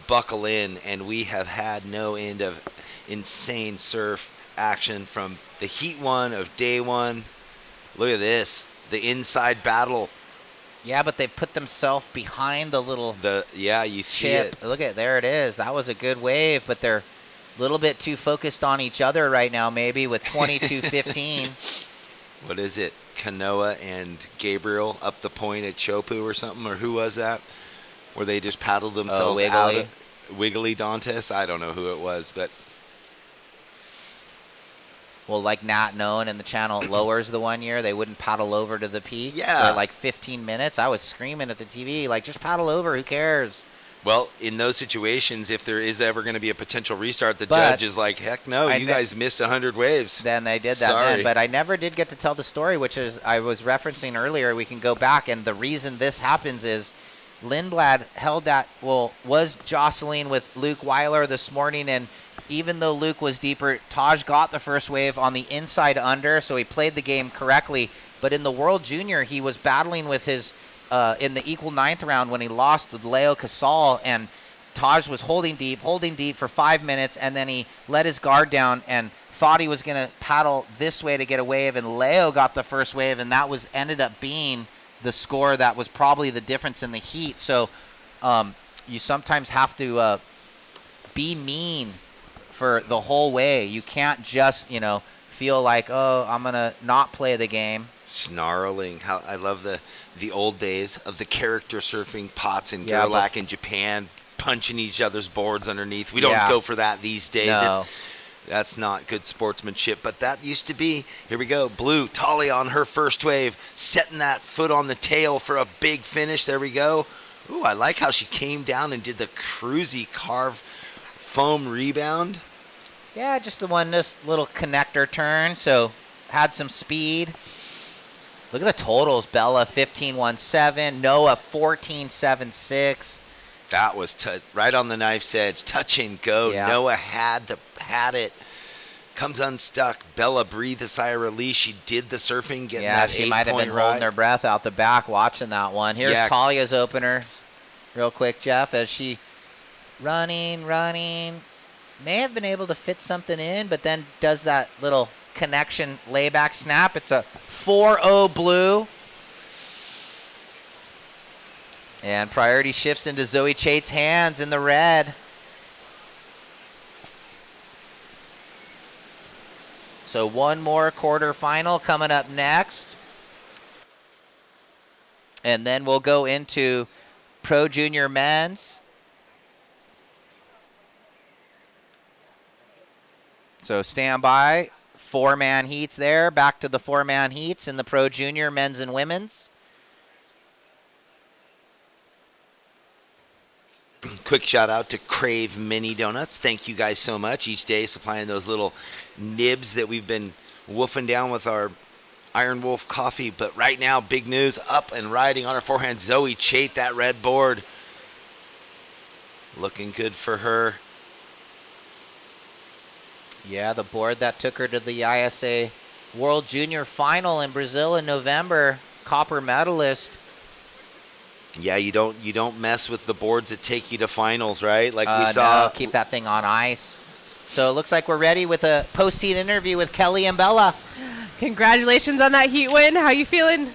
buckle in. And we have had no end of insane surf action from the heat 1 of day 1. Look at this, the inside battle. Yeah, but they put themselves behind the little you see chip. it. Look at, there it is. That was a good wave, but they're a little bit too focused on each other right now, maybe, with 22-15. What is it? Kanoa and Gabriel up the point at Chopu or something, or who was that? Where they just paddled themselves out. Wiggly Dantes? I don't know who it was, but... Well, like Nat Known in the channel Lowers the one year, they wouldn't paddle over to the peak Yeah. for like 15 minutes. I was screaming at the TV, like, just paddle over, who cares? Well, in those situations, if there is ever going to be a potential restart, the But judge is like, heck no, I you ne- guys missed 100 waves. Then they did that Sorry. then. But I never did get to tell the story, which is I was referencing earlier. We can go back, and the reason this happens is Lindblad was jostling with Luke Weiler this morning, and even though Luke was deeper, Taj got the first wave on the inside under, so he played the game correctly. But in the World Junior, he was battling with his in the equal ninth round when he lost with Leo Casal, and Taj was holding deep for 5 minutes, and then he let his guard down and thought he was going to paddle this way to get a wave, and Leo got the first wave, and that ended up being the score that was probably the difference in the heat. So you sometimes have to be mean for the whole way. You can't just, feel like, oh, I'm going to not play the game. Snarling. How I love the old days of the character surfing, Potts and Gerlach in Japan, punching each other's boards underneath. We don't go for that these days. No. That's not good sportsmanship, but that used to be. Here we go. Blue, Talia on her first wave, setting that foot on the tail for a big finish. There we go. Ooh, I like how she came down and did the cruisy carve foam rebound. Yeah, just this little connector turn, so had some speed. Look at the totals. Bella 15.17, Noah 14.76. That was right on the knife's edge. Touch and go. Yeah. Noah had it. Comes unstuck. Bella breathed a sigh of relief. She did the surfing, getting that 8-point she might have been ride. holding her breath out the back watching that one. Here's Talia's opener. Real quick, Jeff, as she running. May have been able to fit something in, but then does that little connection layback snap. It's a 4-0 blue. And priority shifts into Zoe Chait's hands in the red. So one more quarterfinal coming up next. And then we'll go into Pro Junior Men's. So stand by. 4-man heats there. Back to the 4-man heats in the Pro Junior Men's and Women's. Quick shout out to Crave Mini Donuts. Thank you guys so much. Each day supplying those little nibs that we've been woofing down with our Iron Wolf coffee. But right now, big news, up and riding on her forehand. Zoe Chait, that red board. Looking good for her. Yeah, the board that took her to the ISA World Junior Final in Brazil in November. Copper medalist. Yeah, you don't mess with the boards that take you to finals, right? Like we saw. No, keep that thing on ice. So it looks like we're ready with a post-heat interview with Kelly and Bella. Congratulations on that heat win. How you feeling?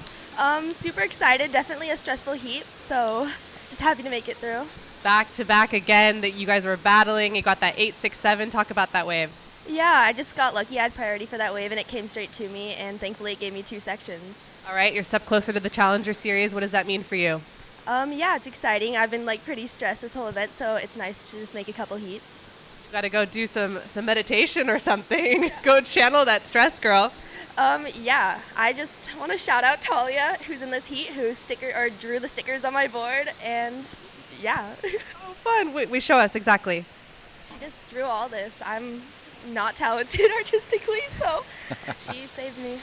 Super excited. Definitely a stressful heat, so just happy to make it through. Back to back again that you guys were battling. You got that 8-6-7. Talk about that wave. Yeah, I just got lucky. I had priority for that wave, and it came straight to me, and thankfully it gave me 2 sections. All right, you're a step closer to the Challenger Series. What does that mean for you? Yeah, it's exciting. I've been pretty stressed this whole event, so it's nice to just make a couple heats. You got to go do some meditation or something. Go channel that stress, girl. Yeah, I just want to shout out Talia, who's in this heat, who drew the stickers on my board, and yeah. Oh, fun. We show us exactly. She just drew all this. I'm not talented artistically, so she saved me.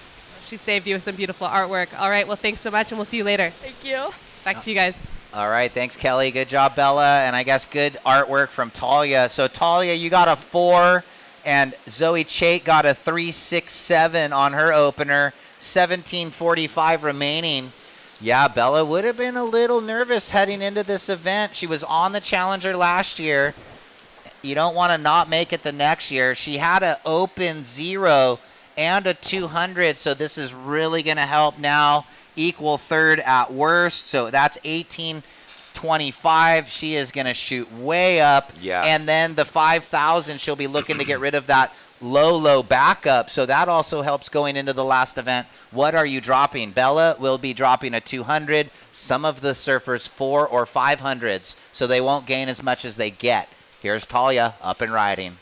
She saved you with some beautiful artwork. All right, well, thanks so much, and we'll see you later. Thank you. Back to you guys. All right, thanks, Kelly. Good job, Bella. And I guess good artwork from Talia. So, Talia, you got a 4, and Zoe Chait got a 3.67 on her opener. 17:45 remaining. Yeah, Bella would have been a little nervous heading into this event. She was on the Challenger last year. You don't want to not make it the next year. She had an open 0 and a 200, so this is really going to help now. Equal third at worst, so that's 18.25. She is going to shoot way up. Yeah. And then the 5,000, she'll be looking to get rid of that low backup, so that also helps going into the last event. What are you dropping? Bella will be dropping a 200. Some of the surfers 4 or 500s, so they won't gain as much as they get. Here's Talia up and riding.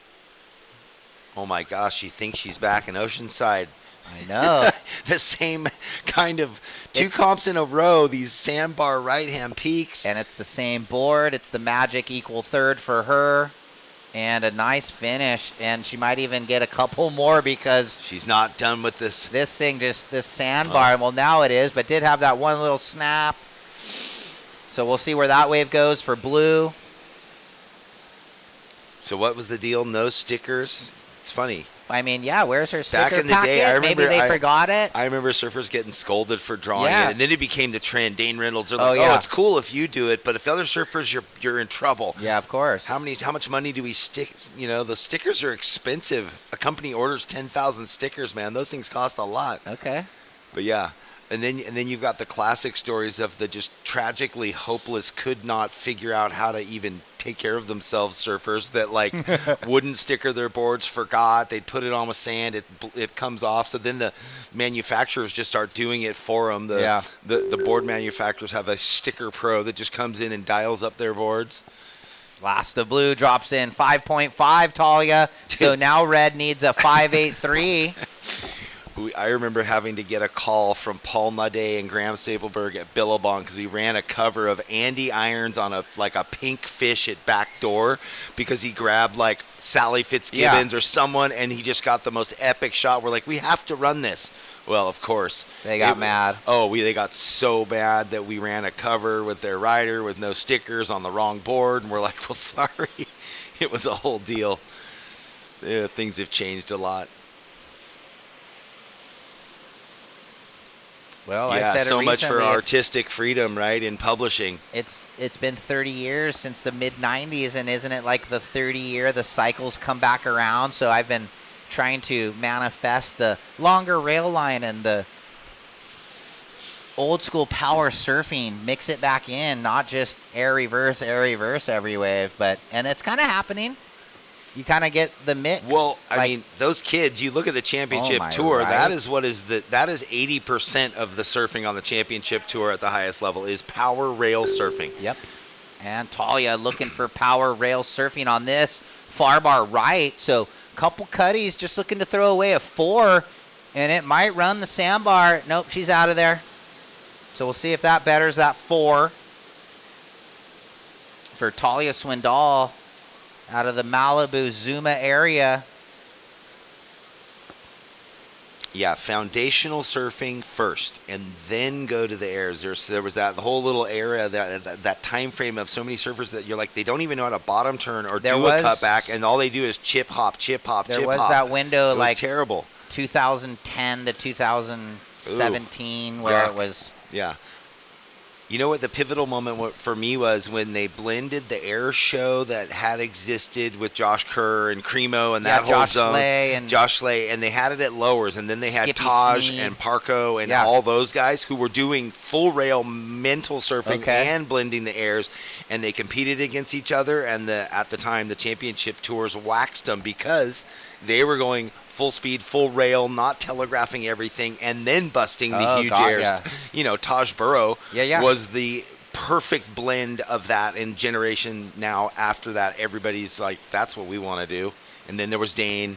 Oh my gosh, she thinks she's back in Oceanside. I know. The same kind of two comps in a row, these sandbar right-hand peaks. And it's the same board. It's the magic equal third for her. And a nice finish. And she might even get a couple more because she's not done with this. This sandbar, well, now it is, but did have that one little snap. So we'll see where that wave goes for blue. So what was the deal? No stickers? It's funny. I mean, yeah, where's her sticker Back in the packet? day, I remember Maybe they forgot it. I remember surfers getting scolded for drawing Yeah. it, and then it became the trend. Dane Reynolds are Oh, like, yeah. it's cool if you do it, but if other surfers, you're in trouble. Yeah, of course. How much money do we stick? You know, the stickers are expensive. A company orders 10,000 stickers, man. Those things cost a lot. Okay. But yeah. And then you've got the classic stories of the just tragically hopeless, could not figure out how to even take care of themselves surfers that like wouldn't sticker their boards, forgot, they'd put it on with sand, it comes off. So then the manufacturers just start doing it for them. The board manufacturers have a sticker pro that just comes in and dials up their boards. Last of blue drops in 5.5, Talia. So now red needs a 5.83. I remember having to get a call from Paul Nade and Graham Stapleberg at Billabong because we ran a cover of Andy Irons on a pink fish at backdoor because he grabbed like Sally Fitzgibbons or someone, and he just got the most epic shot. We're like, we have to run this. Well, of course. They got mad. They got so bad that we ran a cover with their rider with no stickers on the wrong board, and we're like, well, sorry. It was a whole deal. Yeah, things have changed a lot. Well, yeah, I said so it much for recently, artistic freedom, right, in publishing. It's been 30 years since the mid-'90s, and isn't it like the 30 year the cycles come back around? So I've been trying to manifest the longer rail line and the old school power surfing, mix it back in, not just air reverse every wave, and it's kind of happening. You kind of get the mix. Well, I mean, those kids, you look at the championship tour, that is 80% of the surfing on the championship tour at the highest level is power rail surfing. Yep. And Talia looking for power rail surfing on this far bar right. So couple cutties just looking to throw away a 4, and it might run the sandbar. Nope, she's out of there. So we'll see if that betters that 4 for Talia Swindal out of the Malibu Zuma area. Yeah, foundational surfing first, and then go to the airs. There was that whole little area, that time frame of so many surfers that you're like, they don't even know how to bottom turn or do a cutback, and all they do is chip hop. There was that window, like terrible, 2010 to 2017, where it was. Yeah. You know what the pivotal moment for me was when they blended the air show that had existed with Josh Kerr and Cremo and that whole Josh zone. Josh Slay, and they had it at lowers, and then they had Skippy Taj Sneed. and Parco and all those guys who were doing full rail mental surfing and blending the airs, and they competed against each other, and at the time the championship tours waxed them because they were going full speed, full rail, not telegraphing everything, and then busting the huge airs. Yeah. You know, Taj Burrow Yeah. was the perfect blend of that. And generation now after that, everybody's like, that's what we want to do. And then there was Dane,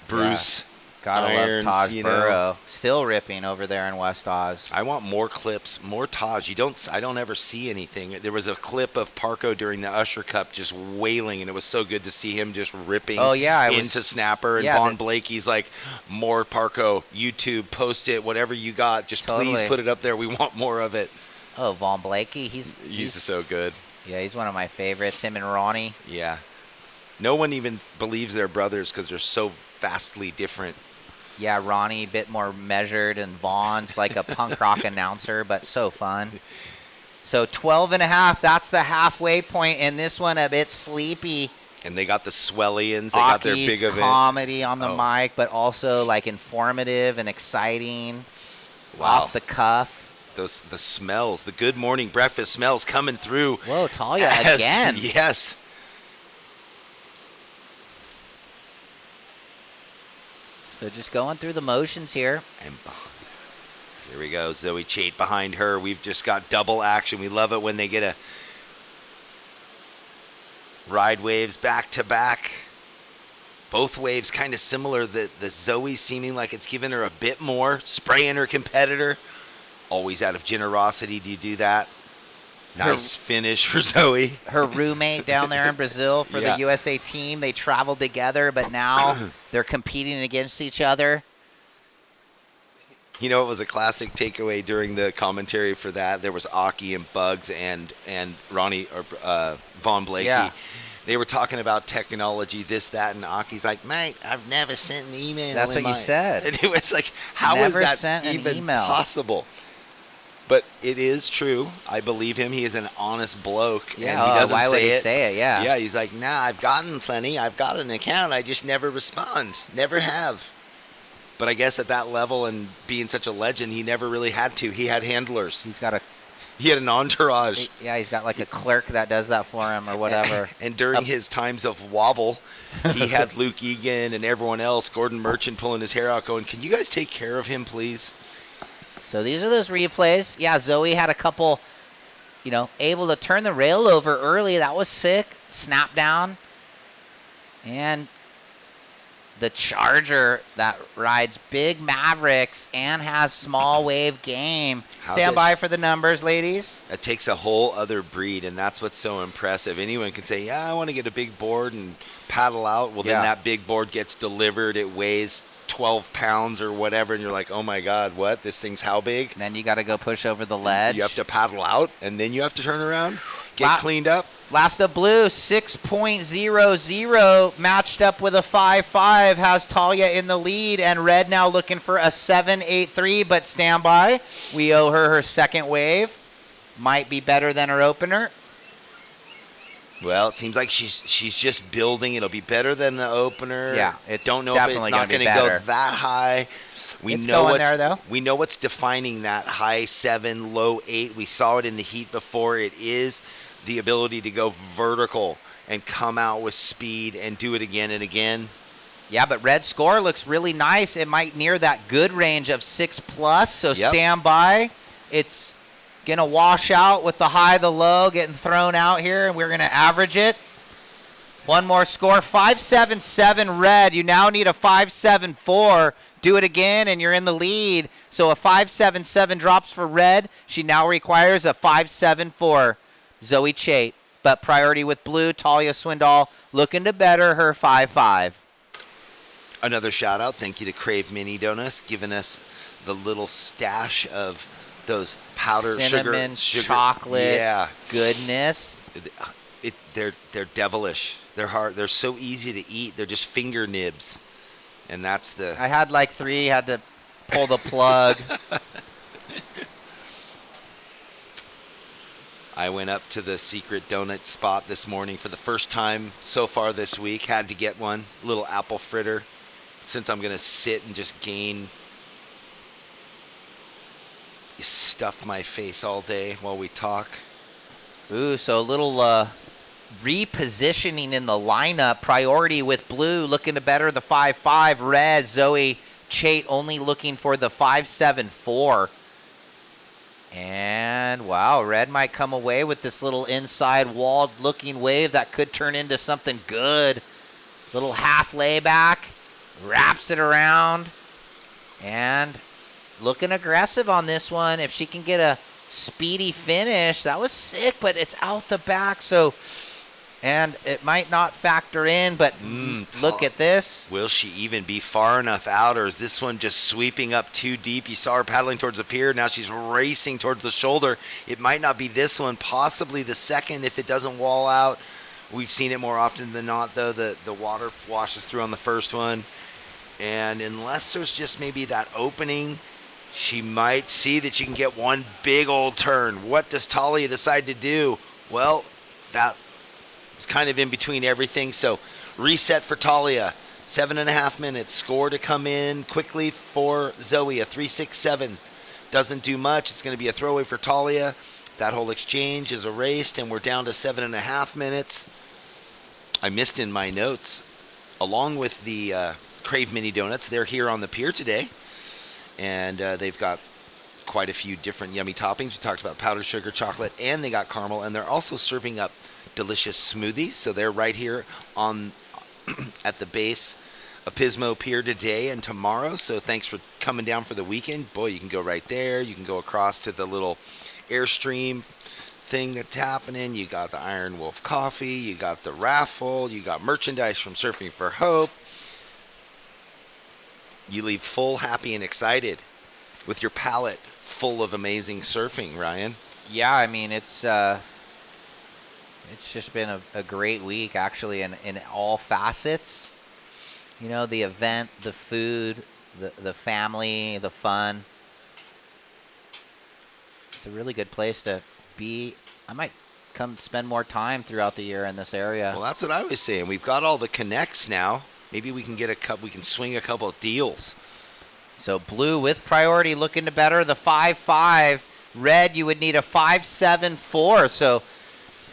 Bruce. Gotta Irons, love Taj you Burrow. know. Still ripping over there in West Oz. I want more clips, more Taj. I don't ever see anything. There was a clip of Parco during the Usher Cup just wailing, and it was so good to see him just ripping into snapper. And Vaughn Blakey's like, more Parco, YouTube, post it, whatever you got. Just please put it up there. We want more of it. Oh, Vaughn Blakey. He's so good. Yeah, he's one of my favorites. Him and Ronnie. Yeah. No one even believes they're brothers because they're so vastly different. Yeah, Ronnie, a bit more measured, and Vaughn's like a punk rock announcer, but so fun. So 12.5, that's the halfway point, and this one a bit sleepy. And they got the Swellians. They got their big event. Comedy on the mic, but also like informative and exciting. Wow. Off the cuff. The smells, the good morning breakfast smells coming through. Whoa, Talia again. Yes. So just going through the motions here. And here we go. Zoe Chait behind her. We've just got double action. We love it when they get a ride waves back to back. Both waves kind of similar. The Zoe seeming like it's giving her a bit more, spraying her competitor. Always out of generosity do you do that. Nice finish for Zoe. Her roommate down there in Brazil for the USA team, they traveled together, but now they're competing against each other. You know, it was a classic takeaway during the commentary for that. There was Aki and Bugs and Ronnie or Von Blakey. Yeah. They were talking about technology, this, that, and Aki's like, mate, I've never sent an email. That's what you said. And it was like, how Never is that sent an even email. possible? But it is true. I believe him. He is an honest bloke. Yeah, and he doesn't why would say he it. say it? Yeah. Yeah, he's like, nah, I've gotten plenty. I've got an account. I just never respond. Never have. But I guess at that level and being such a legend, he never really had to. He had handlers. He had an entourage. Yeah, he's got like a clerk that does that for him or whatever. And during his times of wobble, he had Luke Egan and everyone else, Gordon Merchant pulling his hair out going, can you guys take care of him, please? So these are those replays. Yeah, Zoe had a couple, able to turn the rail over early. That was sick. Snap down. And the Charger that rides big Mavericks and has small wave game. Stand by for the numbers, ladies. It takes a whole other breed, and that's what's so impressive. Anyone can say, yeah, I want to get a big board and paddle out. Well, then that big board gets delivered. It weighs 12 pounds or whatever, and you're like, oh, my God, what? This thing's how big? And then you got to go push over the ledge. You have to paddle out, and then you have to turn around, get cleaned up. Last of blue, 6.00, matched up with a 5.5, has Talia in the lead, and red now looking for a 7.83, but stand by. We owe her second wave. Might be better than her opener. Well, it seems like she's just building. It'll be better than the opener. Yeah, it's don't know if it's not going to go that high. It's going there, though. We know what's defining that high 7, low 8. We saw it in the heat before. It is the ability to go vertical and come out with speed and do it again and again. Yeah, but red score looks really nice. It might near that good range of 6+, so stand by. It's going to wash out with the high, the low, getting thrown out here, and we're going to average it. One more score, 5.77 red. You now need a 5.74. Do it again, and you're in the lead. So a 5.77 drops for red. She now requires a 5.74. Zoe Chait, but priority with blue, Talia Swindal, looking to better her 5.5. Another shout out, thank you to Crave Mini Donuts, giving us the little stash of those powder cinnamon, sugar, chocolate, goodness. They're devilish. They're hard. They're so easy to eat. They're just finger nibs, and that's the. I had like 3. Had to pull the plug. I went up to the secret donut spot this morning for the first time so far this week. Had to get one. Little apple fritter. Since I'm going to sit and just stuff my face all day while we talk. Ooh, so a little repositioning in the lineup. Priority with blue, looking to better the 5.5. Red, Zoe Chait only looking for the 5.74. And, wow, red might come away with this little inside walled looking wave that could turn into something good. Little half layback, wraps it around, and looking aggressive on this one. If she can get a speedy finish, that was sick, but it's out the back, so... And it might not factor in, but look at this. Will she even be far enough out, or is this one just sweeping up too deep? You saw her paddling towards the pier. Now she's racing towards the shoulder. It might not be this one, possibly the second if it doesn't wall out. We've seen it more often than not, though. The water washes through on the first one. And unless there's just maybe that opening, she might see that she can get one big old turn. What does Talia decide to do? Well, that... It's kind of in between everything. So reset for Talia. 7.5 minutes. Score to come in quickly for Zoe. A 3.67. Doesn't do much. It's going to be a throwaway for Talia. That whole exchange is erased, and we're down to 7.5 minutes. I missed in my notes. Along with the Crave Mini Donuts, they're here on the pier today. And they've got quite a few different yummy toppings. We talked about powdered sugar, chocolate, and they got caramel. And they're also serving up delicious smoothies, so they're right here on at the base of Pismo Pier today and tomorrow. So thanks for coming down for the weekend. Boy, you can go right there. You can go across to the little Airstream thing that's happening. You got the Iron Wolf coffee. You got the raffle. You got merchandise from Surfing for Hope. You leave full, happy, and excited with your palate full of amazing surfing, Ryan. Yeah, I mean, it's just been a great week, actually, in all facets. You know, the event, the food, the family, the fun. It's a really good place to be. I might come spend more time throughout the year in this area. Well, that's what I was saying. We've got all the connects now. Maybe we can get we can swing a couple of deals. So blue with priority looking to better the 5.5. Red, you would need a 5.74. So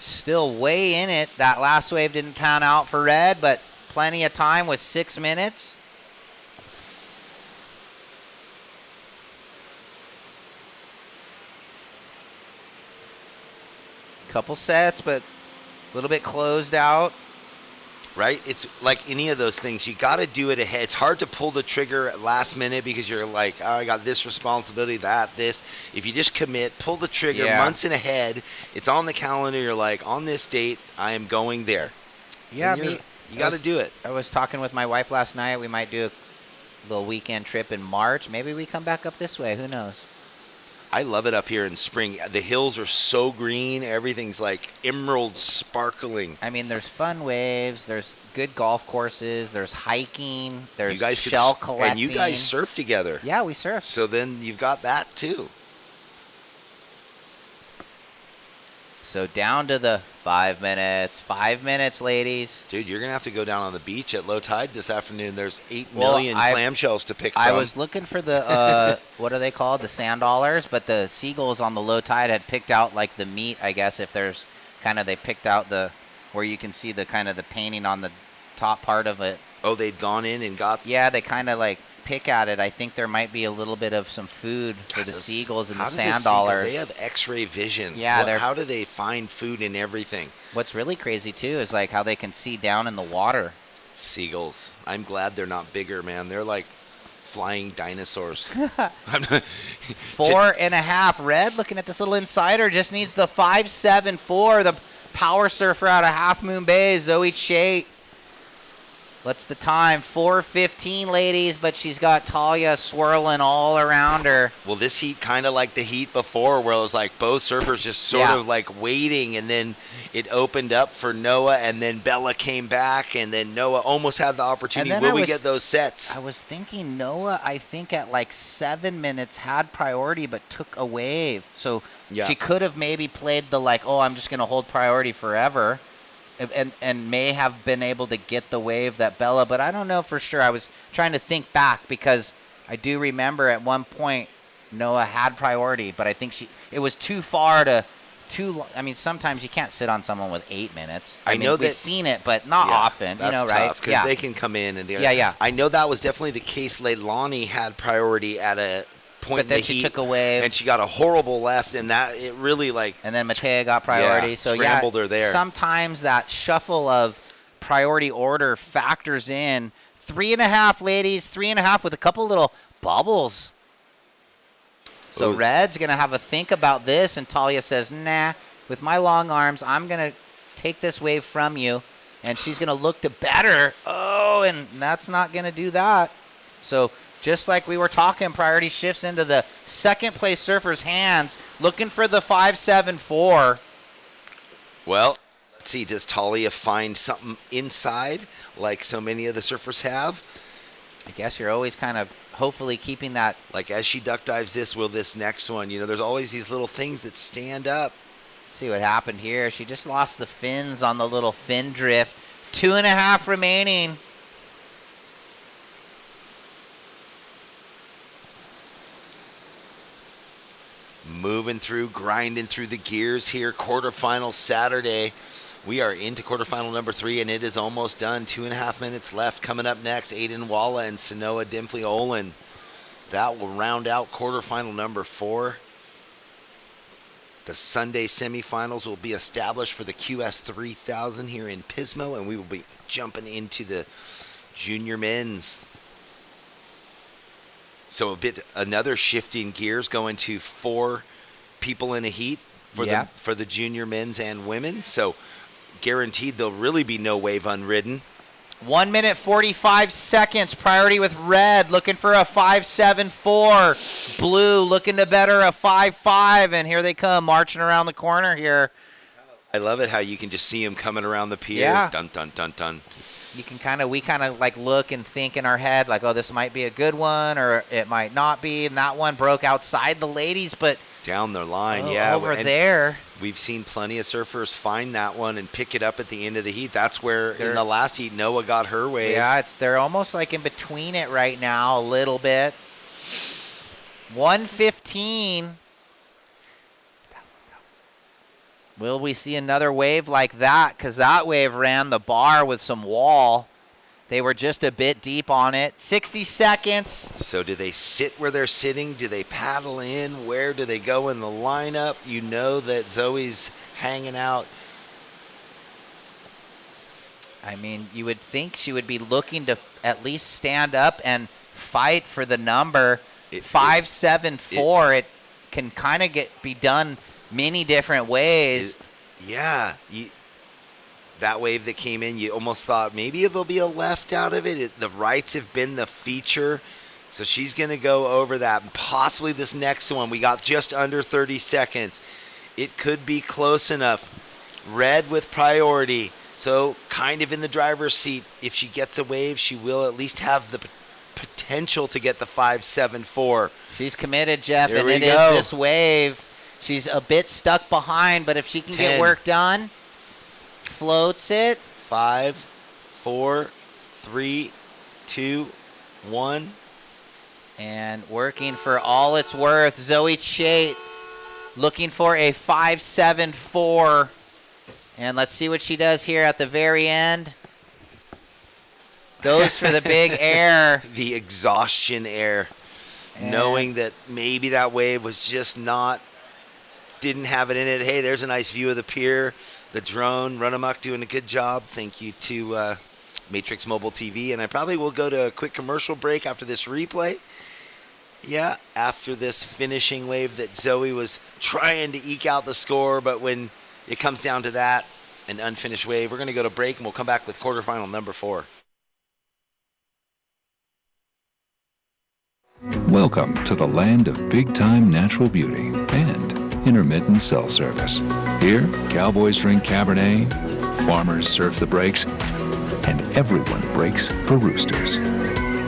still way in it. That last wave didn't pan out for red, but plenty of time with 6 minutes. Couple sets, but a little bit closed out. Right? It's like any of those things. You got to do it ahead. It's hard to pull the trigger at last minute because you're like, oh, I got this responsibility, this. If you just commit, pull the trigger months in ahead. It's on the calendar. You're like, on this date, I am going there. Yeah, you got to do it. I was talking with my wife last night. We might do a little weekend trip in March. Maybe we come back up this way. Who knows? I love it up here in spring. The hills are so green. Everything's like emerald sparkling. I mean, there's fun waves. There's good golf courses. There's hiking. There's you guys shell collecting. And you guys surf together. Yeah, we surf. So then you've got that too. So down to the 5 minutes. 5 minutes, ladies. Dude, you're going to have to go down on the beach at low tide this afternoon. There's 8 million clamshells to pick from. I was looking for the, what are they called? The sand dollars. But the seagulls on the low tide had picked out like the meat, I guess, if there's kind of, they picked out where you can see the kind of the painting on the top part of it. Oh, they'd gone in and got. Yeah, they kind of like pick at it. I think there might be a little bit of some food for the seagulls and the sand dollars. They have X-ray vision. Yeah, how do they find food in everything? What's really crazy too is like how they can see down in the water. Seagulls. I'm glad they're not bigger, man. They're like flying dinosaurs. 4.5. Red, looking at this little insider, just needs the 5.74. The power surfer out of Half Moon Bay, Zoe Chait. What's the time? 4:15, ladies, but she's got Talia swirling all around her. Well, this heat kind of like the heat before where it was like both surfers just sort of like waiting, and then it opened up for Noah, and then Bella came back, and then Noah almost had the opportunity. Will we get those sets? I was thinking Noah, I think at like 7 minutes had priority but took a wave. So she could have maybe played the like, oh, I'm just going to hold priority forever. And may have been able to get the wave that Bella, but I don't know for sure. I was trying to think back because I do remember at one point Noah had priority, but I think it was too far I mean, sometimes you can't sit on someone with 8 minutes. I mean, we've seen it, but not often. That's right? Tough because they can come in and yeah. I know that was definitely the case. Leilani had priority at a point, but then she took a wave, and she got a horrible left, and that it really like. And then Matea got priority, so scrambled her there. Sometimes that shuffle of priority order factors in. 3.5, ladies, 3.5 with a couple little bubbles. So Red's gonna have a think about this, and Talia says, "Nah, with my long arms, I'm gonna take this wave from you," and she's gonna look to better. Oh, and that's not gonna do that. So. Just like we were talking, priority shifts into the second place surfer's hands, looking for the 5.74. Well, let's see. Does Talia find something inside like so many of the surfers have? I guess you're always kind of hopefully keeping that. Like as she duck dives this next one, there's always these little things that stand up. Let's see what happened here. She just lost the fins on the little fin drift. 2.5 remaining. Moving through, grinding through the gears here. Quarterfinal Saturday. We are into quarterfinal number 3, and it is almost done. 2.5 minutes left. Coming up next, Aiden Walla and Sanoa Dimfley Olin. That will round out quarterfinal number 4. The Sunday semifinals will be established for the QS 3000 here in Pismo, and we will be jumping into the junior men's. So another shifting gears, going to 4 people in a heat for the junior men's and women's. So guaranteed there'll really be no wave unridden. 1 minute 45 seconds. Priority with red, looking for a 5.74. Blue looking to better a 5.5, and here they come marching around the corner here. I love it how you can just see them coming around the pier. Yeah. Dun dun dun dun. We kind of like look and think in our head like, oh, this might be a good one, or it might not be. And that one broke outside the ladies, but down the line, over there. We've seen plenty of surfers find that one and pick it up at the end of the heat. That's where in the last heat Noah got her wave. Yeah, they're almost like in between it right now a little bit. 1:15. Will we see another wave like that? Because that wave ran the bar with some wall. They were just a bit deep on it. 60 seconds. So do they sit where they're sitting? Do they paddle in? Where do they go in the lineup? You know that Zoe's hanging out. I mean, you would think she would be looking to at least stand up and fight for the number. 5.74. It can kind of be done many different ways. That wave that came in, you almost thought maybe there'll be a left out of it. The rights have been the feature. So she's going to go over that. And possibly this next one. We got just under 30 seconds. It could be close enough. Red with priority. So kind of in the driver's seat. If she gets a wave, she will at least have the potential to get the 5.74. She's committed, Jeff, and it is this wave. She's a bit stuck behind, but if she can get work done, floats it. 5, 4, 3, 2, 1. And working for all it's worth, Zoe Chait looking for a 5.74. And let's see what she does here at the very end. Goes for the big air. The exhaustion air. Knowing that maybe that wave was just didn't have it in it. Hey, there's a nice view of the pier. The drone, Run Amok, doing a good job. Thank you to Matrix Mobile TV. And I probably will go to a quick commercial break after this replay. Yeah, after this finishing wave that Zoe was trying to eke out the score, but when it comes down to that, an unfinished wave, we're going to go to break, and we'll come back with quarterfinal number 4. Welcome to the land of big-time natural beauty and intermittent cell service. Here, cowboys drink Cabernet, farmers surf the breaks, and everyone breaks for roosters.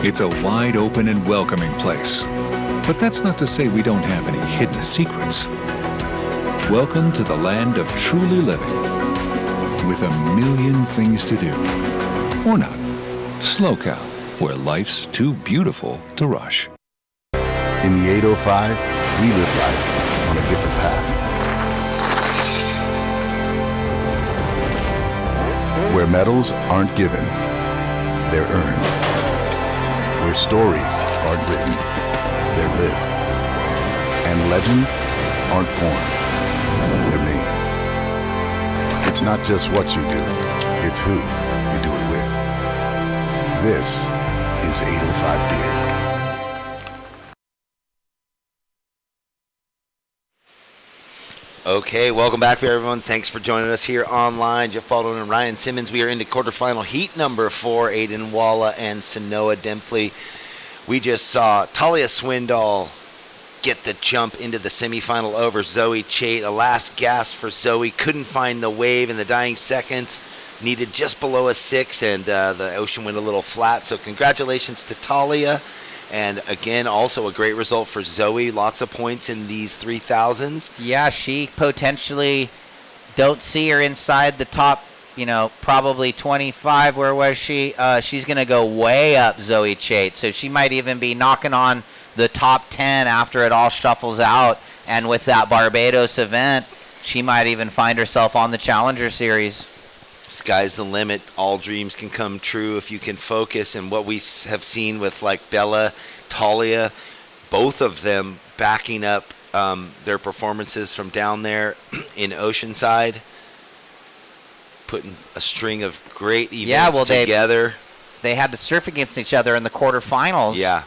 It's a wide open and welcoming place. But that's not to say we don't have any hidden secrets. Welcome to the land of truly living, with a million things to do. Or not. SLO, where life's too beautiful to rush. In the 805, we live life on a different path. Where medals aren't given, they're earned. Where stories aren't written, they're lived. And legends aren't born, they're made. It's not just what you do, it's who you do it with. This is 805 Beer. Okay, welcome back, everyone. Thanks for joining us here online. Jeff Baldwin and Ryan Simmons. We are into quarterfinal heat number 4. Aiden Walla and Sanoa Demphley. We just saw Talia Swindal get the jump into the semifinal over Zoe Chait. A last gasp for Zoe. Couldn't find the wave in the dying seconds. Needed just below a 6, and the ocean went a little flat. So congratulations to Talia. And again, also a great result for Zoe. Lots of points in these 3000s. Yeah, she potentially don't see her inside the top, probably 25. Where was she? She's going to go way up, Zoe Chait. So she might even be knocking on the top 10 after it all shuffles out. And with that Barbados event, she might even find herself on the Challenger Series. Sky's the limit. All dreams can come true if you can focus. And what we have seen with like Bella, Talia, both of them backing up their performances from down there in Oceanside, putting a string of great events together. they had to surf against each other in the quarterfinals. Yeah.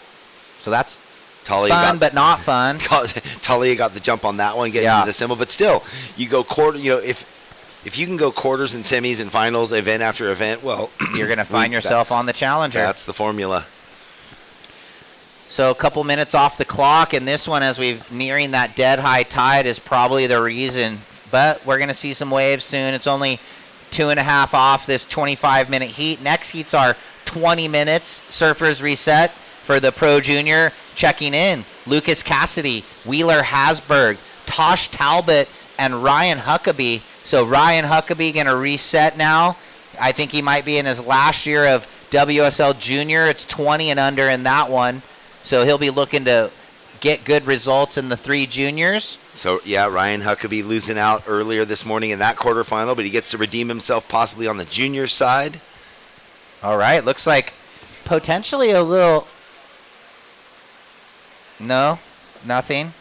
So that's Talia fun, but not fun. Talia got the jump on that one, getting into the semi. But still, you go quarter. You know, if you can go quarters and semis and finals, event after event, well, you're going to find yourself on the Challenger. That's the formula. So a couple minutes off the clock, and this one, as we're nearing that dead high tide, is probably the reason. But we're going to see some waves soon. It's only 2.5 off this 25-minute heat. Next heats are 20 minutes. Surfers reset for the Pro Junior. Checking in, Lucas Cassidy, Wheeler Hasberg, Tosh Talbot, and Ryan Huckabee. So Ryan Huckabee going to reset now. I think he might be in his last year of WSL Junior. It's 20 and under in that one. So he'll be looking to get good results in the 3 juniors. So, yeah, Ryan Huckabee losing out earlier this morning in that quarterfinal, but he gets to redeem himself possibly on the junior side. All right, looks like potentially a little... No, nothing.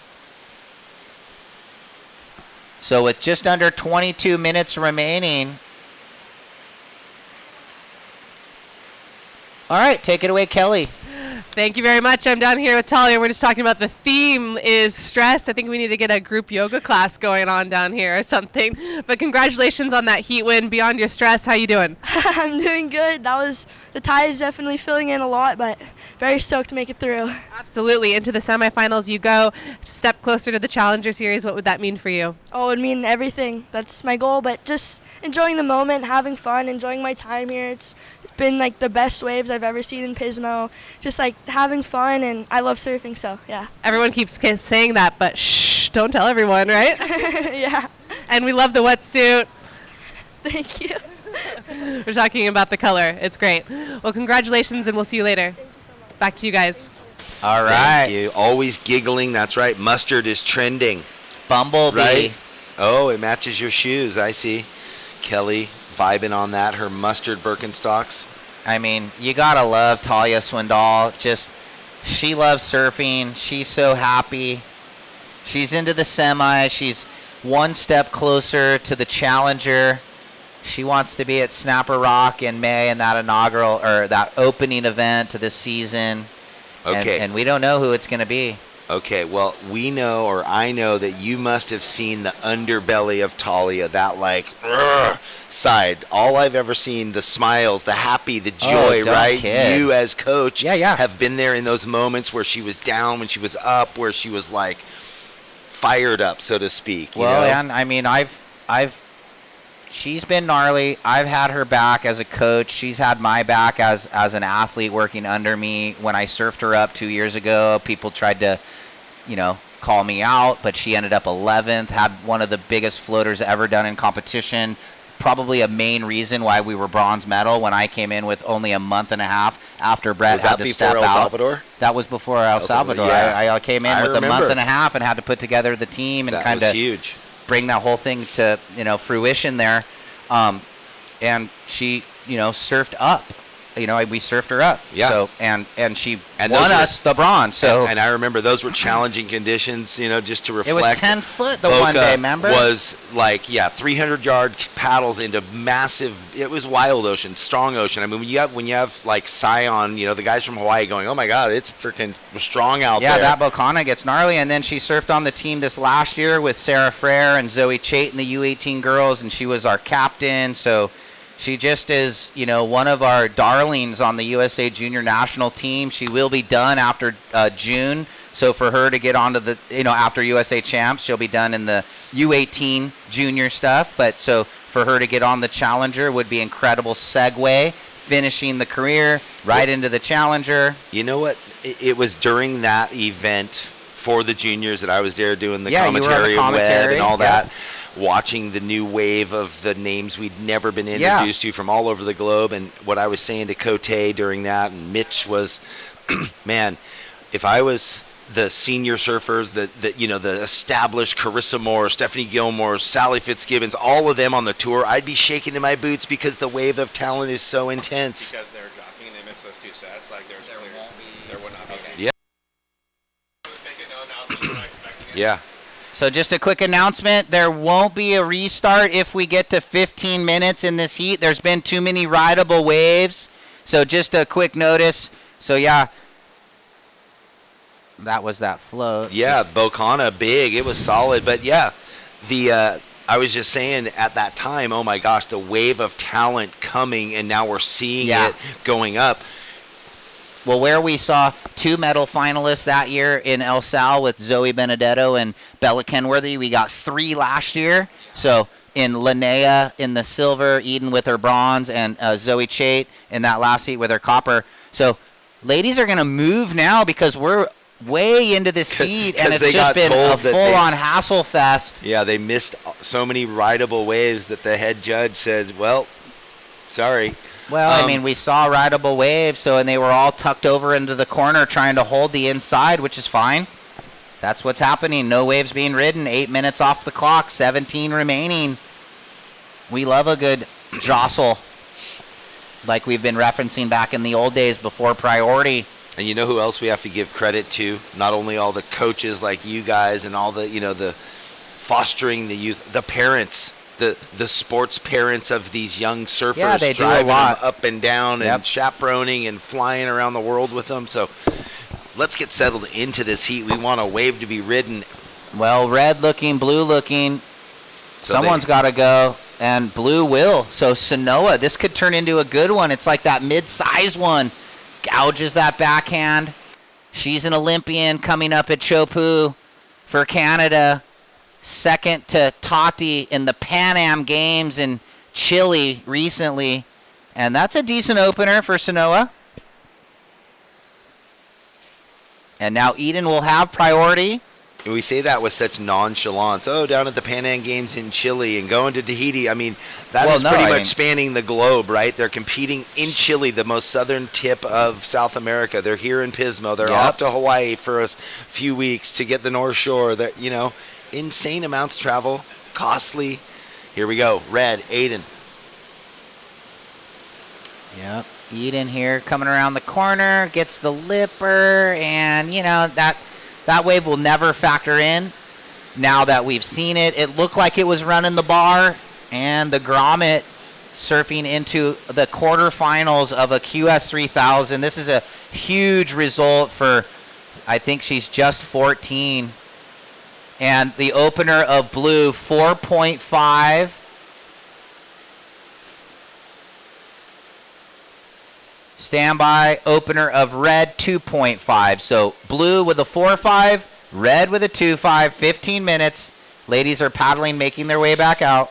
So with just under 22 minutes remaining. All right, take it away, Kelly. Thank you very much. I'm down here with Talia. We're just talking about the theme is stress. I think we need to get a group yoga class going on down here or something. But congratulations on that heat win. Beyond your stress, how you doing? I'm doing good. The tide is definitely filling in a lot, but very stoked to make it through. Absolutely. Into the semifinals you go. Step closer to the Challenger Series. What would that mean for you? Oh, it would mean everything. That's my goal, but just enjoying the moment, having fun, enjoying my time here. It's been like the best waves I've ever seen in Pismo. Just like having fun, and I love surfing, so yeah. Everyone keeps saying that, but shh, don't tell everyone, right? Yeah. And we love the wetsuit. Thank you. We're talking about the color. It's great. Well, congratulations, and we'll see you later. Thank you so much. Back to you guys. All right. Thank you. Always giggling. That's right. Mustard is trending. Bumblebee. Right? Oh, it matches your shoes. I see. Kelly vibing on that. Her mustard Birkenstocks. I mean, you got to love Talia Swindal. Just, she loves surfing. She's so happy. She's into the semi. She's one step closer to the Challenger. She wants to be at Snapper Rock in May in that inaugural or that opening event to this season. Okay. And we don't know who it's going to be. Okay, well, we know, or I know, that you must have seen the underbelly of Talia, that side. All I've ever seen, the smiles, the happy, the joy, right? Kid. You as coach Yeah. have been there in those moments where she was down, when she was up, where she was like fired up, so to speak. You know? And I mean, she's been gnarly. I've had her back as a coach. She's had my back as an athlete working under me. When I surfed her up 2 years ago, people tried to, call me out, but she ended up 11th, had one of the biggest floaters ever done in competition. Probably a main reason why we were bronze medal when I came in with only a month and a half after Brett had to step out. Was that before El Salvador? That was before El Salvador. Yeah. I came in with a month and a half and had to put together the team and kind of huge. Bring that whole thing to fruition there, and she surfed up. We surfed her up. Yeah. So and she won us the bronze. So and I remember those were challenging conditions. Just to reflect. It was 10 foot the Boca one day. Remember? Was 300-yard paddles into massive. It was wild ocean, strong ocean. I mean, when you have like Scion, the guys from Hawaii going, oh my God, it's freaking strong out there. Yeah, that Bocana gets gnarly. And then she surfed on the team this last year with Sarah Frere and Zoe Chait and the U18 girls, and she was our captain. So she just is, one of our darlings on the USA Junior National Team. She will be done after June. So for her to get onto the, after USA Champs, she'll be done in the U18 junior stuff. But so for her to get on the Challenger would be incredible segue, finishing the career right into the Challenger. You know what? It was during that event for the juniors that I was there doing the commentary and all that. Watching the new wave of the names we'd never been introduced to from all over the globe. And what I was saying to Cote during that, and Mitch was, man, if I was the senior surfers, the established Carissa Moore, Stephanie Gilmore, Sally Fitzgibbons, all of them on the tour, I'd be shaking in my boots because the wave of talent is so intense. Because they're dropping and they missed those 2 sets, there would not be. Yeah. Yeah. So just a quick announcement, there won't be a restart if we get to 15 minutes in this heat. There's been too many rideable waves. So just a quick notice. So, yeah, that was that float. Yeah, Bocana, big. It was solid. But, yeah, I was just saying at that time, oh, my gosh, the wave of talent coming, and now we're seeing it going up. Well, where we saw 2 medal finalists that year in El Sal with Zoe Benedetto and Bella Kenworthy, we got 3 last year. So in Linnea in the silver, Eden with her bronze, and Zoe Chait in that last heat with her copper. So ladies are going to move now because we're way into this heat, and it's just been a full-on hassle fest. Yeah, they missed so many rideable waves that the head judge said, well, sorry. Well, I mean, we saw rideable waves, and they were all tucked over into the corner trying to hold the inside, which is fine. That's what's happening. No waves being ridden. 8 minutes off the clock. 17 remaining. We love a good jostle, like we've been referencing back in the old days before priority. And you know who else we have to give credit to? Not only all the coaches like you guys and all the, the fostering the youth, the parents. The sports parents of these young surfers, they driving do a lot. them up and down and chaperoning and flying around the world with them. So let's get settled into this heat. We want a wave to be ridden. Well, red looking, blue looking. Someone's got to go, and blue will. So Sanoa, this could turn into a good one. It's like that mid-size one. Gouges that backhand. She's an Olympian coming up at Chopu for Canada. Second to Tati in the Pan Am Games in Chile recently. And that's a decent opener for Sanoa. And now Eden will have priority. And we say that with such nonchalance. Oh, down at the Pan Am Games in Chile and going to Tahiti. I mean, that is pretty much spanning the globe, right? They're competing in Chile, the most southern tip of South America. They're here in Pismo. They're off to Hawaii for a few weeks to get the North Shore. That, insane amounts of travel, costly. Here we go. Red, Aiden. Yep. Eden here coming around the corner, gets the lipper, and, that wave will never factor in. Now that we've seen it, it looked like it was running the bar, and the grommet surfing into the quarterfinals of a QS 3000. This is a huge result for, I think she's just 14. And the opener of blue, 4.5. Standby, opener of red, 2.5. So blue with a 4.5, red with a 2.5, 15 minutes. Ladies are paddling, making their way back out.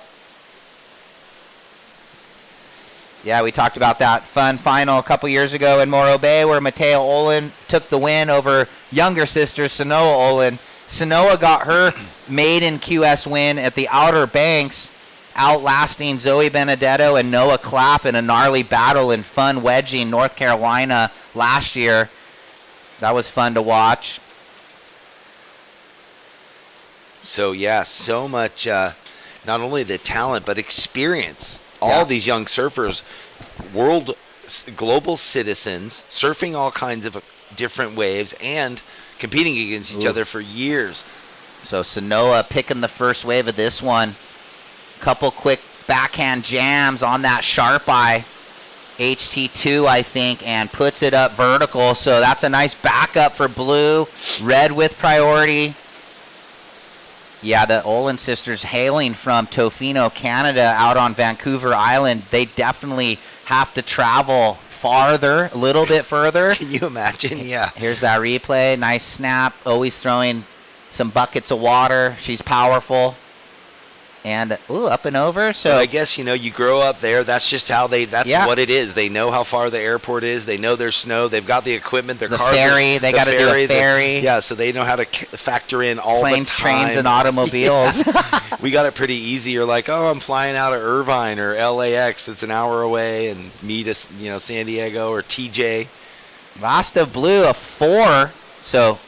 Yeah, we talked about that fun final a couple years ago in Morro Bay where Mateo Olin took the win over younger sister Sanoa Olin. Sanoa got her maiden QS win at the Outer Banks, outlasting Zoe Benedetto and Noah Clapp in a gnarly battle in fun wedging North Carolina last year. That was fun to watch. So, yeah, so much, not only the talent, but experience. All these young surfers, global citizens, surfing all kinds of different waves and competing against each other for years. So Sanoa picking the first wave of this one. Couple quick backhand jams on that sharp eye. HT2, I think, and puts it up vertical. So that's a nice backup for blue. Red with priority. Yeah, the Olin sisters hailing from Tofino, Canada, out on Vancouver Island. They definitely have to travel farther, a little bit further. Can you imagine? Yeah. Here's that replay. Nice snap. Always throwing some buckets of water. She's powerful. And, up and over. So but I guess, you grow up there. That's just how that's what it is. They know how far the airport is. They know there's snow. They've got the equipment. Their cars. Ferry. They got to do a ferry. So they know how to factor in all planes, the time. trains, and automobiles. We got it pretty easy. You're like, I'm flying out of Irvine or LAX. It's an hour away, and me to, San Diego or TJ. Last of blue, a 4. So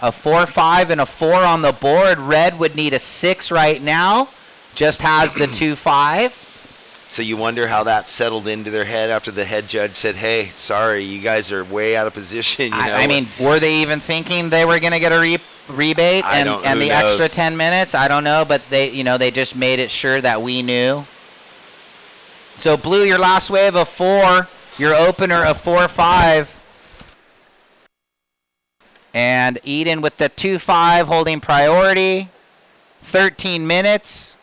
a 4.5 and a 4 on the board. Red would need a 6 right now. Just has the 2.5. So you wonder how that settled into their head after the head judge said, hey, sorry, you guys are way out of position. I mean, were they even thinking they were going to get a rebate and the extra 10 minutes? I don't know, but they just made it sure that we knew. So blue, your last wave of 4. your opener of 4-5. And Eden with the 2-5 holding priority. 13 minutes.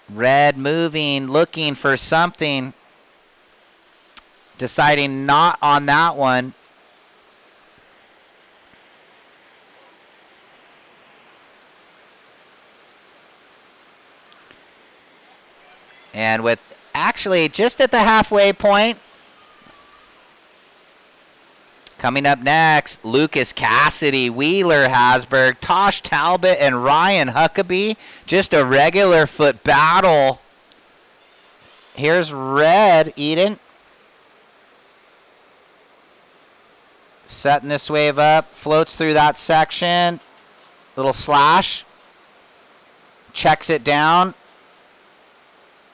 Red moving, looking for something. Deciding not on that one. And with actually just at the halfway point, coming up next, Lucas Cassidy, Wheeler Hasberg, Tosh Talbot, and Ryan Huckabee. Just a regular foot battle. Here's Red, Eden. Setting this wave up, floats through that section. Little slash. Checks it down.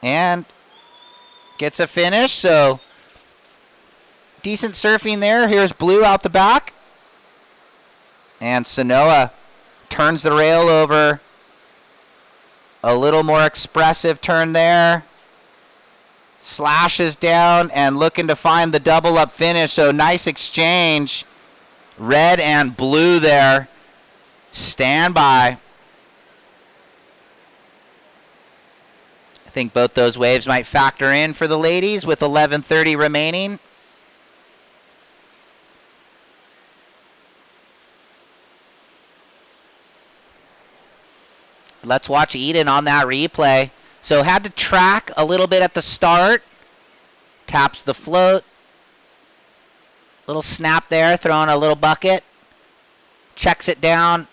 And gets a finish, so decent surfing there. Here's Blue out the back. And Sanoa turns the rail over. A little more expressive turn there. Slashes down and looking to find the double up finish. So nice exchange. Red and Blue there. Stand by. I think both those waves might factor in for the ladies with 11:30 remaining. Let's watch Eden on that replay. So had to track a little bit at the start. Taps the float. Little snap there, throwing a little bucket. Checks it down.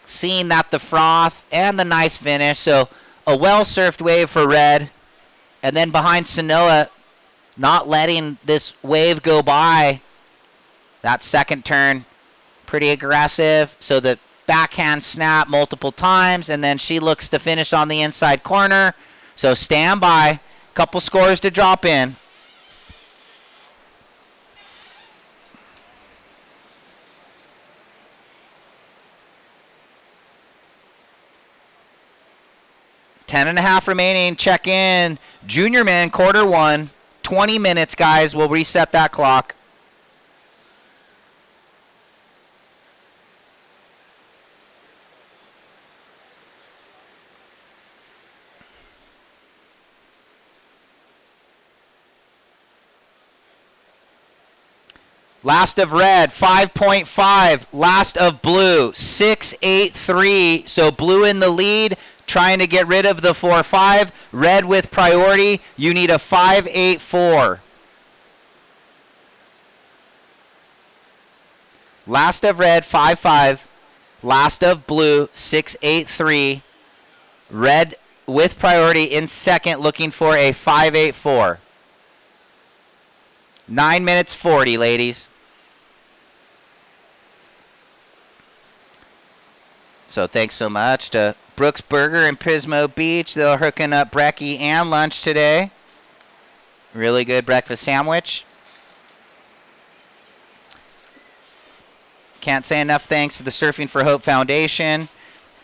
Seeing that the froth and the nice finish. So a well-surfed wave for Red. And then behind Sanoa, not letting this wave go by. That second turn, pretty aggressive. So the backhand snap multiple times, and then she looks to finish on the inside corner. So stand by. Couple scores to drop in. Ten and a half remaining. Check in. Junior men, quarter one. 20 minutes, guys. We'll reset that clock. Last of Red, 5.5. Last of Blue, 6.83. So Blue in the lead, trying to get rid of the 4-5. Red with priority, you need a 5.84. Last of Red, 5.5. Last of Blue, 6.83. Red with priority in second, looking for a 5.84. 9 minutes 40, ladies. So thanks so much to Brooks Burger and Pismo Beach. They're hooking up brekkie and lunch today. Really good breakfast sandwich. Can't say enough thanks to the Surfing for Hope Foundation.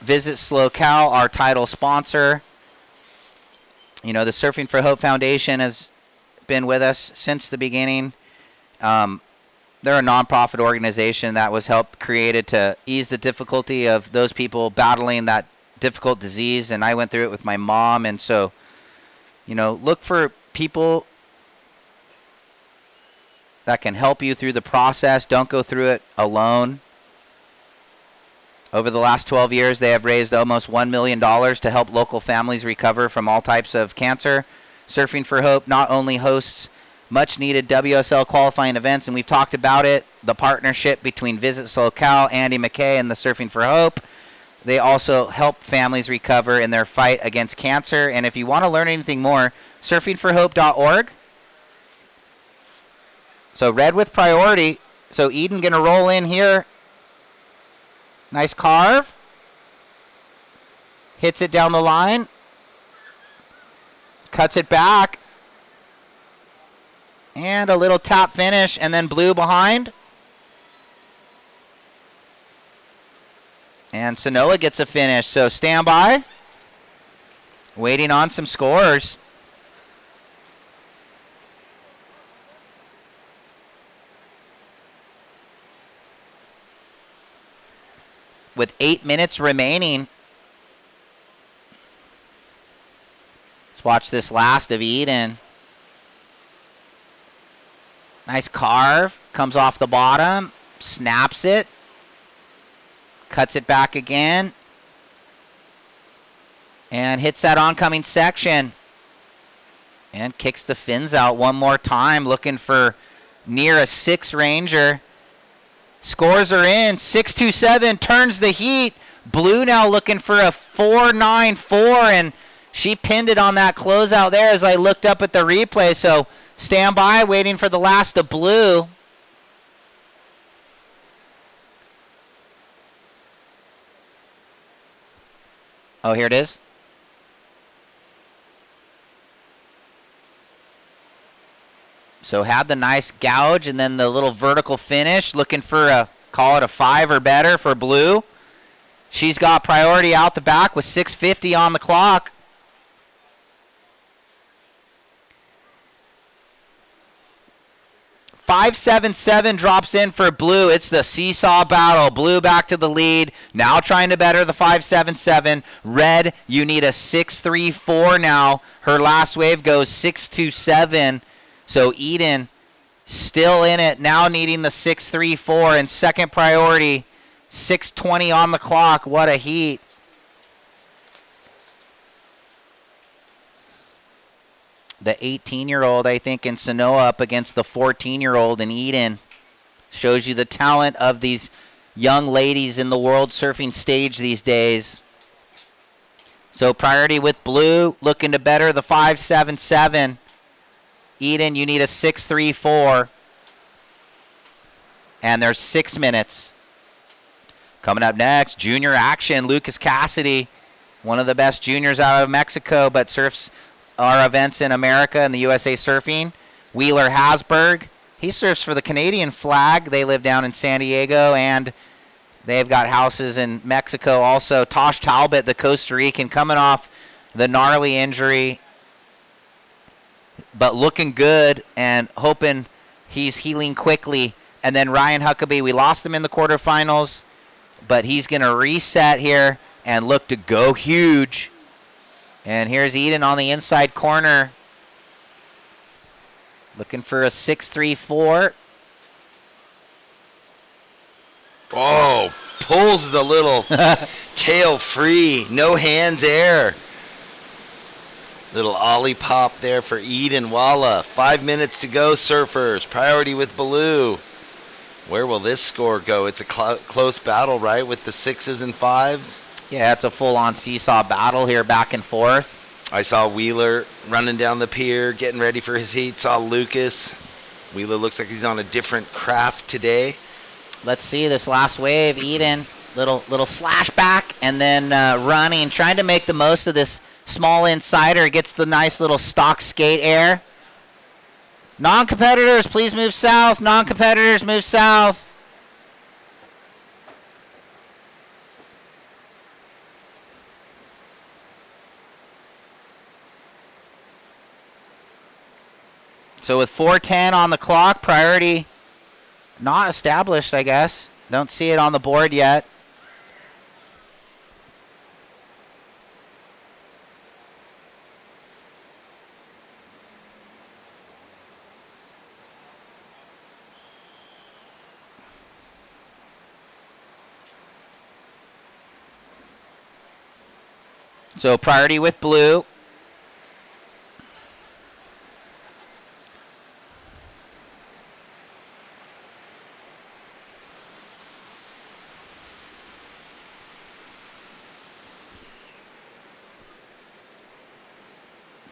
Visit SLO, our title sponsor. You know, the Surfing for Hope Foundation has been with us since the beginning. They're a nonprofit organization that was created to ease the difficulty of those people battling that difficult disease, and I went through it with my mom. And so, you know, look for people that can help you through the process. Don't go through it alone. Over the last 12 years, they have raised almost $1 million to help local families recover from all types of cancer. Surfing for Hope not only hosts much needed WSL qualifying events, and we've talked about it, the partnership between Visit SLO, Andy McKay, and the Surfing for Hope. They also help families recover in their fight against cancer. And if you want to learn anything more, surfingforhope.org. So Red with priority. So Eden going to roll in here. Nice carve. Hits it down the line. Cuts it back. And a little tap finish, and then Blue behind. And Sanoa gets a finish, so stand by. Waiting on some scores. With 8 minutes remaining. Let's watch this last of Eden. Nice carve. Comes off the bottom. Snaps it. Cuts it back again. And hits that oncoming section. And kicks the fins out one more time. Looking for near a 6 ranger. Scores are in. 6-2-7 turns the heat. Blue now looking for a 4-9-4, and she pinned it on that closeout there as I looked up at the replay. So stand by, waiting for the last of Blue. Oh, here it is. So had the nice gouge and then the little vertical finish, looking for a, call it a 5 or better for Blue. She's got priority out the back with 6:50 on the clock. .577 drops in for Blue. It's the seesaw battle. Blue back to the lead. Now trying to better the 577. Red, you need a 6-3-4 now. Her last wave goes 6-2-7. So Eden still in it, now needing the 6-3-4 and second priority, 6:20 on the clock. What a heat. The 18-year-old, I think, in Sanoa up against the 14-year-old in Eden. Shows you the talent of these young ladies in the world surfing stage these days. So priority with Blue, looking to better the 577. Eden, you need a 6-3-4. And there's 6 minutes. Coming up next, junior action. Lucas Cassidy, one of the best juniors out of Mexico, but surfs our events in America and the USA Surfing. Wheeler Hasberg, he surfs for the Canadian flag. They live down in San Diego, and they've got houses in Mexico also. Tosh Talbot, the Costa Rican, coming off the gnarly injury, but looking good and hoping he's healing quickly. And then Ryan Huckabee, we lost him in the quarterfinals, but he's going to reset here and look to go huge. And here's Eden on the inside corner, looking for a 6-3-4. Oh, pulls the little tail free. No hands air. Little ollie pop there for Eden Walla. 5 minutes to go, surfers. Priority with Blue. Where will this score go? It's a close battle, right, with the 6s and 5s? Yeah, it's a full-on seesaw battle here, back and forth. I saw Wheeler running down the pier, getting ready for his heat. Saw Lucas. Wheeler looks like he's on a different craft today. Let's see this last wave. Eden, little slash back, and then running, trying to make the most of this small insider. Gets the nice little stock skate air. Non-competitors, please move south. Non-competitors, move south. So with 4:10 on the clock, priority not established, I guess. Don't see it on the board yet. So priority with Blue.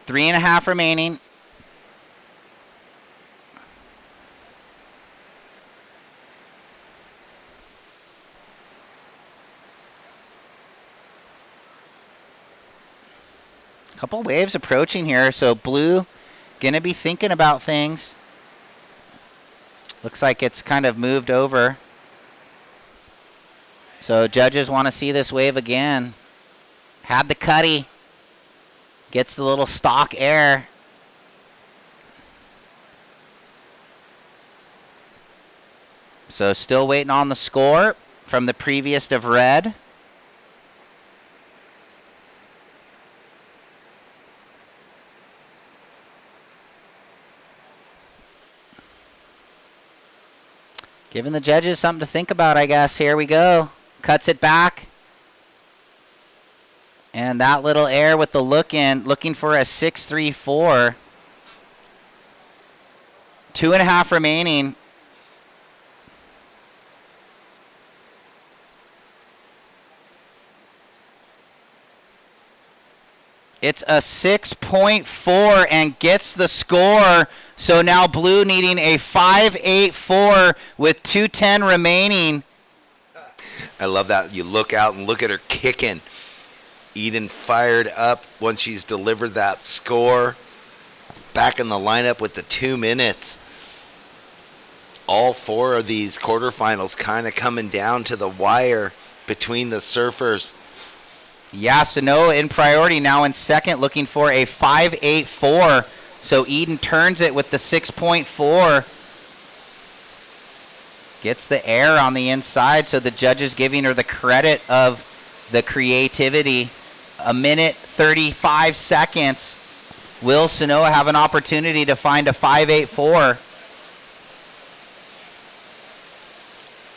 Three and a half remaining. Couple waves approaching here, so Blue gonna be thinking about things. Looks like it's kind of moved over. So judges want to see this wave again. Had the cutty. Gets the little stock air. So still waiting on the score from the previous of red. Giving the judges something to think about, I guess. Here we go. Cuts it back. And that little air with the look in, looking for a 6.34. 2.5 remaining. It's a 6.4 and gets the score. So now blue needing a 5.84 with 2:10 remaining. I love that. You look out and look at her kicking. Eden fired up once she's delivered that score. Back in the lineup with the 2 minutes. All 4 of these quarterfinals kind of coming down to the wire between the surfers. Yeah, Sanoa in priority now in second, looking for a 5.84. So Eden turns it with the 6.4. Gets the air on the inside, so the judges giving her the credit of the creativity. 1:35 seconds. Will Sanoa have an opportunity to find a 5.84?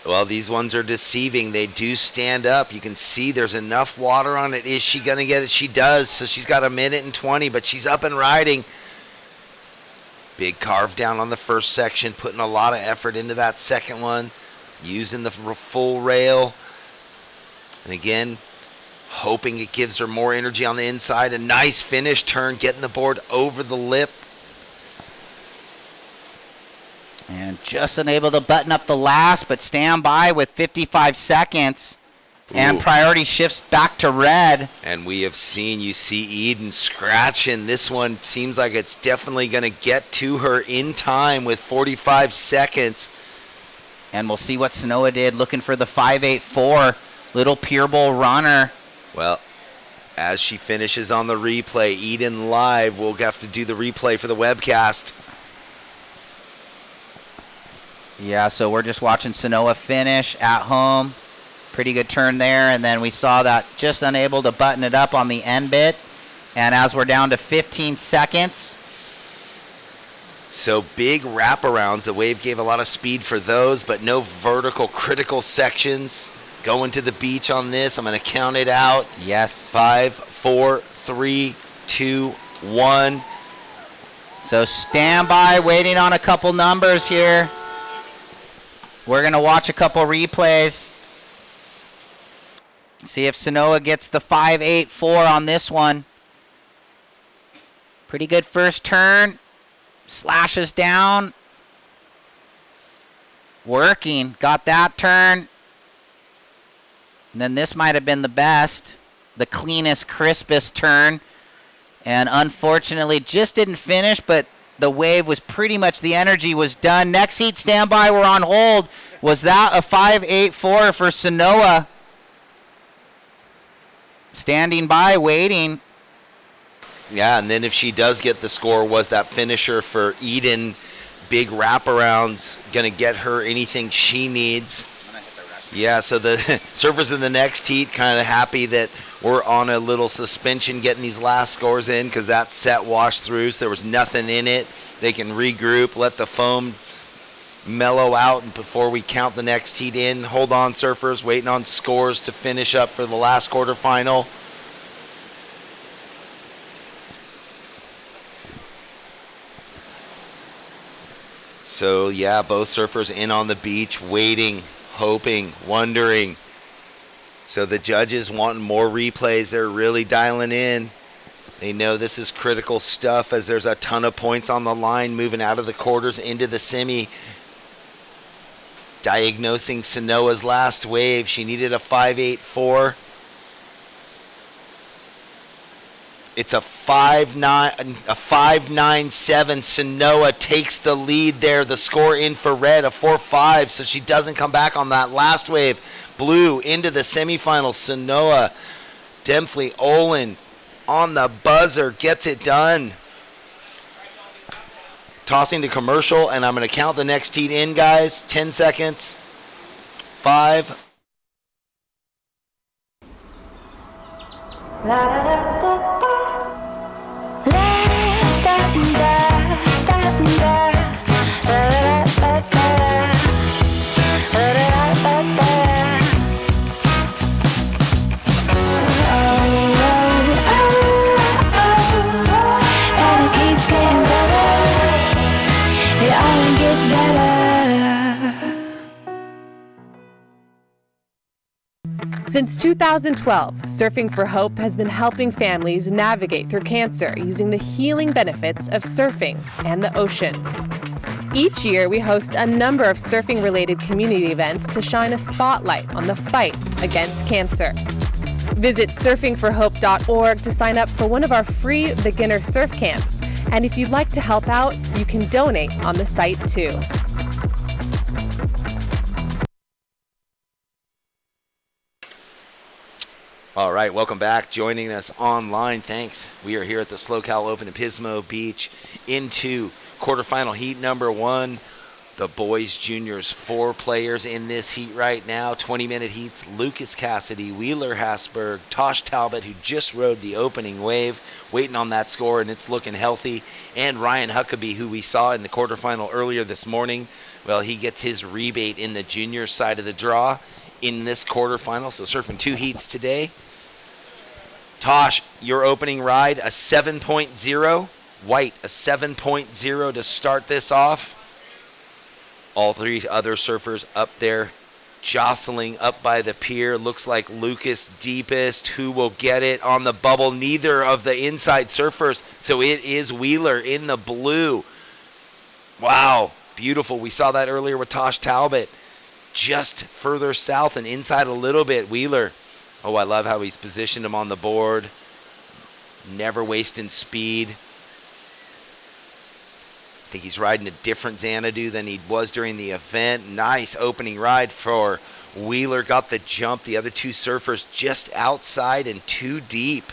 Well, these ones are deceiving. They do stand up. You can see there's enough water on it. Is she going to get it? She does. So she's got 1:20, but she's up and riding. Big carve down on the first section, putting a lot of effort into that second one, using the full rail. And again, hoping it gives her more energy on the inside. A nice finish turn, getting the board over the lip. And just unable to button up the last, but stand by with 55 seconds. And priority shifts back to red. And we have seen, you see Eden scratching. This one seems like it's definitely going to get to her in time with 45 seconds. And we'll see what Sanoa did, looking for the 5.84. Little Pure Bowl runner. Well, as she finishes on the replay, Eden live, we'll have to do the replay for the webcast. Yeah, so we're just watching Sanoa finish at home. Pretty good turn there, and then we saw that just unable to button it up on the end bit. And as we're down to 15 seconds. So big wraparounds. The wave gave a lot of speed for those, but no vertical critical sections. Going to the beach on this. I'm going to count it out. Yes. 5, 4, 3, 2, 1. So stand by, waiting on a couple numbers here. We're going to watch a couple replays. See if Sanoa gets the 5.84 on this one. Pretty good first turn. Slashes down. Working. Got that turn. And then this might have been the best. The cleanest, crispest turn. And unfortunately just didn't finish, but the wave was pretty much, the energy was done. Next heat, standby, we're on hold. Was that a 5.84 for Sanoa? Standing by, waiting. Yeah, and then if she does get the score, was that finisher for Eden. Big wraparounds, going to get her anything she needs. Yeah, so the surfers in the next heat kind of happy that we're on a little suspension getting these last scores in because that set washed through, so there was nothing in it. They can regroup, let the foam mellow out, and before we count the next heat in, hold on, surfers, waiting on scores to finish up for the last quarterfinal. So yeah, both surfers in on the beach, waiting, hoping, wondering. So the judges wanting more replays. They're really dialing in. They know this is critical stuff as there's a ton of points on the line moving out of the quarters into the semi. Diagnosing Sanoa's last wave. She needed a 5.84. It's a 5.97. Sanoa takes the lead there. The score in for red, a 4.5, so she doesn't come back on that last wave. Blue into the semifinals. Sanoa, Demphley, Olin, on the buzzer, gets it done. Tossing to commercial, and I'm going to count the next heat in, guys. 10 seconds. 5. Since 2012, Surfing for Hope has been helping families navigate through cancer using the healing benefits of surfing and the ocean. Each year, we host a number of surfing-related community events to shine a spotlight on the fight against cancer. Visit surfingforhope.org to sign up for one of our free beginner surf camps. And if you'd like to help out, you can donate on the site too. All right, welcome back. Joining us online, thanks. We are here at the SLO Open in Pismo Beach into quarterfinal heat number 1. The boys, juniors, 4 players in this heat right now. 20-minute heats. Lucas Cassidy, Wheeler Hasberg, Tosh Talbot, who just rode the opening wave, waiting on that score, and it's looking healthy. And Ryan Huckabee, who we saw in the quarterfinal earlier this morning. Well, he gets his rebate in the junior side of the draw in this quarterfinal. So surfing 2 heats today. Tosh, your opening ride, a 7.0. White, a 7.0 to start this off. All 3 other surfers up there jostling up by the pier. Looks like Lucas deepest. Who will get it on the bubble? Neither of the inside surfers. So it is Wheeler in the blue. Wow, beautiful. We saw that earlier with Tosh Talbot. Just further south and inside a little bit, Wheeler. Oh, I love how he's positioned him on the board. Never wasting speed. I think he's riding a different Xanadu than he was during the event. Nice opening ride for Wheeler. Got the jump. The other 2 surfers just outside and too deep.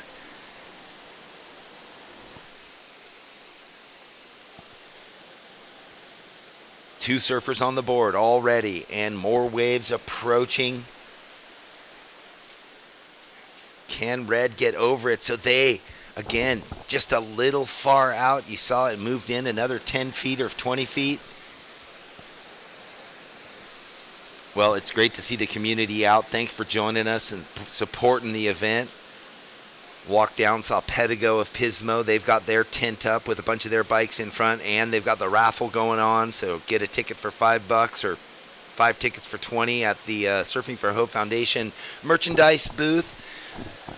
Two surfers on the board already, and more waves approaching. Can Red get over it? So they, again, just a little far out. You saw it moved in another 10 feet or 20 feet. Well, it's great to see the community out. Thanks for joining us and supporting the event. Walked down, saw Pedigo of Pismo. They've got their tent up with a bunch of their bikes in front, and they've got the raffle going on. So get a ticket for $5 or 5 tickets for 20 at the Surfing for Hope Foundation merchandise booth.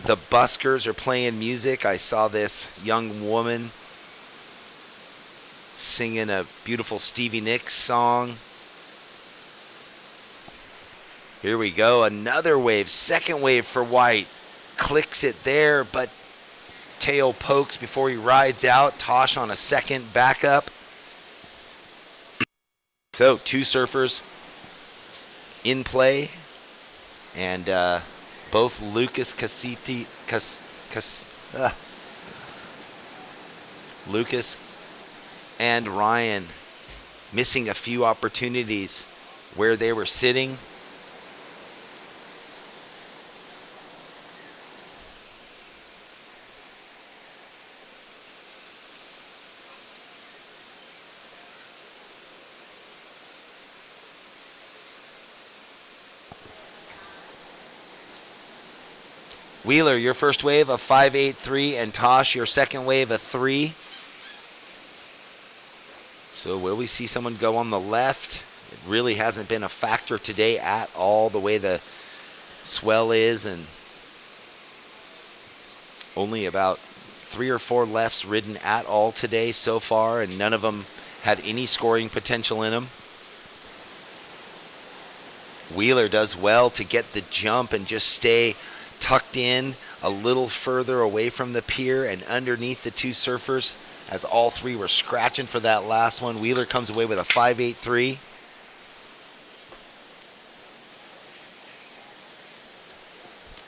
The buskers are playing music. I saw this young woman singing a beautiful Stevie Nicks song. Here we go. Another wave. Second wave for White. Clicks it there, but tail pokes before he rides out. Tosh on a second backup. So 2 surfers in play. And both Lucas Lucas and Ryan missing a few opportunities where they were sitting. Wheeler, your first wave of 5.83, and Tosh, your second wave of 3. So will we see someone go on the left? It really hasn't been a factor today at all, the way the swell is, and only about 3 or 4 lefts ridden at all today so far, and none of them had any scoring potential in them. Wheeler does well to get the jump and just stay tucked in a little further away from the pier and underneath the 2 surfers, as all 3 were scratching for that last one. Wheeler comes away with a 5.83.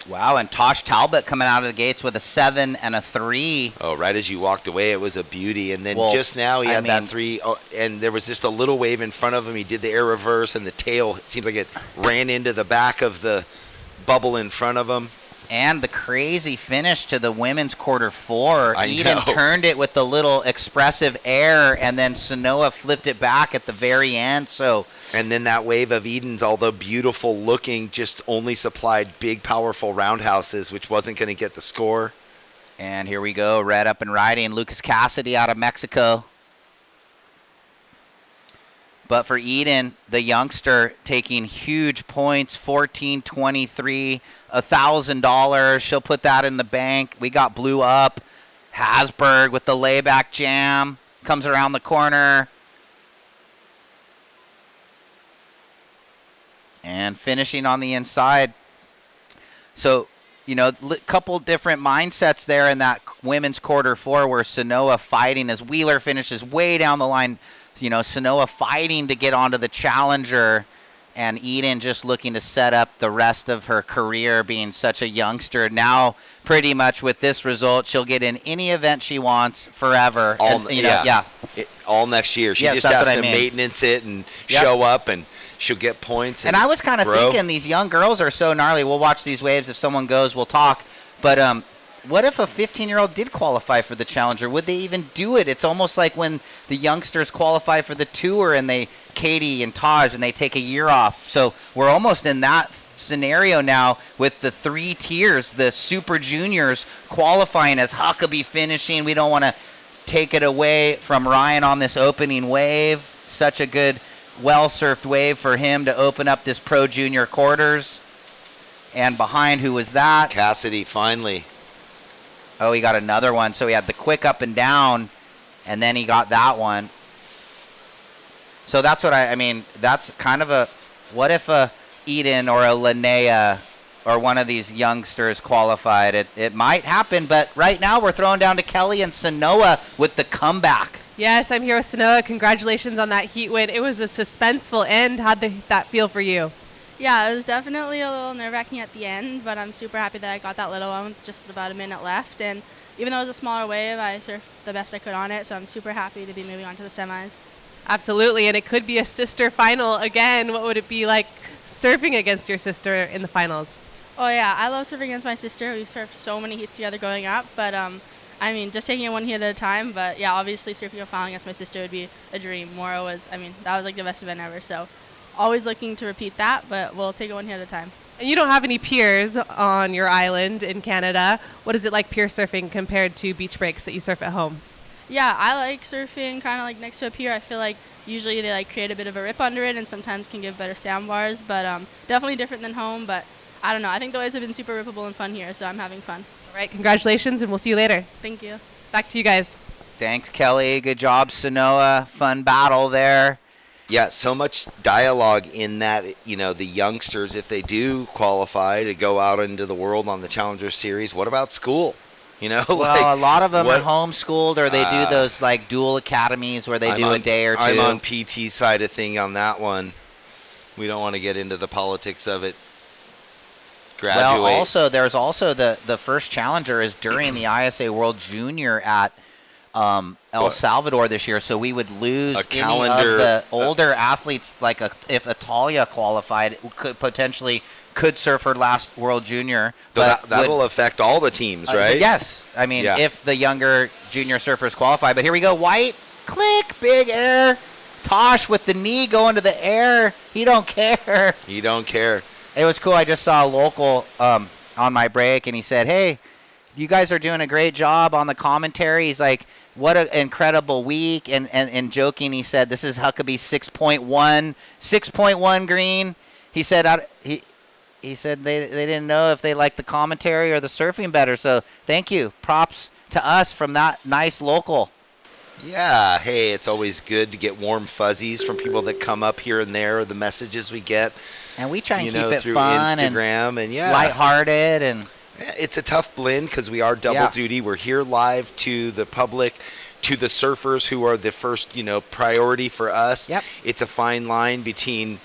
Wow, and Tosh Talbot coming out of the gates with a 7 and a 3. Oh, right as you walked away, it was a beauty. And then Well, just now he I had that mean- 3, and there was just a little wave in front of him. He did the air reverse, and the tail, it seems like it ran into the back of the bubble in front of him. And the crazy finish to the women's quarter 4. I Eden know. turned it with the little expressive air, and then Sanoa flipped it back at the very end. So, And then that wave of Eden's, although beautiful looking, just only supplied big, powerful roundhouses, which wasn't going to get the score. and here we go, red up and riding. Lucas Cassidy out of Mexico. But for Eden, the youngster, taking huge points, 14-23, $1,000. She'll put that in the bank. We got Blue up. Hasberg with the layback jam. Comes around the corner. And finishing on the inside. So, you know, couple different mindsets there in that women's quarter 4 where Sanoa fighting as Wheeler finishes way down the line. You know, Sanoa fighting to get onto the challenger, and Eden just looking to set up the rest of her career being such a youngster. Now, pretty much with this result, she'll get in any event she wants forever. All, And, you know, all next year. She Yes, just that's has what to I mean. maintenance it and Yep. show up, and she'll get points. And I was kind of grow. thinking these young girls are so gnarly. We'll watch these waves. If someone goes, we'll talk. But what if a 15-year-old did qualify for the Challenger? Would they even do it? It's almost like when the youngsters qualify for the Tour and Katie and Taj, and they take a year off. So we're almost in that scenario now with the 3 tiers, the Super Juniors qualifying as Huckabee finishing. We don't want to take it away from Ryan on this opening wave. Such a good, well-surfed wave for him to open up this Pro Junior quarters. And behind, who was that? Cassidy, finally. Oh, he got another one. So he had the quick up and down, and then he got that one. So that's what I mean, that's kind of a, what if a Eden or a Linnea or one of these youngsters qualified? It might happen, but right now we're throwing down to Kelly and Sanoa with the comeback. Yes, I'm here with Sanoa. Congratulations on that heat win. It was a suspenseful end. How'd that feel for you? Yeah, it was definitely a little nerve-wracking at the end, but I'm super happy that I got that little one with just about a minute left. And even though it was a smaller wave, I surfed the best I could on it, so I'm super happy to be moving on to the semis. Absolutely, and it could be a sister final again. What would it be like surfing against your sister in the finals? Oh yeah, I love surfing against my sister. We surfed so many heats together growing up, but I mean, just taking it one heat at a time. But yeah, obviously surfing a final against my sister would be a dream. Mora was, I mean, that was like the best event ever. So always looking to repeat that, but we'll take it one hit at a time. And you don't have any piers on your island in Canada. What is it like pier surfing compared to beach breaks that you surf at home? Yeah, I like surfing kind of like next to a pier. I feel like usually they like create a bit of a rip under it and sometimes can give better sandbars, but definitely different than home. But I don't know. I think the waves have been super rippable and fun here, so I'm having fun. All right, congratulations, and we'll see you later. Thank you. Back to you guys. Thanks, Kelly. Good job, Sanoa. Fun battle there. Yeah, so much dialogue in that, you know, the youngsters, if they do qualify to go out into the world on the Challenger Series, what about school? You know, Well, like, a lot of them what- are homeschooled, or they do those like dual academies where they do a day or two. I'm on PT side of thing on that one. We don't want to get into the politics of it. Graduate. Well, also there's also the first challenger is during the ISA World Junior at El Salvador this year, so we would lose A any calendar- of the older athletes. Like if Talia qualified, could surf her last World Junior. So but that would- will affect all the teams, right? Yes. I mean, Yeah. if the younger junior surfers qualify. But here we go. White, click, big air. Tosh with the knee going to the air. He don't care. You don't care. It was cool. I just saw a local on my break, and he said, hey, you guys are doing a great job on the commentary. He's like, what an incredible week. And joking, he said, this is Huckabee 6.1 green. He said, he said they didn't know if they liked the commentary or the surfing better. So thank you. Props to us from that nice local. Yeah, hey, it's always good to get warm fuzzies from people that come up here and there, the messages we get. And we try and you keep know, it through fun Instagram and yeah, lighthearted. And it's a tough blend because we are double duty. We're here live to the public, to the surfers who are the first, you know, priority for us. Yep. It's a fine line between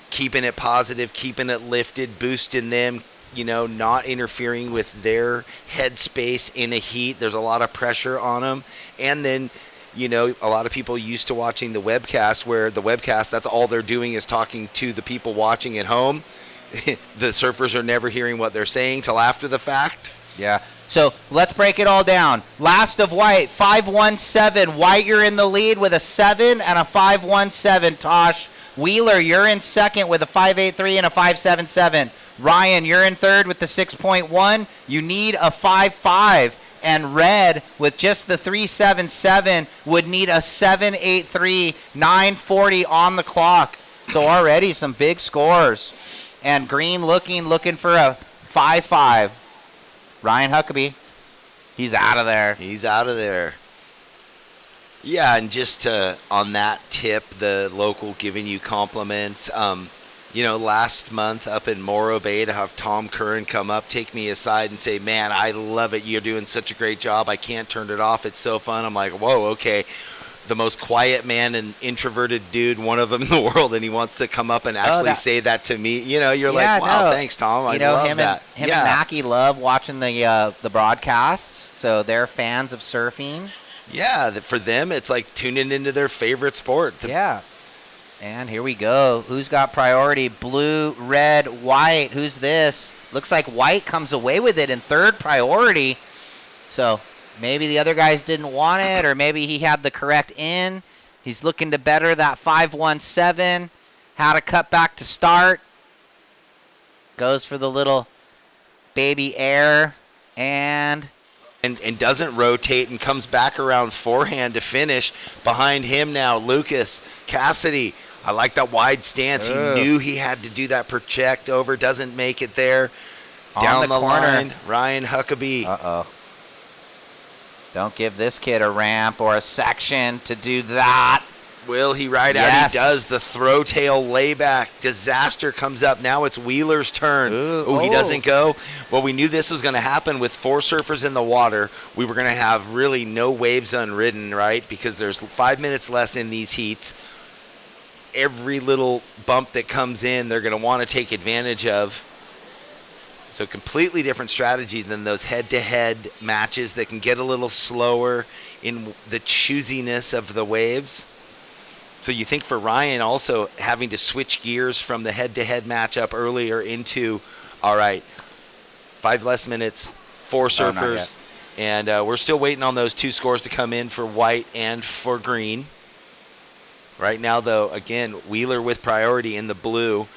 keeping it positive, keeping it lifted, boosting them, not interfering with their headspace in a heat. There's a lot of pressure on them. And then, a lot of people used to watching the webcast, where the webcast, that's all they're doing is talking to the people watching at home. The surfers are never hearing what they're saying till after the fact. Yeah. So let's break it all down. Last of White, 5-1-7. White, you're in the lead with a 7 and a 5-1-7. Tosh. Wheeler, you're in second with a 5-8-3 and a 5-7-7. Ryan, you're in third with the 6.1. You need a 5-5. And Red, with just the 3-7-7, would need a 7-8-3, 9:40 on the clock. So already some big scores. And Green looking for a 5-5. Ryan Huckabee, he's out of there. He's out of there. Yeah, and just on that tip, the local giving you compliments. Last month up in Morro Bay, to have Tom Curran come up, take me aside and say, man, I love it. You're doing such a great job. I can't turn it off. It's so fun. I'm like, whoa, okay. The most quiet man and introverted dude, one of them in the world, and he wants to come up and actually say that to me. You're like, wow, thanks, Tom. I love that. Him and Mackie love watching the broadcasts, so they're fans of surfing. Yeah, for them, it's like tuning into their favorite sport. Yeah. And here we go. Who's got priority? Blue, red, white. Who's this? Looks like White comes away with it in third priority. So maybe the other guys didn't want it, or maybe he had the correct in. He's looking to better that 5-1-7. Had to cut back to start. Goes for the little baby air and doesn't rotate and comes back around forehand to finish. Behind him now, Lucas Cassidy. I like that wide stance. He knew he had to do that project over. Doesn't make it there. Down the line, Ryan Huckabee. Uh-oh. Don't give this kid a ramp or a section to do that. Will he ride out? He does. The throw tail layback. Disaster comes up. Now it's Wheeler's turn. He doesn't go. Well, we knew this was going to happen with 4 surfers in the water. We were going to have really no waves unridden, right? Because there's 5 minutes less in these heats. Every little bump that comes in, they're going to want to take advantage of. So completely different strategy than those head-to-head matches that can get a little slower in the choosiness of the waves. So you think for Ryan also having to switch gears from the head-to-head matchup earlier into, all right, 5 less minutes, 4 surfers, and we're still waiting on those 2 scores to come in for White and for Green. Right now, though, again, Wheeler with priority in the blue.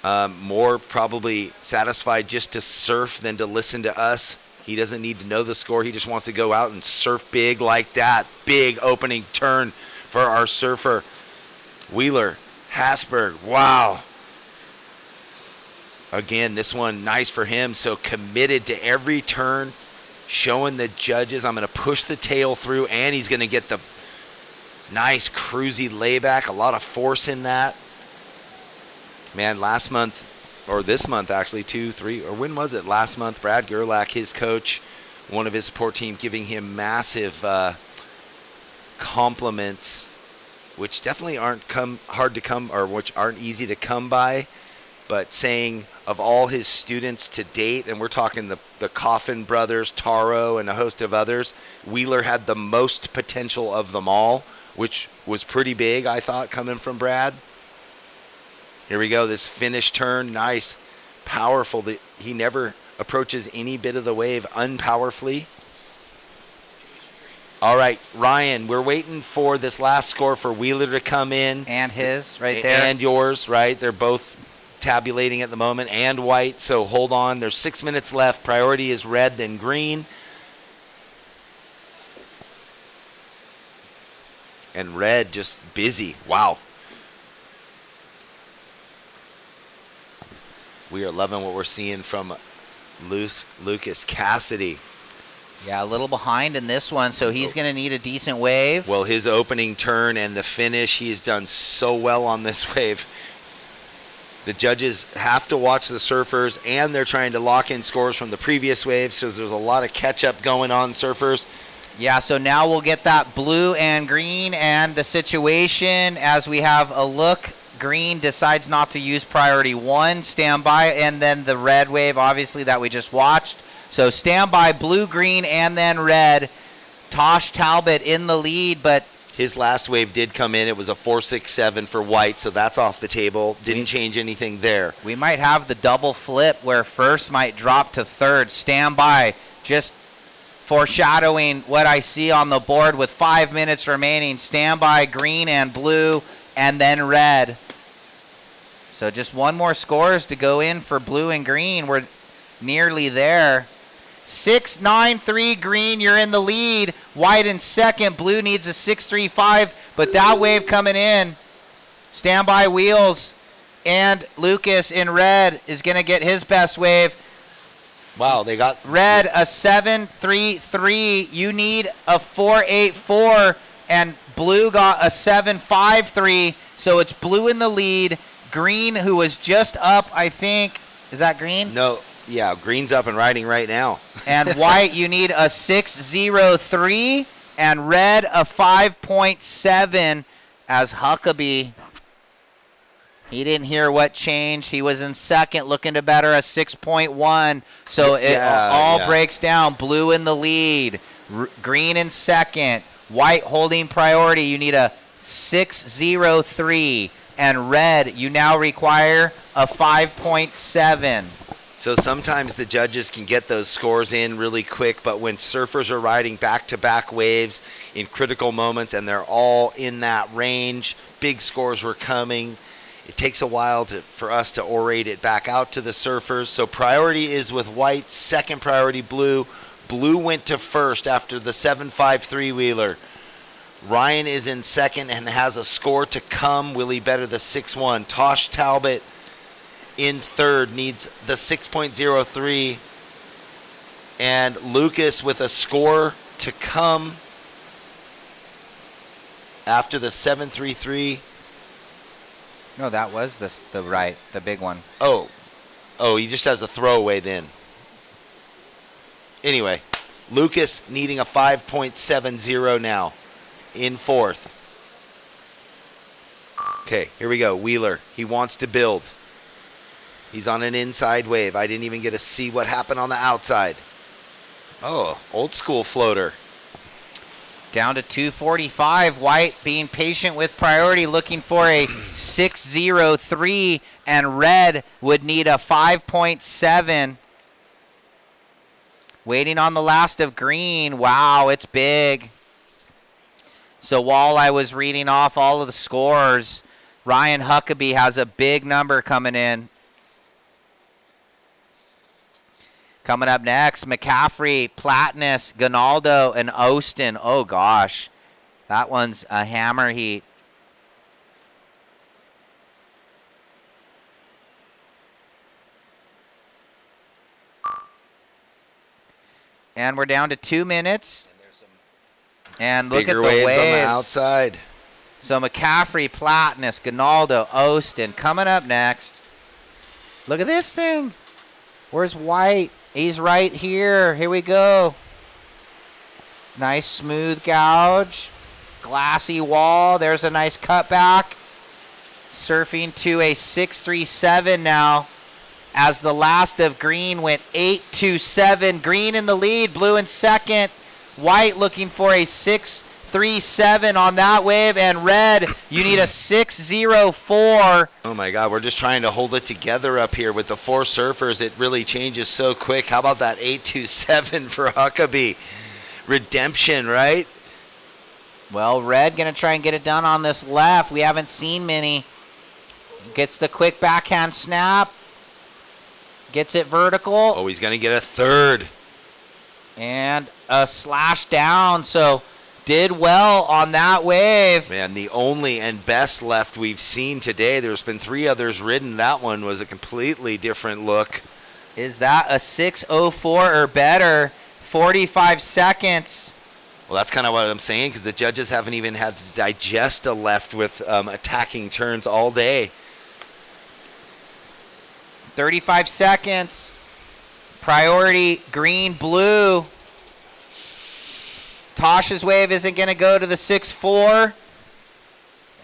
More probably satisfied just to surf than to listen to us. He doesn't need to know the score. He just wants to go out and surf big like that. Big opening turn for our surfer. Wheeler, Hasberg, wow. Again, this one nice for him. So committed to every turn, showing the judges I'm going to push the tail through, and he's going to get the nice cruisy layback. A lot of force in that. Man, last month, or this month actually, 2, 3, or when was it? Last month, Brad Gerlach, his coach, one of his support team, giving him massive compliments, which definitely aren't hard to come, or which aren't easy to come by, but saying of all his students to date, and we're talking the Coffin brothers, Taro, and a host of others, Wheeler had the most potential of them all, which was pretty big, I thought, coming from Brad. Here we go, this finish turn, nice, powerful. He never approaches any bit of the wave unpowerfully. All right, Ryan, we're waiting for this last score for Wheeler to come in. And his, right there. And yours, right? They're both tabulating at the moment, and White, so hold on. There's 6 minutes left. Priority is red, then green. And red just busy. Wow. We are loving what we're seeing from Lucas Cassidy. Yeah, a little behind in this one, so he's going to need a decent wave. Well, his opening turn and the finish, he has done so well on this wave. The judges have to watch the surfers, and they're trying to lock in scores from the previous wave, so there's a lot of catch-up going on, surfers. Yeah, so now we'll get that blue and green and the situation as we have a look green decides not to use priority 1, standby, and then the red wave, obviously, that we just watched. So standby, blue, green, and then red. Tosh Talbot in the lead, but his last wave did come in. It was a 4-6-7 for white, so that's off the table. Didn't change anything there. We might have the double flip where first might drop to third. Standby, just foreshadowing what I see on the board with 5 minutes remaining. Standby, green and blue, and then red. So just one more scores to go in for blue and green. We're nearly there. 6-9-3 green, you're in the lead. White in second. Blue needs a 6-3-5, but that wave coming in. Standby wheels, and Lucas in red is going to get his best wave. Wow, they got red a 7-3-3. You need a 4-8-4, and blue got a 7-5-3. So it's blue in the lead. Green, who was just up, I think. Is that green? No. Yeah, green's up and riding right now. And white, you need a 6-0-3, and red a 5.7 as Huckabee. He didn't hear what changed. He was in second, looking to better a 6.1. So it all breaks down. Blue in the lead, green in second, white holding priority. You need a 6-0-3, and red, you now require a 5.7. So sometimes the judges can get those scores in really quick, but when surfers are riding back-to-back waves in critical moments and they're all in that range, big scores were coming, it takes a while for us to orate it back out to the surfers. So priority is with white, second priority blue. Blue went to first after the 7-5 wheeler. Ryan is in second and has a score to come. Will he better the 6-1? Tosh Talbot in third needs the 6.03, and Lucas with a score to come after the 7-3-3. No, that was the big one. Oh, he just has a throwaway then. Anyway, Lucas needing a 5.70 now in fourth. Okay, here we go. Wheeler, he wants to build. He's on an inside wave. I didn't even get to see what happened on the outside. Oh, old school floater. Down to 245. White being patient with priority, looking for a 6-0-3, and red would need a 5.7. Waiting on the last of green. Wow, it's big. So while I was reading off all of the scores, Ryan Huckabee has a big number coming in. Coming up next, McCaffrey, Platenius, Gonaldo, and Austin. Oh, gosh. That one's a hammer heat. And we're down to 2 minutes. And look at the waves on the outside. So McCaffrey, Platenius, Gonaldo, Austin coming up next. Look at this thing. Where's White? He's right here. Here we go. Nice smooth gouge. Glassy wall. There's a nice cutback. Surfing to a 6-3-7 now as the last of green went 8-2-7. Green in the lead. Blue in second. White looking for a 6-3-7 on that wave. And red, you need a 6-0-4. Oh, my God. We're just trying to hold it together up here with the four surfers. It really changes so quick. How about that 8-2-7 for Huckabee? Redemption, right? Well, red going to try and get it done on this left. We haven't seen many. Gets the quick backhand snap. Gets it vertical. Oh, he's going to get a third. And a slash down. So did well on that wave. Man, the only and best left we've seen today. There's been 3 others ridden. That one was a completely different look. Is that a 6:04 or better? 45 seconds. Well, that's kind of what I'm saying, because the judges haven't even had to digest a left with attacking turns all day. 35 seconds. Priority green, blue. Tosh's wave isn't going to go to the 6-4.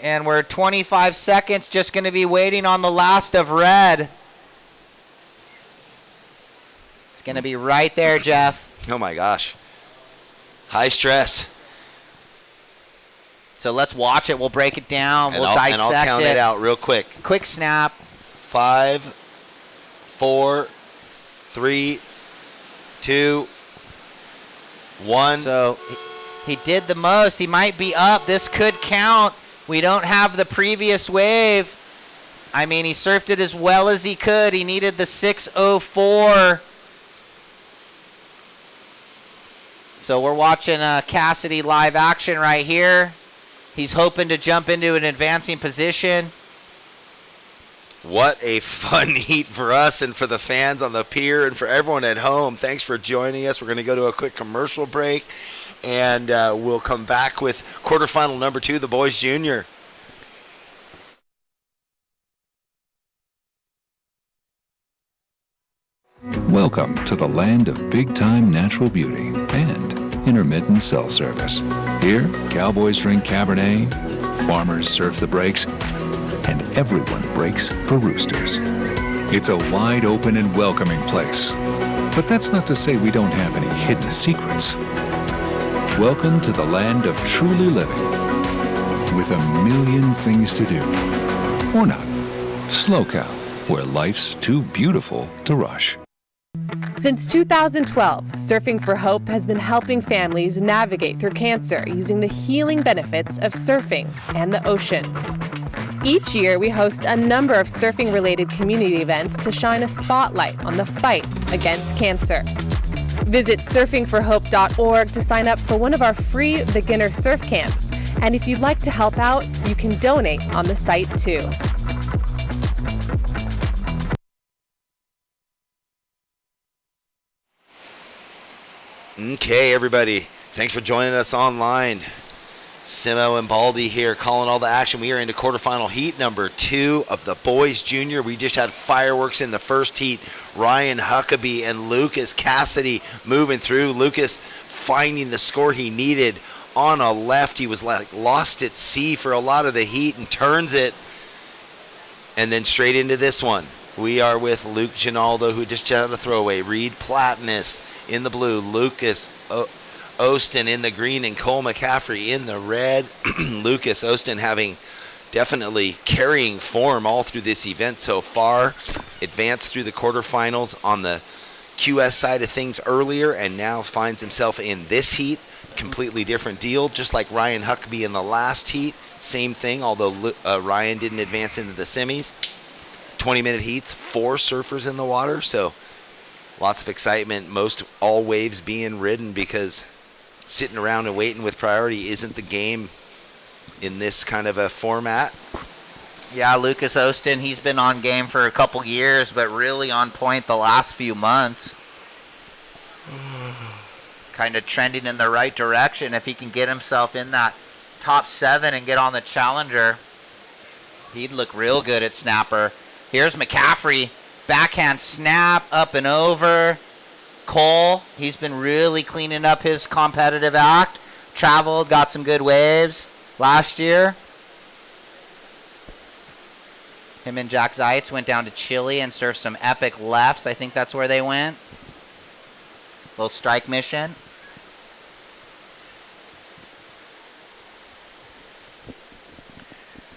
And we're 25 seconds, just going to be waiting on the last of red. It's going to be right there, Jeff. Oh my gosh. High stress. So let's watch it. We'll break it down. We'll dissect it. And I'll count it out real quick. Quick snap. 5, 4, 3, 2, 1. So he did the most. He might be up. This could count. We don't have the previous wave. I mean, he surfed it as well as he could. He needed the 6:04. So we're watching Cassidy live action right here. He's hoping to jump into an advancing position. What a fun heat for us and for the fans on the pier and for everyone at home. Thanks for joining us. We're going to go to a quick commercial break, and we'll come back with quarterfinal number 2, the boys junior. Welcome to the land of big-time natural beauty and intermittent cell service. Here, cowboys drink Cabernet, farmers surf the breaks, and everyone breaks for roosters. It's a wide open and welcoming place. But that's not to say we don't have any hidden secrets. Welcome to the land of truly living, with a million things to do. Or not. SLO, where life's too beautiful to rush. Since 2012, Surfing for Hope has been helping families navigate through cancer using the healing benefits of surfing and the ocean. Each year, we host a number of surfing-related community events to shine a spotlight on the fight against cancer. Visit surfingforhope.org to sign up for one of our free beginner surf camps. And if you'd like to help out, you can donate on the site too. Okay, everybody. Thanks for joining us online. Simo and Baldy here calling all the action. We are into quarterfinal heat number 2 of the boys junior. We just had fireworks in the first heat. Ryan Huckabee and Lucas Cassidy moving through. Lucas finding the score he needed on a left. He was like lost at sea for a lot of the heat and turns it. And then straight into this one. We are with Luke Ginaldo, who just had a throwaway. Reed Platenius in the blue. Lucas Ostin in the green, and Cole McCaffrey in the red. Lucas Ostin having definitely carrying form all through this event so far. Advanced through the quarterfinals on the QS side of things earlier, and now finds himself in this heat. Completely different deal, just like Ryan Huckabee in the last heat. Same thing, although Ryan didn't advance into the semis. 20-minute heats, 4 surfers in the water, so lots of excitement. Most all waves being ridden because sitting around and waiting with priority isn't the game in this kind of a format. Yeah, Lucas Ostin, he's been on game for a couple years, but really on point the last few months. Kind of trending in the right direction. If he can get himself in that top 7 and get on the Challenger, he'd look real good at snapper. Here's McCaffrey, backhand snap, up and over. Cole, he's been really cleaning up his competitive act. Traveled, got some good waves last year. Him and Jack Zeitz went down to Chile and surfed some epic lefts. I think that's where they went. Little strike mission.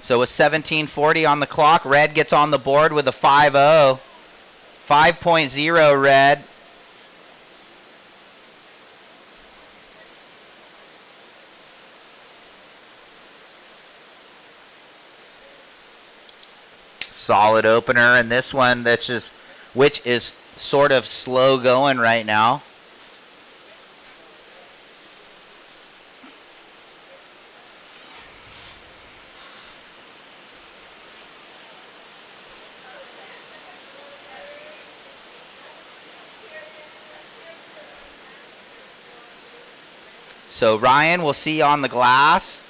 So with 17:40 on the clock, Red gets on the board with a 5-0. 5.0 Red. Solid opener, and this one which is sort of slow going right now. So Ryan, we'll see you on the glass.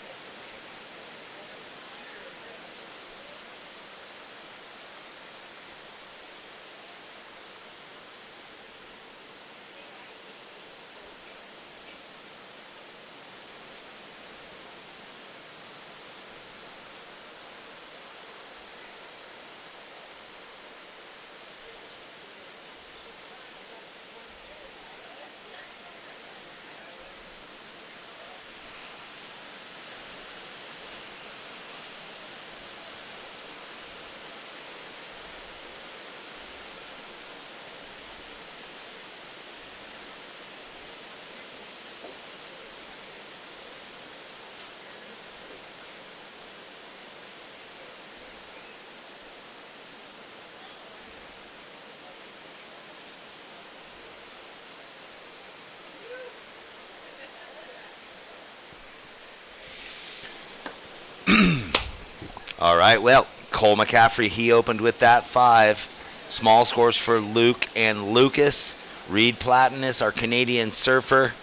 All right, well, Cole McCaffrey, he opened with that 5. Small scores for Luke and Lucas. Reed Platenius, our Canadian surfer,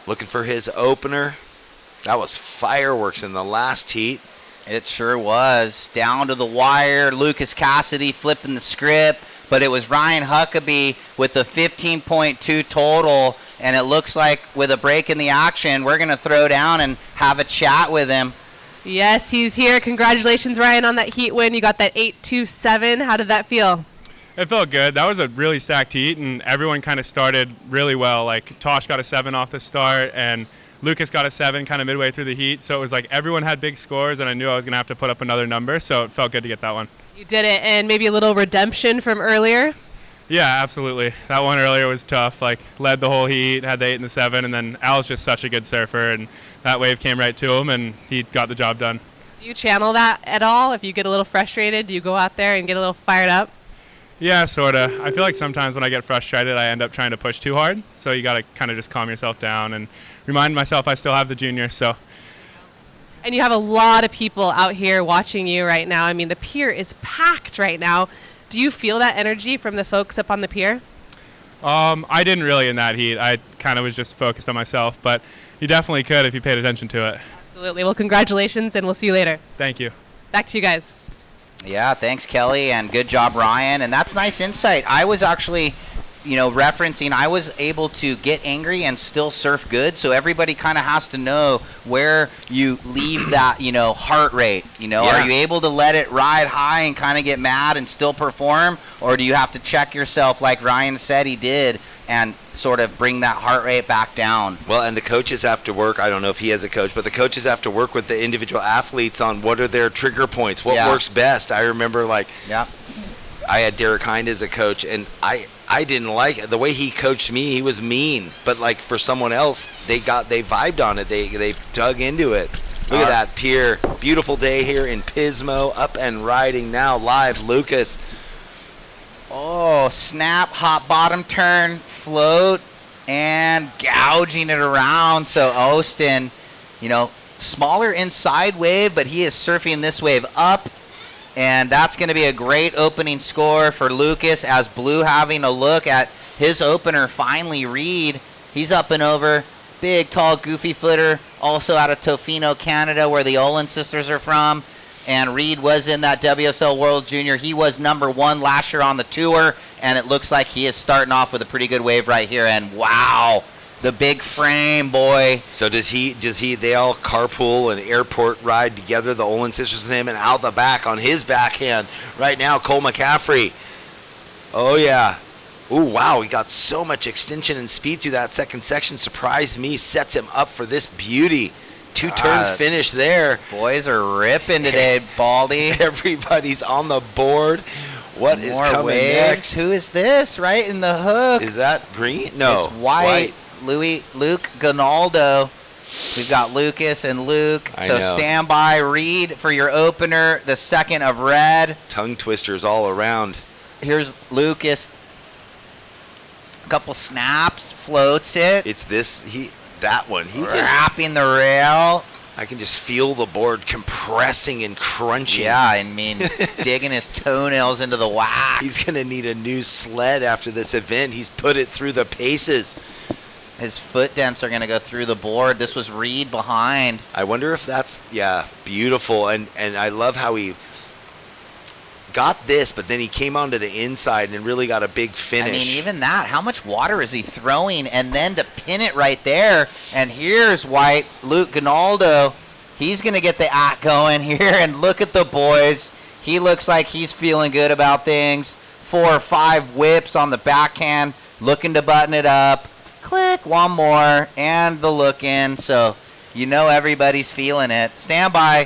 looking for his opener. That was fireworks in the last heat. It sure was. Down to the wire. Lucas Cassidy flipping the script, but it was Ryan Huckabee with a 15.2 total, and it looks like with a break in the action, we're going to throw down and have a chat with him. Yes, he's here. Congratulations, Ryan, on that heat win. You got that 8.27. How did that feel? It felt good. That was a really stacked heat, and everyone kind of started really well. Like, Tosh got a 7 off the start, and Lucas got a 7 kind of midway through the heat. So it was like everyone had big scores, and I knew I was going to have to put up another number, so it felt good to get that one. You did it, and maybe a little redemption from earlier? Yeah, absolutely. That one earlier was tough. Like, led the whole heat, had the 8 and the 7, and then Al's just such a good surfer, and that wave came right to him, and he got the job done. Do you channel that at all? If you get a little frustrated, do you go out there and get a little fired up? Yeah, sort of. I feel like sometimes when I get frustrated, I end up trying to push too hard. So you got to kind of just calm yourself down and remind myself I still have the junior. So. And you have a lot of people out here watching you right now. I mean, the pier is packed right now. Do you feel that energy from the folks up on the pier? I didn't really in that heat. I kind of was just focused on myself, but you definitely could if you paid attention to it. Absolutely. Well, congratulations, and we'll see you later. Thank you. Back to you guys. Yeah, thanks, Kelly, and good job, Ryan. And that's nice insight. I was actually, referencing, I was able to get angry and still surf good. So everybody kind of has to know where you leave that, heart rate. Are you able to let it ride high and kind of get mad and still perform? Or do you have to check yourself like Ryan said he did and sort of bring that heart rate back down? Well, and the coaches have to work. I don't know if he has a coach, but the coaches have to work with the individual athletes on what are their trigger points, what works best. I remember, I had Derek Hind as a coach, and I didn't like it. The way he coached me. He was mean, but for someone else, they vibed on it. They dug into it. Look at that pier. Beautiful day here in Pismo, up and riding now live. Lucas. Oh, snap, hot bottom turn, float, and gouging it around. So Austin, smaller inside wave, but he is surfing this wave up. And that's going to be a great opening score for Lucas as Blue having a look at his opener finally Reed. He's up and over. Big, tall, goofy footer, also out of Tofino, Canada, where the Olin sisters are from. And Reed was in that WSL World Junior. He was number 1 last year on the tour, and it looks like he is starting off with a pretty good wave right here. And wow, the big frame, boy. So does he, they all carpool an airport ride together, the Olin sisters and him, and out the back on his backhand right now, Cole McCaffrey. Oh, yeah. Ooh, wow, he got so much extension and speed through that second section. Surprised me, sets him up for this beauty. 2-turn finish there. Boys are ripping today, Baldy. Everybody's on the board. What is coming waves. next? Who is this right in the hook? Is that green? No. It's white. Luke Gonaldo. We've got Lucas and Luke. So stand by, Reed, for your opener, the second of red. Tongue twisters all around. Here's Lucas. A couple snaps, floats it. It's that one. He just wrapping the rail. I can just feel the board compressing and crunching. Yeah, I mean, digging his toenails into the wax. He's going to need a new sled after this event. He's put it through the paces. His foot dents are going to go through the board. This was Reed behind. I wonder if that's, beautiful. And I love how he got this, but then he came onto the inside and really got a big finish. I mean, even that, how much water is he throwing? And then to pin it right there, and here's white, Luke Gonaldo. He's going to get the act going here, and look at the boys. He looks like he's feeling good about things. 4 or 5 whips on the backhand, looking to button it up. Click, one more, and the look in. So everybody's feeling it. Stand by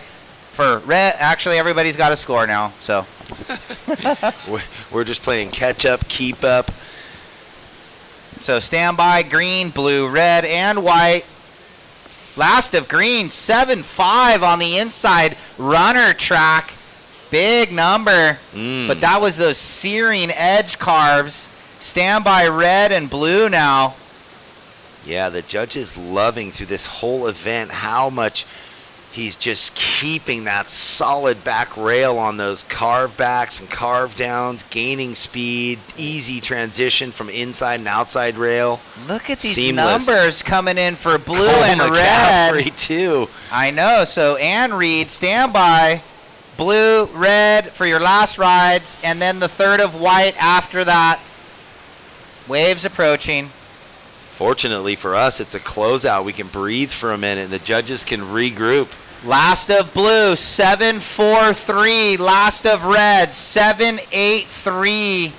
for red. Actually, everybody's got a score now, so. We're just playing catch up, keep up. So stand by, green, blue, red, and white. Last of green, 7-5 on the inside runner track. Big number, but that was those searing edge carves. Stand by, red and blue now. Yeah, the judge is loving through this whole event how much he's just keeping that solid back rail on those carve backs and carve downs, gaining speed, easy transition from inside and outside rail. Look at these Seamless. numbers coming in for blue Cole and McCaffrey red. too. I know. So, Ann Reed, stand by. Blue, red for your last rides, and then the third of white after that. Waves approaching. Fortunately for us, it's a closeout. We can breathe for a minute, and the judges can regroup. Last of blue, 7-4-3. Last of red, 7-8-3.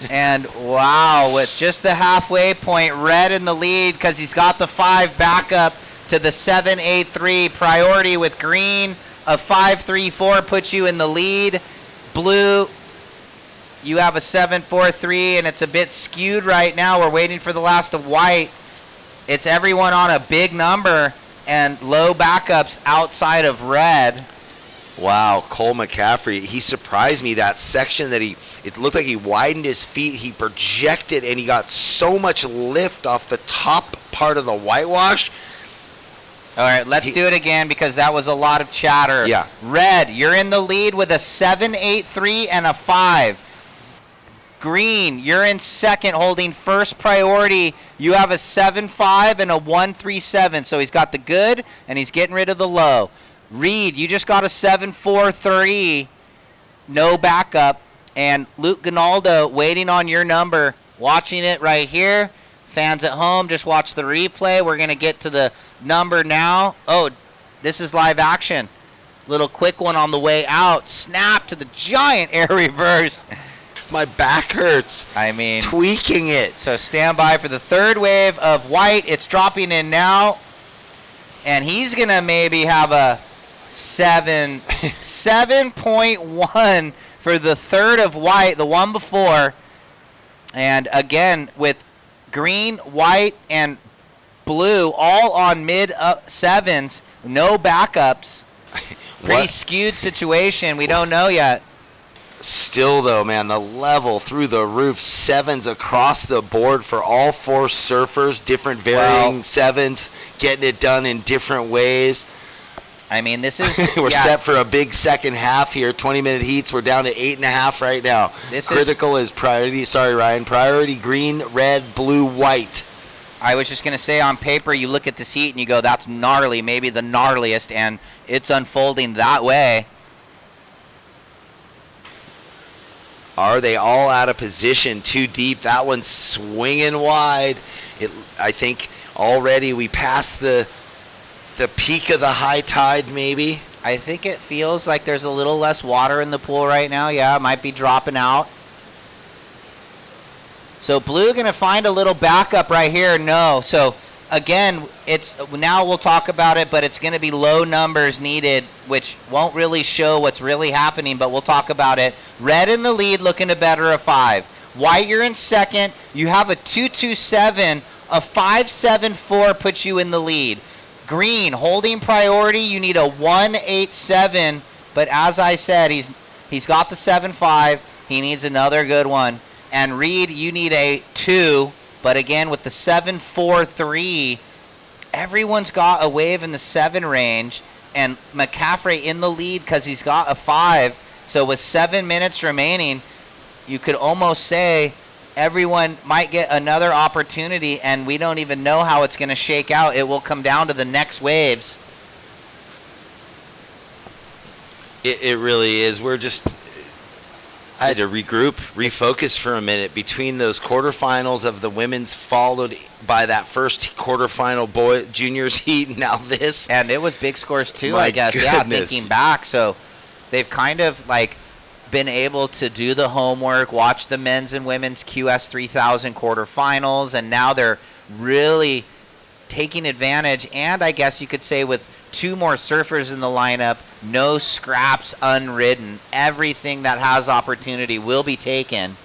And wow, with just the halfway point, red in the lead because he's got the 5 back up to the 7-8-3. Priority with green, a 5-3-4 puts you in the lead. Blue, you have a 7-4-3, and it's a bit skewed right now. We're waiting for the last of white. It's everyone on a big number and low backups outside of red. Wow, Cole McCaffrey, he surprised me. That section that it looked like he widened his feet, he projected, and he got so much lift off the top part of the whitewash. All right, let's do it again because that was a lot of chatter. Yeah. Red, you're in the lead with a 7-8-3 and a 5. Green, you're in second, holding first priority. You have a 7-5 and a 1-3-7. So he's got the good, and he's getting rid of the low. Reed, you just got a 7-4-3, no backup. And Luke Gonaldo waiting on your number, watching it right here. Fans at home, just watch the replay. We're going to get to the number now. Oh, this is live action. Little quick one on the way out. Snap to the giant air reverse. My back hurts. I mean, tweaking it. So stand by for the third wave of white. It's dropping in now. And he's going to maybe have a 7.1 for the third of white, the one before. And again, with green, white, and blue all on mid sevens, no backups. Pretty skewed situation. We don't know yet. Still, though, man, the level through the roof, 7s across the board for all 4 surfers, different varying 7s, getting it done in different ways. I mean, this is... We're set for a big second half here, 20-minute heats. We're down to 8.5 right now. Critical is priority, sorry, Ryan, priority green, red, blue, white. I was just going to say, on paper, you look at this heat and you go, that's gnarly, maybe the gnarliest, and it's unfolding that way. Are they all out of position? Too deep. That one's swinging wide. I think already we passed the peak of the high tide, maybe. I think it feels like there's a little less water in the pool right now. Yeah, it might be dropping out. So blue going to find a little backup right here. No. So again, now we'll talk about it, but it's going to be low numbers needed, which won't really show what's really happening, but we'll talk about it. Red in the lead, looking to better a 5. White, you're in second. You have a 2-2-7. A 5-7-4 puts you in the lead. Green, holding priority, you need a 1-8-7, but as I said, he's got the 7-5. He needs another good one. And Reed, you need a 2. But again, with the 7-4-3, everyone's got a wave in the 7 range, and McCaffrey in the lead because he's got a 5. So with 7 minutes remaining, you could almost say everyone might get another opportunity, and we don't even know how it's going to shake out. It will come down to the next waves. It really is. I had to regroup, refocus for a minute between those quarterfinals of the women's, followed by that first quarterfinal juniors heat, and now this. And it was big scores too, My I guess. goodness. Yeah, thinking back. So they've kind of been able to do the homework, watch the men's and women's QS 3000 quarterfinals, and now they're really taking advantage. And I guess you could say with 2 more surfers in the lineup, no scraps unridden. Everything that has opportunity will be taken.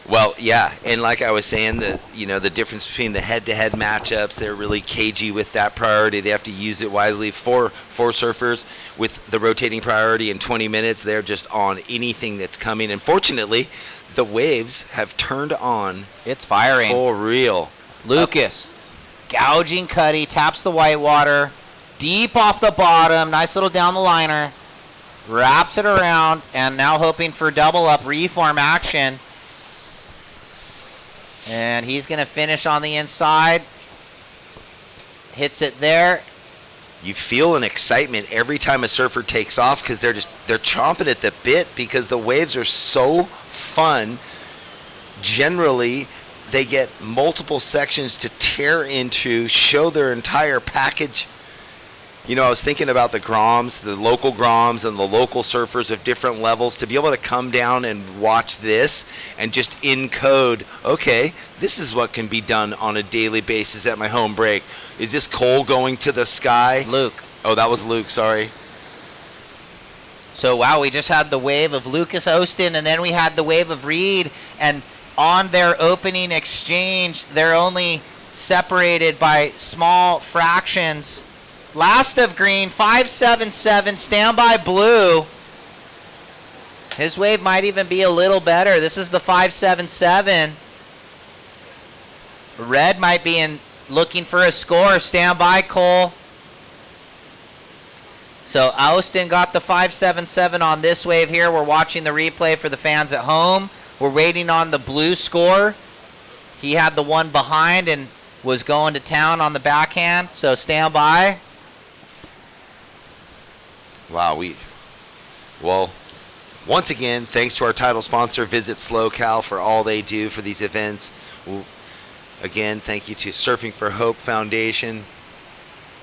Well, yeah, and like I was saying, the difference between the head-to-head matchups, they're really cagey with that priority. They have to use it wisely. Four surfers with the rotating priority in 20 minutes, they're just on anything that's coming. And fortunately, the waves have turned on. It's firing. For real. Lucas, gouging Cuddy, taps the white water, deep off the bottom, nice little down the liner, wraps it around, and now hoping for double up reform action. And he's going to finish on the inside. Hits it there. You feel an excitement every time a surfer takes off because they're chomping at the bit because the waves are so fun. Generally, they get multiple sections to tear into, show their entire package. You know, I was thinking about the Groms, the local Groms and the local surfers of different levels, to be able to come down and watch this and just encode, okay, this is what can be done on a daily basis at my home break. Is this Cole going to the sky? Luke. Oh, that was Luke, sorry. So, wow, we just had the wave of Lucas Austin, and then we had the wave of Reed, and on their opening exchange, they're only separated by small fractions. Last of green, 577, standby blue. His wave might even be a little better. This is the 577. Red might be looking for a score. Standby, Cole. So Austin got the 577 on this wave here. We're watching the replay for the fans at home. We're waiting on the blue score. He had the one behind and was going to town on the backhand. So stand by. Wow, well, once again, thanks to our title sponsor, Visit SLOCAL, for all they do for these events. Again, thank you to Surfing for Hope Foundation.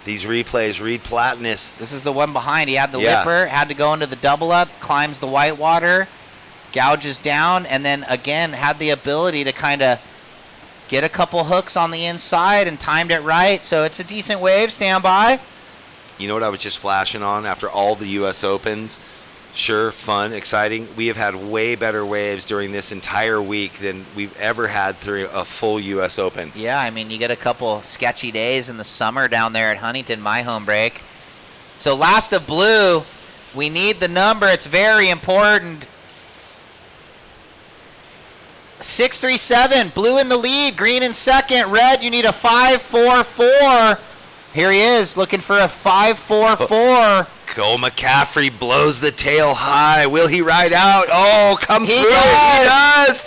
These replays, Reed Platenius. This is the one behind. He had the lipper, had to go into the double up, climbs the white water, gouges down, and then again had the ability to kind of get a couple hooks on the inside and timed it right. So it's a decent wave. Stand by. You know what I was just flashing on after all the U.S. Opens? Sure, fun, exciting. We have had way better waves during this entire week than we've ever had through a full U.S. Open. Yeah, I mean, you get a couple sketchy days in the summer down there at Huntington, my home break. So last of blue, we need the number. It's very important. 637, blue in the lead, green in second, red, you need a 544. Here he is, looking for a 544. Cole McCaffrey blows the tail high. Will he ride out? Oh, come through. He does.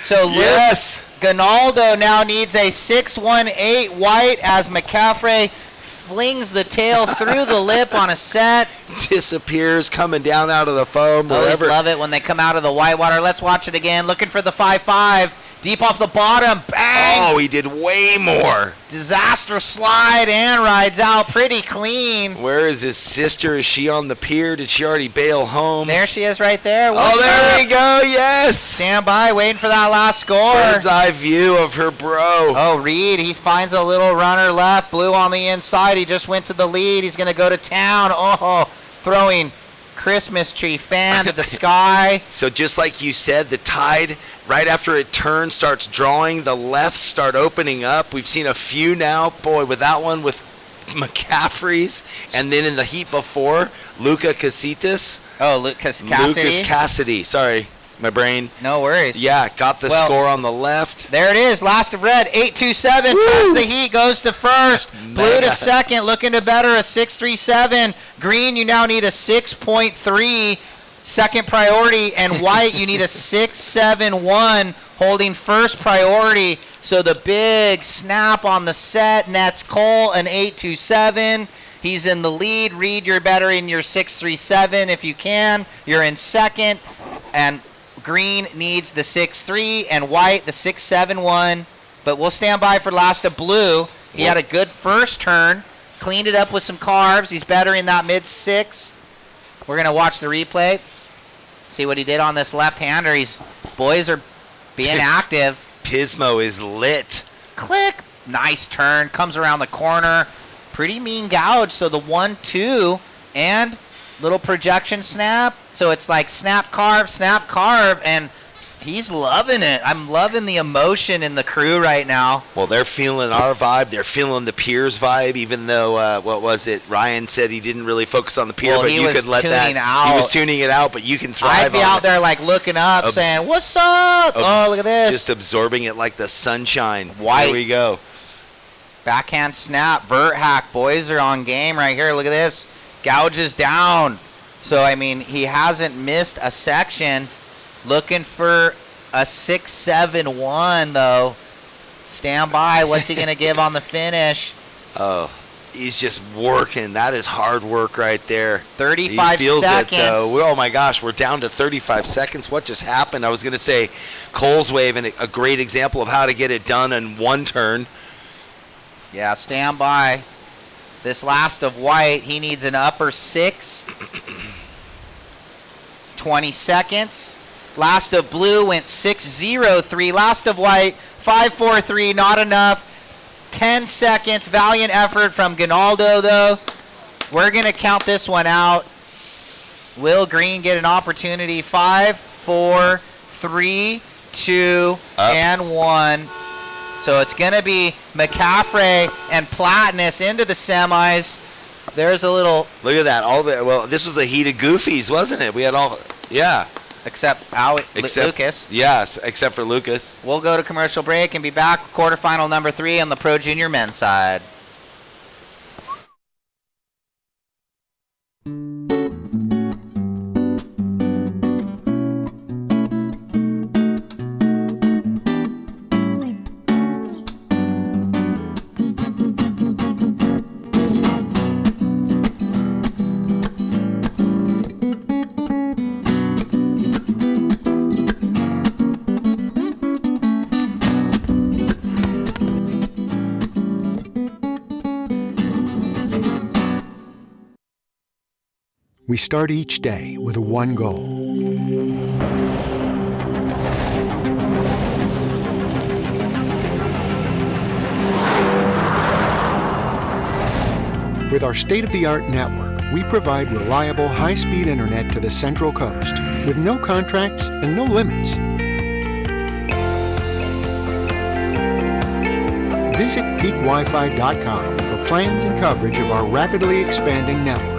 So yes. Gonaldo now needs a 618 white as McCaffrey flings the tail through the lip on a set. Disappears coming down out of the foam. Always love it when they come out of the white water. Let's watch it again. Looking for the 5-5. Deep off the bottom. Bang! Oh, he did way more. Disaster slide and rides out pretty clean. Where is his sister? Is she on the pier? Did she already bail home? There she is right there. Oh, there we go. Yes. Stand by, waiting for that last score. Bird's eye view of her bro. Oh, Reed, he finds a little runner left. Blue on the inside. He just went to the lead. He's going to go to town. Oh, throwing Christmas tree fan to the sky. So just like you said, the tide, right after it turns, starts drawing. The lefts start opening up. We've seen a few now. Boy, with that one with McCaffrey's. And then in the heat before, Luca Casitas. Oh, Lucas Cassidy. Lucas Cassidy. Sorry, my brain. No worries. Yeah, got the score on the left. There it is. Last of red. 827. Traps the heat. Goes to first. Blue to second. Looking to better a 637. Green, you now need a 6.3. Second priority. And white, you need a 671. Holding first priority. So the big snap on the set nets Cole an 827. He's in the lead. Reed, you're better in your 637 if you can. You're in second. And green needs the 6-3 and white the 6-7-1, but we'll stand by for last of blue. He had a good first turn, cleaned it up with some carves. He's better in that mid-6. We're going to watch the replay, see what he did on this left-hander. Boys are being active. Pismo is lit. Click. Nice turn. Comes around the corner. Pretty mean gouge. So the 1-2 and little projection snap. So it's like snap, carve, and He's loving it. I'm loving the emotion in the crew right now. Well, they're feeling our vibe. They're feeling the Pier's vibe, even though, what was it? Ryan said he didn't really focus on the Pier, Well, but he you was could let that. tuning out. He was tuning it out, but you can thrive I'd be on out it. there like looking up, saying, "What's up?" Oh, look at this. Just absorbing it like the sunshine. White. Here we go. Backhand snap, vert hack. Boys are on game right here. Look at this. Gouges down. So, I mean, he hasn't missed a section. Looking for a 6-7-1, though. Stand by. What's he going to give on the finish? Oh, he's just working. That is hard work right there. 35 he feels seconds. It, though. Oh, my gosh. We're down to 35 seconds. What just happened? I was going to say Cole's wave, and a great example of how to get it done in one turn. Yeah, stand by. This last of white, he needs an upper 6. 20 seconds. Last of blue went 6-0-3. Last of white, 5-4-3, not enough. 10 seconds. Valiant effort from Ginaldo, though. We're going to count this one out. Will Green get an opportunity? 5, 4, 3, 2, and 1. So it's going to be McCaffrey and Platenius into the semis. There's a little. Look at that. This was the heat of goofies, wasn't it? We had all. Yeah. Except Lucas. Yes, except for Lucas. We'll go to commercial break and be back with quarterfinal number 3 on the Pro Junior men's side. We start each day with one goal. With our state-of-the-art network, we provide reliable, high-speed internet to the Central Coast with no contracts and no limits. Visit peakwifi.com for plans and coverage of our rapidly expanding network.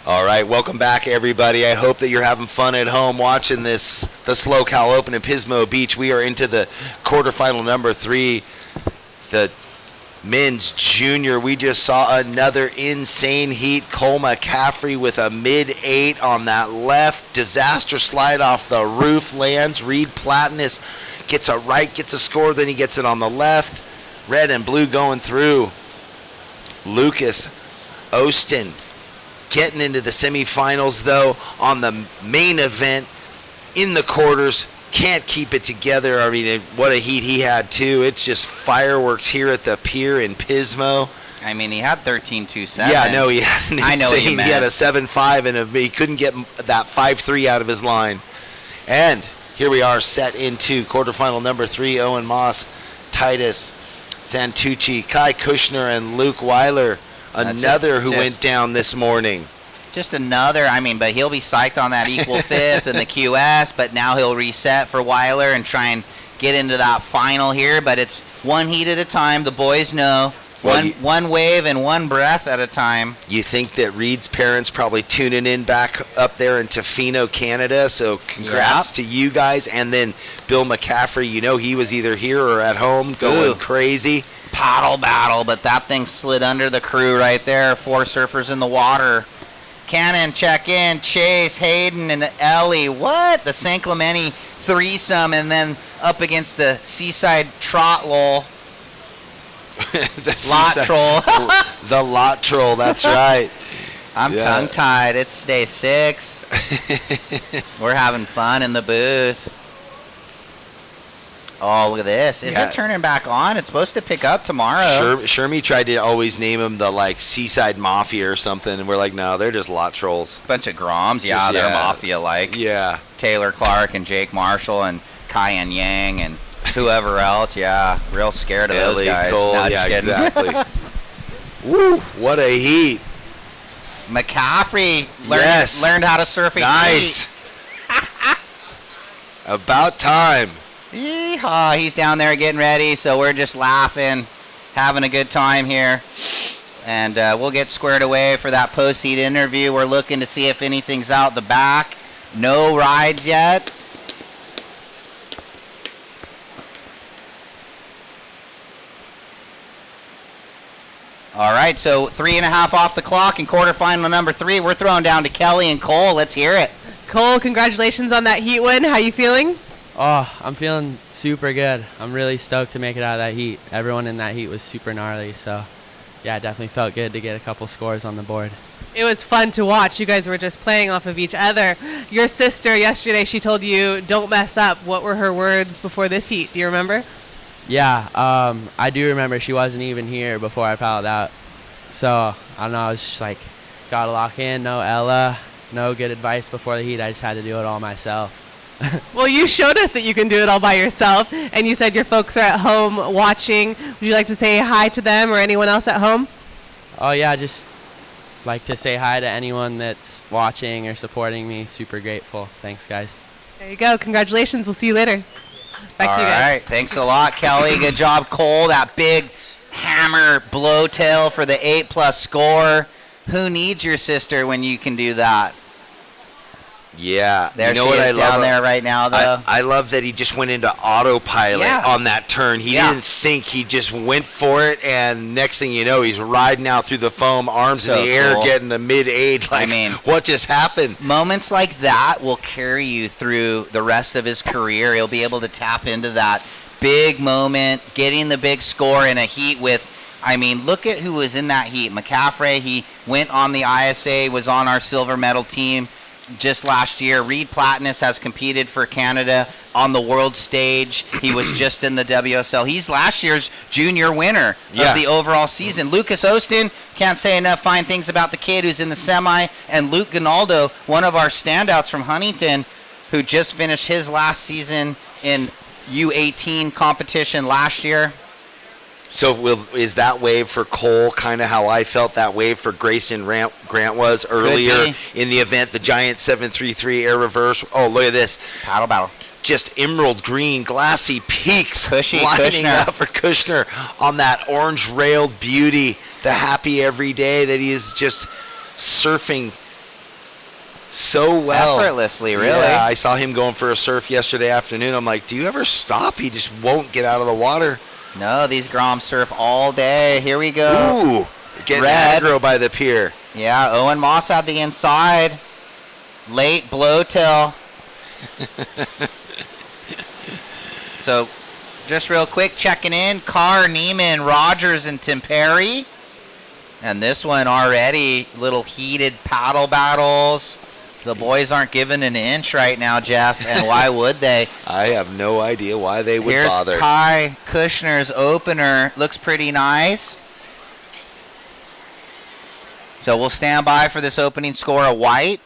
All right, welcome back, everybody. I hope that you're having fun at home watching the SLO Open in Pismo Beach. We are into the quarterfinal number 3, the men's junior. We just saw another insane heat. Cole McCaffrey with a mid-8 on that left. Disaster slide off the roof, lands. Reed Platenius gets a score, then he gets it on the left. Red and blue going through. Lucas Ostin getting into the semifinals, though, on the main event in the quarters. Can't keep it together. I mean, what a heat he had, too. It's just fireworks here at the pier in Pismo. I mean, he had 13-2-7. Yeah, no, he had an I know what you meant. He had a 7-5, and he couldn't get that 5-3 out of his line. And here we are set into quarterfinal number 3. Owen Moss, Titus Santucci, Kai Kushner, and Luke Weiler. Another who went down this morning. Just another, but he'll be psyched on that equal fifth and the QS, but now he'll reset for Weiler and try and get into that final here, but it's one heat at a time. The boys know. One wave and one breath at a time. You think that Reed's parents probably tuning in back up there in Tofino, Canada, so congrats to you guys. And then Bill McCaffrey, he was either here or at home going crazy. Paddle battle, but that thing slid under the crew right there. 4 surfers in the water. Cannon check in, Chase, Hayden, and Ellie. What? The San Clemente threesome, and then up against the Seaside Trot Lol. Lot troll. The lot troll, that's right. I'm tongue-tied. It's day 6. We're having fun in the booth. Oh, look at this. Is it turning back on? It's supposed to pick up tomorrow. Shermie tried to always name them the Seaside Mafia or something, and we're like, no, they're just lot trolls. Bunch of Groms. Yeah, they're Mafia-like. Yeah. Taylor Clark and Jake Marshall and Kyan Yang and whoever else. Yeah, real scared of those guys. Cole, no, exactly. Woo, what a heat. McCaffrey Yes. learned how to surf a Nice. About time. Yeehaw, he's down there getting ready, so we're just laughing, having a good time here. And we'll get squared away for that post-heat interview. We're looking to see if anything's out the back. No rides yet. All right, so 3.5 off the clock in quarterfinal number 3. We're throwing down to Kelly and Cole. Let's hear it. Cole, congratulations on that heat win. How you feeling? Oh, I'm feeling super good. I'm really stoked to make it out of that heat. Everyone in that heat was super gnarly, so yeah, it definitely felt good to get a couple scores on the board. It was fun to watch. You guys were just playing off of each other. Your sister yesterday, she told you, don't mess up. What were her words before this heat? Do you remember? Yeah, I do remember she wasn't even here before I paddled out. So, I don't know, I was just like, gotta lock in, no Ella, no good advice before the heat. I just had to do it all myself. Well, you showed us that you can do it all by yourself, and you said your folks are at home watching. Would you like to say hi to them or anyone else at home? Oh yeah, just like to say hi to anyone that's watching or supporting me. Super grateful. Thanks, guys. There you go. Congratulations. We'll see you later. Back to you guys. All right, thanks a lot, Kelly. Good job, Cole. That big hammer blowtail for the 8+ score. Who needs your sister when you can do that? Yeah. There you know she what is I down love? there right now, though. I love that he just went into autopilot on that turn. He didn't think. He just went for it, and next thing you know, he's riding out through the foam, arms in the air, getting to mid-8. Like, I mean, what just happened? Moments like that will carry you through the rest of his career. He'll be able to tap into that big moment, getting the big score in a heat with, I mean, look at who was in that heat. McCaffrey, he went on the ISA, was on our silver medal team just last year. Reed Platenius has competed for Canada on the world stage. He was just in the WSL. He's last year's junior winner of the overall season. Lucas Ostin, can't say enough fine things about the kid who's in the semi. And Luke Ginaldo, one of our standouts from Huntington, who just finished his last season in U18 competition last year. So is that wave for Cole kind of how I felt that wave for Grayson Grant was earlier in the event, the giant 733 air reverse? Oh, look at this. Paddle battle. Just emerald green, glassy peaks Cushy, lining Kushner. up for Kushner on that orange railed beauty, the happy every day that he is just surfing so well. Effortlessly, really. Yeah, I saw him going for a surf yesterday afternoon. I'm like, do you ever stop? He just won't get out of the water. No, these Groms surf all day. Here we go. Ooh, getting aggro by the pier. Yeah, Owen Moss had the inside. Late blowtail. So, just real quick, checking in. Carr, Neiman, Rogers, and Tim Perry. And this one already, little heated paddle battles. The boys aren't giving an inch right now, Jeff, and why would they? I have no idea why they would bother. Here's Kai Kushner's opener. Looks pretty nice. So we'll stand by for this opening score of white.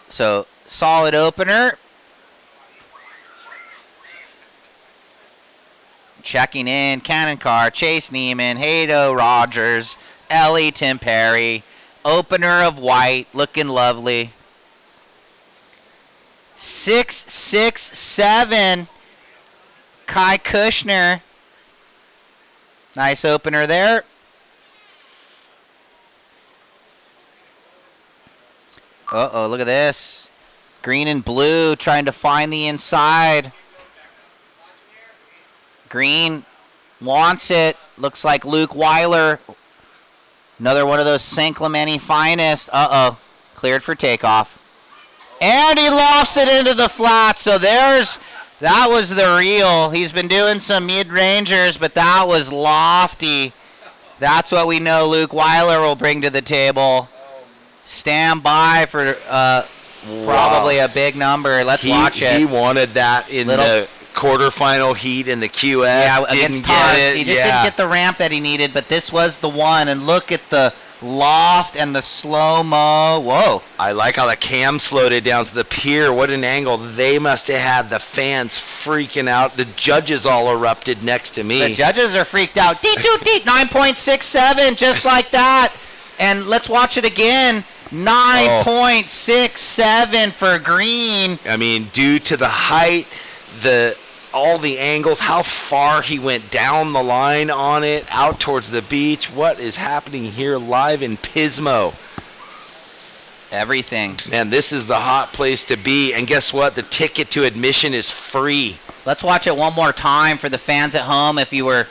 So, solid opener. Checking in, Cannon Carr, Chase Neiman, Haydo Rogers, Ellie Tim Perry. Opener of white, looking lovely. 6-6-7. Kai Kushner. Nice opener there. Uh-oh, look at this. Green and blue trying to find the inside. Green wants it. Looks like Luke Weiler. Another one of those St. Clemente finest. Uh-oh. Cleared for takeoff. And he lofts it into the flat. So that was the reel. He's been doing some mid-rangers, but that was lofty. That's what we know Luke Weiler will bring to the table. Stand by for probably a big number. Let's watch it. He wanted that in the quarterfinal heat in the QS. Yeah, against Tosh. He just didn't get the ramp that he needed, but this was the one. And look at the loft and the slow-mo. Whoa. I like how the cam slowed it down to the pier. What an angle. They must have had the fans freaking out. The judges all erupted next to me. The judges are freaked out. 9.67, just like that. And let's watch it again. 9.67 for green. I mean, due to the height, all the angles, how far he went down the line on it, out towards the beach. What is happening here live in Pismo? Everything. Man, this is the hot place to be. And guess what? The ticket to admission is free. Let's watch it one more time for the fans at home. If you were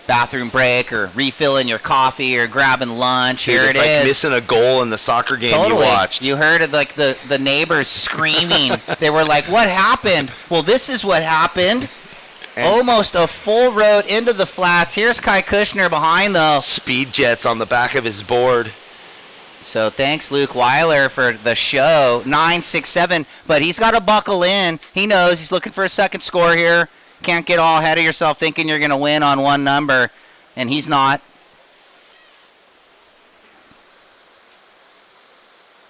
bathroom break or refilling your coffee or grabbing lunch, Dude, here it it's like is. missing a goal in the soccer game Totally. you watched. You heard it, like the neighbors screaming. They were like, what happened? Well, this is what happened. Almost a full road into the flats. Here's Kai Kushner behind, though. Speed jets on the back of his board. So thanks, Luke Weiler, for the show. 9.67, but he's got to buckle in. He knows he's looking for a second score here. Can't get all ahead of yourself thinking you're going to win on one number, and he's not.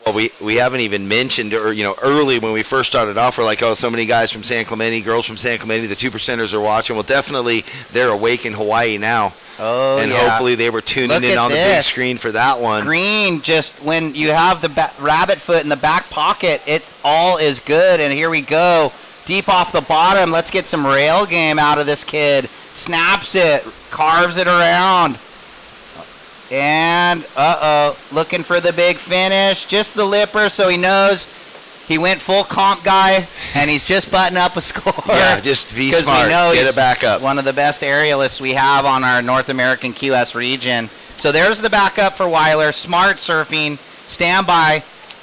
Well, we haven't even mentioned, or early when we first started off, we're like, oh, so many guys from San Clemente, girls from San Clemente, the 2%ers are watching. Well, definitely they're awake in Hawaii now. Oh, and yeah. hopefully they were tuning in on the big screen for that one. Green, just when you have the rabbit foot in the back pocket, it all is good. And here we go. Deep off the bottom. Let's get some rail game out of this kid. Snaps it. Carves it around. And, looking for the big finish. Just the lipper, so he knows he went full comp guy, and he's just butting up a score. Yeah, just be smart. We know Get he's it back up. one of the best aerialists we have on our North American QS region. So there's the backup for Weiler. Smart surfing. Stand by.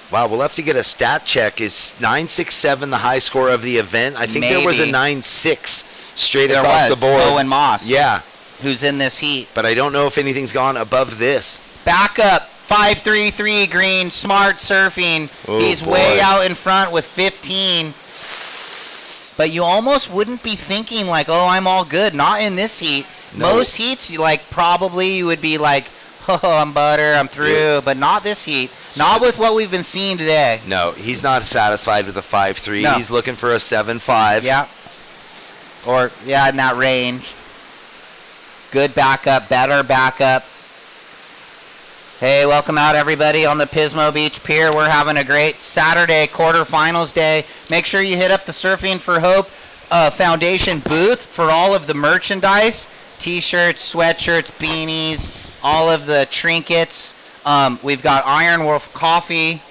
Wow, we'll have to get a stat check. Is 9.67 the high score of the event? I think there was a 9.6 straight across the board. Owen Moss. Yeah. Who's in this heat. But I don't know if anything's gone above this. Backup. 5.33 green. Smart surfing. Oh, He's boy. way out in front with 15. But you almost wouldn't be thinking like, oh, I'm all good. Not in this heat. No. Most heats, you would be like, oh, I'm butter, I'm through. Yeah. But not this heat. Not with what we've been seeing today. No, he's not satisfied with a 5.3. No. He's looking for a 7.5. Yeah. Or, in that range. Good backup, better backup. Hey, welcome out, everybody, on the Pismo Beach Pier. We're having a great Saturday quarterfinals day. Make sure you hit up the Surfing for Hope Foundation booth for all of the merchandise. T-shirts, sweatshirts, beanies, all of the trinkets. We've got Iron Wolf coffee.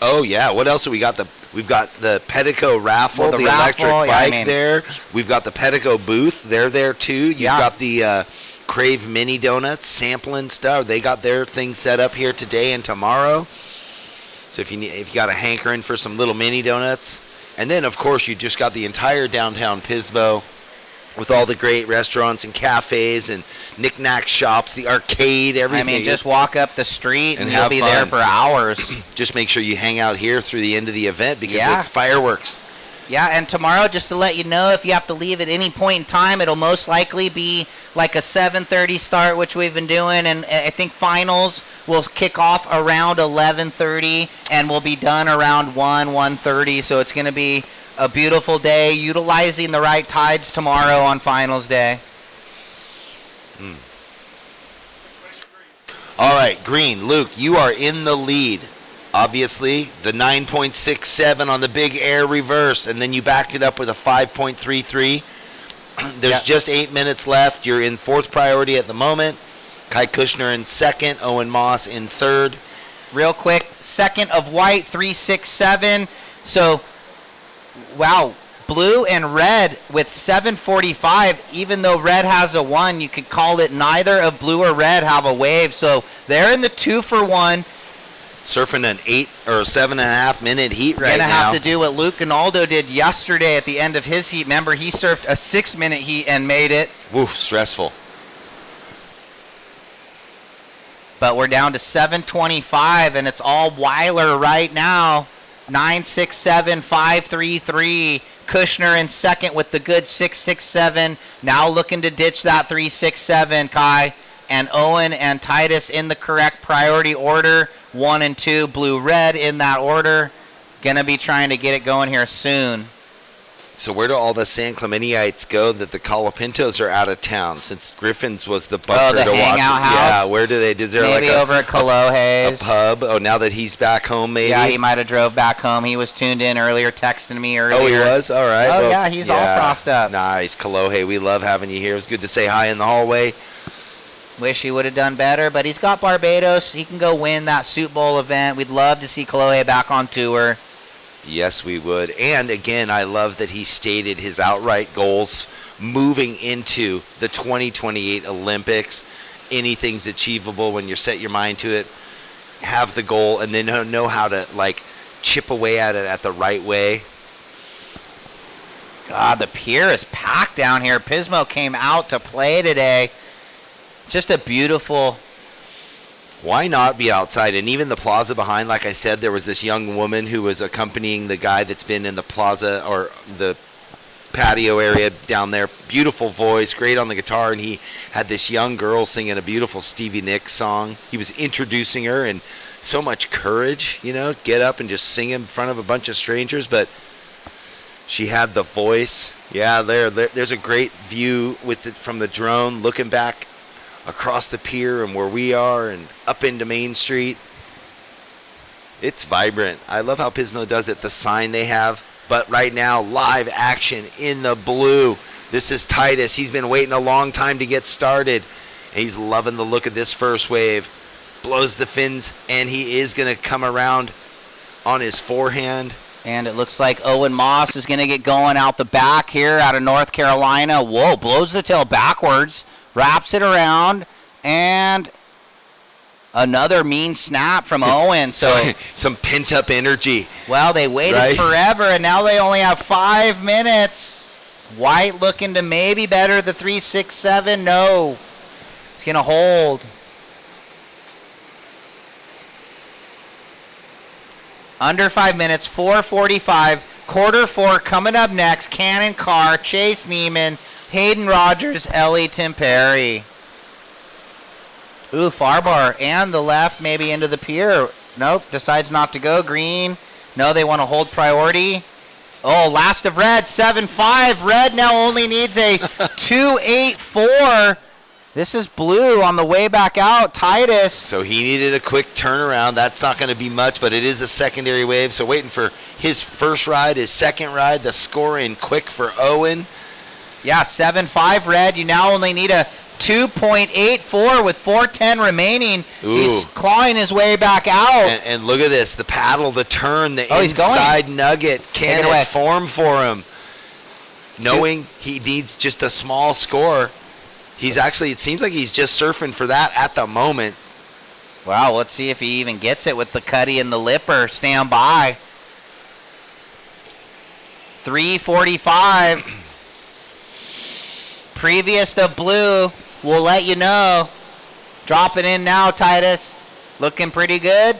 Oh, yeah. What else have we got? We've got the Pettico raffle, the electric raffle, bike there. We've got the Pettico booth. They're there, too. You've got the Crave Mini Donuts sampling stuff. They got their thing set up here today and tomorrow. So if you got a hankering for some little mini donuts. And then, of course, you just got the entire downtown Pismo with all the great restaurants and cafes and knick-knack shops, the arcade, everything. I mean, just walk up the street and you'll have be fun. there for hours. Just make sure you hang out here through the end of the event because it's fireworks. Yeah, and tomorrow, just to let you know, if you have to leave at any point in time, it'll most likely be like a 7:30 start, which we've been doing, and I think finals will kick off around 11:30, and we'll be done around 1:30, so it's going to be a beautiful day, utilizing the right tides tomorrow on finals day. All right, Green, Luke, you are in the lead. Obviously, the 9.67 on the big air reverse, and then you backed it up with a 5.33. There's just 8 minutes left. You're in fourth priority at the moment. Kai Kushner in second, Owen Moss in third. Real quick, second of white, 3.67. So, wow, blue and red with 7.45. Even though red has a 1, you could call it neither of blue or red have a wave. So they're in the 2-for-1. Surfing an 8 or 7.5 minute heat right now. Gonna have to do what Luke Ginaldo did yesterday at the end of his heat. Remember, he surfed a 6-minute heat and made it. Woo, stressful. But we're down to 7.25, and it's all Weiler right now. 9.67, 5.33. Kushner in second with the good 6.67. Now looking to ditch that 3.67, Kai. and Owen and Titus in the correct priority order. 1 and 2, blue, red in that order. Gonna be trying to get it going here soon. So where do all the San Clementiites go that the Colapintos are out of town? Since Griffin's was the bunker the to watch. hangout house? Yeah, where do they? Is there Maybe like over at Colohe's. a pub? Oh, now that he's back home, maybe. Yeah, he might have drove back home. He was tuned in earlier, texting me earlier. Oh, he was? All right. Oh, well, yeah, he's all frosted up. Nice. Kalohe, we love having you here. It was good to say hi in the hallway. Wish he would have done better, but he's got Barbados. He can go win that Soup Bowl event. We'd love to see Kalohe back on tour. Yes, we would. And again, I love that he stated his outright goals moving into the 2028 Olympics. Anything's achievable when you set your mind to it. Have the goal and then know how to like chip away at it at the right way. God, the pier is packed down here. Pismo came out to play today. Just a beautiful... Why not be outside? And even the plaza behind, like I said, there was this young woman who was accompanying the guy that's been in the plaza or the patio area down there. Beautiful voice, great on the guitar, and he had this young girl singing a beautiful Stevie Nicks song. He was introducing her, and so much courage, get up and just sing in front of a bunch of strangers, but she had the voice. Yeah, there's a great view with it from the drone, looking back across the pier and where we are and up into Main Street. It's vibrant. I love how Pismo does it, the sign they have. But right now, live action in the blue. This is Titus. He's been waiting a long time to get started. And he's loving the look of this first wave. Blows the fins, and he is going to come around on his forehand. And it looks like Owen Moss is going to get going out the back here out of North Carolina. Whoa, blows the tail backwards. Wraps it around, and another mean snap from Owen. So some pent-up energy. Well, they waited forever, and now they only have 5 minutes. White looking to maybe better the 3.67. No, it's going to hold. Under 5 minutes, 4:45. Quarter 4 coming up next. Cannon Carr, Chase Neiman, Hayden Rogers, Ellie Timperi. Ooh, Farbar and the left maybe into the pier. Nope, decides not to go. Green. No, they want to hold priority. Oh, last of red, 7.5. Red now only needs a 2.84. This is blue on the way back out. Titus. So he needed a quick turnaround. That's not going to be much, but it is a secondary wave. So waiting for his first ride, his second ride, the score in quick for Owen. Yeah, 7.5 red. You now only need a 2.84 with 4:10 remaining. Ooh. He's clawing his way back out. And look at this, the paddle, the turn, the inside nugget. Can it form for him? Knowing he needs just a small score. He's actually, it seems like he's just surfing for that at the moment. Wow, let's see if he even gets it with the cutty and the lipper. Stand by. 3:45. Previous to blue, we'll let you know. Drop it in now, Titus. Looking pretty good.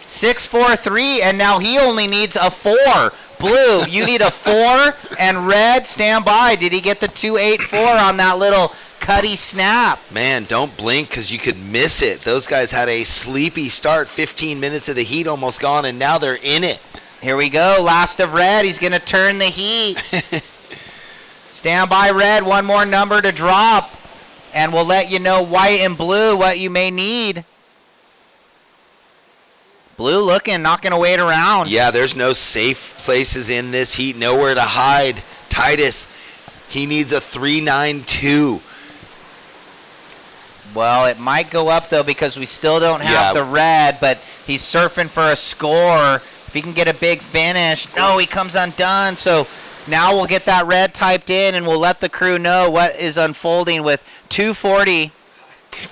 6.43, and now he only needs a 4. Blue, you need a 4, and red, stand by. Did he get the 2.84 on that little cutty snap? Man, don't blink because you could miss it. Those guys had a sleepy start. 15 minutes of the heat almost gone, and now they're in it. Here we go. Last of red. He's going to turn the heat. Stand by, red. One more number to drop. And we'll let you know, white and blue, what you may need. Blue looking, not going to wait around. Yeah, there's no safe places in this heat. Nowhere to hide. Titus, he needs a 3.92. Well, it might go up, though, because we still don't have the red, but he's surfing for a score. If he can get a big finish. No, he comes undone. So now we'll get that red typed in, and we'll let the crew know what is unfolding with 2:40.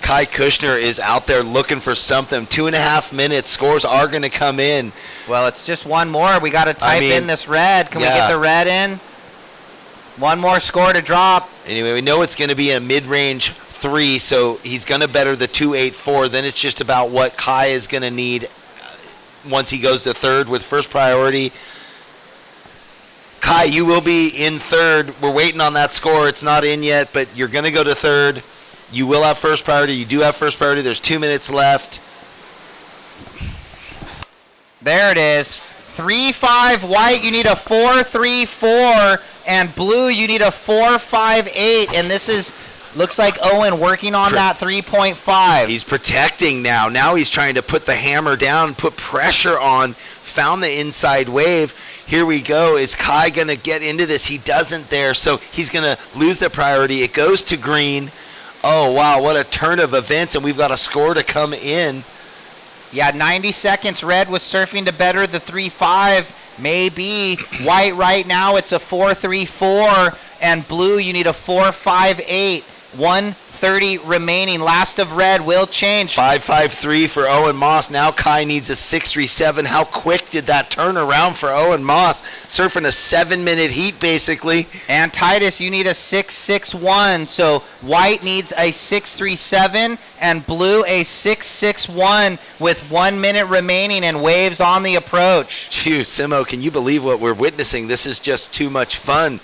Kai Kushner is out there looking for something. 2.5 minutes. Scores are going to come in. Well, it's just one more. We got to type in this red. Can we get the red in? One more score to drop. Anyway, we know it's going to be a mid-range 3, so he's going to better the 2.84. Then it's just about what Kai is going to need once he goes to third with first priority. Kai, you will be in third. We're waiting on that score. It's not in yet, but you're going to go to third. You will have first priority. You do have first priority. There's 2 minutes left. There it is. 3-5 white, you need a 4-3-4, and blue, you need a 4-5-8, and this is, looks like Owen working on that 3.5. He's protecting now. Now he's trying to put the hammer down, put pressure on, found the inside wave. Here we go. Is Kai going to get into this? He doesn't there, so he's going to lose the priority. It goes to green. Oh, wow, what a turn of events, and we've got a score to come in. Yeah, 90 seconds. Red was surfing to better the 3-5. Maybe white right now, it's a 4-3-4. And blue, you need a 4-5-8. 1:30 remaining. Last of red will change. 5-5-3 for Owen Moss. Now Kai needs a 6-3-7. How quick did that turn around for Owen Moss? Surfing a 7-minute heat, basically. And Titus, you need a 6-6-1. So white needs a 6-3-7 and blue a 6-6-1 with 1 minute remaining and waves on the approach. Phew, Simo, can you believe what we're witnessing? This is just too much fun.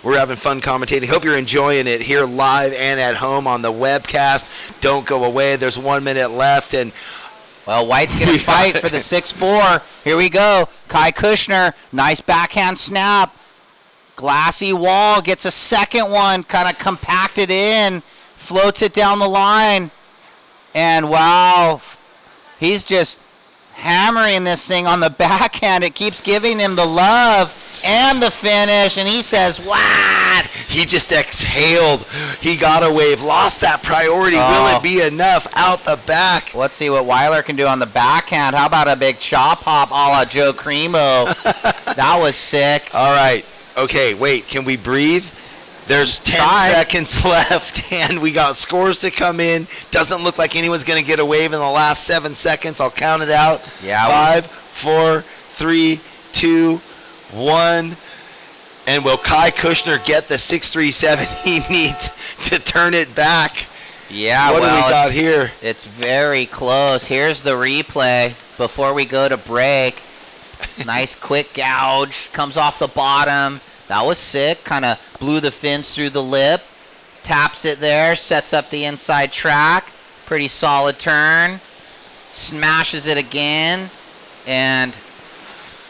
We're having fun commentating. Hope you're enjoying it here live and at home on the webcast. Don't go away. There's 1 minute left. And well, white's going to fight for the 6-4. Here we go. Kai Kushner, nice backhand snap. Glassy wall, gets a second one, kind of compacted in, floats it down the line. And wow, he's just hammering this thing on the backhand. It keeps giving him the love and the finish, and he says, what? He just exhaled. He got a wave, lost that priority. Will it be enough out the back? Let's see what Weiler can do on the backhand. How about a big chop hop a la Joe Cremo? That was sick. All right. Okay, wait. Can we breathe? There's 10 seconds left, and we got scores to come in. Doesn't look like anyone's going to get a wave in the last 7 seconds. I'll count it out. Yeah. 5, 4, 3, 2, 1. And will Kai Kushner get the 6-3-7 he needs to turn it back? Yeah, what do we got here? It's very close. Here's the replay before we go to break. Nice quick gouge. Comes off the bottom. That was sick. Kind of blew the fins through the lip. Taps it there. Sets up the inside track. Pretty solid turn. Smashes it again. And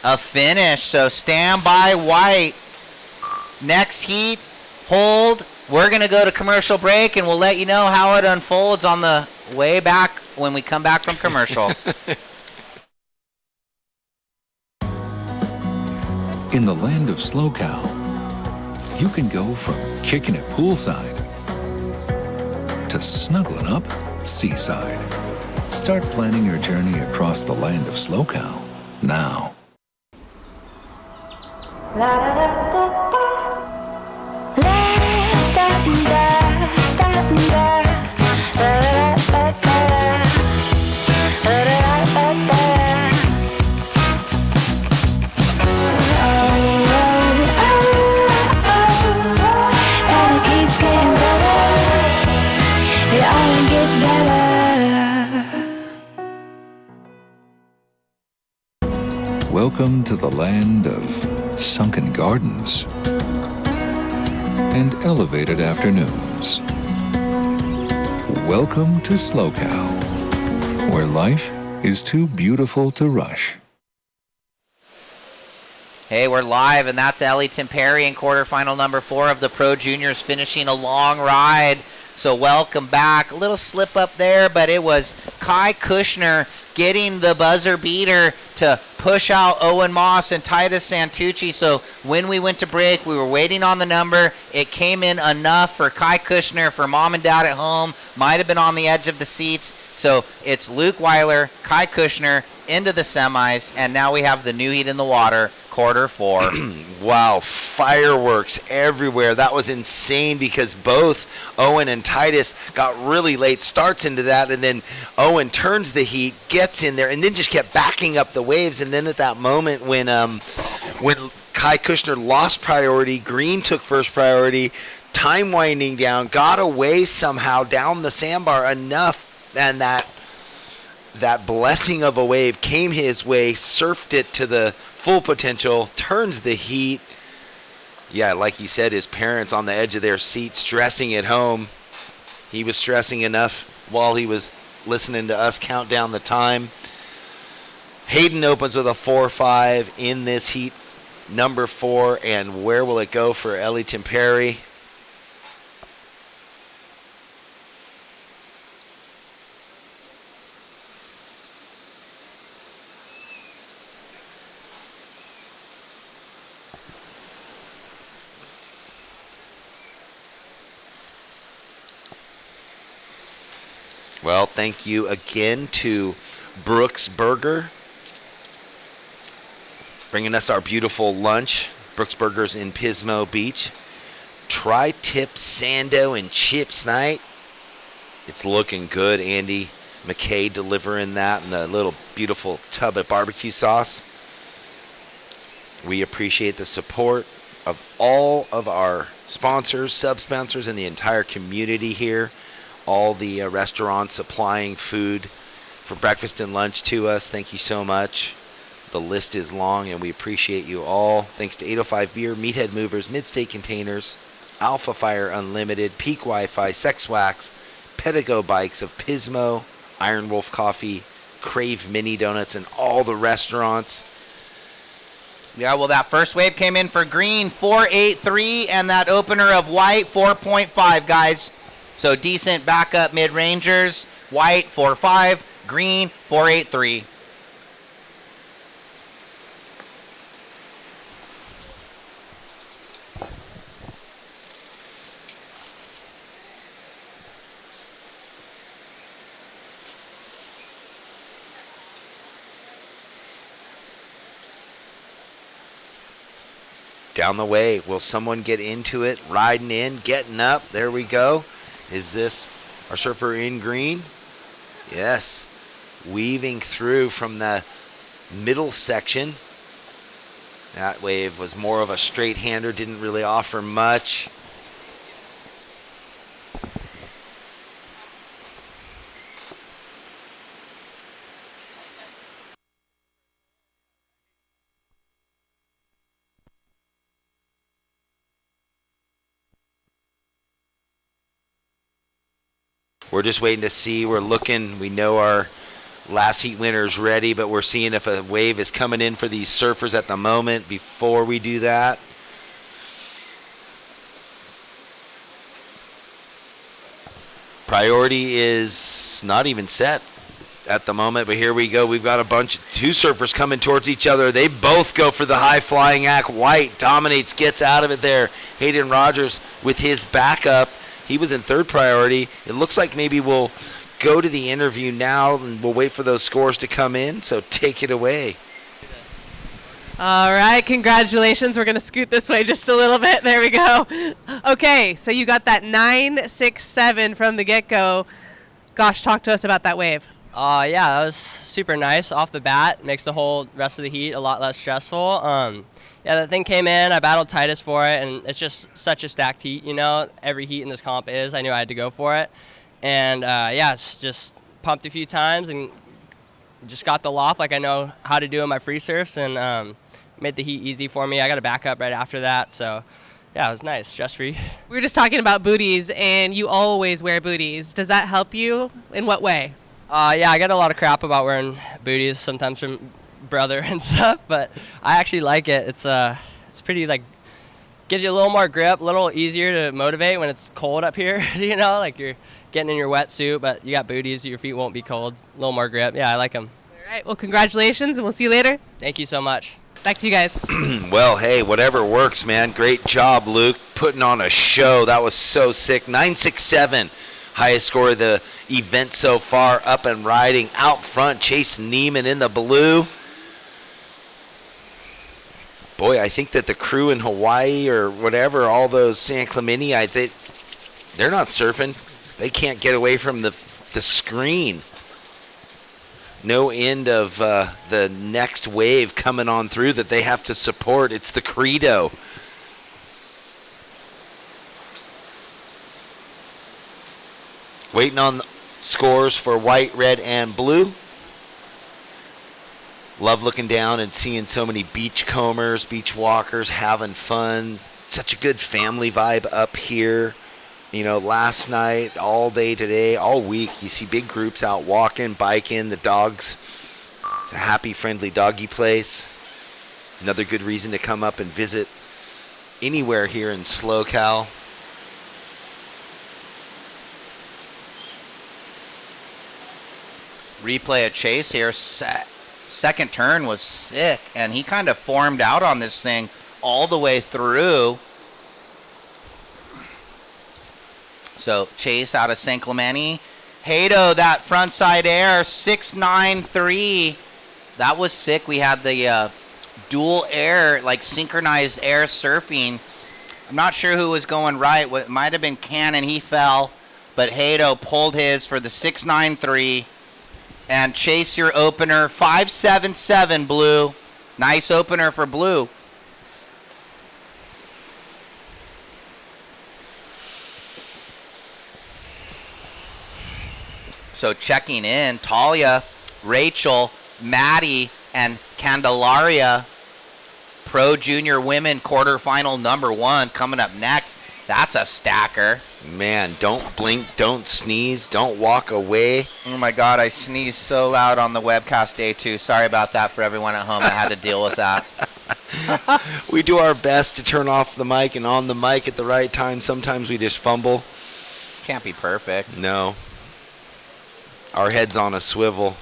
a finish. So stand by white. Next heat. Hold. We're going to go to commercial break, and we'll let you know how it unfolds on the way back when we come back from commercial. In the land of SLO, you can go from kicking it poolside to snuggling up seaside. Start planning your journey across the land of SLO now. Welcome to the land of sunken gardens and elevated afternoons. Welcome to SLO, where life is too beautiful to rush. Hey, we're live, and that's Ellie Temperi in quarterfinal number 4 of the Pro Juniors, finishing a long ride. So welcome back. A little slip up there, but it was Kai Kushner getting the buzzer beater to push out Owen Moss and Titus Santucci. So when we went to break, we were waiting on the number. It came in enough for Kai Kushner, for mom and dad at home. Might have been on the edge of the seats. So it's Luke Weiler, Kai Kushner into the semis, and now we have the new heat in the water. Quarter 4. Wow, fireworks everywhere. That was insane because both Owen and Titus got really late starts into that, and then Owen turns the heat, gets in there, and then just kept backing up the waves. And then at that moment when Kai Kushner lost priority, Green took first priority, time winding down, got away somehow down the sandbar enough, and that blessing of a wave came his way, surfed it to the full potential, turns the heat. Yeah, like you said, his parents on the edge of their seat stressing at home. He was stressing enough while he was listening to us count down the time. Hayden opens with a 4.5 in this heat, number 4, and where will it go for Ellie Temperi? Well, thank you again to Brooks Burger, bringing us our beautiful lunch. Brooks Burgers in Pismo Beach. Tri-tip sando and chips, mate. It's looking good. Andy McKay delivering that in a little beautiful tub of barbecue sauce. We appreciate the support of all of our sponsors, sub-sponsors, and the entire community here. All the restaurants supplying food for breakfast and lunch to us. Thank you so much. The list is long, and we appreciate you all. Thanks to 805 Beer, Meathead Movers, Midstate Containers, Alpha Fire Unlimited, Peak Wi-Fi, Sex Wax, Pedigo Bikes of Pismo, Iron Wolf Coffee, Crave Mini Donuts, and all the restaurants. Yeah, well, that first wave came in for green, 4.83, and that opener of white, 4.5, guys. So decent backup mid-rangers. White, 4.5. Green, 4.83. Down the way, will someone get into it? Riding in, getting up. There we go. Is this our surfer in green? Yes. Weaving through from the middle section. That wave was more of a straight hander, didn't really offer much. We're just waiting to see. We're looking. We know our last heat winner is ready, but we're seeing if a wave is coming in for these surfers at the moment before we do that. Priority is not even set at the moment, but here we go. We've got two surfers coming towards each other. They both go for the high flying act. White dominates, gets out of it there. Hayden Rogers with his backup. He was in third priority. It looks like maybe we'll go to the interview now, and we'll wait for those scores to come in. So take it away. All right, congratulations. We're going to scoot this way just a little bit. There we go. Okay, so you got that 9.67 from the get-go. Gosh, talk to us about that wave. Yeah, that was super nice off the bat. Makes the whole rest of the heat a lot less stressful. Yeah, that thing came in. I battled tightest for it, and it's just such a stacked heat, you know. Every heat in this comp is. I knew I had to go for it. And, yeah, it's just pumped a few times and just got the loft like I know how to do in my free surfs, and made the heat easy for me. I got a backup right after that, so, yeah, it was nice, stress-free. We were just talking about booties, and you always wear booties. Does that help you? In what way? Yeah, I get a lot of crap about wearing booties sometimes from brother and stuff, but I actually like it. It's pretty, like, gives you a little more grip, a little easier to motivate when it's cold up here, you know, like you're getting in your wetsuit, but you got booties, your feet won't be cold, a little more grip. Yeah, I like them. All right, well, congratulations, and we'll see you later. Thank you so much. Back to you guys. Well, hey, whatever works, man. Great job, Luke, putting on a show. That was so sick. 9.67, highest score of the event so far, up and riding. Out front, Chase Neiman in the blue. Boy, I think that the crew in Hawaii or whatever, all those San Clementiites, they're not surfing. They can't get away from the screen. No end of the next wave coming on through that they have to support. It's the credo. Waiting on the scores for white, red, and blue. Love looking down and seeing so many beachcombers, beach walkers having fun. Such a good family vibe up here. last night, all day today, all week, you see big groups out walking, biking, the dogs. It's a happy, friendly doggy place. Another good reason to come up and visit anywhere here in SLO. Replay of Chase here. Second turn was sick, and he kind of formed out on this thing all the way through. So Chase out of St. Clemente. Hato, that frontside air, 693. That was sick. We had the dual air, like synchronized air surfing. I'm not sure who was going right. It might have been Cannon. He fell, but Hato pulled his for the 693. And Chase, your opener, 577, Blue. Nice opener for Blue. So checking in, Talia, Rachel, Maddie, and Candelaria. Pro Junior Women quarterfinal #1 coming up next. That's a stacker. Man, don't blink, don't sneeze, don't walk away. Oh my God, I sneezed so loud on the webcast day too. Sorry about that for everyone at home. I had to deal with that. We do our best to turn off the mic and on the mic at the right time. Sometimes we just fumble. Can't be perfect. No. Our head's on a swivel.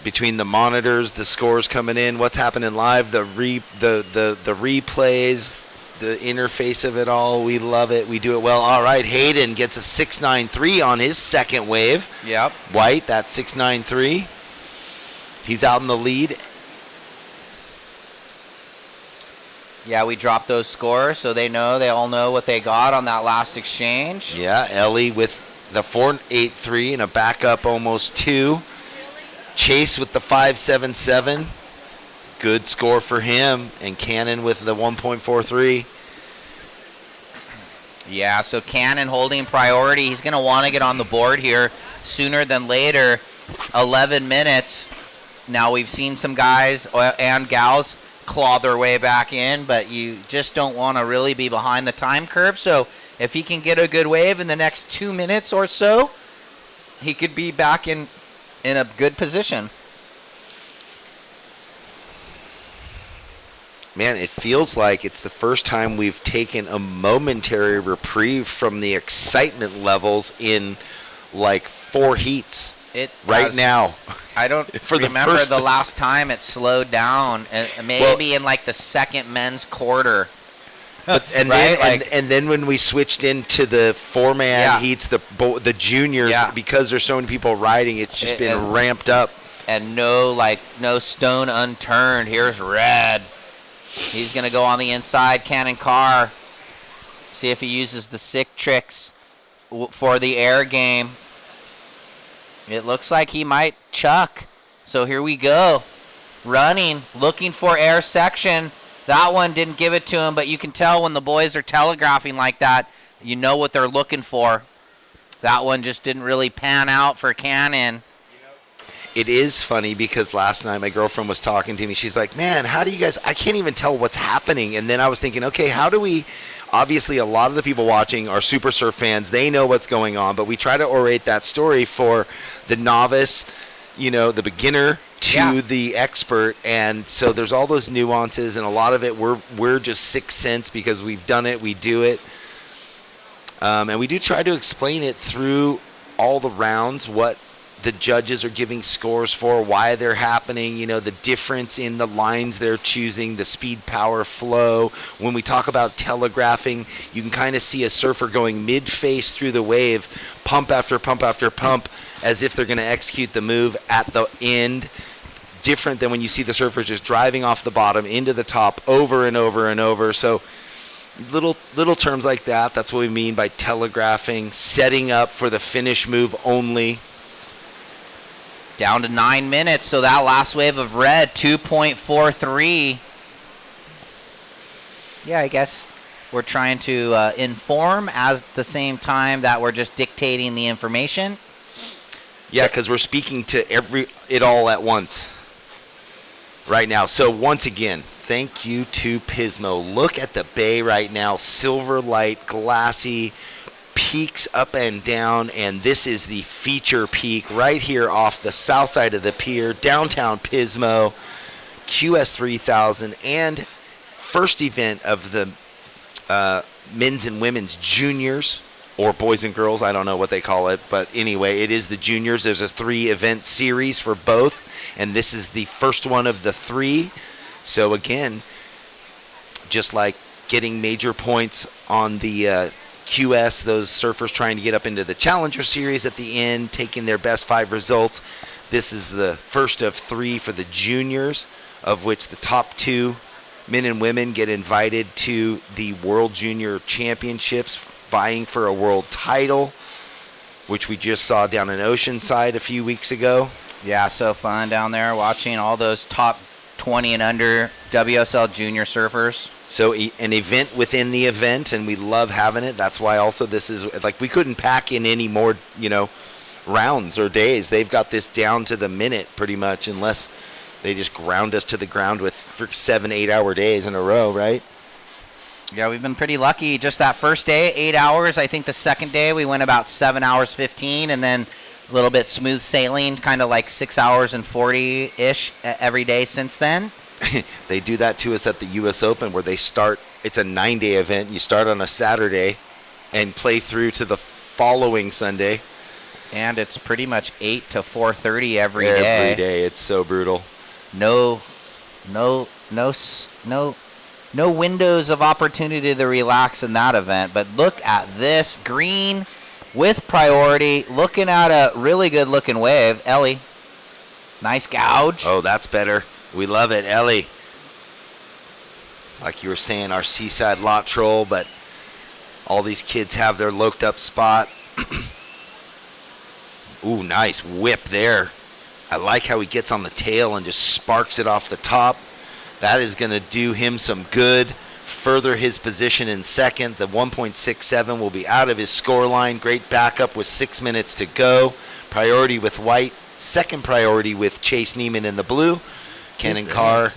Between the monitors, the scores coming in, what's happening live, the replays, the interface of it all, we love it. We do it well. All right, Hayden gets a 693 on his second wave. Yep. White, that 693. He's out in the lead. Yeah, we dropped those scores so they all know what they got on that last exchange. Yeah, Ellie with the 483 and a backup almost 2. Chase with the 577. Good score for him. And Cannon with the 1.43. Yeah, so Cannon holding priority. He's going to want to get on the board here sooner than later. 11 minutes. Now we've seen some guys and gals claw their way back in, but you just don't want to really be behind the time curve. So if he can get a good wave in the next 2 minutes or so, he could be back in a good position. Man, it feels like it's the first time we've taken a momentary reprieve from the excitement levels in like 4 heats now. I don't remember the last time it slowed down. Maybe in like the second men's quarter. And then when we switched into the 4-man heats, the juniors, because there's so many people riding, it's just been ramped up. And no stone unturned. Here's Red. He's going to go on the inside. Cannon Carr. See if he uses the sick tricks for the air game. It looks like he might chuck. So here we go. Running, looking for air section. That one didn't give it to him, but you can tell when the boys are telegraphing like that, you know what they're looking for. That one just didn't really pan out for Cannon. It is funny because last night my girlfriend was talking to me. She's like, man, how do you guys, I can't even tell what's happening. And then I was thinking, okay, how do we, obviously a lot of the people watching are Super Surf fans. They know what's going on, but we try to orate that story for the novice, the beginner to the expert. And so there's all those nuances, and a lot of it we're just sixth sense because we've done it, we do it. And we do try to explain it through all the rounds, what the judges are giving scores for, why they're happening, the difference in the lines they're choosing, the speed, power, flow. When we talk about telegraphing, you can kind of see a surfer going mid-face through the wave, pump after pump after pump, as if they're going to execute the move at the end. Different than when you see the surfers just driving off the bottom into the top over and over and over. So little terms like that, that's what we mean by telegraphing, setting up for the finish move only. Down to 9 minutes, so that last wave of Red, 2.43. Yeah, I guess we're trying to inform at the same time that we're just dictating the information. Yeah, because we're speaking to it all at once right now. So once again, Thank you to Pismo. Look at the bay right now. Silver light, glassy, peaks up and down, and this is the feature peak right here off the south side of the pier, downtown Pismo, QS 3000, and first event of the men's and women's juniors, or boys and girls, I don't know what they call it, but anyway, it is the juniors. There's a 3-event series for both, and this is the first one of the 3. So again, just like getting major points on the QS, those surfers trying to get up into the Challenger Series at the end, taking their best 5 results. This is the first of 3 for the juniors, of which the top 2 men and women get invited to the World Junior Championships, vying for a world title, which we just saw down in Oceanside a few weeks ago. Yeah, so fun down there watching all those top 20 and under WSL junior surfers. So an event within the event, and we love having it. That's why also this is, like, we couldn't pack in any more, rounds or days. They've got this down to the minute pretty much, unless they just ground us to the ground with 7-8 hour days in a row, right? Yeah, we've been pretty lucky. Just that first day, 8 hours. I think the second day we went about 7 hours 15, and then a little bit smooth sailing, kind of like 6 hours and 40-ish every day since then. They do that to us at the U.S. Open, where they start, it's a 9-day event. You start on a Saturday and play through to the following Sunday. And it's pretty much 8 to 4:30 every day. Every day. It's so brutal. No windows of opportunity to relax in that event. But look at this green with priority, looking at a really good looking wave. Ellie, nice gouge. Oh, that's better. We love it, Ellie. Like you were saying, our seaside lot troll, but all these kids have their loked up spot. Ooh, nice whip there. I like how he gets on the tail and just sparks it off the top. That is going to do him some good. Further his position in second. The 1.67 will be out of his score line. Great backup with 6 minutes to go. Priority with White. Second priority with Chase Neiman in the blue. Cannon Carr.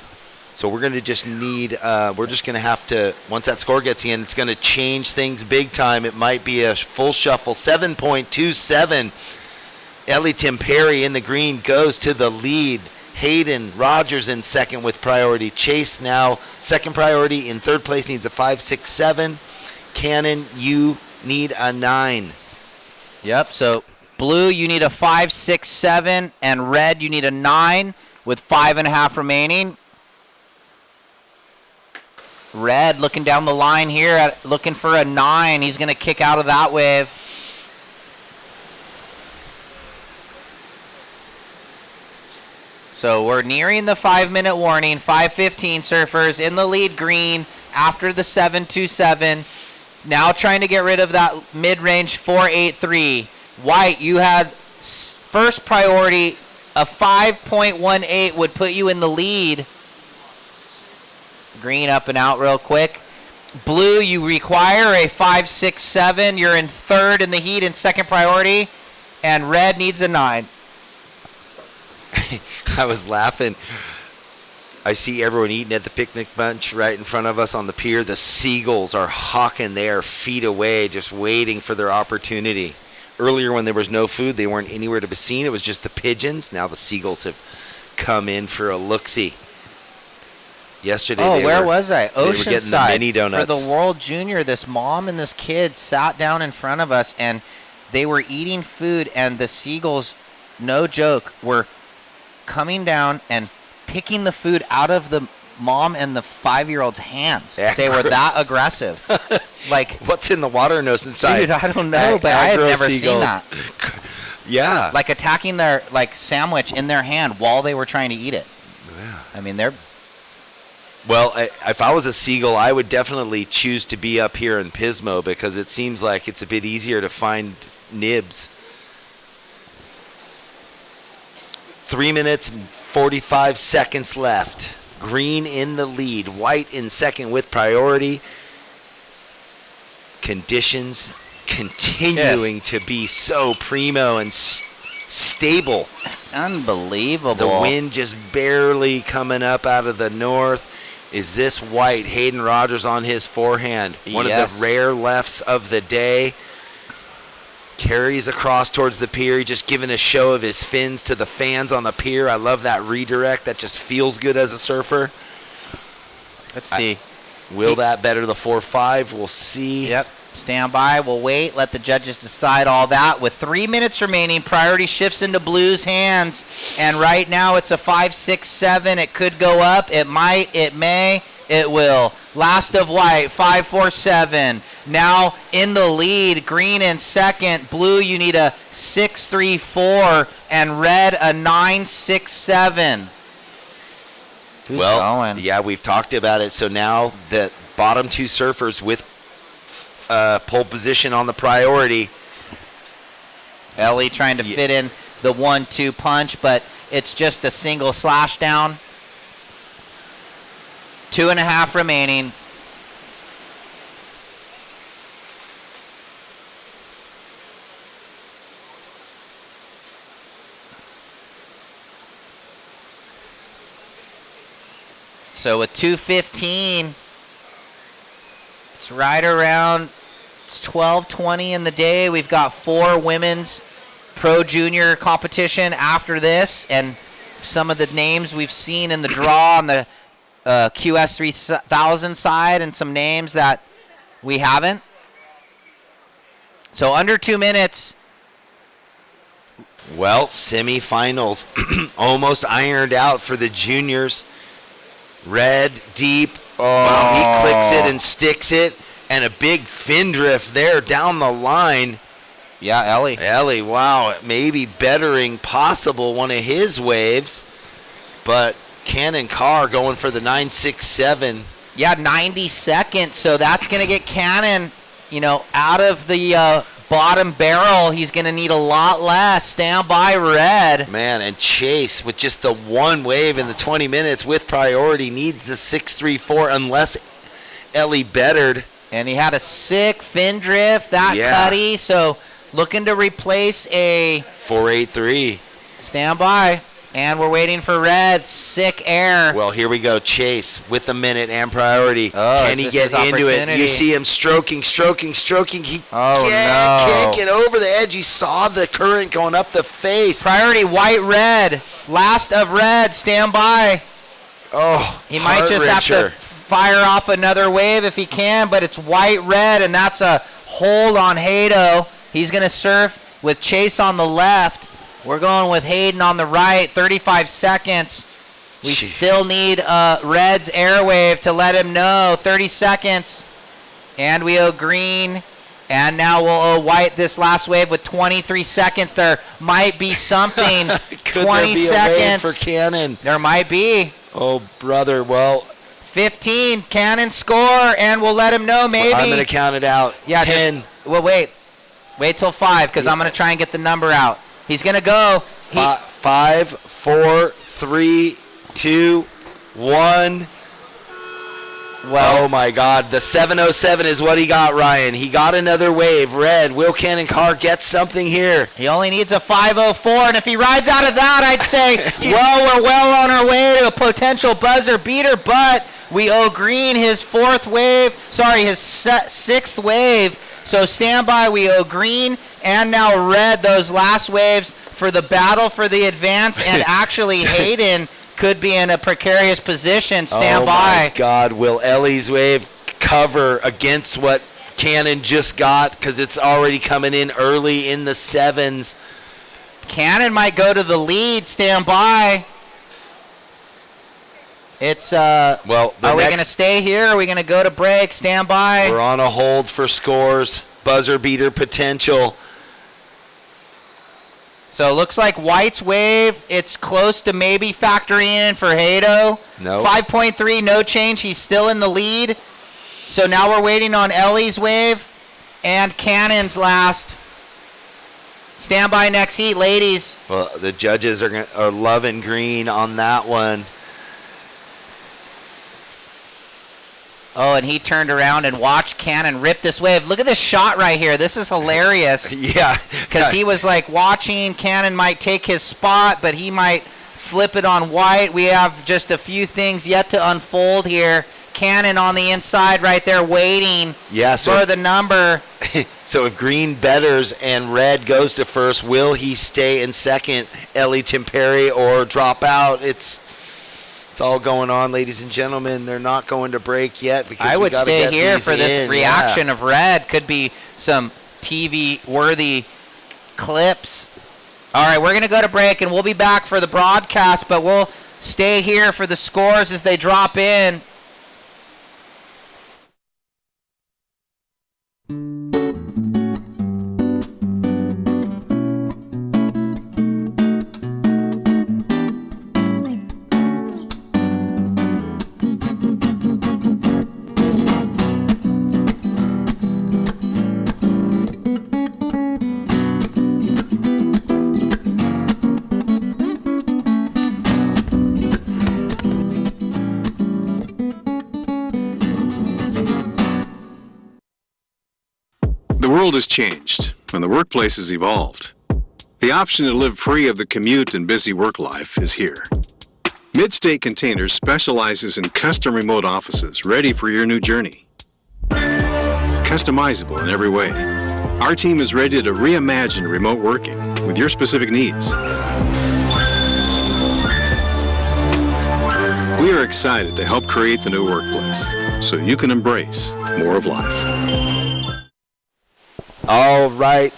So we're going to just need, we're just going to have to, once that score gets in, it's going to change things big time. It might be a full shuffle. 7.27. Ellie Perry in the green goes to the lead. Hayden Rogers in second with priority. Chase now second priority. In third place needs a 5.67. Cannon, you need a 9. Yep, so blue, you need a 5.67, and red, you need a 9 with 5.5 remaining. Red looking down the line here, looking for a 9. He's going to kick out of that wave. So we're nearing the 5-minute warning. 5:15 surfers in the lead green after the 7.27. Now trying to get rid of that mid-range 4.83. White, you had first priority. A 5.18 would put you in the lead. Green up and out real quick. Blue, you require a 5.67. You're in third in the heat in second priority. And red needs a 9. I was laughing. I see everyone eating at the picnic bench right in front of us on the pier. The seagulls are hawking there, feet away, just waiting for their opportunity. Earlier when there was no food, they weren't anywhere to be seen. It was just the pigeons. Now the seagulls have come in for a look-see. Yesterday, where was I? They were getting the mini donuts. For the World Junior, this mom and this kid sat down in front of us, and they were eating food, and the seagulls, no joke, were coming down and picking the food out of the mom and the 5-year-old's hands. They were that aggressive. Like, what's in the water nose inside? Dude, I don't know, but I have never seen that. Yeah. Like attacking their sandwich in their hand while they were trying to eat it. Yeah. I mean, they're... Well, if I was a seagull, I would definitely choose to be up here in Pismo, because it seems like it's a bit easier to find nibs. 3 minutes and 45 seconds left. Green in the lead. White in second with priority. Conditions continuing to be so primo and stable. It's unbelievable. The wind just barely coming up out of the north. is this white. Hayden Rogers on his forehand. One of the rare lefts of the day. Carries across towards the pier, just giving a show of his fins to the fans on the pier. I love that redirect. That just feels good as a surfer. Let's see. Will that better the 4-5? We'll see. Yep. Stand by. We'll wait. Let the judges decide all that. With 3 minutes remaining, priority shifts into Blue's hands. And right now it's a 5-6-7. It could go up. It might. It may. It will. Last of white, 5-4-7. Now in the lead, green in second. Blue, you need a 6-3-4. And red, a 9-6-7. Who's going? Yeah, we've talked about it. So now the bottom two surfers with pole position on the priority. Ellie trying to fit in the 1-2 punch, but it's just a single slash down. 2.5 remaining. So with 2:15, it's right around 12:20 in the day. We've got 4 women's pro junior competition after this, and some of the names we've seen in the draw on the QS 3000 side, and some names that we haven't. So under 2 minutes. Well, semifinals almost ironed out for the juniors. Red, deep. He clicks it and sticks it. And a big fin drift there down the line. Yeah, Ellie. Ellie, wow. Maybe bettering possible one of his waves. But Cannon Carr going for the 9-6-7. Yeah, 90 seconds. So that's going to get Cannon, out of the bottom barrel. He's going to need a lot less. Stand by, red. Man, and Chase with just the one wave in the 20 minutes with priority needs the 6-3-4 unless Ellie bettered. And he had a sick fin drift, cutty. So looking to replace a 4-8-3. Stand by. And we're waiting for red. Sick air. Well, here we go. Chase with the minute and priority. Can he get into it? You see him stroking. He can't get over the edge. You saw the current going up the face. Priority white, red. Last of red. Stand by. He might just have to fire off another wave if he can, but it's white, red, and that's a hold on Hato. He's going to surf with Chase on the left. We're going with Hayden on the right, 35 seconds. We still need Red's airwave to let him know, 30 seconds. And we owe green, and now we'll owe white this last wave with 23 seconds. There might be something. Could 20 there be seconds. A wave for Cannon? There might be. Oh, brother, well. 15, Cannon score, and we'll let him know maybe. I'm going to count it out. Yeah, 10. Wait till 5, because I'm going to try and get the number out. He's going to go. 5, 4, 3, 2, 1. Well, oh, my God. The 707 is what he got, Ryan. He got another wave. Red, Will Cannon Carr gets something here. He only needs a 504, and if he rides out of that, I'd say, we're well on our way to a potential buzzer beater, but we owe green his his 6th wave. So stand by, we owe green and now red those last waves for the battle for the advance, and actually Hayden could be in a precarious position. Stand by. Oh, my God. Will Ellie's wave cover against what Cannon just got, because it's already coming in early in the 7s? Cannon might go to the lead. Stand by. It's well, are we going to stay here? Are we going to go to break? Stand by. We're on a hold for scores. Buzzer beater potential. So it looks like White's wave, it's close to maybe factoring in for Hato. No. 5.3, no change. He's still in the lead. So now we're waiting on Ellie's wave and Cannon's last. Stand by next heat, ladies. Well, the judges are loving green on that one. Oh, and he turned around and watched Cannon rip this wave. Look at this shot right here. This is hilarious. Yeah. Because he was like watching Cannon might take his spot, but he might flip it on white. We have just a few things yet to unfold here. Cannon on the inside right there waiting for the number. So if green betters and red goes to first, will he stay in second, Ellie Temperi, or drop out? It's all going on, ladies and gentlemen. They're not going to break yet because I would stay here for this reaction Yeah. of red. Could be some TV-worthy clips. All right, we're going to go to break, and we'll be back for the broadcast, but we'll stay here for the scores as they drop in. The world has changed, and the workplace has evolved. The option to live free of the commute and busy work life is here. Midstate Containers specializes in custom remote offices ready for your new journey. Customizable in every way, our team is ready to reimagine remote working with your specific needs. We are excited to help create the new workplace so you can embrace more of life. All right.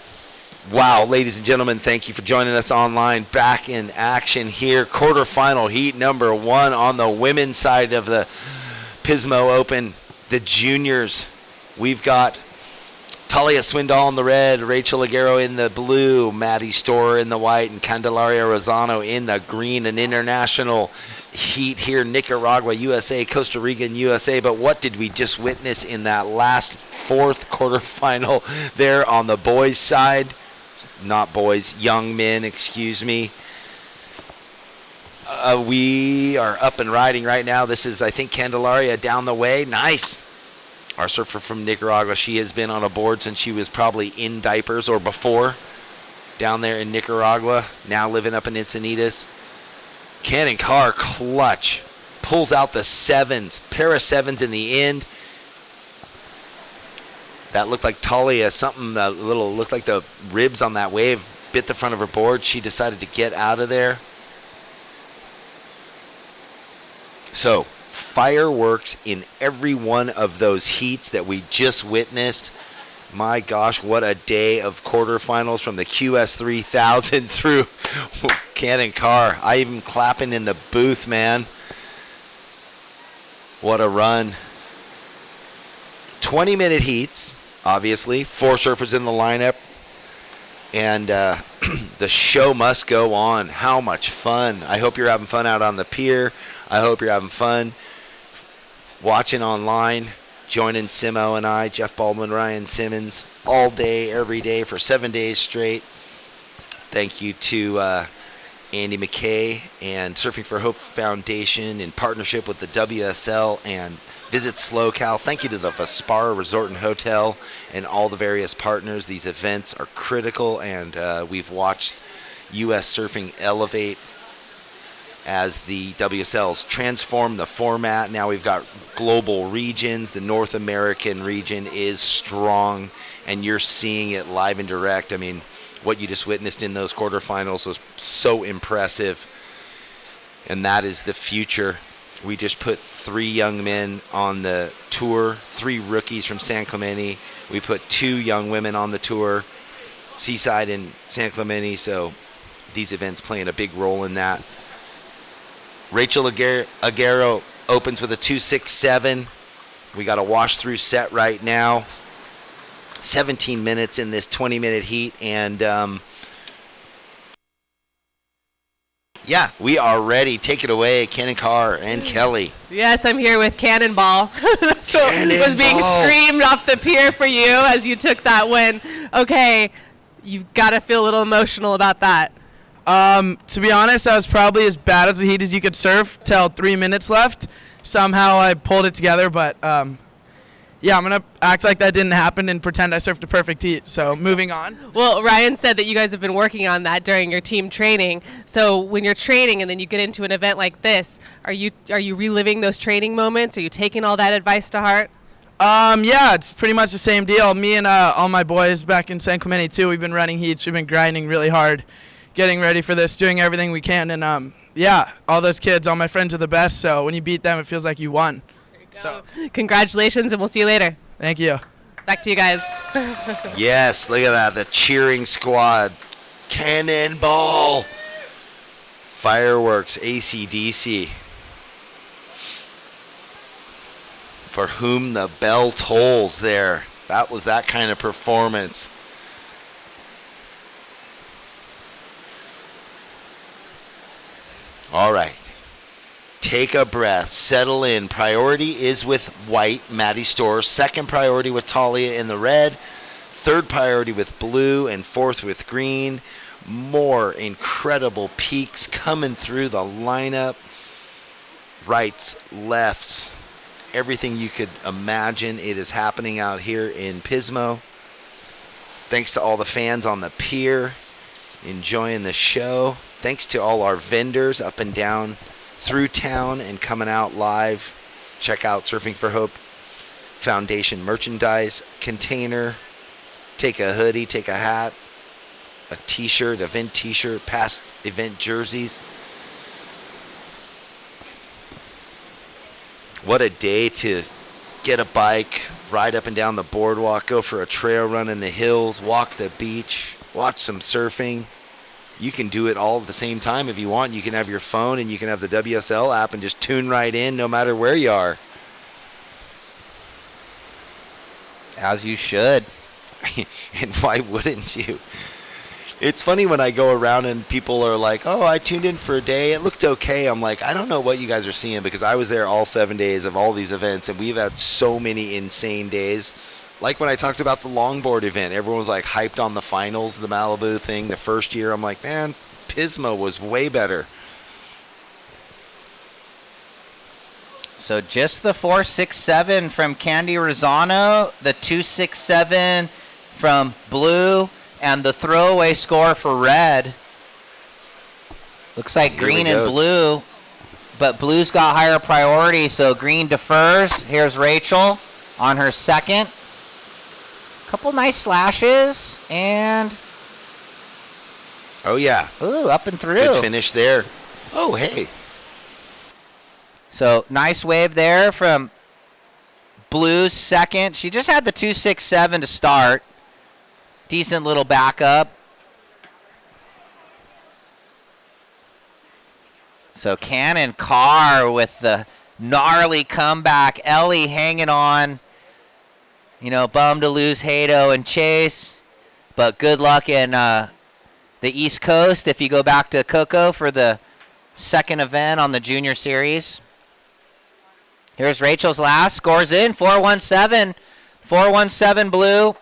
Wow, ladies and gentlemen, thank you for joining us online. Back in action here. Quarterfinal heat number 1 on the women's side of the Pismo Open. The juniors. We've got Talia Swindal in the red, Rachel Aguero in the blue, Maddie Storer in the white, and Candelaria Rosano in the green. An international heat here. Nicaragua, USA, Costa Rica, and USA. But what did we just witness in that last 4th quarterfinal there on the boys' side? Not boys, young men, excuse me. We are up and riding right now. This is, I think, Candelaria down the way. Nice. Our surfer from Nicaragua, she has been on a board since she was probably in diapers or before down there in Nicaragua, now living up in Encinitas. Cannon Carr, clutch, pulls out the 7s, pair of 7s in the end. That looked like Talia, something a little, looked like the ribs on that wave bit the front of her board. She decided to get out of there. So, fireworks in every one of those heats that we just witnessed. My gosh, what a day of quarterfinals from the QS 3000 through Cannon Carr. I even clapping in the booth, man. What a run. 20-minute heats, obviously. 4 surfers in the lineup. And the show must go on. How much fun. I hope you're having fun out on the pier. I hope you're having fun watching online, joining Simo and I, Jeff Baldwin, Ryan Simmons, all day, every day for 7 days straight. Thank you to Andy McKay and Surfing for Hope Foundation in partnership with the WSL and Visit SLO. Thank you to the Vespara Resort and Hotel and all the various partners. These events are critical, and we've watched U.S. surfing elevate as the WSLs transform the format. Now we've got global regions. The North American region is strong, and you're seeing it live and direct. I mean, what you just witnessed in those quarterfinals was so impressive, and that is the future. We just put 3 young men on the tour, 3 rookies from San Clemente. We put 2 young women on the tour, Seaside and San Clemente, so these events playing a big role in that. Rachel Aguero opens with a 2.67. We got a wash-through set right now. 17 minutes in this 20-minute heat, and yeah, we are ready. Take it away, Cannon Carr and Kelly. Yes, I'm here with Cannonball. That's what was being screamed off the pier for you as you took that win. Okay, you've got to feel a little emotional about that. To be honest, that was probably as bad as the heat as you could surf till 3 minutes left. Somehow I pulled it together, but yeah, I'm going to act like that didn't happen and pretend I surfed a perfect heat. So moving on. Well, Ryan said that you guys have been working on that during your team training. So when you're training and then you get into an event like this, are you reliving those training moments? Are you taking all that advice to heart? Yeah, it's pretty much the same deal. Me and all my boys back in San Clemente too, we've been running heats. We've been grinding really hard, getting ready for this, doing everything we can. And yeah, all those kids, all my friends are the best. So when you beat them, it feels like you won. So Congratulations, and we'll see you later. Thank you. Back to you guys. Yes, look at that. The cheering squad. Cannonball. Fireworks, AC/DC. For whom the bell tolls there. That was that kind of performance. All right. Take a breath. Settle in. Priority is with white, Maddie Storr. Second priority with Talia in the red. Third priority with blue. And fourth with green. More incredible peaks coming through the lineup. Rights, lefts, everything you could imagine. It is happening out here in Pismo. Thanks to all the fans on the pier enjoying the show. Thanks to all our vendors up and down through town and coming out live. Check out Surfing for Hope Foundation merchandise container. Take a hoodie, take a hat, a t-shirt, event t-shirt, past event jerseys. What a day to get a bike, ride up and down the boardwalk, go for a trail run in the hills, walk the beach, watch some surfing. You can do it all at the same time if you want. You can have your phone and you can have the WSL app and just tune right in no matter where you are. As you should. And why wouldn't you? It's funny when I go around and people are like, oh, I tuned in for a day. It looked okay. I'm like, I don't know what you guys are seeing because I was there all 7 days of all these events, and we've had so many insane days. Like when I talked about the longboard event, everyone was like hyped on the finals, the Malibu thing, the first year. I'm like, man, Pismo was way better. So just the 4.67 from Candy Rosano, the 2.67 from Blue, and the throwaway score for red. Looks like green and blue, but blue's got higher priority, so green defers. Here's Rachel on her second. Couple nice slashes, and... Oh, yeah. Ooh, up and through. Good finish there. Oh, hey. So nice wave there from Blue's second. She just had the 2.67 to start. Decent little backup. So Cannon Carr with the gnarly comeback. Ellie hanging on. You know, bummed to lose Hato and Chase. But good luck in the East Coast if you go back to Coco for the second event on the Junior Series. Here's Rachel's last. Scores in. 4.17. 4.17 Blue.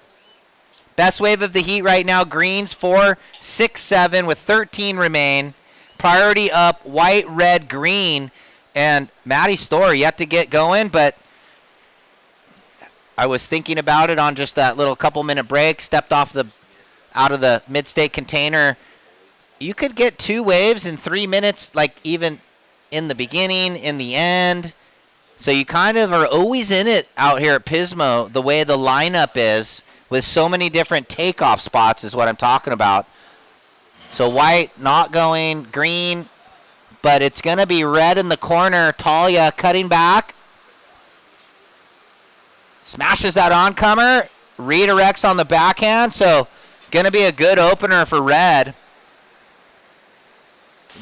Best wave of the heat right now. Greens 4.67 with 13 remain. Priority up. White, red, green. And Maddie Storr yet to get going, but I was thinking about it on just that little couple-minute break. Stepped out of the mid-state container. You could get 2 waves in 3 minutes, like even in the beginning, in the end. So you kind of are always in it out here at Pismo, the way the lineup is, with so many different takeoff spots is what I'm talking about. So white not going, green, but it's going to be red in the corner. Talia cutting back. Smashes that oncomer. Redirects on the backhand. So going to be a good opener for red.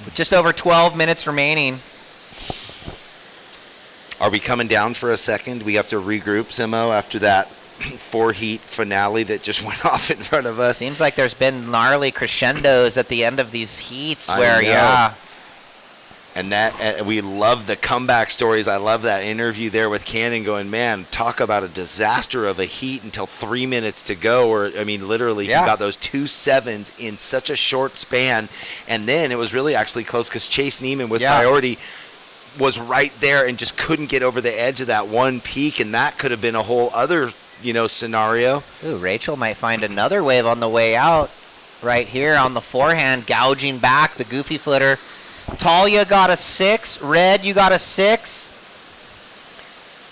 With just over 12 minutes remaining. Are we coming down for a second? We have to regroup, Simo, after that 4-heat finale that just went off in front of us. Seems like there's been gnarly crescendos at the end of these heats where, yeah. And that we love the comeback stories. I love that interview there with Cannon going, man, talk about a disaster of a heat until 3 minutes to go. Or, I mean, literally, he got those 2 sevens in such a short span. And then it was really actually close because Chase Neiman with priority was right there and just couldn't get over the edge of that one peak, and that could have been a whole other, scenario. Ooh, Rachel might find another wave on the way out right here on the forehand, gouging back the goofy footer. Talia got a 6. Red, you got a 6.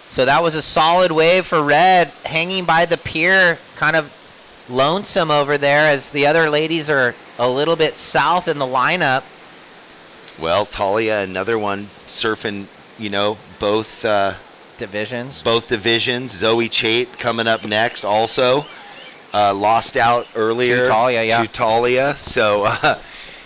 So that was a solid wave for Red, hanging by the pier, kind of lonesome over there as the other ladies are a little bit south in the lineup. Well, Talia, another one surfing, both divisions. Both divisions. Zoe Chait coming up next also. Lost out earlier to Talia. So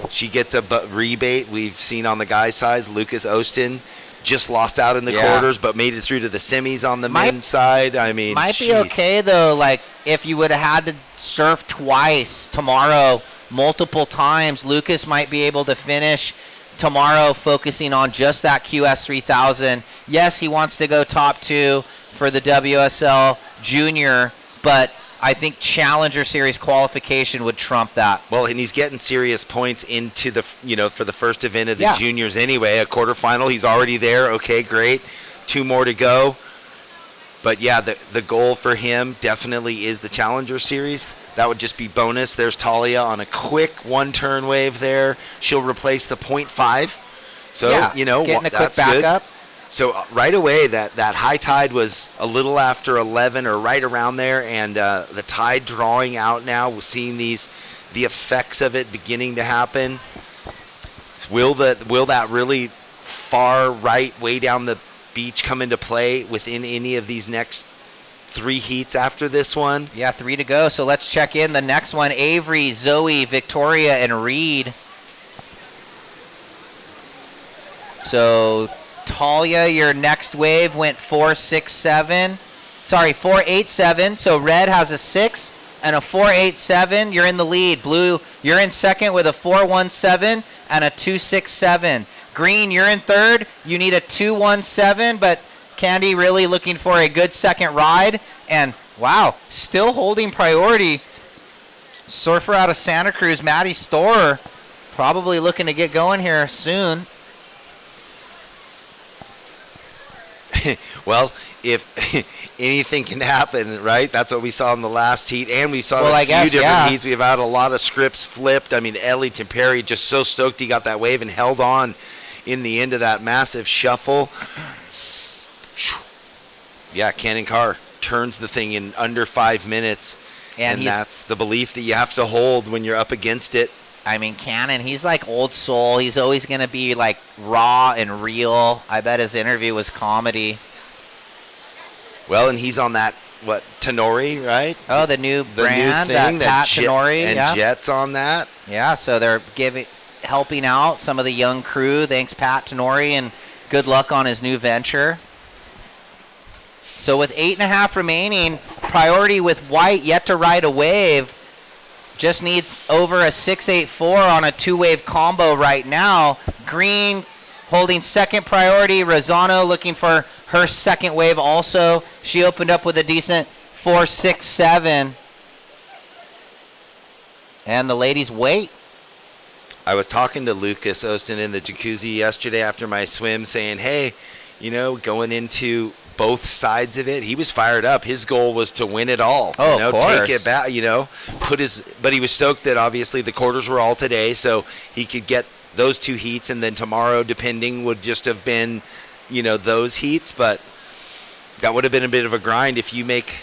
she gets a rebate. We've seen on the guys' side, Lucas Ostin just lost out in the quarters, but made it through to the semis on the men's side. I mean, might be okay though. Like if you would have had to surf twice tomorrow, multiple times, Lucas might be able to finish tomorrow focusing on just that QS 3000. Yes, he wants to go top 2 for the WSL Junior, but I think Challenger Series qualification would trump that. Well, and he's getting serious points into the, for the first event of the juniors anyway. A quarterfinal, he's already there. Okay, great. 2 more to go. But yeah, the goal for him definitely is the Challenger Series. That would just be bonus. There's Talia on a quick 1-turn wave there. She'll replace the 0.5. So, getting a that's quick backup. Good. So right away, that high tide was a little after 11 or right around there, and the tide drawing out now. We're seeing the effects of it beginning to happen. Will that really far right way down the beach come into play within any of these next 3 heats after this one? Yeah, 3 to go. So let's check in the next one. Avery, Zoe, Victoria, and Reed. So Talia, your next wave went 4.67. Sorry, 4.87. So red has a 6 and a 4.87. You're in the lead. Blue, you're in second with a 4.17 and a 2.67. Green, you're in third. You need a 2.17, but Candy really looking for a good second ride. And wow, still holding priority. Surfer out of Santa Cruz, Maddie Storer, probably looking to get going here soon. Well, if anything can happen, right? That's what we saw in the last heat, and we saw a few different heats. We've had a lot of scripts flipped. I mean, Ellington Perry just so stoked he got that wave and held on in the end of that massive shuffle. Yeah, Cannon Carr turns the thing in under 5 minutes, and that's the belief that you have to hold when you're up against it. I mean, Cannon, he's like old soul. He's always going to be like raw and real. I bet his interview was comedy. Well, and he's on that, Tenori, right? Oh, the new brand, that Pat Tenori. And Jet's on that. Yeah, so they're helping out some of the young crew. Thanks, Pat Tenori, and good luck on his new venture. So with 8.5 remaining, priority with White yet to ride a wave. Just needs over a 6.84 on a 2-wave combo right now. Green holding second priority. Rosano looking for her second wave also. She opened up with a decent 4.67. And the ladies wait. I was talking to Lucas Ostin in the jacuzzi yesterday after my swim saying, hey, going into both sides of it, he was fired up. His goal was to win it all. Oh, of course. Take it back, but he was stoked that obviously the quarters were all today, so he could get those 2 heats, and then tomorrow, depending, would just have been, those heats. But that would have been a bit of a grind. If you make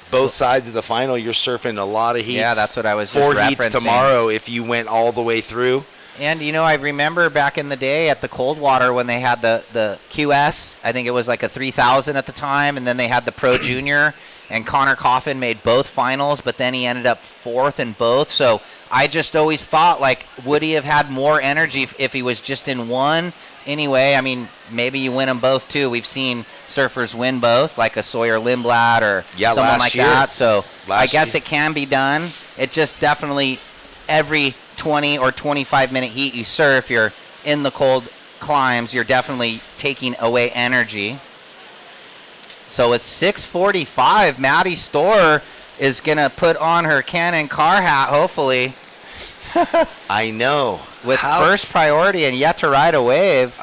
both sides of the final, you're surfing a lot of heats. Yeah, that's what I was just 4 referencing. heats tomorrow if you went all the way through. And, I remember back in the day at the Coldwater when they had the QS, I think it was like a 3000 at the time, and then they had the Pro Junior, and Connor Coffin made both finals, but then he ended up 4th in both. So I just always thought, would he have had more energy if he was just in one? Anyway, I mean, maybe you win them both, too. We've seen surfers win both, like a Sawyer Lindblad or someone like that. So I guess it can be done. It just definitely every 20 or 25-minute heat you surf, you're in the cold climbs, you're definitely taking away energy. So at 6:45, Maddie Storer is going to put on her Cannon Carr hat, hopefully. I know. With first priority and yet to ride a wave.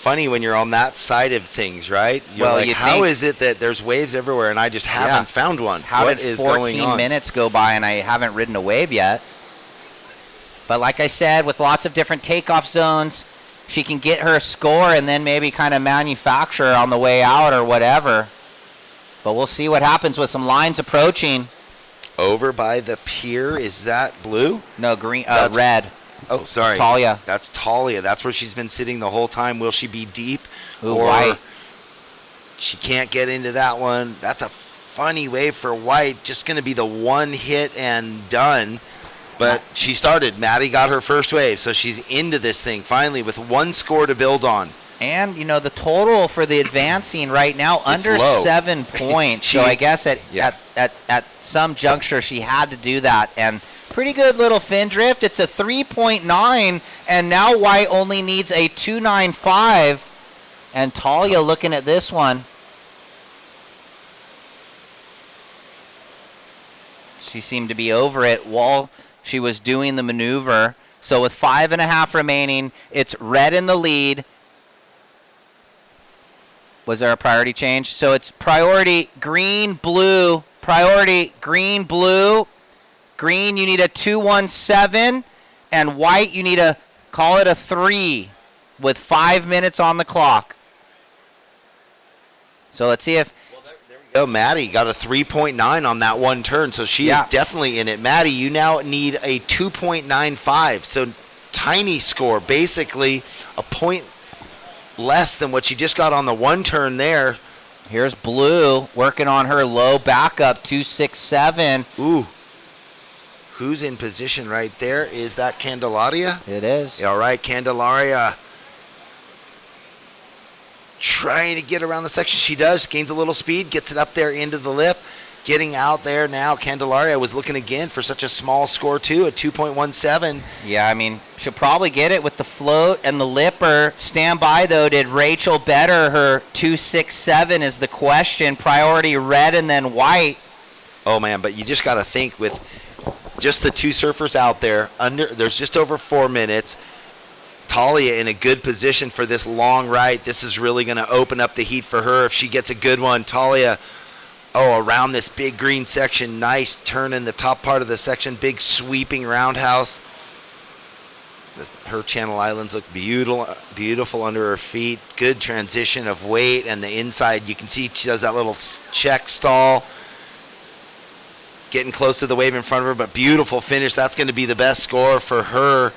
funny when you're on that side of things, right? You're Well, like, you how think- is it that there's waves everywhere and I just haven't found one? How What did is 14 going on? minutes go by and I haven't ridden a wave yet? But like I said, with lots of different takeoff zones, she can get her score and then maybe kind of manufacture on the way out or whatever. But we'll see what happens with some lines approaching. Over by the pier, is that blue? No, green, That's- red. Oh, sorry. Talia. That's Talia. That's where she's been sitting the whole time. Will she be deep? Ooh, or White. She can't get into that one. That's a funny wave for White. Just going to be the one hit and done. But she started. Maddie got her first wave, so she's into this thing finally with one score to build on. And, you know, the total for the advancing right now, under low. 7 points. So I guess at some juncture she had to do that. And pretty good little fin drift. It's a 3.9, and now White only needs a 2.95. And Talia looking at this one. She seemed to be over it while she was doing the maneuver. So with 5.5 remaining, it's red in the lead. Was there a priority change? So it's priority green, blue, priority green, blue. Green, you need a 2.17, and White, you need a, call it a 3 with 5 minutes on the clock. So let's see if... Oh, Maddie got a 3.9 on that one turn, so she is definitely in it. Maddie, you now need a 2.95, so tiny score, basically a point less than what she just got on the one turn there. Here's Blue working on her low backup, 2.67. Ooh. Who's in position right there? Is that Candelaria? It is. All right, Candelaria. Trying to get around the section. She does. Gains a little speed. Gets it up there into the lip. Getting out there now. Candelaria was looking again for such a small score, too, at 2.17. Yeah, I mean, she'll probably get it with the float and the lipper. Stand by, though. Did Rachel better her 2.67 is the question. Priority red and then White. Oh, man, but you just got to think with just the two surfers out there. There's just over 4 minutes. Talia in a good position for this long right. This is really going to open up the heat for her if she gets a good one. Talia, around this big green section. Nice turn in the top part of the section. Big sweeping roundhouse. Her Channel Islands look beautiful under her feet. Good transition of weight, and the inside, you can see she does that little check stall. Getting close to the wave in front of her, but beautiful finish. That's going to be the best score for her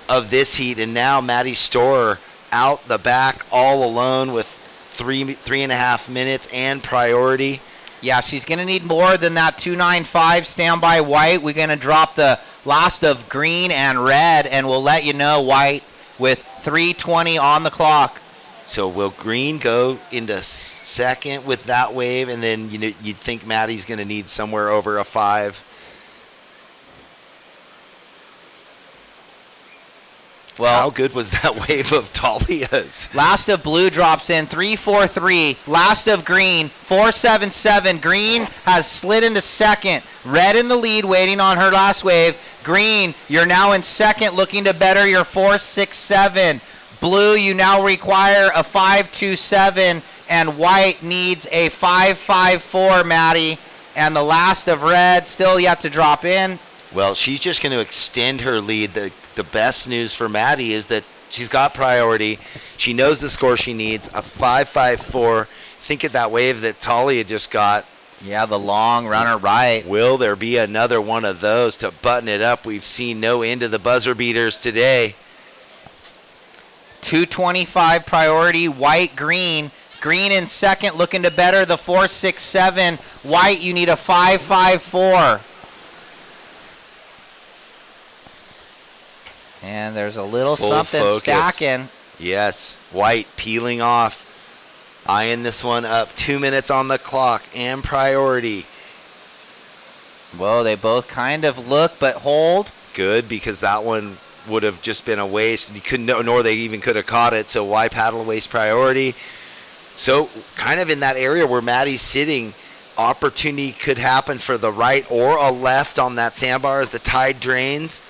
of this heat. And now Maddie Storer out the back all alone with 3.5 minutes and priority. Yeah, she's going to need more than that 2.95 standby White. We're going to drop the last of green and red, and we'll let you know White with 3:20 on the clock. So will green go into second with that wave, and then you'd think Maddie's going to need somewhere over a 5. Well, how good was that wave of Talia's? Last of blue drops in 3.43. Last of green 4.77. Green has slid into second. Red in the lead, waiting on her last wave. Green, you're now in second, looking to better your 4.67. Blue, you now require a 5.27, and White needs a 5.54, Maddie. And the last of red still yet to drop in. Well, she's just going to extend her lead. The best news for Maddie is that she's got priority. She knows the score she needs, a 5.54. Think of that wave that Talia just got. Yeah, the long runner right. Will there be another one of those to button it up? We've seen no end of the buzzer beaters today. 2.25 priority, White, green. Green in second, looking to better the 4.67. White, you need a 5.54. And there's a little Full something focus. stacking. Yes, White peeling off. Eyeing this one up. 2 minutes on the clock and priority. Whoa, they both kind of look but hold. Good, because that one would have just been a waste. You couldn't, nor they even could have caught it. So why paddle waste priority? So kind of in that area where Maddie's sitting, opportunity could happen for the right or a left on that sandbar as the tide drains.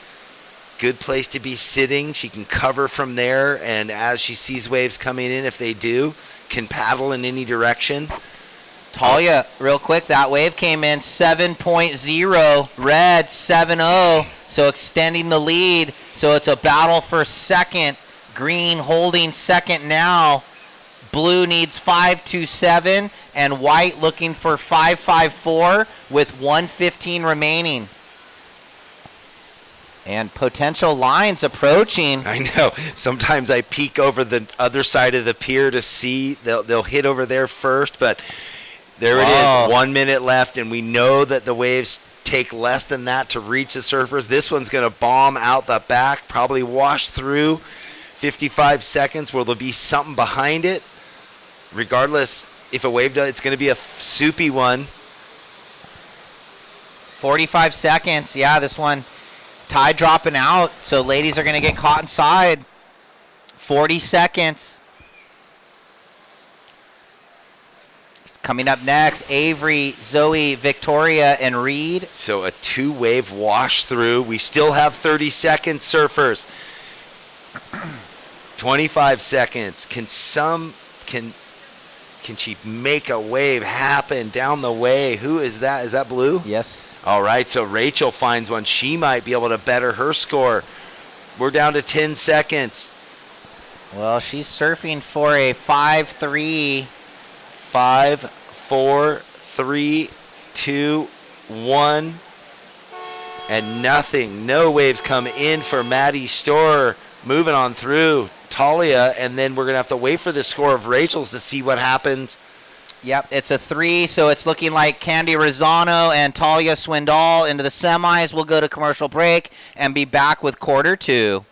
good place to be sitting. She can cover from there, and as she sees waves coming in, if they do, can paddle in any direction. Talia, real quick, that wave came in 7.0, red 7.0, so extending the lead. So it's a battle for second. Green holding second now. Blue needs 5.27, and white looking for 5.54 with 1:15 remaining. And potential lines approaching. I know. Sometimes I peek over the other side of the pier to see. They'll hit over there first, but there it is. 1 minute left, and we know that the waves take less than that to reach the surfers. This one's going to bomb out the back, probably wash through. 55 seconds. Will there be something behind it? Regardless, if a wave does, it's going to be a soupy one. 45 seconds. Yeah, this one. Tide dropping out, so ladies are going to get caught inside. 40 seconds. Coming up next, Avery, Zoe, Victoria, and Reed. So a two-wave wash through. We still have 30 seconds, surfers. 25 seconds. Can she make a wave happen down the way? Who is that? Is that Blue? Yes. All right, so Rachel finds one. She might be able to better her score. We're down to 10 seconds. Well, she's surfing for a 5-3. 5, 4, 3, 2, 1. And nothing. No waves come in for Maddie Storer. Moving on through Talia, and then we're going to have to wait for the score of Rachel's to see what happens. Yep, it's a 3, so it's looking like Candy Rosano and Talia Swindal into the semis. We'll go to commercial break and be back with quarter 2.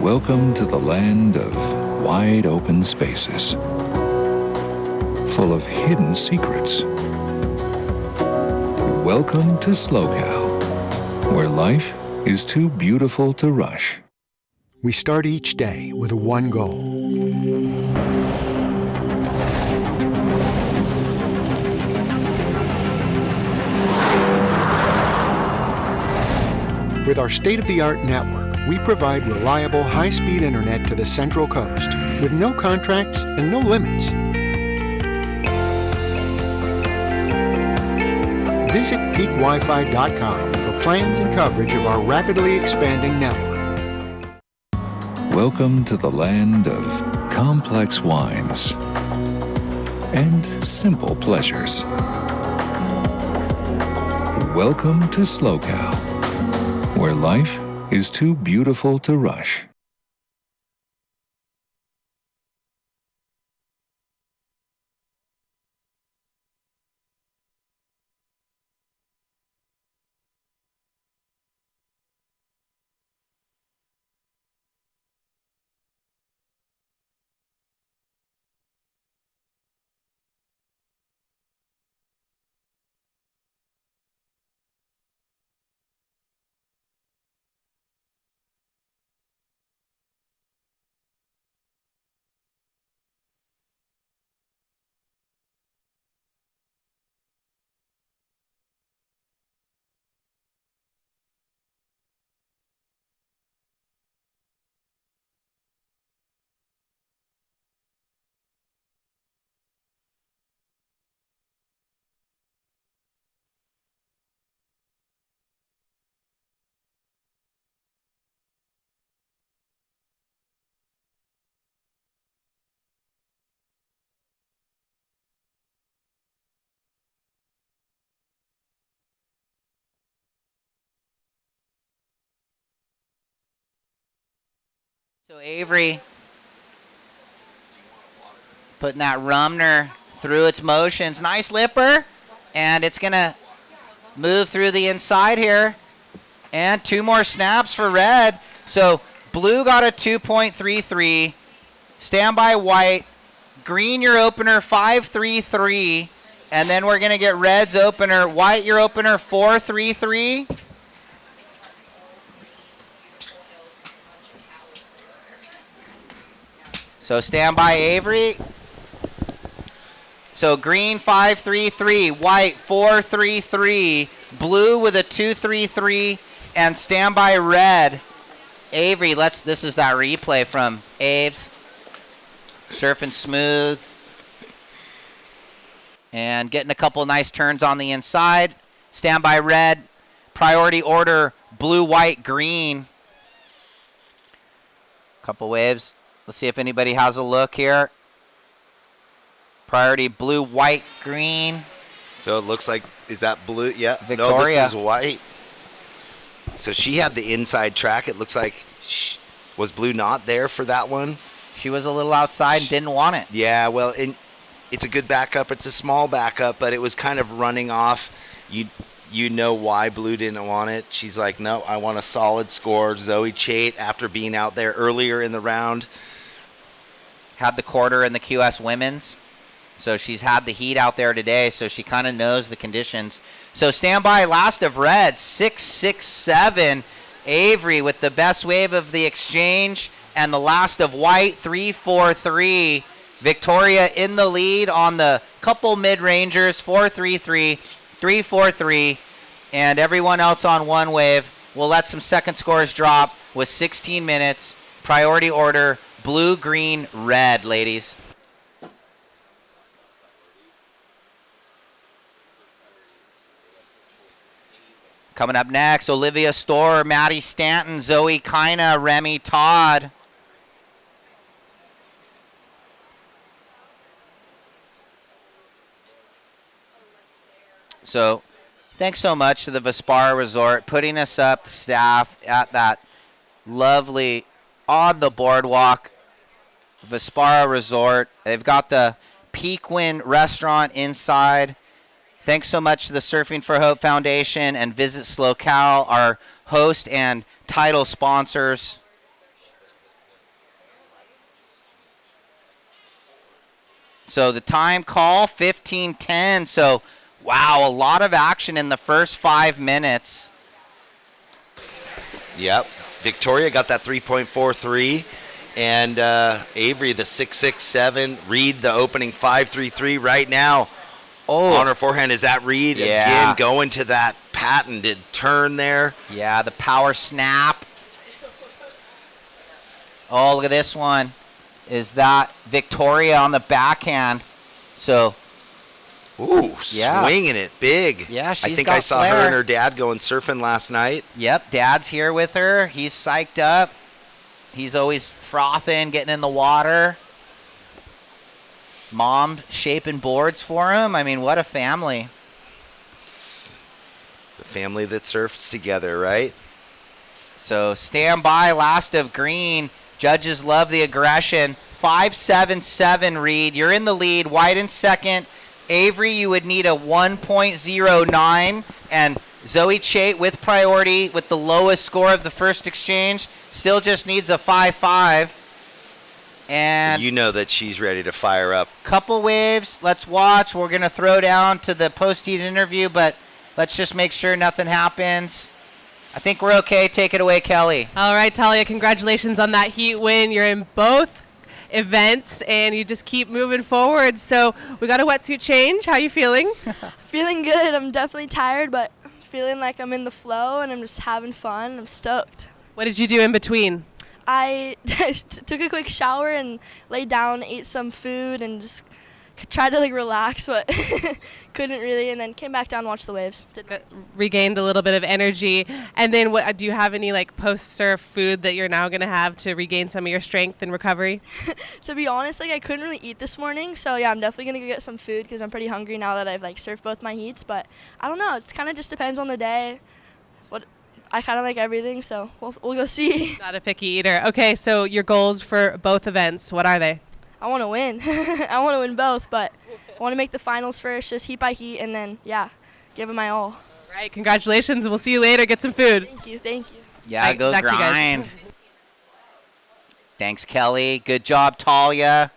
Welcome to the land of wide open spaces, full of hidden secrets. Welcome to SLOCAL, where life is too beautiful to rush. We start each day with one goal. With our state-of-the-art network, we provide reliable, high-speed internet to the Central Coast with no contracts and no limits. Visit peakwifi.com for plans and coverage of our rapidly expanding network. Welcome to the land of complex wines and simple pleasures. Welcome to SLOCAL, where life is too beautiful to rush. So Avery putting that Rumner through its motions. Nice lipper. And it's going to move through the inside here. And 2 more snaps for red. So blue got a 2.33. Standby white. Green your opener 5.33. And then we're going to get red's opener. White your opener 4.33. So stand by, Avery. So green 5-3-3, white 4-3-3, blue with a 2-3-3, and standby red. Avery, this is that replay from Aves. Surfing smooth. And getting a couple nice turns on the inside. Standby red. Priority order blue, white, green. Couple waves. Let's see if anybody has a look here. Priority blue, white, green. So it looks like, is that blue? Yeah. Victoria. No, this is white. So she had the inside track. It looks like, was blue not there for that one? She was a little outside and didn't want it. Yeah, well, it's a good backup. It's a small backup, but it was kind of running off. You know why blue didn't want it. She's like, no, I want a solid score. Zoe Chait, after being out there earlier in the round, had the quarter in the QS women's. So she's had the heat out there today, so she kind of knows the conditions. So standby last of red, 6-6-7. Avery with the best wave of the exchange, and the last of white, 3-4-3. Victoria in the lead on the couple mid-rangers, 4-3-3, 3-4-3, and everyone else on one wave. We'll let some second scores drop with 16 minutes. Priority order, blue, green, red, ladies. Coming up next, Olivia Storr, Maddie Stanton, Zoe Kina, Remy Todd. So thanks so much to the Vespara Resort putting us up, the staff at that lovely on the boardwalk Vespara Resort. They've got the Pequin restaurant inside. Thanks so much to the Surfing for Hope Foundation and Visit SLOCAL, our host and title sponsors. So the time call, 15:10. So, wow, a lot of action in the first 5 minutes. Yep. Victoria got that 3.43. And Avery, the 6.67. Reed, the opening 5.33 right now. Oh. On her forehand. Is that Reed? Yeah. Again, going to that patented turn there. Yeah, the power snap. Oh, look at this one. Is that Victoria on the backhand? So, ooh, yeah. Swinging it big. Yeah, she's I think got I saw flair. her and her dad going surfing last night. Yep, Dad's here with her. He's psyched up. He's always frothing, getting in the water. Mom shaping boards for him. I mean, what a family. The family that surfs together, right? So stand by, last of green. Judges love the aggression. 5.77, Reed. You're in the lead. White in second. Avery, you would need a 1.09. And Zoe Chait with priority with the lowest score of the first exchange. Still just needs a 5.5. And you know that she's ready to fire up. Couple waves. Let's watch. We're going to throw down to the post-heat interview, but let's just make sure nothing happens. I think we're okay. Take it away, Kelly. All right, Talia, congratulations on that heat win. You're in both events, and you just keep moving forward. So we got a wetsuit change. How you feeling? Feeling good. I'm definitely tired, but feeling like I'm in the flow, and I'm just having fun. I'm stoked. What did you do in between? I took a quick shower and laid down, ate some food, and just tried to relax, but couldn't really. And then came back down, watched the waves. Regained a little bit of energy. And then, what do you have any post-surf food that you're now gonna have to regain some of your strength and recovery? To be honest, I couldn't really eat this morning, so yeah, I'm definitely gonna go get some food because I'm pretty hungry now that I've surfed both my heats. But I don't know. It's kind of just depends on the day. I kind of like everything, so we'll go see. Not a picky eater. Okay, so your goals for both events, what are they? I want to win. I want to win both, but I want to make the finals first, just heat by heat, and then, yeah, give it my all. All right, congratulations. We'll see you later. Get some food. Thank you, thank you. Yeah, go grind. Thanks, Kelly. Good job, Talia.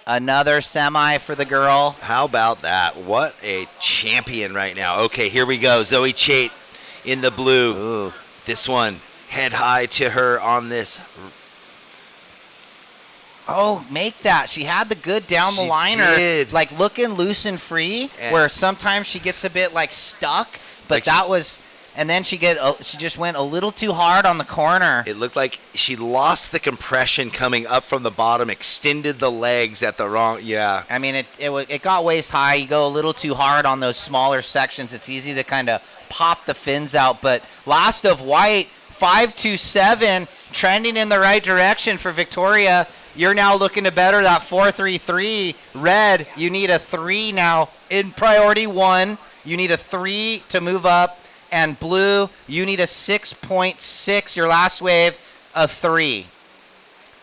Another semi for the girl. How about that? What a champion right now. Okay, here we go. Zoe Chait in the blue. Ooh. This one, head high to her on this Oh, make that. She had the good down the liner. Did. Like looking loose and free, where sometimes she gets a bit like stuck, but Like that was, and then she just went a little too hard on the corner. It looked like she lost the compression coming up from the bottom, extended the legs at the wrong, I mean, it got waist high. You go a little too hard on those smaller sections. It's easy to kind of pop the fins out. But last of white, 5.27, trending in the right direction for Victoria. You're now looking to better that 4.33. Red, you need a 3 now in priority 1. You need a 3 to move up. And blue, you need a 6.6. Your last wave, a 3.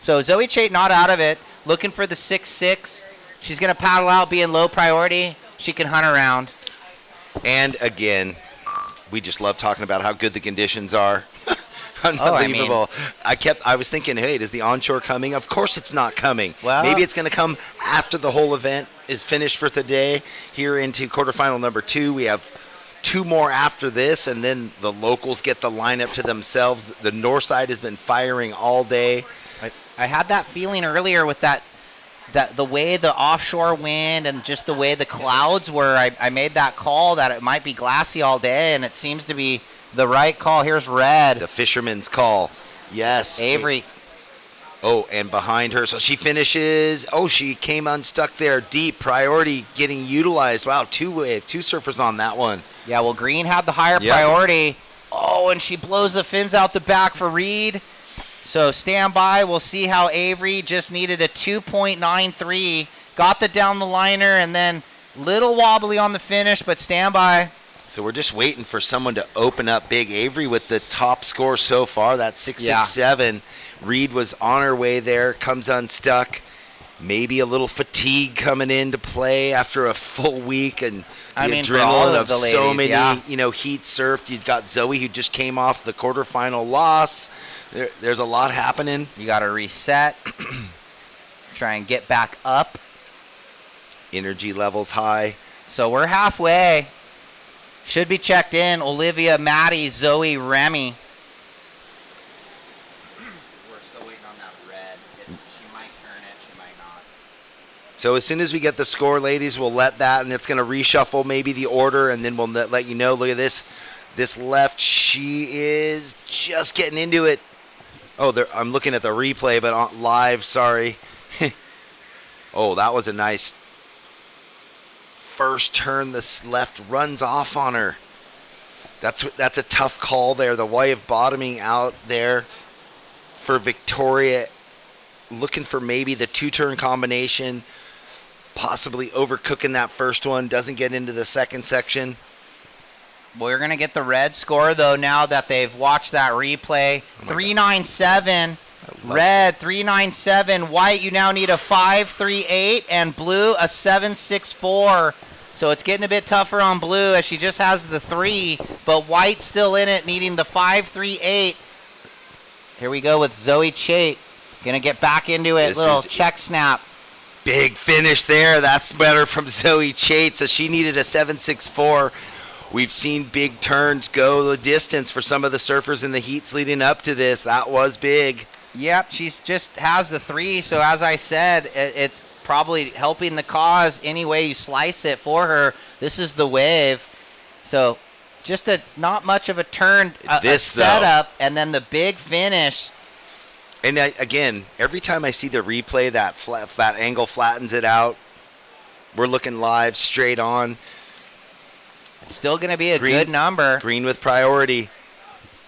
So Zoe Chait not out of it, looking for the 6.6. She's going to paddle out, being low priority. She can hunt around. And again, we just love talking about how good the conditions are. Unbelievable. I was thinking, hey, is the onshore coming? Of course it's not coming. Well, maybe it's going to come after the whole event is finished for the day. Here into quarterfinal number 2, we have 2 more after this, and then the locals get the lineup to themselves. The north side has been firing all day. I had that feeling earlier with that the way the offshore wind and just the way the clouds were. I made that call that it might be glassy all day, and it seems to be the right call. Here's red. The fisherman's call. Yes. Avery. Oh, and behind her. So she finishes. Oh, she came unstuck there. Deep priority getting utilized. Wow, 2 surfers on that one. Yeah, well, Green had the higher priority. Oh, and she blows the fins out the back for Reed. So stand by. We'll see how Avery just needed a 2.93. Got the down the liner, and then little wobbly on the finish, but stand by. So we're just waiting for someone to open up big. Avery with the top score so far. That's 6.67. Reed was on her way there, comes unstuck. Maybe a little fatigue coming into play after a full week and the adrenaline of so many, heat surfed. You've got Zoe who just came off the quarterfinal loss. There's a lot happening. You got to reset, try and get back up. Energy levels high. So we're halfway. Should be checked in. Olivia, Maddie, Zoe, Remy. We're still waiting on that red. She might turn it. She might not. So as soon as we get the score, ladies, we'll let that, and it's going to reshuffle maybe the order, and then we'll let you know. Look at this. This left, she is just getting into it. Oh, I'm looking at the replay, but on live, sorry. Oh, that was a nice first turn. This left runs off on her. That's a tough call there. The wave bottoming out there for Victoria, looking for maybe the 2-turn combination, possibly overcooking that first one, doesn't get into the second section. We're going to get the red score, though, now that they've watched that replay. 397. Red, 397. White, you now need a 538. And blue, a 764. So it's getting a bit tougher on blue as she just has the 3. But white's still in it, needing the 538. Here we go with Zoe Chait. Going to get back into it. Little check snap. Big finish there. That's better from Zoe Chait. So she needed a 764. We've seen big turns go the distance for some of the surfers in the heats leading up to this. That was big. Yep, she's just has the 3. So as I said, it's probably helping the cause any way you slice it for her. This is the wave. So just not much of a turn, a setup, and then the big finish. And again, every time I see the replay, that angle flattens it out. We're looking live, straight on. Still going to be a good number. Green with priority.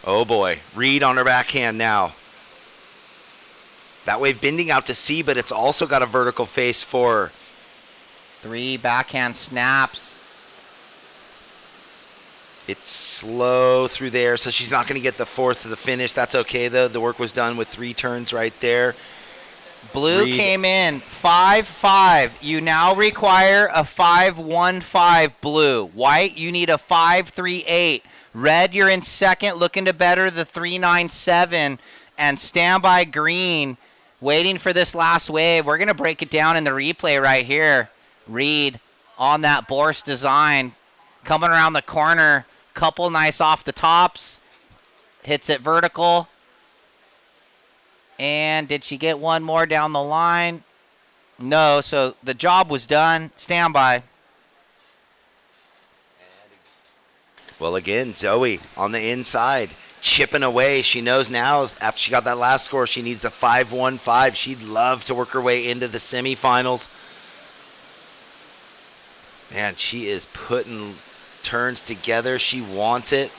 Oh, boy. Reed on her backhand now. That wave bending out to sea, but it's also got a vertical face for her. 3 backhand snaps. It's slow through there, so she's not going to get the 4th to the finish. That's okay, though. The work was done with 3 turns right there. Blue came in 5.5. You now require a 5.15 blue. White, you need a 5.38. Red, you're in second, looking to better the 3.97. And standby green, waiting for this last wave. We're going to break it down in the replay right here. Reed on that Bourse design. Coming around the corner. Couple nice off the tops. Hits it vertical. And did she get one more down the line? No, so the job was done. Stand by. Well, again, Zoe on the inside, chipping away. She knows now, after she got that last score, she needs a 5-1-5. She'd love to work her way into the semifinals. Man, she is putting turns together. She wants it.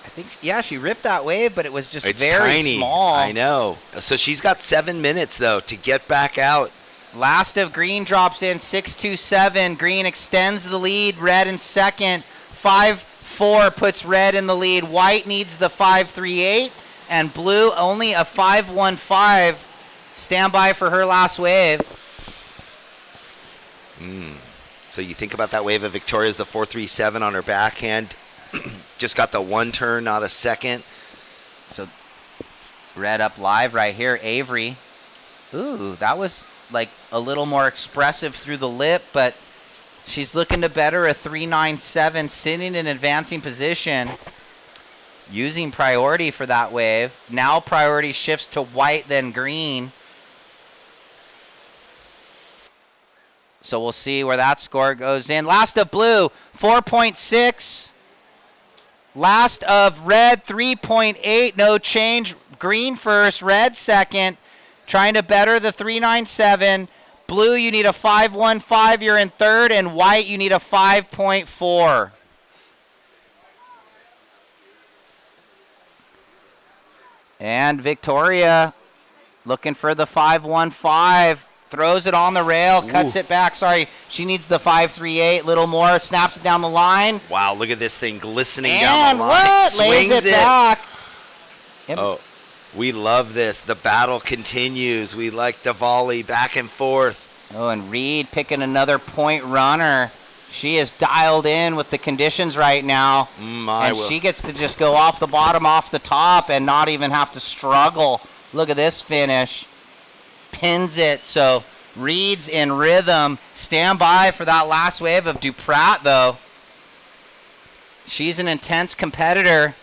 I think, yeah, she ripped that wave, but it was just It's very tiny. small. I know. So she's got 7 minutes, though, to get back out. Last of green drops in, 6-2-7. Green extends the lead. Red in second. 5-4 puts red in the lead. White needs the 5-3-8. And blue only a 5-1-5. Stand by for her last wave. So you think about that wave of Victoria's, the 4-3-7 on her backhand. Just got the one turn, not a second. So red up live right here. Avery. Ooh, that was like a little more expressive through the lip, but she's looking to better a 3-9-7, sitting in advancing position, using priority for that wave. Now priority shifts to white, then green. So we'll see where that score goes in. Last of blue, 4.6. Last of red, 3.8. No change. Green first, red second. Trying to better the 3-9-7. Blue, you need a 5-1-5. You're in third. And white, you need a 5.4. And Victoria looking for the 5-1-5. Throws it on the rail, cuts it back. Sorry, she needs the 5-3-8. Little more, snaps it down the line. Wow, look at this thing glistening And down the line. what? Lays it back. Oh, we love this. The battle continues. We like the volley back and forth. Oh, and Reed picking another point runner. She is dialed in with the conditions right now. And she gets to just go off the bottom, off the top, and not even have to struggle. Look at this finish. Pins it. So Reed's in rhythm. Stand by for that last wave of Duprat, though. She's an intense competitor.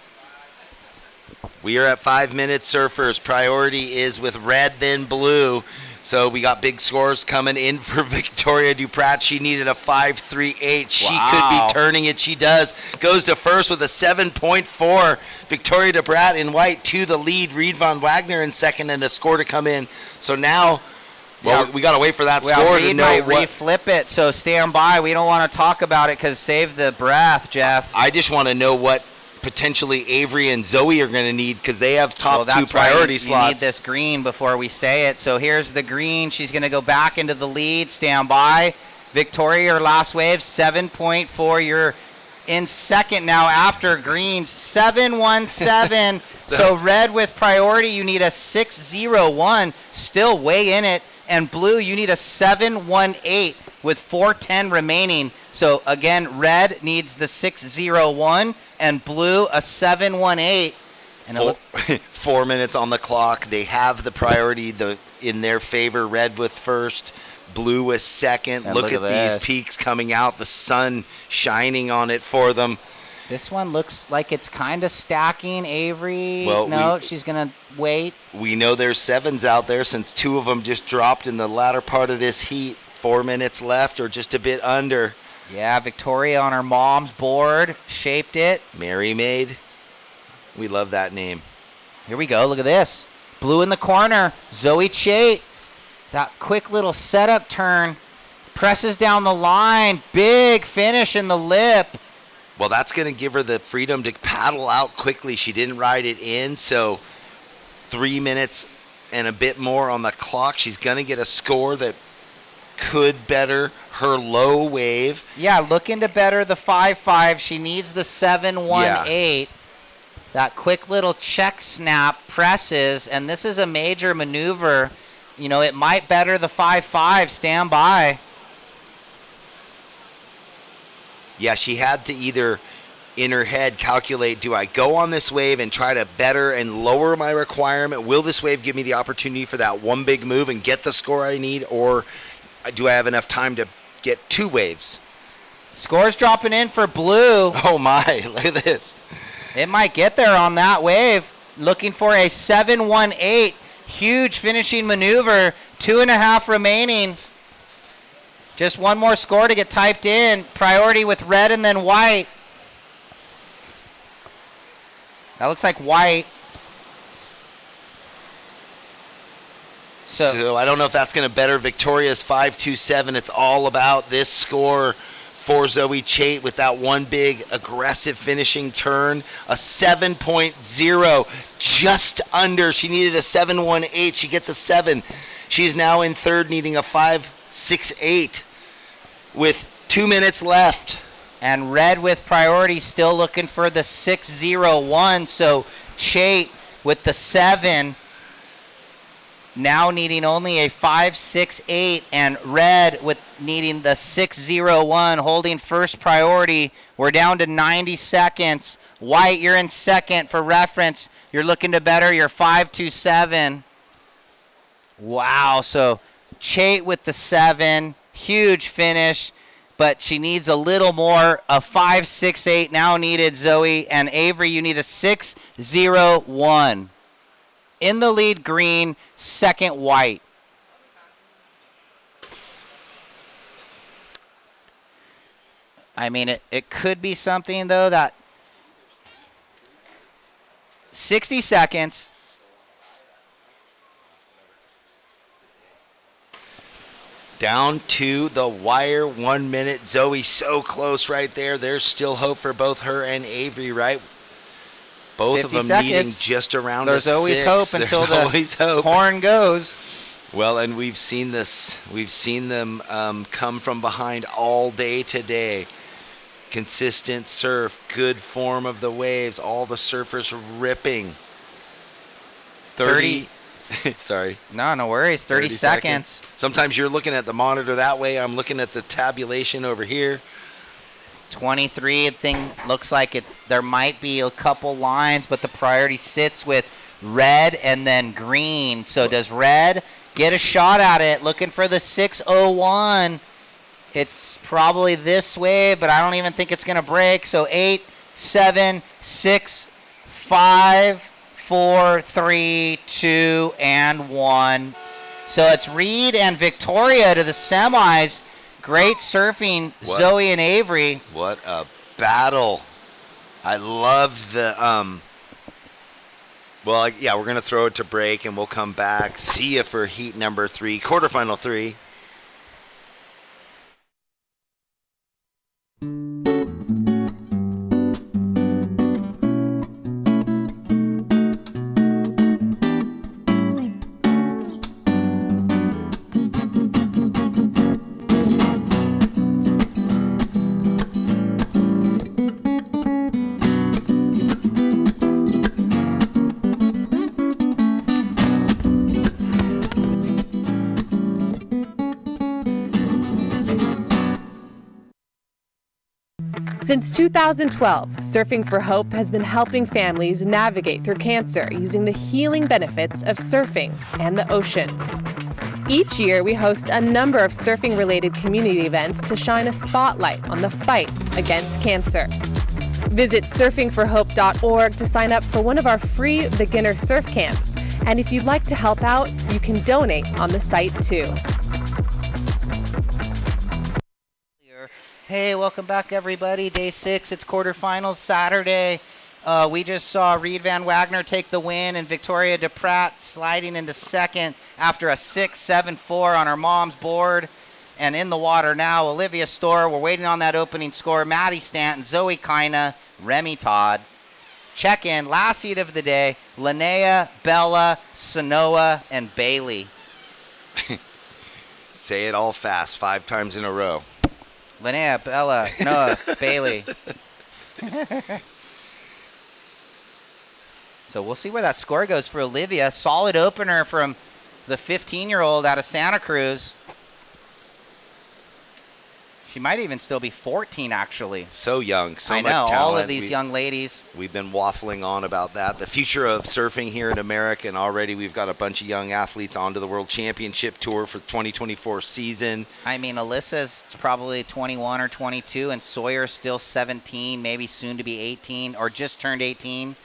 We are at 5 minutes, surfers. Priority is with red, then blue. So we got big scores coming in for Victoria Duprat. She needed a 5-3-8. She could be turning it. She does. Goes to first with a 7.4. Victoria Duprat in white to the lead. Reed von Wagner in second, and a score to come in. So now, we got to wait for that score to know might reflip it. So stand by. We don't want to talk about it because save the breath, Jeff. I just want to know what potentially Avery and Zoe are going to need because they have top two priority slots. You need this green before we say it. So here's the green. She's going to go back into the lead. Stand by. Victoria, your last wave, 7.4. You're in second now after greens, 7-1-7. So red with priority, you need a 6-0-1. Still way in it. And blue, you need a 7-1-8 with 4:10 remaining. So again, red needs the 6-0-1. And blue, a 7-1-8. And 4 minutes on the clock. They have the priority in their favor. Red with first, blue with second. Look at these peaks coming out. The sun shining on it for them. This one looks like it's kind of stacking. Avery, well, no, she's going to wait. We know there's sevens out there since two of them just dropped in the latter part of this heat. 4 minutes left or just a bit under. Yeah, Victoria on her mom's board, shaped it. Mary Maid. We love that name. Here we go. Look at this. Blue in the corner. Zoe Chait. That quick little setup turn. Presses down the line. Big finish in the lip. Well, that's going to give her the freedom to paddle out quickly. She didn't ride it in, so 3 minutes and a bit more on the clock. She's going to get a score that could better her low wave. Yeah, looking to better the 5-5. She needs the 7-1-8. Yeah. That quick little check snap presses, and this is a major maneuver. You know, it might better the 5-5. Stand by. Yeah, she had to either in her head calculate, do I go on this wave and try to better and lower my requirement? Will this wave give me the opportunity for that one big move and get the score I need, or do I have enough time to get two waves? Scores dropping in for blue. Oh my, look at this. It might get there on that wave. Looking for a 7-1-8. Huge finishing maneuver. 2.5 remaining. Just one more score to get typed in. Priority with red and then white. That looks like white. So I don't know if that's going to better Victoria's 5-2-7. It's all about this score for Zoe Chait with that one big aggressive finishing turn. A 7.0, just under. She needed a 7.18. She gets a 7. She's now in third, needing a 5.68 with 2 minutes left. And red with priority still looking for the 6.01. So Chait with the 7. Now needing only a 5.68, and red with needing the 6.01, holding first priority. We're down to 90 seconds. White, you're in second for reference. You're looking to better your 5.27. Wow, so Chait with the 7, huge finish, but she needs a little more. A 5.68 now needed, Zoe, and Avery, you need a 6.01. In the lead, green, second, white. I mean, it could be something, though, that 60 seconds. Down to the wire, 1 minute. Zoe so close right there. There's still hope for both her and Avery, right? Both of them meeting just around There's a 6. always hope until the horn goes. Well, and we've seen this. We've seen them come from behind all day today. Consistent surf, good form of the waves, all the surfers ripping. 30. Sorry. No worries. 30 seconds. Sometimes you're looking at the monitor that way. I'm looking at the tabulation over here. 23 thing looks like there might be a couple lines, but the priority sits with red and then green. So does red get a shot at it? Looking for the 6.01. It's probably this way, but I don't even think it's going to break. So 8, 7, 6, 5, 4, 3, 2, and 1. So it's Reed and Victoria to the semis. Great surfing, Zoe and Avery. What a battle. I love the, well, yeah, we're going to throw it to break, and we'll come back. See you for heat number 3, quarterfinal 3. Since 2012, Surfing for Hope has been helping families navigate through cancer using the healing benefits of surfing and the ocean. Each year, we host a number of surfing-related community events to shine a spotlight on the fight against cancer. Visit surfingforhope.org to sign up for one of our free beginner surf camps. And if you'd like to help out, you can donate on the site too. Hey, welcome back, everybody. Day 6, it's quarterfinals Saturday. We just saw Reed Van Wagner take the win and Victoria DePratt sliding into second after a 6-7-4 on her mom's board. And in the water now, Olivia Storr. We're waiting on that opening score. Maddie Stanton, Zoe Kina, Remy Todd. Check in, last heat of the day, Linnea, Bella, Sanoa, and Bailey. Say it all fast, 5 times in a row. Linnea, Bella, Noah, Bailey. So we'll see where that score goes for Olivia. Solid opener from the 15-year-old out of Santa Cruz. She might even still be 14, actually. So young, so I much know, talent. all of these young ladies. We've been waffling on about that. The future of surfing here in America, and already we've got a bunch of young athletes onto the World Championship Tour for the 2024 season. I mean, Alyssa's probably 21 or 22, and Sawyer's still 17, maybe soon to be 18, or just turned 18.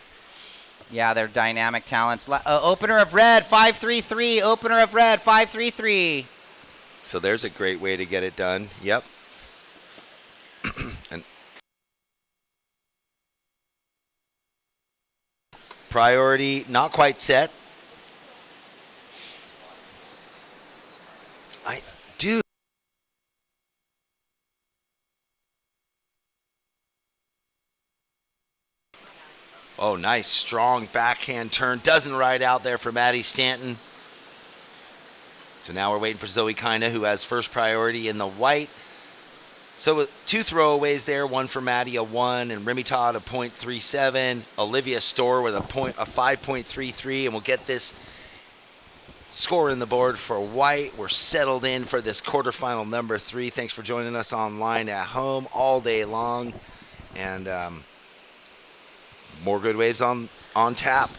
Yeah, they're dynamic talents. Opener of red, 5-3-3. Opener of red, 5-3-3. So there's a great way to get it done. Yep. And priority not quite set. Dude. Oh, nice, strong backhand turn. Doesn't ride out there for Maddie Stanton. So now we're waiting for Zoe Kina, who has first priority in the white. So 2 throwaways there, one for Maddie, a 1, and Remy Todd, a .37. Olivia Storr with a 5.33, and we'll get this score in the board for white. We're settled in for this quarterfinal number 3. Thanks for joining us online at home all day long. And more good waves on tap.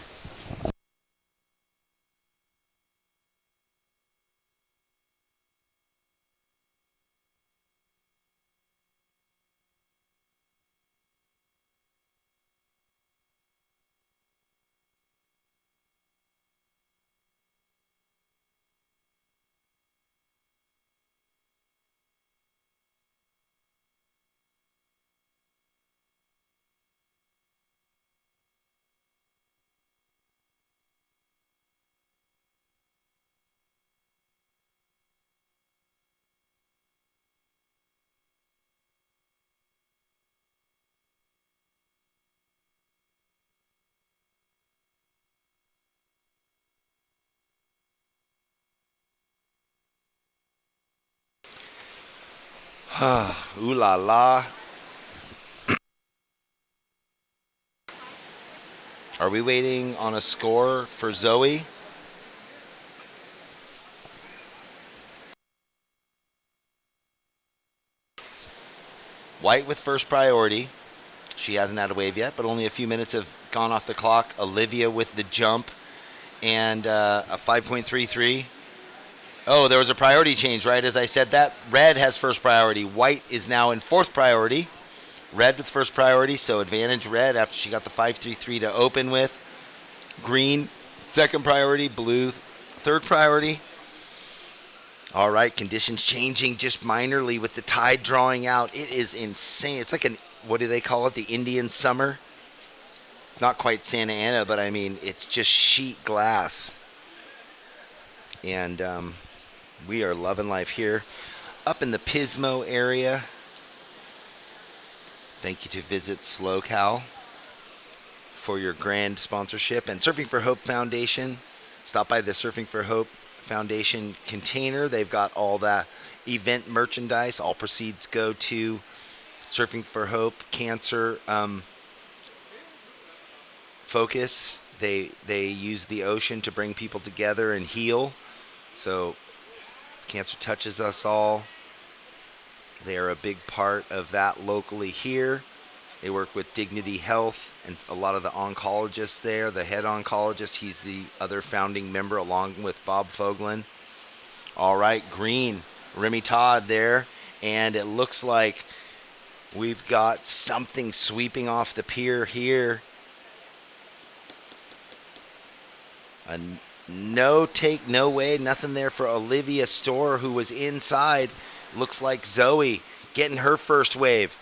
Ooh la la. Are we waiting on a score for Zoe? White with first priority. She hasn't had a wave yet, but only a few minutes have gone off the clock. Olivia with the jump and a 5.33. Oh, there was a priority change, right? As I said that, red has first priority. White is now in fourth priority. Red with first priority, so advantage red after she got the 5.33 to open with. Green, second priority. Blue, third priority. All right, conditions changing just minorly with the tide drawing out. It is insane. It's like what do they call it? The Indian summer? Not quite Santa Ana, but I mean, it's just sheet glass. And we are loving life here. Up in the Pismo area. Thank you to Visit SLOCAL for your grand sponsorship. And Surfing for Hope Foundation. Stop by the Surfing for Hope Foundation container. They've got all that event merchandise. All proceeds go to Surfing for Hope Cancer Focus. They use the ocean to bring people together and heal. So cancer touches us all. They are a big part of that locally here. They work with Dignity Health and a lot of the oncologists there. The head oncologist, he's the other founding member along with Bob Foglin. All right, green, Remy Todd there. And it looks like we've got something sweeping off the pier here. No take, no way, nothing there for Olivia Storr, who was inside. Looks like Zoe getting her first wave.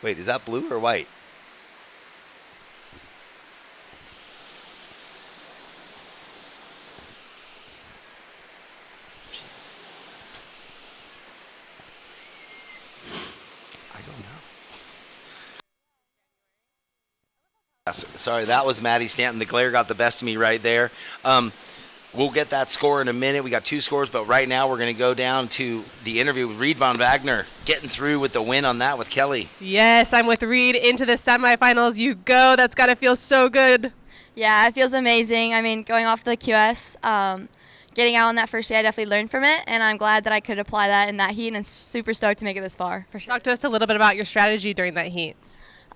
Wait, is that blue or white? I don't know. Sorry, that was Maddie Stanton. The glare got the best of me right there. We'll get that score in a minute. We got 2 scores, but right now we're going to go down to the interview with Reed Von Wagner, getting through with the win on that with Kelly. Yes, I'm with Reed into the semifinals. You go. That's got to feel so good. Yeah, it feels amazing. I mean, going off the QS, getting out on that first day, I definitely learned from it, and I'm glad that I could apply that in that heat, and super stoked to make it this far. For sure. Talk to us a little bit about your strategy during that heat.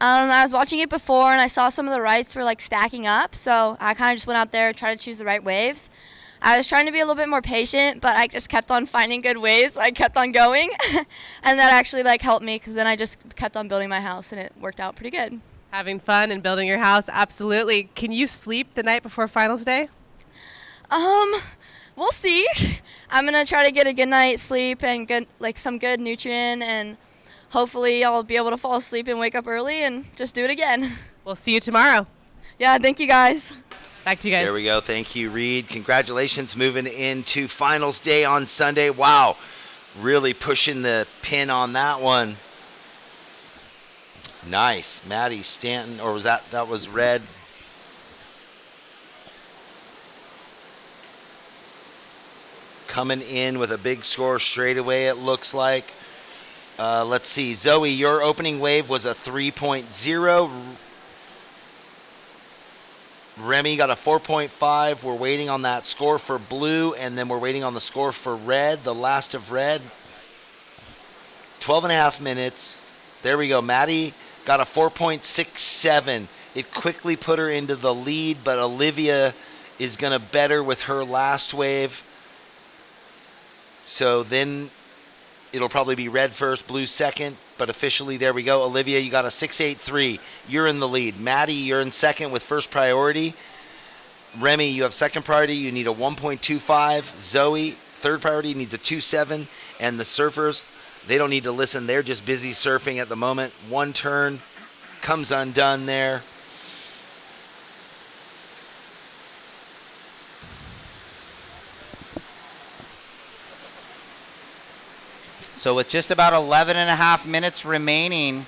I was watching it before, and I saw some of the rights were like stacking up, so I kind of just went out there and tried to choose the right waves. I was trying to be a little bit more patient, but I just kept on finding good waves. I kept on going, and that actually like helped me because then I just kept on building my house, and it worked out pretty good. Having fun and building your house, absolutely. Can you sleep the night before finals day? We'll see. I'm gonna try to get a good night's sleep and some good nutrient, and hopefully I'll be able to fall asleep and wake up early and just do it again. We'll see you tomorrow. Yeah, thank you guys. Back to you guys. There we go. Thank you, Reed. Congratulations moving into finals day on Sunday. Wow, really pushing the pin on that one. Nice. Maddie Stanton, or was that was Red? Coming in with a big score straight away, it looks like. Let's see. Zoe, your opening wave was a 3.0. Remy got a 4.5. We're waiting on that score for blue, and then we're waiting on the score for red, the last of red. 12 and a half minutes. There we go. Maddie got a 4.67. It quickly put her into the lead, but Olivia is going to better with her last wave. So then it'll probably be red first, blue second, but officially, there we go. Olivia, you got a 6.83. You're in the lead. Maddie, you're in second with first priority. Remy, you have second priority. You need a 1.25. Zoe, third priority, needs a 2.7. And the surfers, they don't need to listen. They're just busy surfing at the moment. One turn comes undone there. So with just about 11 and a half minutes remaining,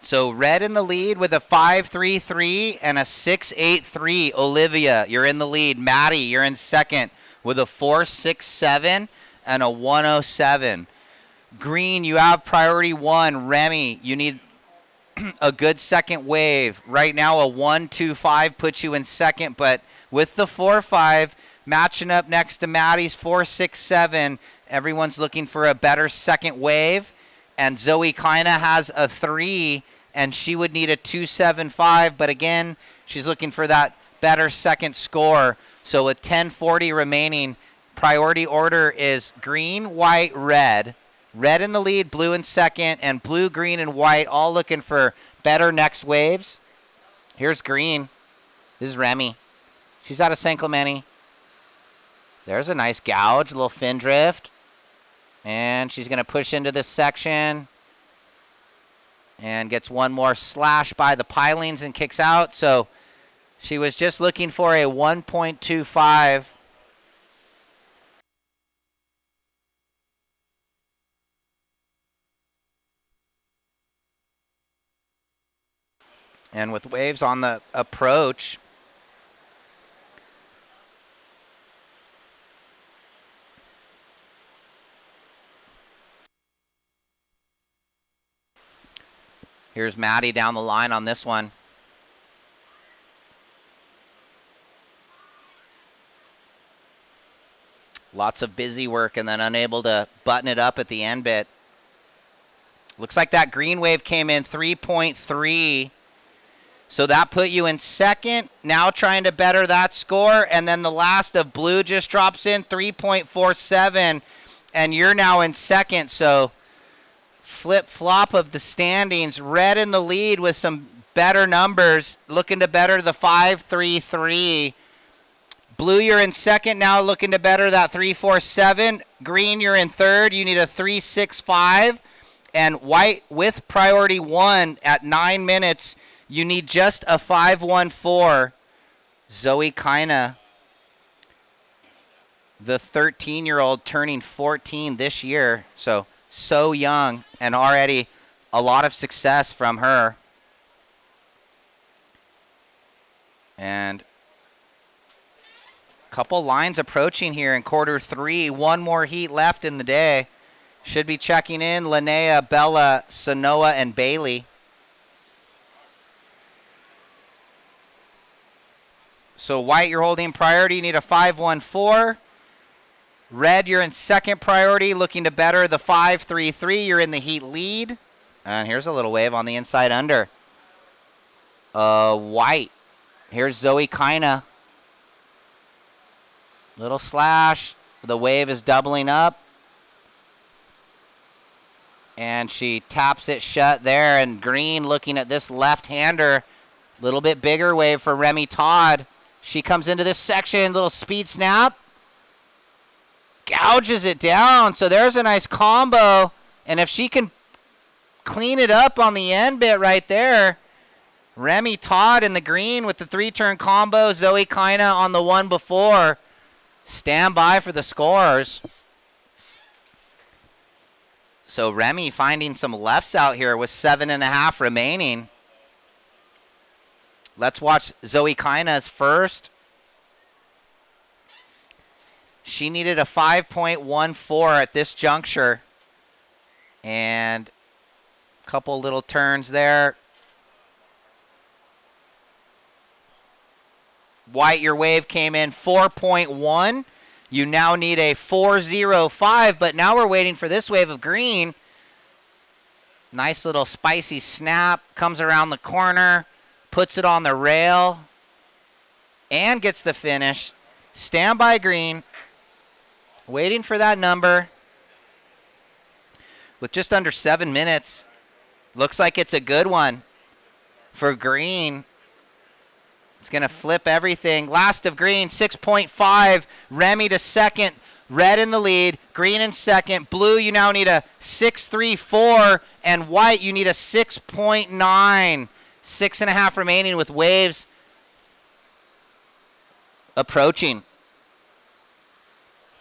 so red in the lead with a 5.33 and a 6.83. Olivia, you're in the lead. Maddie, you're in second with a 4.67 and a 1.07. Green, you have priority 1. Remy, you need a good second wave. Right now, a 1.25 puts you in second, but with the 4.5 matching up next to Maddie's 4.67, everyone's looking for a better second wave. And Zoe kind of has a 3, and she would need a 2.75, but again, she's looking for that better second score. So with 10:40 remaining, priority order is green, white, red. Red in the lead, blue in second, and blue, green, and white all looking for better next waves. Here's green. This is Remy. She's out of San Clemente. There's a nice gouge, a little fin drift. And she's going to push into this section. And gets one more slash by the pilings and kicks out. So she was just looking for a 1.25. And with waves on the approach, here's Maddie down the line on this one. Lots of busy work and then unable to button it up at the end bit. Looks like that green wave came in 3.3. So that put you in second. Now trying to better that score. And then the last of blue just drops in 3.47. And you're now in second. So flip-flop of the standings. Red in the lead with some better numbers. Looking to better the 5.33. Blue, you're in second now, looking to better that 3.47. Green, you're in third. You need a 3.65. And white with priority 1 at 9 minutes. You need just a 5.14. Zoe Kina, the 13-year-old turning 14 this year. So young and already a lot of success from her. And a couple lines approaching here in quarter 3. One more heat left in the day. Should be checking in Linnea, Bella, Sanoa, and Bailey. So white, you're holding priority. You need a 5.14. Red, you're in second priority, looking to better the 5.33. You're in the heat lead. And here's a little wave on the inside under. White. Here's Zoe Kina. Little slash. The wave is doubling up. And she taps it shut there. And Green looking at this left-hander. Little bit bigger wave for Remy Todd. She comes into this section. Little speed snap. Gouges it down. So there's a nice combo. And if she can clean it up on the end bit right there. Remy Todd in the green with the 3-turn combo. Zoe Kina on the one before. Stand by for the scores. So Remy finding some lefts out here with 7.5 remaining. Let's watch Zoe Kina's first. She needed a 5.14 at this juncture. And a couple little turns there. White, your wave came in 4.1. You now need a 4.05, but now we're waiting for this wave of Green. Nice little spicy snap. Comes around the corner. Puts it on the rail. And gets the finish. Stand by Green. Waiting for that number. With just under 7 minutes. Looks like it's a good one for Green. It's going to flip everything. Last of Green, 6.5. Remy to second. Red in the lead. Green in second. Blue, you now need a 6.34. And White, you need a 6.9. 6.5 remaining with waves approaching.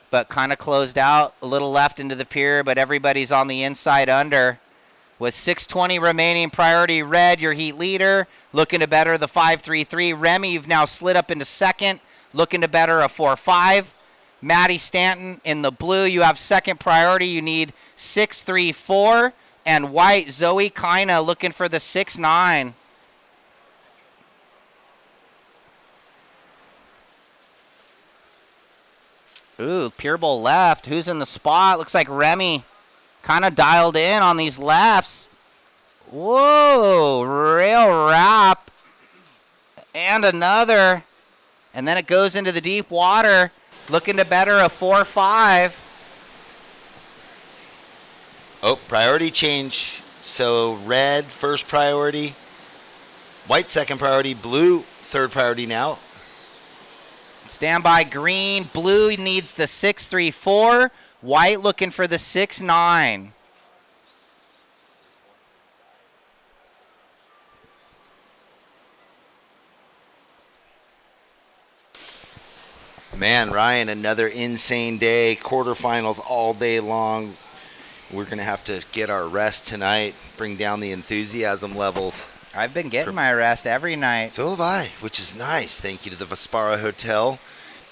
But kind of closed out. A little left into the pier, but everybody's on the inside under. With 6:20 remaining, priority Red, your heat leader. Looking to better the 5.33. Remy, you've now slid up into second. Looking to better a 4.5. Maddie Stanton in the blue, you have second priority. You need 6.34. And White, Zoe Kina looking for the 6.9. Ooh, Pier Bowl left. Who's in the spot? Looks like Remy kind of dialed in on these lefts. Whoa, rail wrap. And another. And then it goes into the deep water. Looking to better a 4.5. Oh, priority change. So Red, first priority. White, second priority. Blue, third priority now. Stand by Green. Blue needs the 6.34. White looking for the 6.9. Man, Ryan, another insane day. Quarterfinals all day long. We're going to have to get our rest tonight, bring down the enthusiasm levels. I've been getting my rest every night. So have I, which is nice. Thank you to the Vespara Hotel.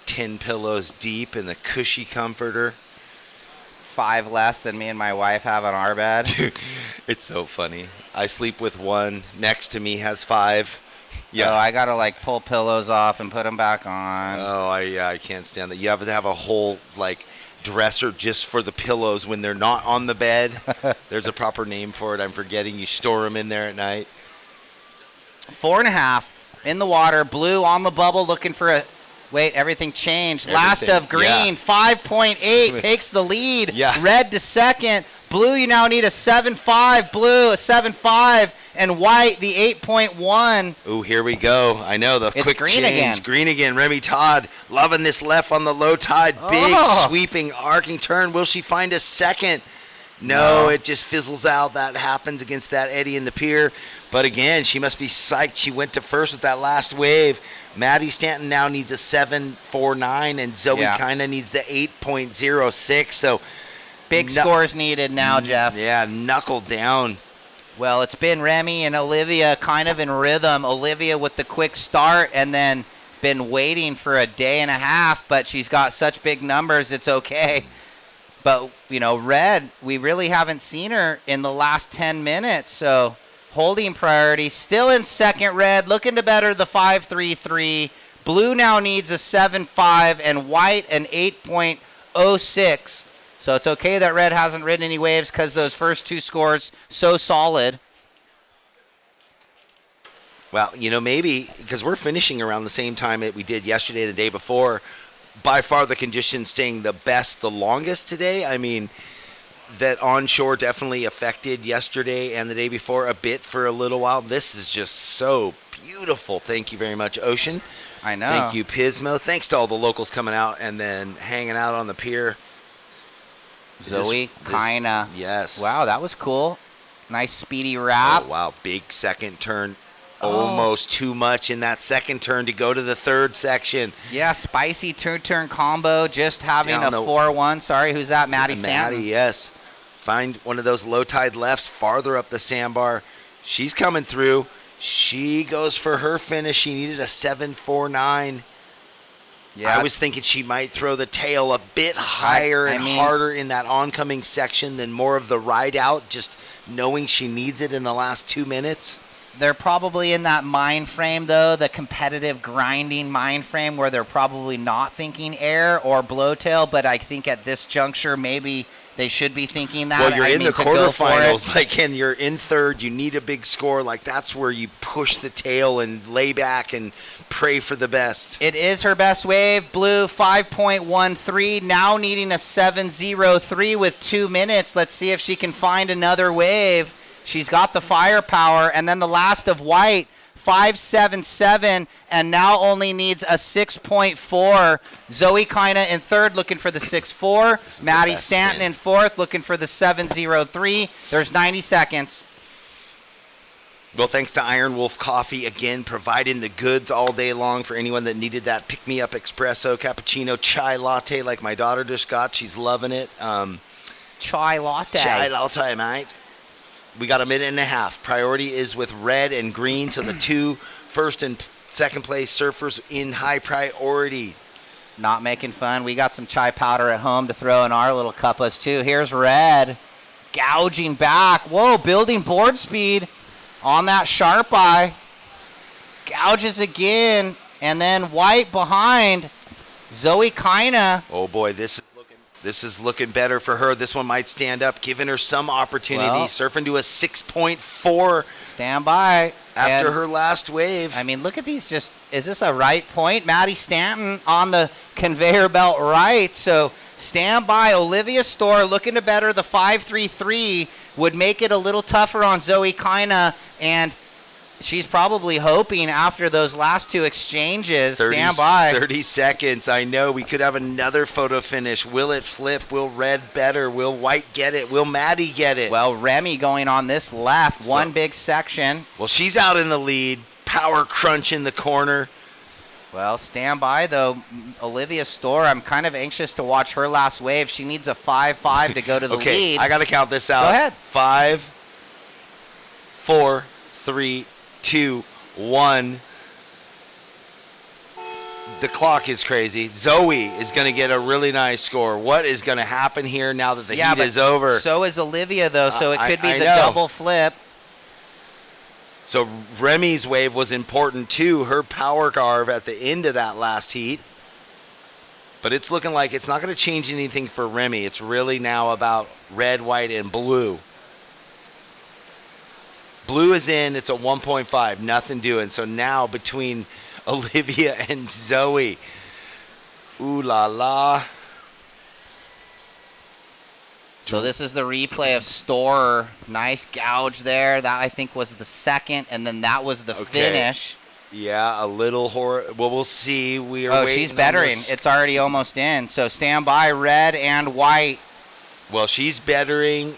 10 pillows deep in the cushy comforter. 5 less than me and my wife have on our bed. Dude, it's so funny. I sleep with one. Next to me has 5. Yeah. Oh, I got to like pull pillows off and put them back on. Oh, I can't stand that. You have to have a whole like dresser just for the pillows when they're not on the bed. There's a proper name for it. I'm forgetting. You store them in there at night. 4.5 in the water. Blue on the bubble looking for a... Wait, everything changed. Last of Green, yeah. 5.8 takes the lead. Yeah. Red to second. Blue, you now need a 7.5. Blue, a 7.5. And White, the 8.1. Ooh, here we go. I know, the it's quick green change. Again. Green again. Remy Todd loving this left on the low tide. Big, sweeping, arcing turn. Will she find a second? No, it just fizzles out. That happens against that eddy in the pier. But again, she must be psyched. She went to first with that last wave. Maddie Stanton now needs a 7.49, and Zoe Kina needs the 8.06. So big scores needed now, Jeff. Yeah, knuckle down. Well, it's been Remy and Olivia kind of in rhythm. Olivia with the quick start and then been waiting for a day and a half, but she's got such big numbers, it's okay. But, you know, Red, we really haven't seen her in the last 10 minutes, so holding priority. Still in second, Red, looking to better the 5.33. Blue now needs a 7.5, and White an 8.06. So it's okay that Red hasn't ridden any waves because those first two scores so solid. Well, maybe because we're finishing around the same time that we did yesterday and the day before. By far the conditions staying the best, the longest today. I mean, that onshore definitely affected yesterday and the day before a bit for a little while. This is just so beautiful. Thank you very much, Ocean. I know. Thank you, Pismo. Thanks to all the locals coming out and then hanging out on the pier. Zoe, kinda. Yes. Wow, that was cool. Nice speedy wrap. Oh, wow. Big second turn. Almost too much in that second turn to go to the third section. Yeah, spicy two-turn combo. Just having Down a the- 4-1. Sorry, who's that? Maddie Stanton. Maddie, yes. Find one of those low tide lefts farther up the sandbar. She's coming through. She goes for her finish. She needed a 7.49. Yeah. I was thinking she might throw the tail a bit higher and harder in that oncoming section than more of the ride out, just knowing she needs it in the last 2 minutes. They're probably in that mind frame, though, the competitive grinding mind frame where they're probably not thinking air or blowtail, but I think at this juncture maybe they should be thinking that. Well, you're I in mean, the to go for quarterfinals, and you're in third. You need a big score. That's where you push the tail and lay back and pray for the best. It is her best wave. Blue 5.13, now needing a 7.03 with 2 minutes. Let's see if she can find another wave. She's got the firepower. And then the last of white, 5.77, and now only needs a 6.4. Zoe kinda in third, looking for the 6.4. Maddie Stanton in fourth, looking for the 7.03. There's 90 seconds. Well, thanks to Iron Wolf Coffee, again, providing the goods all day long for anyone that needed that pick-me-up espresso, cappuccino, chai latte like my daughter just got. She's loving it. Chai latte. Chai latte, mate. We got a minute and a half. Priority is with red and green, so the two first and second place surfers in high priority. Not making fun. We got some chai powder at home to throw in our little cuppas, too. Here's red. Gouging back. Whoa, building board speed on that sharp eye. Gouges again. And then white behind. Zoe kinda. Oh, boy, this is looking better for her. This one might stand up, giving her some opportunity. Well, surfing to a 6.4. Stand by. After And, her last wave. I mean, look at these. Is this a right point? Maddie Stanton on the conveyor belt right. So stand by. Olivia Storr looking to better the 5.33 would make it a little tougher on Zoe Kina, and she's probably hoping after those last two exchanges. Stand by. 30 seconds. I know we could have another photo finish. Will it flip? Will red better? Will white get it? Will Maddie get it? Well, Remy going on this left. One big section. Well, she's out in the lead. Power crunch in the corner. Well, stand by, though. Olivia Storr, I'm kind of anxious to watch her last wave. She needs a 5.5 to go to the okay, lead. I got to count this out. Go ahead. 5, 4, 3, 2, 1. The clock is crazy. Zoe is going to get a really nice score. What is going to happen here now that the heat is over? So is Olivia, though, so it could be I the know. double flip. So Remy's wave was important too. Her power carve at the end of that last heat. But it's looking like it's not going to change anything for Remy. It's really now about red, white, and blue. Blue is in. It's a 1.5. Nothing doing. So now between Olivia and Zoe. Ooh la la. So this is the replay of Storr. Nice gouge there. That, I think, was the second, and then that was the finish. Yeah, a little well, we'll see. We are waiting she's bettering. on this. It's already almost in. So stand by, red and white. Well, she's bettering.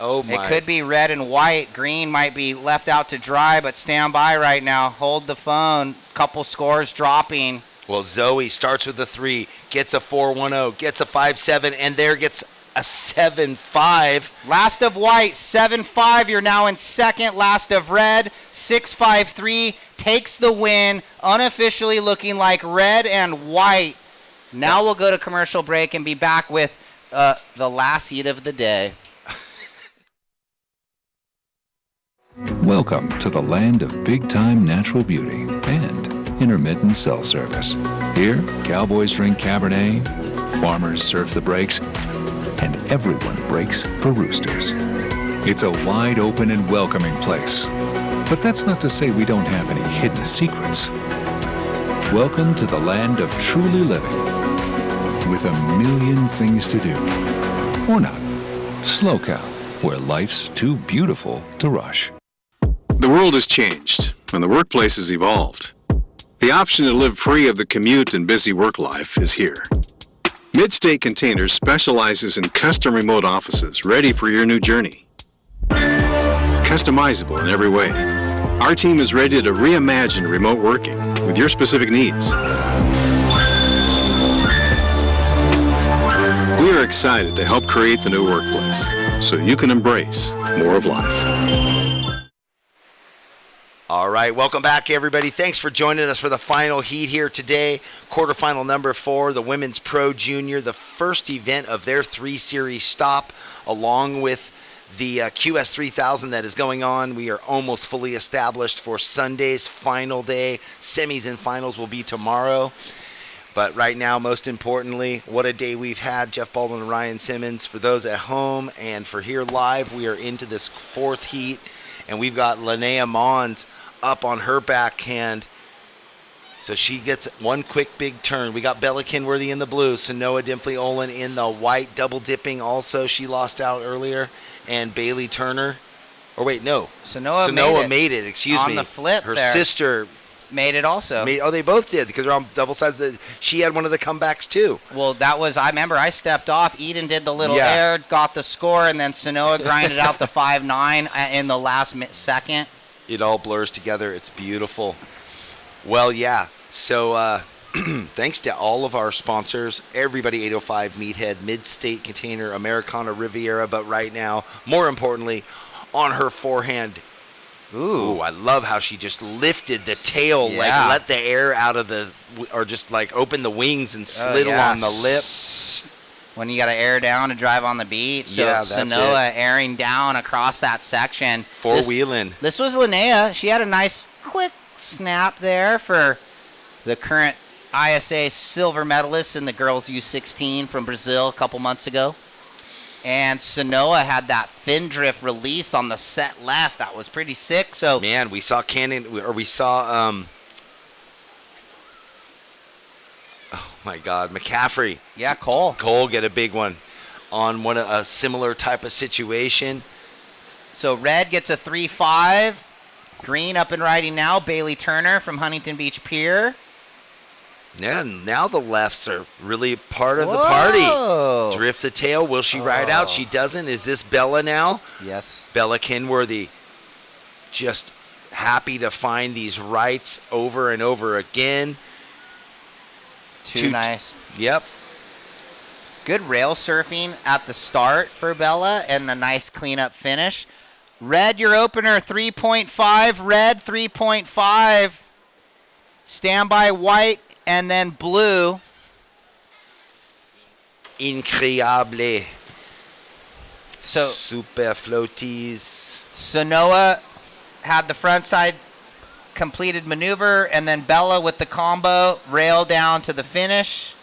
Oh, my. It could be red and white. Green might be left out to dry, but stand by right now. Hold the phone. Couple scores dropping. Well, Zoe starts with a 3, gets a 4.10, gets a 5.7, and there gets a 7.5. Last of white, 7.5. You're now in second. Last of red, 6.53. Takes the win. Unofficially looking like red and white. Now we'll go to commercial break and be back with the last heat of the day. Welcome to the land of big-time natural beauty and intermittent cell service. Here, cowboys drink Cabernet, farmers surf the breaks, and everyone breaks for roosters. It's a wide open and welcoming place But that's not to say we don't have any hidden secrets. Welcome to the land of truly living, with a million things to do. Or not. SLO, where life's too beautiful to rush. The world has changed, and the workplace has evolved. The option to live free of the commute and busy work life is here. Midstate Containers specializes in custom remote offices ready for your new journey. Customizable in every way. Our team is ready to reimagine remote working with your specific needs. We are excited to help create the new workplace so you can embrace more of life. All right, welcome back, everybody. Thanks for joining us for the final heat here today. Quarterfinal number 4, the Women's Pro Junior, the first event of their 3-series stop, along with the QS 3000 that is going on. We are almost fully established for Sunday's final day. Semis and finals will be tomorrow. But right now, most importantly, what a day we've had. Jeff Baldwin and Ryan Simmons. For those at home and for here live, we are into this 4th heat. And we've got Linnea Mons up on her backhand. So she gets one quick big turn. We got Bella Kinworthy in the blue. Sanoa Dimfley-Olin in the white, double dipping also. She lost out earlier. And Bailey Turner. Or wait, no. Sanoa made it. Excuse me. On the flip her there. sister made it also. They both did because they're on double sides. She had one of the comebacks too. Well, I remember I stepped off. Eden did the little air, got the score, and then Sanoa grinded out the 5-9 in the last second. It all blurs together. It's beautiful. Well, yeah. So thanks to all of our sponsors, everybody, 805 Meathead, Midstate Container, Americana Riviera, but right now, more importantly, on her forehand. Ooh, I love how she just lifted the tail, like let the air out of the, or just like open the wings and slid along the lip. When you got to air down to drive on the beach. So Sanoa airing down across that section. Four-wheeling. This was Linnea. She had a nice quick snap there for the current ISA silver medalist in the girls U16 from Brazil a couple months ago. And Sanoa had that fin drift release on the set left. That was pretty sick. So man, we saw oh my God, McCaffrey. Yeah, Cole get a big one on a similar type of situation. So red gets a 3-5. Green up and riding now. Bailey Turner from Huntington Beach Pier. Yeah, now the lefts are really part of the party. Drift the tail. Will she ride out? She doesn't. Is this Bella now? Yes. Bella Kinworthy. Just happy to find these rights over and over again. Too nice. Yep. Good rail surfing at the start for Bella and a nice cleanup finish. Red, your opener, 3.5. Red, 3.5. Standby white. And then blue. Incroyable. So super floaties. Sanoa had the front side completed maneuver, and then Bella with the combo rail down to the finish.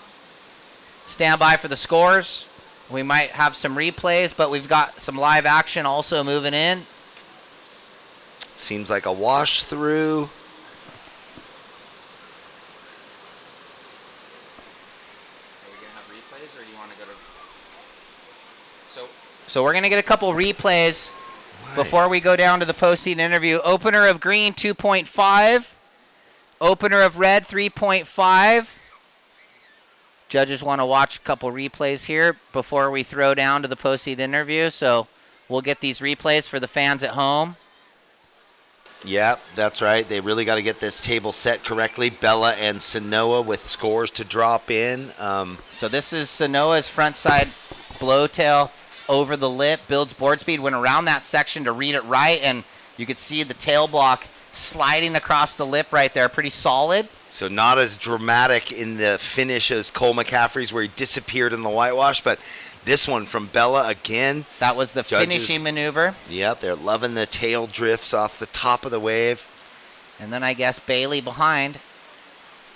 Stand by for the scores. We might have some replays, but we've got some live action also moving in. Seems like a wash through. So we're going to get a couple replays before we go down to the post-season interview. Opener of green, 2.5. Opener of red, 3.5. Judges want to watch a couple replays here before we throw down to the post-season interview. So we'll get these replays for the fans at home. Yep, that's right. They really got to get this table set correctly. Bella and Sanoa with scores to drop in. So this is Sanoa's front side blowtail over the lip, builds board speed, went around that section to read it right, and you could see the tail block sliding across the lip right there. Pretty solid. So not as dramatic in the finish as Cole McCaffrey's where he disappeared in the whitewash, but this one from Bella again. That was the finishing maneuver. Yep, they're loving the tail drifts off the top of the wave. And then I guess Bailey behind.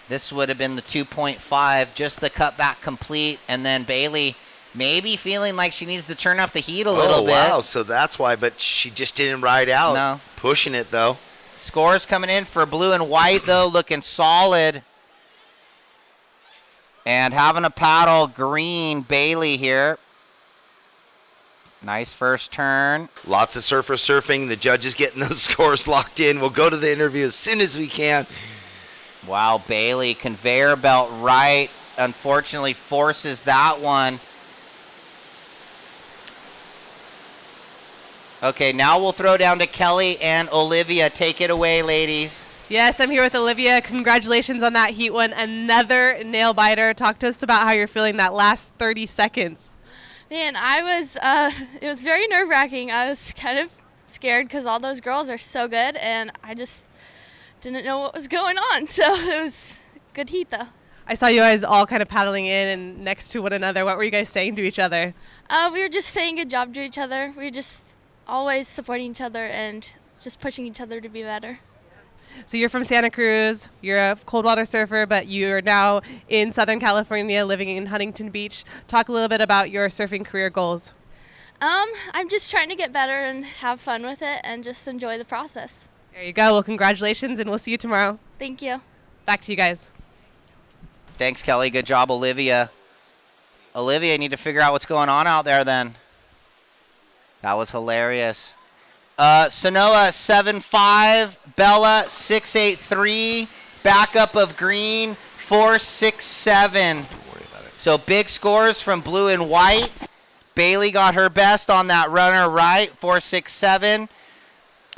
This would have been the 2.5, just the cutback complete, and then Bailey maybe feeling like she needs to turn up the heat a little bit. Oh, wow. So that's why, but she just didn't ride out. No. Pushing it, though. Scores coming in for blue and white, though, looking solid. And having a paddle, green, Bailey here. Nice first turn. Lots of surfers surfing. The judges getting those scores locked in. We'll go to the interview as soon as we can. Wow, Bailey, conveyor belt right. Unfortunately, forces that one. Okay, now we'll throw down to Kelly and Olivia. Take it away, ladies. Yes, I'm here with Olivia. Congratulations on that heat one. Another nail biter. Talk to us about how you're feeling that last 30 seconds. Man, it was very nerve-wracking. I was kind of scared because all those girls are so good, and I just didn't know what was going on. So it was a good heat, though. I saw you guys all kind of paddling in and next to one another. What were you guys saying to each other? We were just saying good job to each other. We were just always supporting each other and just pushing each other to be better. So you're from Santa Cruz. You're a cold water surfer, but you're now in Southern California living in Huntington Beach. Talk a little bit about your surfing career goals. I'm just trying to get better and have fun with it and just enjoy the process. There you go. Well, congratulations, and we'll see you tomorrow. Thank you. Back to you guys. Thanks, Kelly. Good job, Olivia. Olivia, you need to figure out what's going on out there then. That was hilarious. Sanoa 7-5, Bella 6-8-3, backup of green 4-6-7. So big scores from blue and white. Bailey got her best on that runner right, 4-6-7.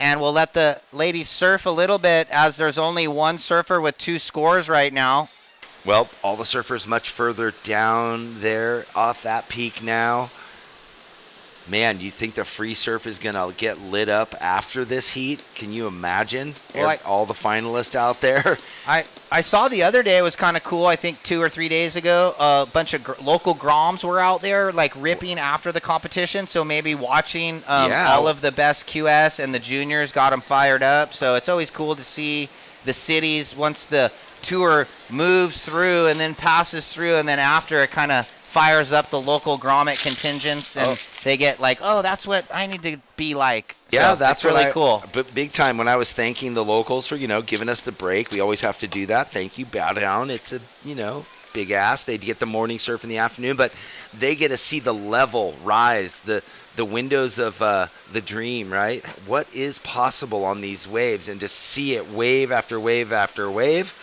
And we'll let the ladies surf a little bit as there's only one surfer with 2 scores right now. Well, all the surfers much further down there off that peak now. Man, do you think the free surf is going to get lit up after this heat? Can you imagine all the finalists out there? I saw the other day, it was kind of cool, I think 2 or 3 days ago, a bunch of local Groms were out there like ripping after the competition, so maybe watching all of the best QS and the juniors got them fired up. So it's always cool to see the cities once the tour moves through and then passes through, and then after it kind of fires up the local grommet contingents, and they get like, oh, that's what I need to be like. Yeah, so that's really cool. But big time when I was thanking the locals for, giving us the break. We always have to do that. Thank you, bow down. It's a, big ass. They get the morning surf in the afternoon, but they get to see the level rise, the windows of the dream, right? What is possible on these waves, and just see it wave after wave after wave.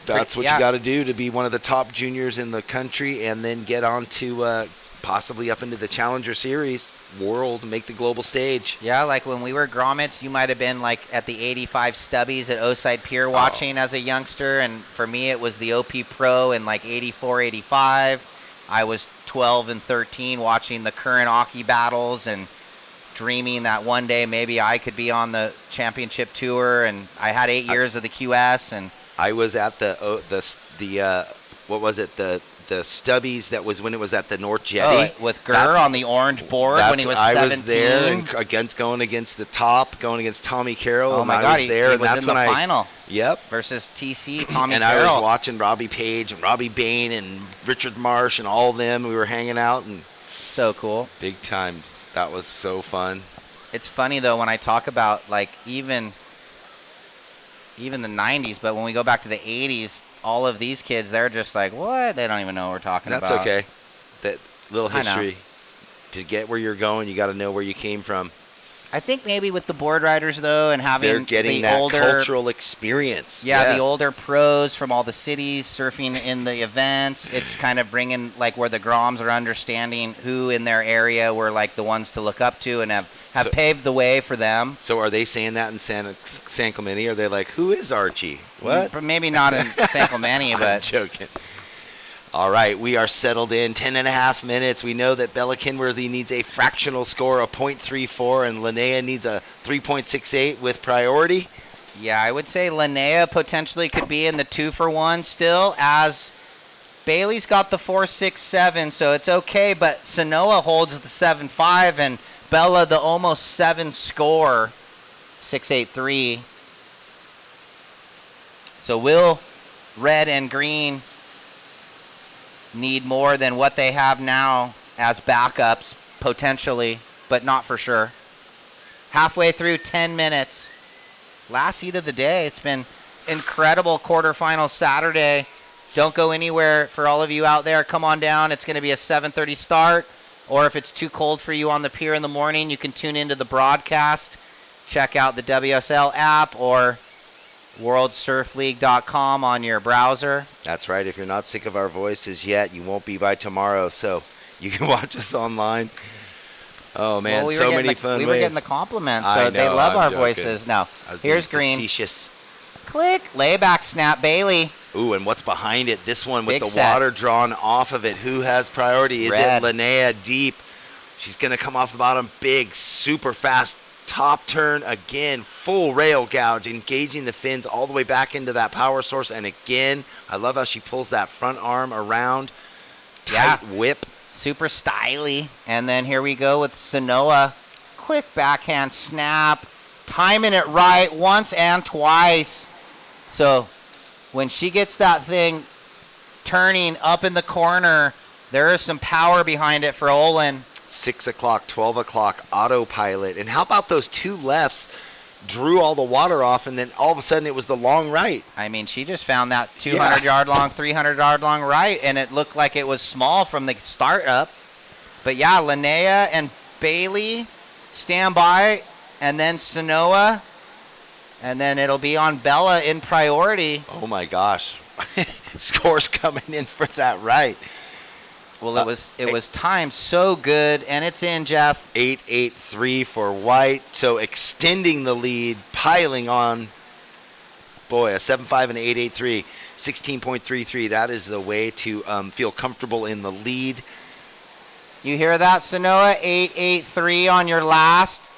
That's what you got to do to be one of the top juniors in the country, and then get on to possibly up into the Challenger Series world, make the global stage. Yeah, like when we were grommets, you might have been like at the 85 Stubbies at Oside Pier watching as a youngster, and for me it was the OP Pro in like 84, 85. I was 12 and 13 watching the current Aki battles and dreaming that one day maybe I could be on the championship tour, and I had 8 years of the QS, and I was at the what was it, the Stubbies, that was when it was at the North Jetty. Oh, with Gurr on the orange board when he was 17. I was there and going against the top, going against Tommy Carroll. Oh my I God, was there, he and was that's in the when final. Yep. Versus TC, Tommy and Carroll. I was watching Robbie Page and Robbie Bain and Richard Marsh and all of them. We were hanging out, and so cool. Big time. That was so fun. It's funny though when I talk about like even the 90s, but when we go back to the 80s, all of these kids, they're just like, what? They don't even know what we're talking about. That's okay. That little history. To get where you're going, you got to know where you came from. I think maybe with the board riders, though, and having they're getting the that older cultural experience. Yeah, yes. The older pros from all the cities surfing in the events. It's kind of bringing, like, where the Groms are understanding who in their area were, like, the ones to look up to and have paved the way for them. So are they saying that in San Clemente? Are they like, who is Archie? What? Maybe not in San Clemente, but... I'm joking. All right, we are settled in. 10.5 minutes. We know that Bella Kenworthy needs a fractional score of .34, and Linnea needs a 3.68 with priority. Yeah, I would say Linnea potentially could be in the 2-for-1 still, as Bailey's got the 4.67, so it's okay, but Sanoa holds the 7.5, and Bella the almost 7 score, 6.83. So will red and green need more than what they have now as backups, potentially, but not for sure. Halfway through 10 minutes. last heat of the day. It's been incredible quarterfinal Saturday. Don't go anywhere for all of you out there. Come on down. It's going to be a 7:30 start. Or if it's too cold for you on the pier in the morning, you can tune into the broadcast. Check out the WSL app or worldsurfleague.com on your browser. That's right. If you're not sick of our voices yet, you won't be by tomorrow. So you can watch us online. Oh, man, well, so many fun We ways. were getting the compliments, I so know, they love I'm our joking. voices. Now, I was here's being Green. facetious. Click. Layback snap, Bailey. Ooh, and what's behind it? This one with Big the set. water drawn off of it. Who has priority? Is Red. it Linnea deep? She's going to come off the bottom. Big, super fast top turn. Again, full rail gouge, engaging the fins all the way back into that power source. And again, I love how she pulls that front arm around. Tight whip. Super styly. And then here we go with Sanoa. Quick backhand snap. Timing it right once and twice. So when she gets that thing turning up in the corner, there is some power behind it for Olin. 6 o'clock, 12 o'clock, autopilot. And how about those two lefts drew all the water off, and then all of a sudden it was the long right. I mean, she just found that 200-yard long, 300-yard long right, and it looked like it was small from the start up. But, yeah, Linnea and Bailey stand by, and then Sanoa, and then it'll be on Bella in priority. Oh, my gosh. Scores coming in for that right. Well, it was timed so good, and it's in, Jeff. 8-8-3 for White, so extending the lead, piling on. Boy, a 7-5 and 8-8-3, 16.33. That is the way to feel comfortable in the lead. You hear that, Sanoa? 8-8-3 on your last.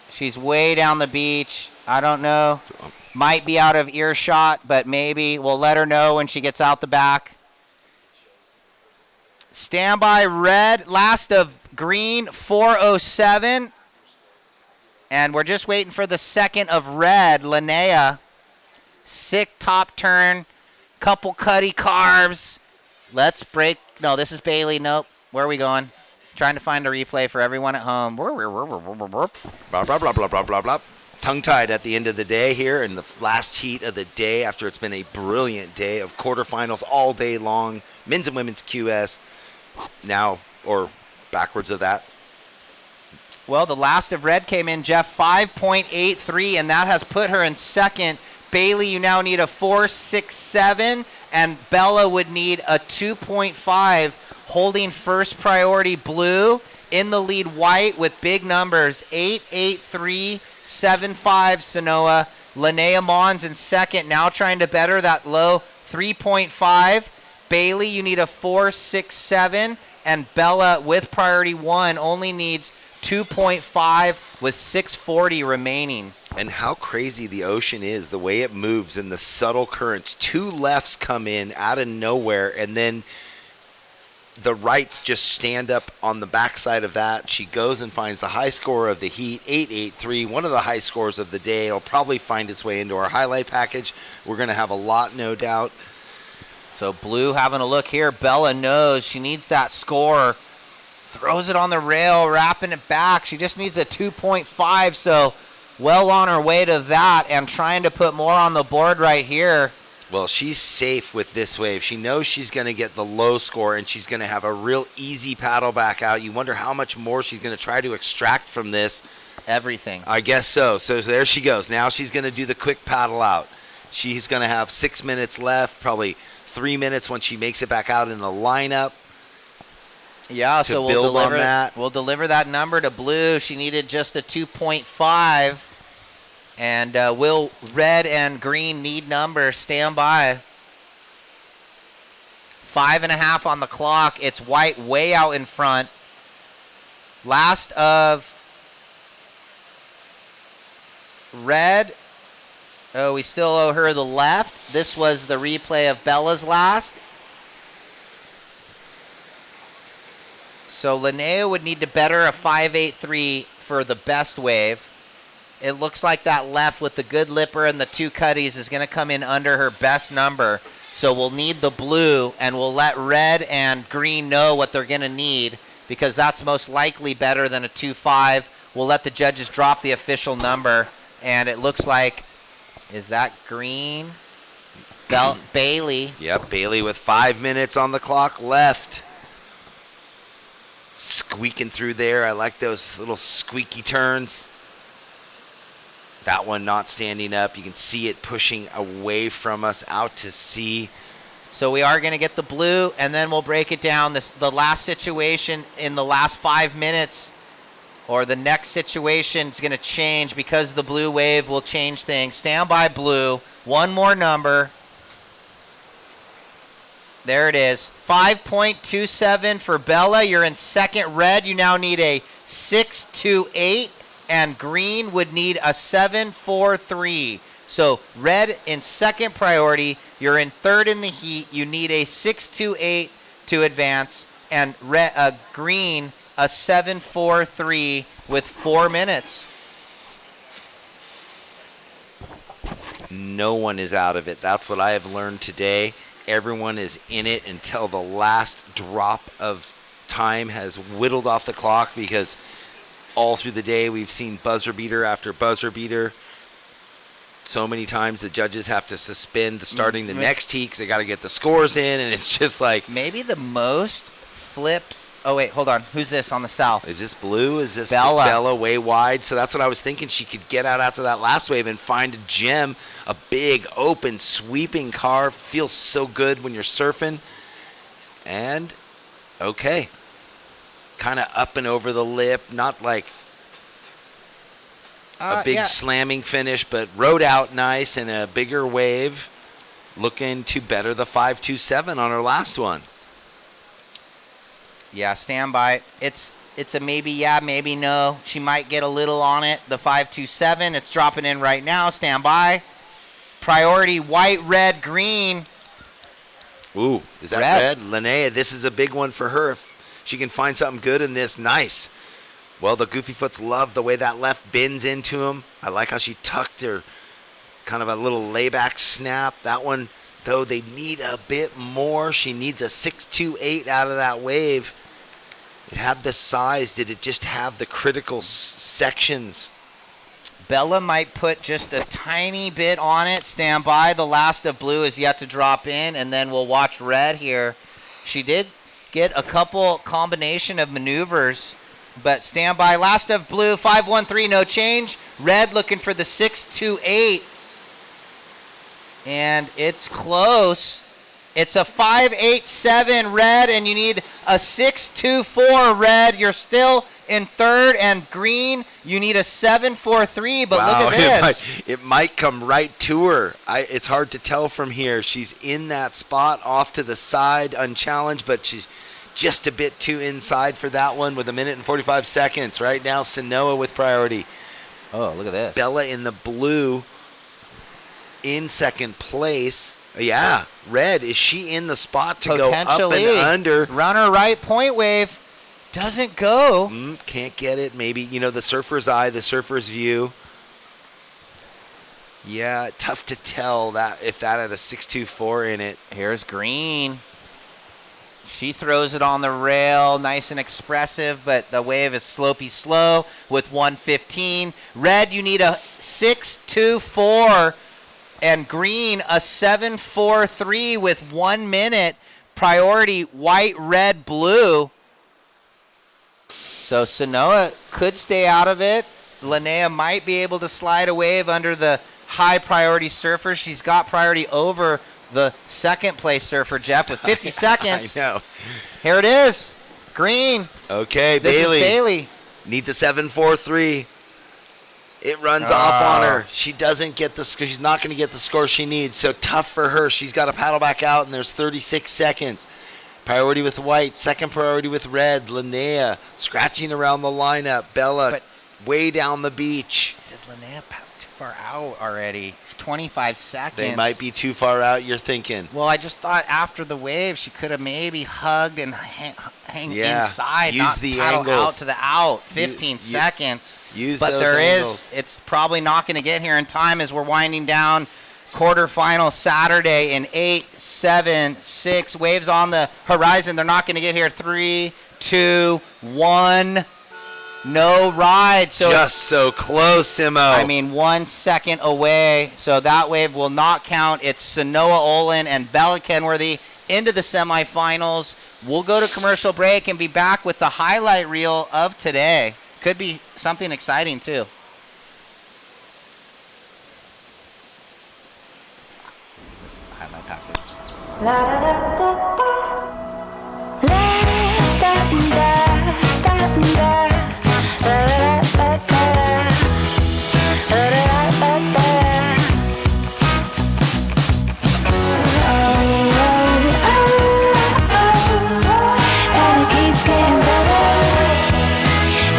She's way down the beach. I don't know. Might be out of earshot, but maybe. We'll let her know when she gets out the back. Standby red, last of green, 4:07. And we're just waiting for the second of red, Linnea. Sick top turn, couple cutty carves. Let's break. No, this is Bailey. Nope. Where are we going? Trying to find a replay for everyone at home. Blah, blah, blah, blah, blah, blah, blah. Tongue-tied at the end of the day here in the last heat of the day after it's been a brilliant day of quarterfinals all day long. Men's and women's QS. Now, or backwards of that. Well, the last of red came in, Jeff, 5.83, and that has put her in second. Bailey, you now need a 4.67, and Bella would need a 2.5, holding first priority blue. In the lead, White with big numbers, 8.83, 7.5, Sanoa. Linnea Mons in second, now trying to better that low 3.5. Bailey, you need a 4.67, and Bella with priority one only needs 2.5 with 6:40 remaining. And how crazy the ocean is, the way it moves and the subtle currents. Two lefts come in out of nowhere, and then the rights just stand up on the backside of that. She goes and finds the high score of the heat, 8.83, one of the high scores of the day. It'll probably find its way into our highlight package. We're going to have a lot, no doubt. So Blue having a look here. Bella knows she needs that score. Throws it on the rail, wrapping it back. She just needs a 2.5, so well on her way to that and trying to put more on the board right here. Well, she's safe with this wave. She knows she's going to get the low score, and she's going to have a real easy paddle back out. You wonder how much more she's going to try to extract from this. Everything. I guess so. So there she goes. Now she's going to do the quick paddle out. She's going to have 6 minutes left, probably 3 minutes when she makes it back out in the lineup. Yeah, so we'll deliver that. We'll deliver that number to Blue. She needed just a 2.5. And will red and green need numbers? Stand by. 5.5 on the clock. It's White way out in front. Last of red. Oh, we still owe her the left. This was the replay of Bella's last. So Linnea would need to better a 5.83 for the best wave. It looks like that left with the good lipper and the two cutties is going to come in under her best number. So we'll need the blue, and we'll let red and green know what they're going to need because that's most likely better than a 2.5. We'll let the judges drop the official number, and it looks like Is that Green? Bailey. Yep, Bailey with 5 minutes on the clock left. Squeaking through there. I like those little squeaky turns. That one not standing up. You can see it pushing away from us out to sea. So we are going to get the blue, and then we'll break it down. The last situation in the last 5 minutes, or the next situation is going to change because the blue wave will change things. Stand by, blue. One more number. There it is. 5.27 for Bella. You're in second. Red, you now need a 6.28, and green would need a 7.43. So red in second priority. You're in third in the heat. You need a 6.28 to advance, and green a 7.43 with 4 minutes. No one is out of it. That's what I have learned today. Everyone is in it until the last drop of time has whittled off the clock, because all through the day we've seen buzzer beater after buzzer beater. So many times the judges have to suspend starting the next heat because they got to get the scores in, and it's just like... Maybe the most flips... Oh, wait, hold on. Who's this on the south? Is this blue? Is this Bella way wide? So that's what I was thinking. She could get out after that last wave and find a gem, a big, open, sweeping car. Feels so good when you're surfing. And, okay. Kind of up and over the lip. Not like a big slamming finish, but rode out nice in a bigger wave. Looking to better the 5.27 on her last one. Yeah, stand by. It's a maybe yeah, maybe no. She might get a little on it. The 5.27, it's dropping in right now. Stand by. Priority, white, red, green. Ooh, is that red? Linnea, this is a big one for her. If she can find something good in this, nice. Well, the Goofy Foots love the way that left bends into him. I like how she tucked her, kind of a little layback snap. That one, though, they need a bit more. She needs a 6.28 out of that wave. It had the size. Did it just have the critical sections? Bella might put just a tiny bit on it. Stand by. The last of blue is yet to drop in, and then we'll watch red here. She did get a couple combination of maneuvers, but stand by. Last of blue, 5.13, no change. Red looking for the 6.28, and it's close. It's a 5.87 red, and you need a 6.24 red. You're still in third, and green, you need a 7.43, but wow, look at this. It might come right to her. It's hard to tell from here. She's in that spot off to the side, unchallenged, but she's just a bit too inside for that one with 1 minute and 45 seconds. Right now, Sanoa with priority. Oh, look at this. Bella in the blue in second place. Yeah, red. Is she in the spot to go up and under? Runner right, point wave. Doesn't go. Can't get it. Maybe, the surfer's eye, the surfer's view. Yeah, tough to tell that if that had a 6.24 in it. Here's green. She throws it on the rail, nice and expressive, but the wave is slopey slow with 1.15. Red, you need a 6.24, and green a 7.43 with 1 minute. Priority white, red, blue. So Sanoa could stay out of it. Linnea might be able to slide a wave under the high priority surfer. She's got priority over the second place surfer, Jeff, with 50 seconds. I know. Here it is. Green. Okay, This is Bailey. Needs a 7.43. It runs off on her. She doesn't get the score. She's not going to get the score she needs. So tough for her. She's got to paddle back out, and there's 36 seconds. Priority with white. Second priority with red. Linnea scratching around the lineup. Bella way down the beach. Did Linnea paddle too far out already? 25 seconds. They might be too far out, you're thinking. Well, I just thought after the wave, she could have maybe hugged and hang inside, use not the paddle angles. out to the out. 15 seconds. Use but those there angles. it's probably not going to get here in time as we're winding down. Quarterfinal Saturday in 8, 7, 6. Waves on the horizon. They're not going to get here. 3, 2, 1. No ride. So just so close, Simo. I mean, 1 second away. So that wave will not count. It's Sanoa Olin and Bella Kenworthy into the semifinals. We'll go to commercial break and be back with the highlight reel of today. Could be something exciting, too. Highlight package. La da da da da. La da da da da. La da da da. La da da da. Oh, oh, oh, oh. And it keeps getting better.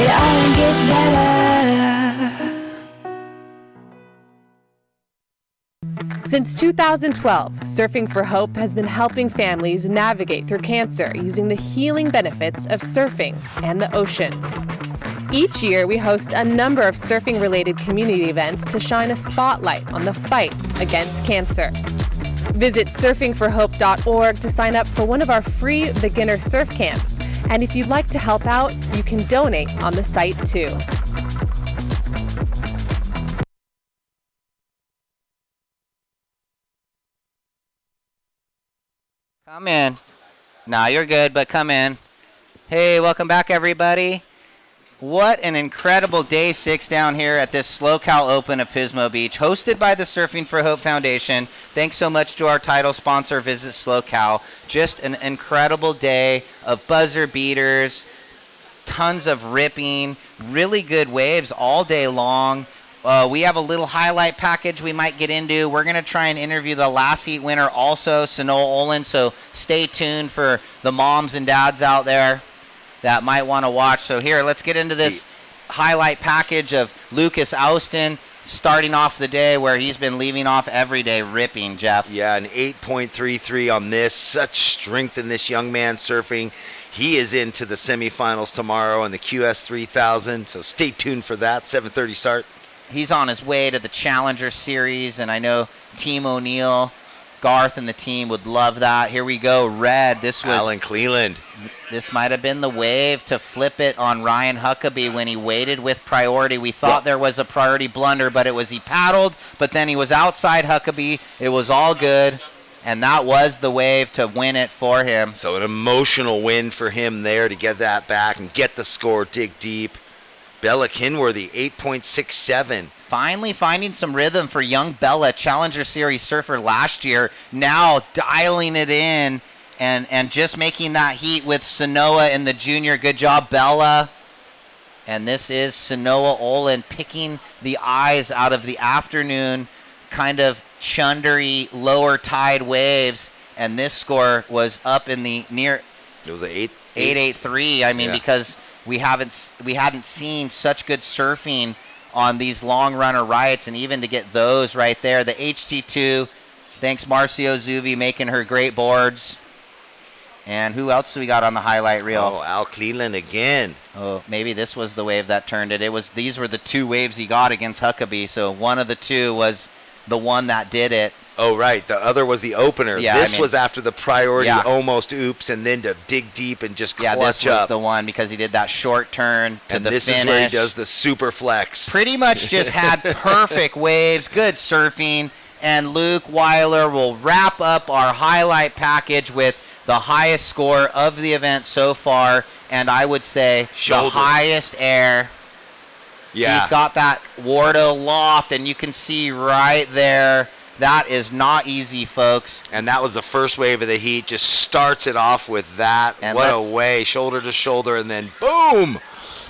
It only gets better. Since 2012, Surfing for Hope has been helping families navigate through cancer using the healing benefits of surfing and the ocean. Each year, we host a number of surfing-related community events to shine a spotlight on the fight against cancer. Visit surfingforhope.org to sign up for one of our free beginner surf camps. And if you'd like to help out, you can donate on the site too. Come in. Nah, you're good, but come in. Hey, welcome back, everybody. What an incredible day 6 down here at this SLO Open at Pismo Beach, hosted by the Surfing for Hope Foundation. Thanks so much to our title sponsor, Visit SLO. Just an incredible day of buzzer beaters, tons of ripping, really good waves all day long. We have a little highlight package we might get into. We're going to try and interview the last heat winner also, Sanoa Olin, so stay tuned for the moms and dads out there that might want to watch. So here, let's get into this highlight package of Lucas Austin starting off the day where he's been leaving off every day ripping, Jeff. Yeah, an 8.33 on this. Such strength in this young man surfing. He is into the semifinals tomorrow in the QS 3000, so stay tuned for that, 7:30 start. He's on his way to the Challenger Series, and I know Team O'Neill, Garth, and the team would love that. Here we go, red. This was Alan Cleland. This might have been the wave to flip it on Ryan Huckabee when he waited with priority. We thought there was a priority blunder, but it was he paddled, but then he was outside Huckabee. It was all good, and that was the wave to win it for him. So an emotional win for him there to get that back and get the score, dig deep. Bella Kenworthy, 8.67. Finally finding some rhythm for young Bella, Challenger Series surfer last year, now dialing it in and just making that heat with Sanoa in the junior. Good job, Bella. And this is Sanoa Olin picking the eyes out of the afternoon, kind of chundery lower tide waves. And this score was up in the near. It was an 8.83. I mean, yeah. Because we hadn't seen such good surfing on these long runner riots, and even to get those right there. The HT2, thanks Marcio Zuvi making her great boards. And who else do we got on the highlight reel? Oh, Al Cleland again. Oh, maybe this was the wave that turned it. These were the two waves he got against Huckabee, so one of the two was the one that did it. Oh, right. The other was the opener. Yeah, this was after the priority almost oops, and then to dig deep and just clutch up. Yeah, this was the one because he did that short turn to and the this finish. is where he does the super flex. Pretty much just had perfect waves, good surfing, and Luke Weiler will wrap up our highlight package with the highest score of the event so far, and I would say the highest air. Yeah. He's got that Wardo loft, and you can see right there. That is not easy, folks. And that was the first wave of the heat. Just starts it off with that. And what a way. Shoulder to shoulder, and then boom.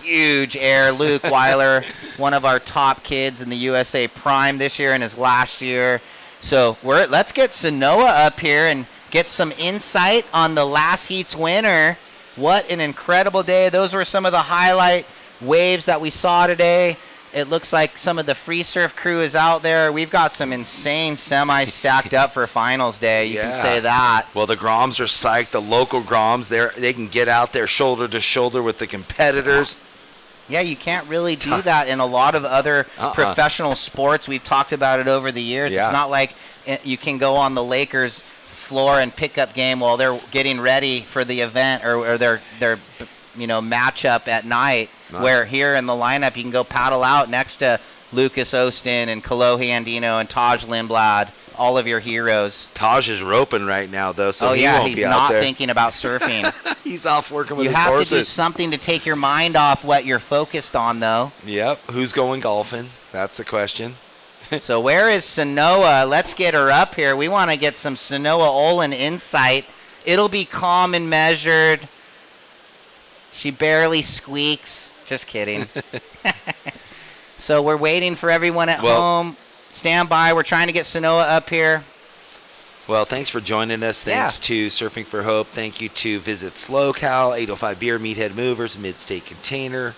Huge air. Luke Weiler, one of our top kids in the USA Prime this year and his last year. So let's get Sanoa up here and get some insight on the last heat's winner. What an incredible day. Those were some of the highlight waves that we saw today. It looks like some of the free surf crew is out there. We've got some insane semis stacked up for finals day. You can say that. Well, the Groms are psyched. The local Groms, they can get out there shoulder to shoulder with the competitors. Yeah, you can't really do that in a lot of other professional sports. We've talked about it over the years. Yeah. It's not like you can go on the Lakers floor and pick up game while they're getting ready for the event or they're matchup at night. Nice. Where here in the lineup you can go paddle out next to Lucas Ostin and Kalohi Andino and Taj Lindblad, all of your heroes. Taj is roping right now, though, so he won't he's be out not there. thinking about surfing. He's off working with you his have horses. to do something to take your mind off what you're focused on, though. Yep. Who's going golfing? That's the question. So where is Sanoa? Let's get her up here. We want to get some Sanoa Olin insight. It'll be calm and measured. She barely squeaks. Just kidding. So we're waiting for everyone at home. Stand by. We're trying to get Sanoa up here. Well, thanks for joining us. Thanks to Surfing for Hope. Thank you to Visit SLO, 805 Beer, Meathead Movers, Mid-State Container.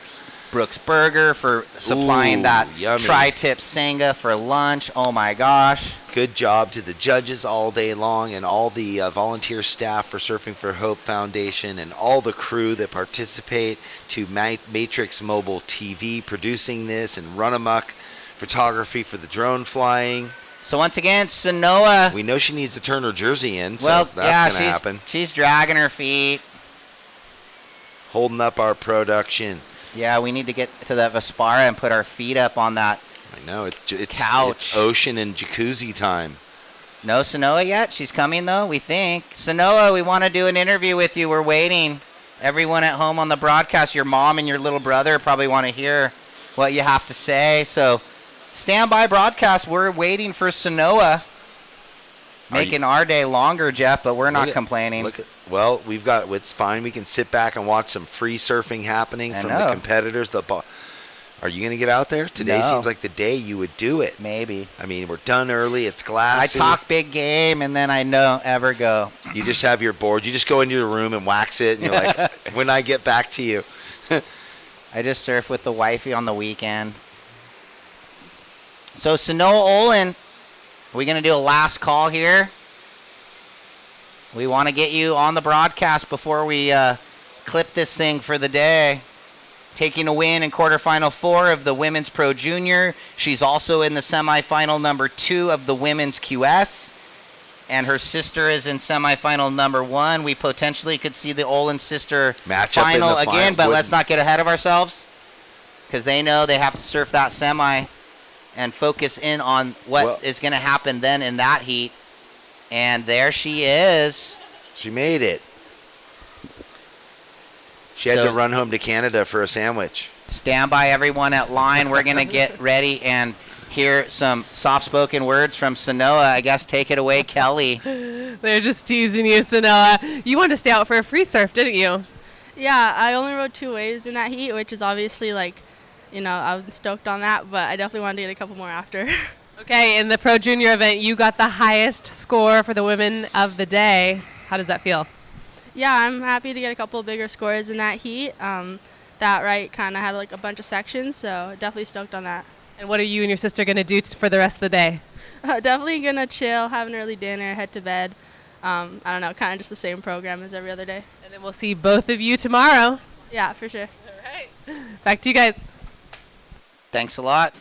Brooks Burger for supplying that yummy. tri-tip Sangha for lunch. Oh, my gosh. Good job to the judges all day long and all the volunteer staff for Surfing for Hope Foundation and all the crew that participate, to Matrix Mobile TV producing this, and Run Amok Photography for the drone flying. So once again, Sanoa. We know she needs to turn her jersey in, so well, that's going to happen. She's dragging her feet. Holding up our production. Yeah, we need to get to that Vespara and put our feet up on that No, it's couch. It's ocean and jacuzzi time. No Sanoa yet? She's coming, though, we think. Sanoa, we want to do an interview with you. We're waiting. Everyone at home on the broadcast, your mom and your little brother probably want to hear what you have to say. So stand by, broadcast. We're waiting for Sanoa. Making our day longer, Jeff, but we're not complaining. Well, it's fine. We can sit back and watch some free surfing happening from the competitors. Are you going to get out there? Today seems like the day you would do it. Maybe. I mean, we're done early. It's glassy. I talk big game, and then I don't ever go. You just have your board. You just go into your room and wax it, and you're like, when I get back to you. I just surf with the wifey on the weekend. So, Sanoa Olin, are we going to do a last call here? We want to get you on the broadcast before we clip this thing for the day. Taking a win in quarterfinal 4 of the Women's Pro Junior. She's also in the semifinal number 2 of the Women's QS. And her sister is in semifinal number 1. We potentially could see the Olin sister match up final in the again, but let's not get ahead of ourselves, because they know they have to surf that semi and focus in on what is going to happen then in that heat. And there she is. She made it. She had to run home to Canada for a sandwich. Stand by, everyone at line. We're going to get ready and hear some soft-spoken words from Sanoa. I guess take it away, Kelly. They're just teasing you, Sanoa. You wanted to stay out for a free surf, didn't you? Yeah, I only rode 2 waves in that heat, which is obviously I was stoked on that, but I definitely wanted to get a couple more after. Okay, in the Pro Junior event, you got the highest score for the women of the day. How does that feel? Yeah, I'm happy to get a couple bigger scores in that heat. That right kind of had a bunch of sections, so definitely stoked on that. And what are you and your sister going to do for the rest of the day? Definitely going to chill, have an early dinner, head to bed. I don't know, kind of just the same program as every other day. And then we'll see both of you tomorrow. Yeah, for sure. All right. Back to you guys. Thanks a lot.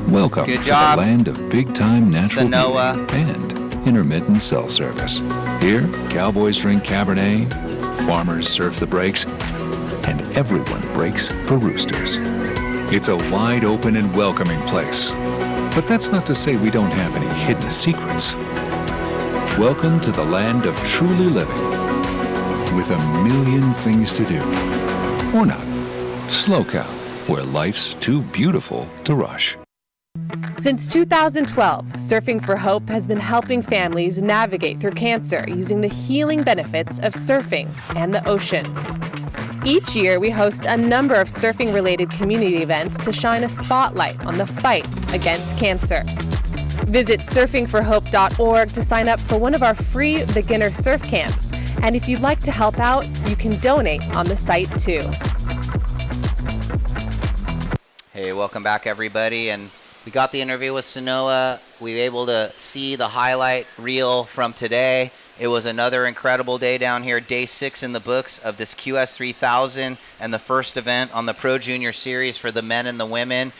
Welcome Good to job. the land of big-time natural Sanoa. beauty and intermittent cell service. Here, cowboys drink Cabernet, farmers surf the breaks, and everyone breaks for roosters. It's a wide open and welcoming place. But that's not to say we don't have any hidden secrets. Welcome to the land of truly living, with a million things to do. Or not. SLO, where life's too beautiful to rush. Since 2012, Surfing for Hope has been helping families navigate through cancer using the healing benefits of surfing and the ocean. Each year, we host a number of surfing-related community events to shine a spotlight on the fight against cancer. Visit surfingforhope.org to sign up for one of our free beginner surf camps. And if you'd like to help out, you can donate on the site too. Hey, welcome back, everybody. And we got the interview with Sanoa. We were able to see the highlight reel from today. It was another incredible day down here, day 6 in the books of this QS 3000 and the first event on the Pro Junior Series for the men and the women.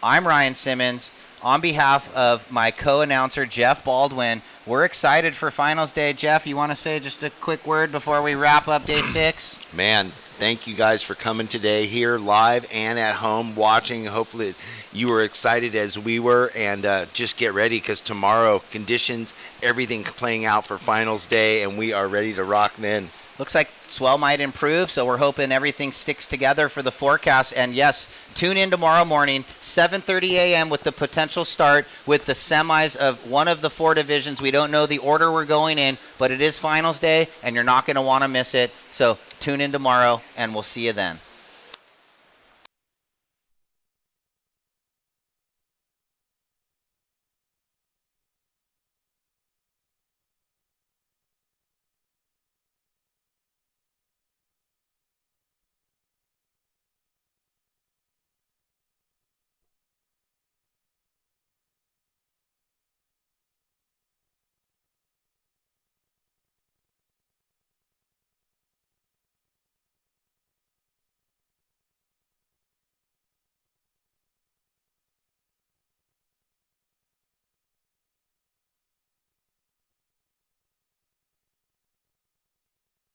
I'm Ryan Simmons. On behalf of my co-announcer, Jeff Baldwin, we're excited for finals day. Jeff, you want to say just a quick word before we wrap up day 6? Man, thank you guys for coming today here live and at home watching. Hopefully you were excited as we were, and just get ready because tomorrow conditions, everything playing out for finals day, and we are ready to rock then. Looks like swell might improve, so we're hoping everything sticks together for the forecast. And yes, tune in tomorrow morning, 7:30 a.m. with the potential start with the semis of one of the 4 divisions. We don't know the order we're going in, but it is finals day, and you're not going to want to miss it. So tune in tomorrow, and we'll see you then.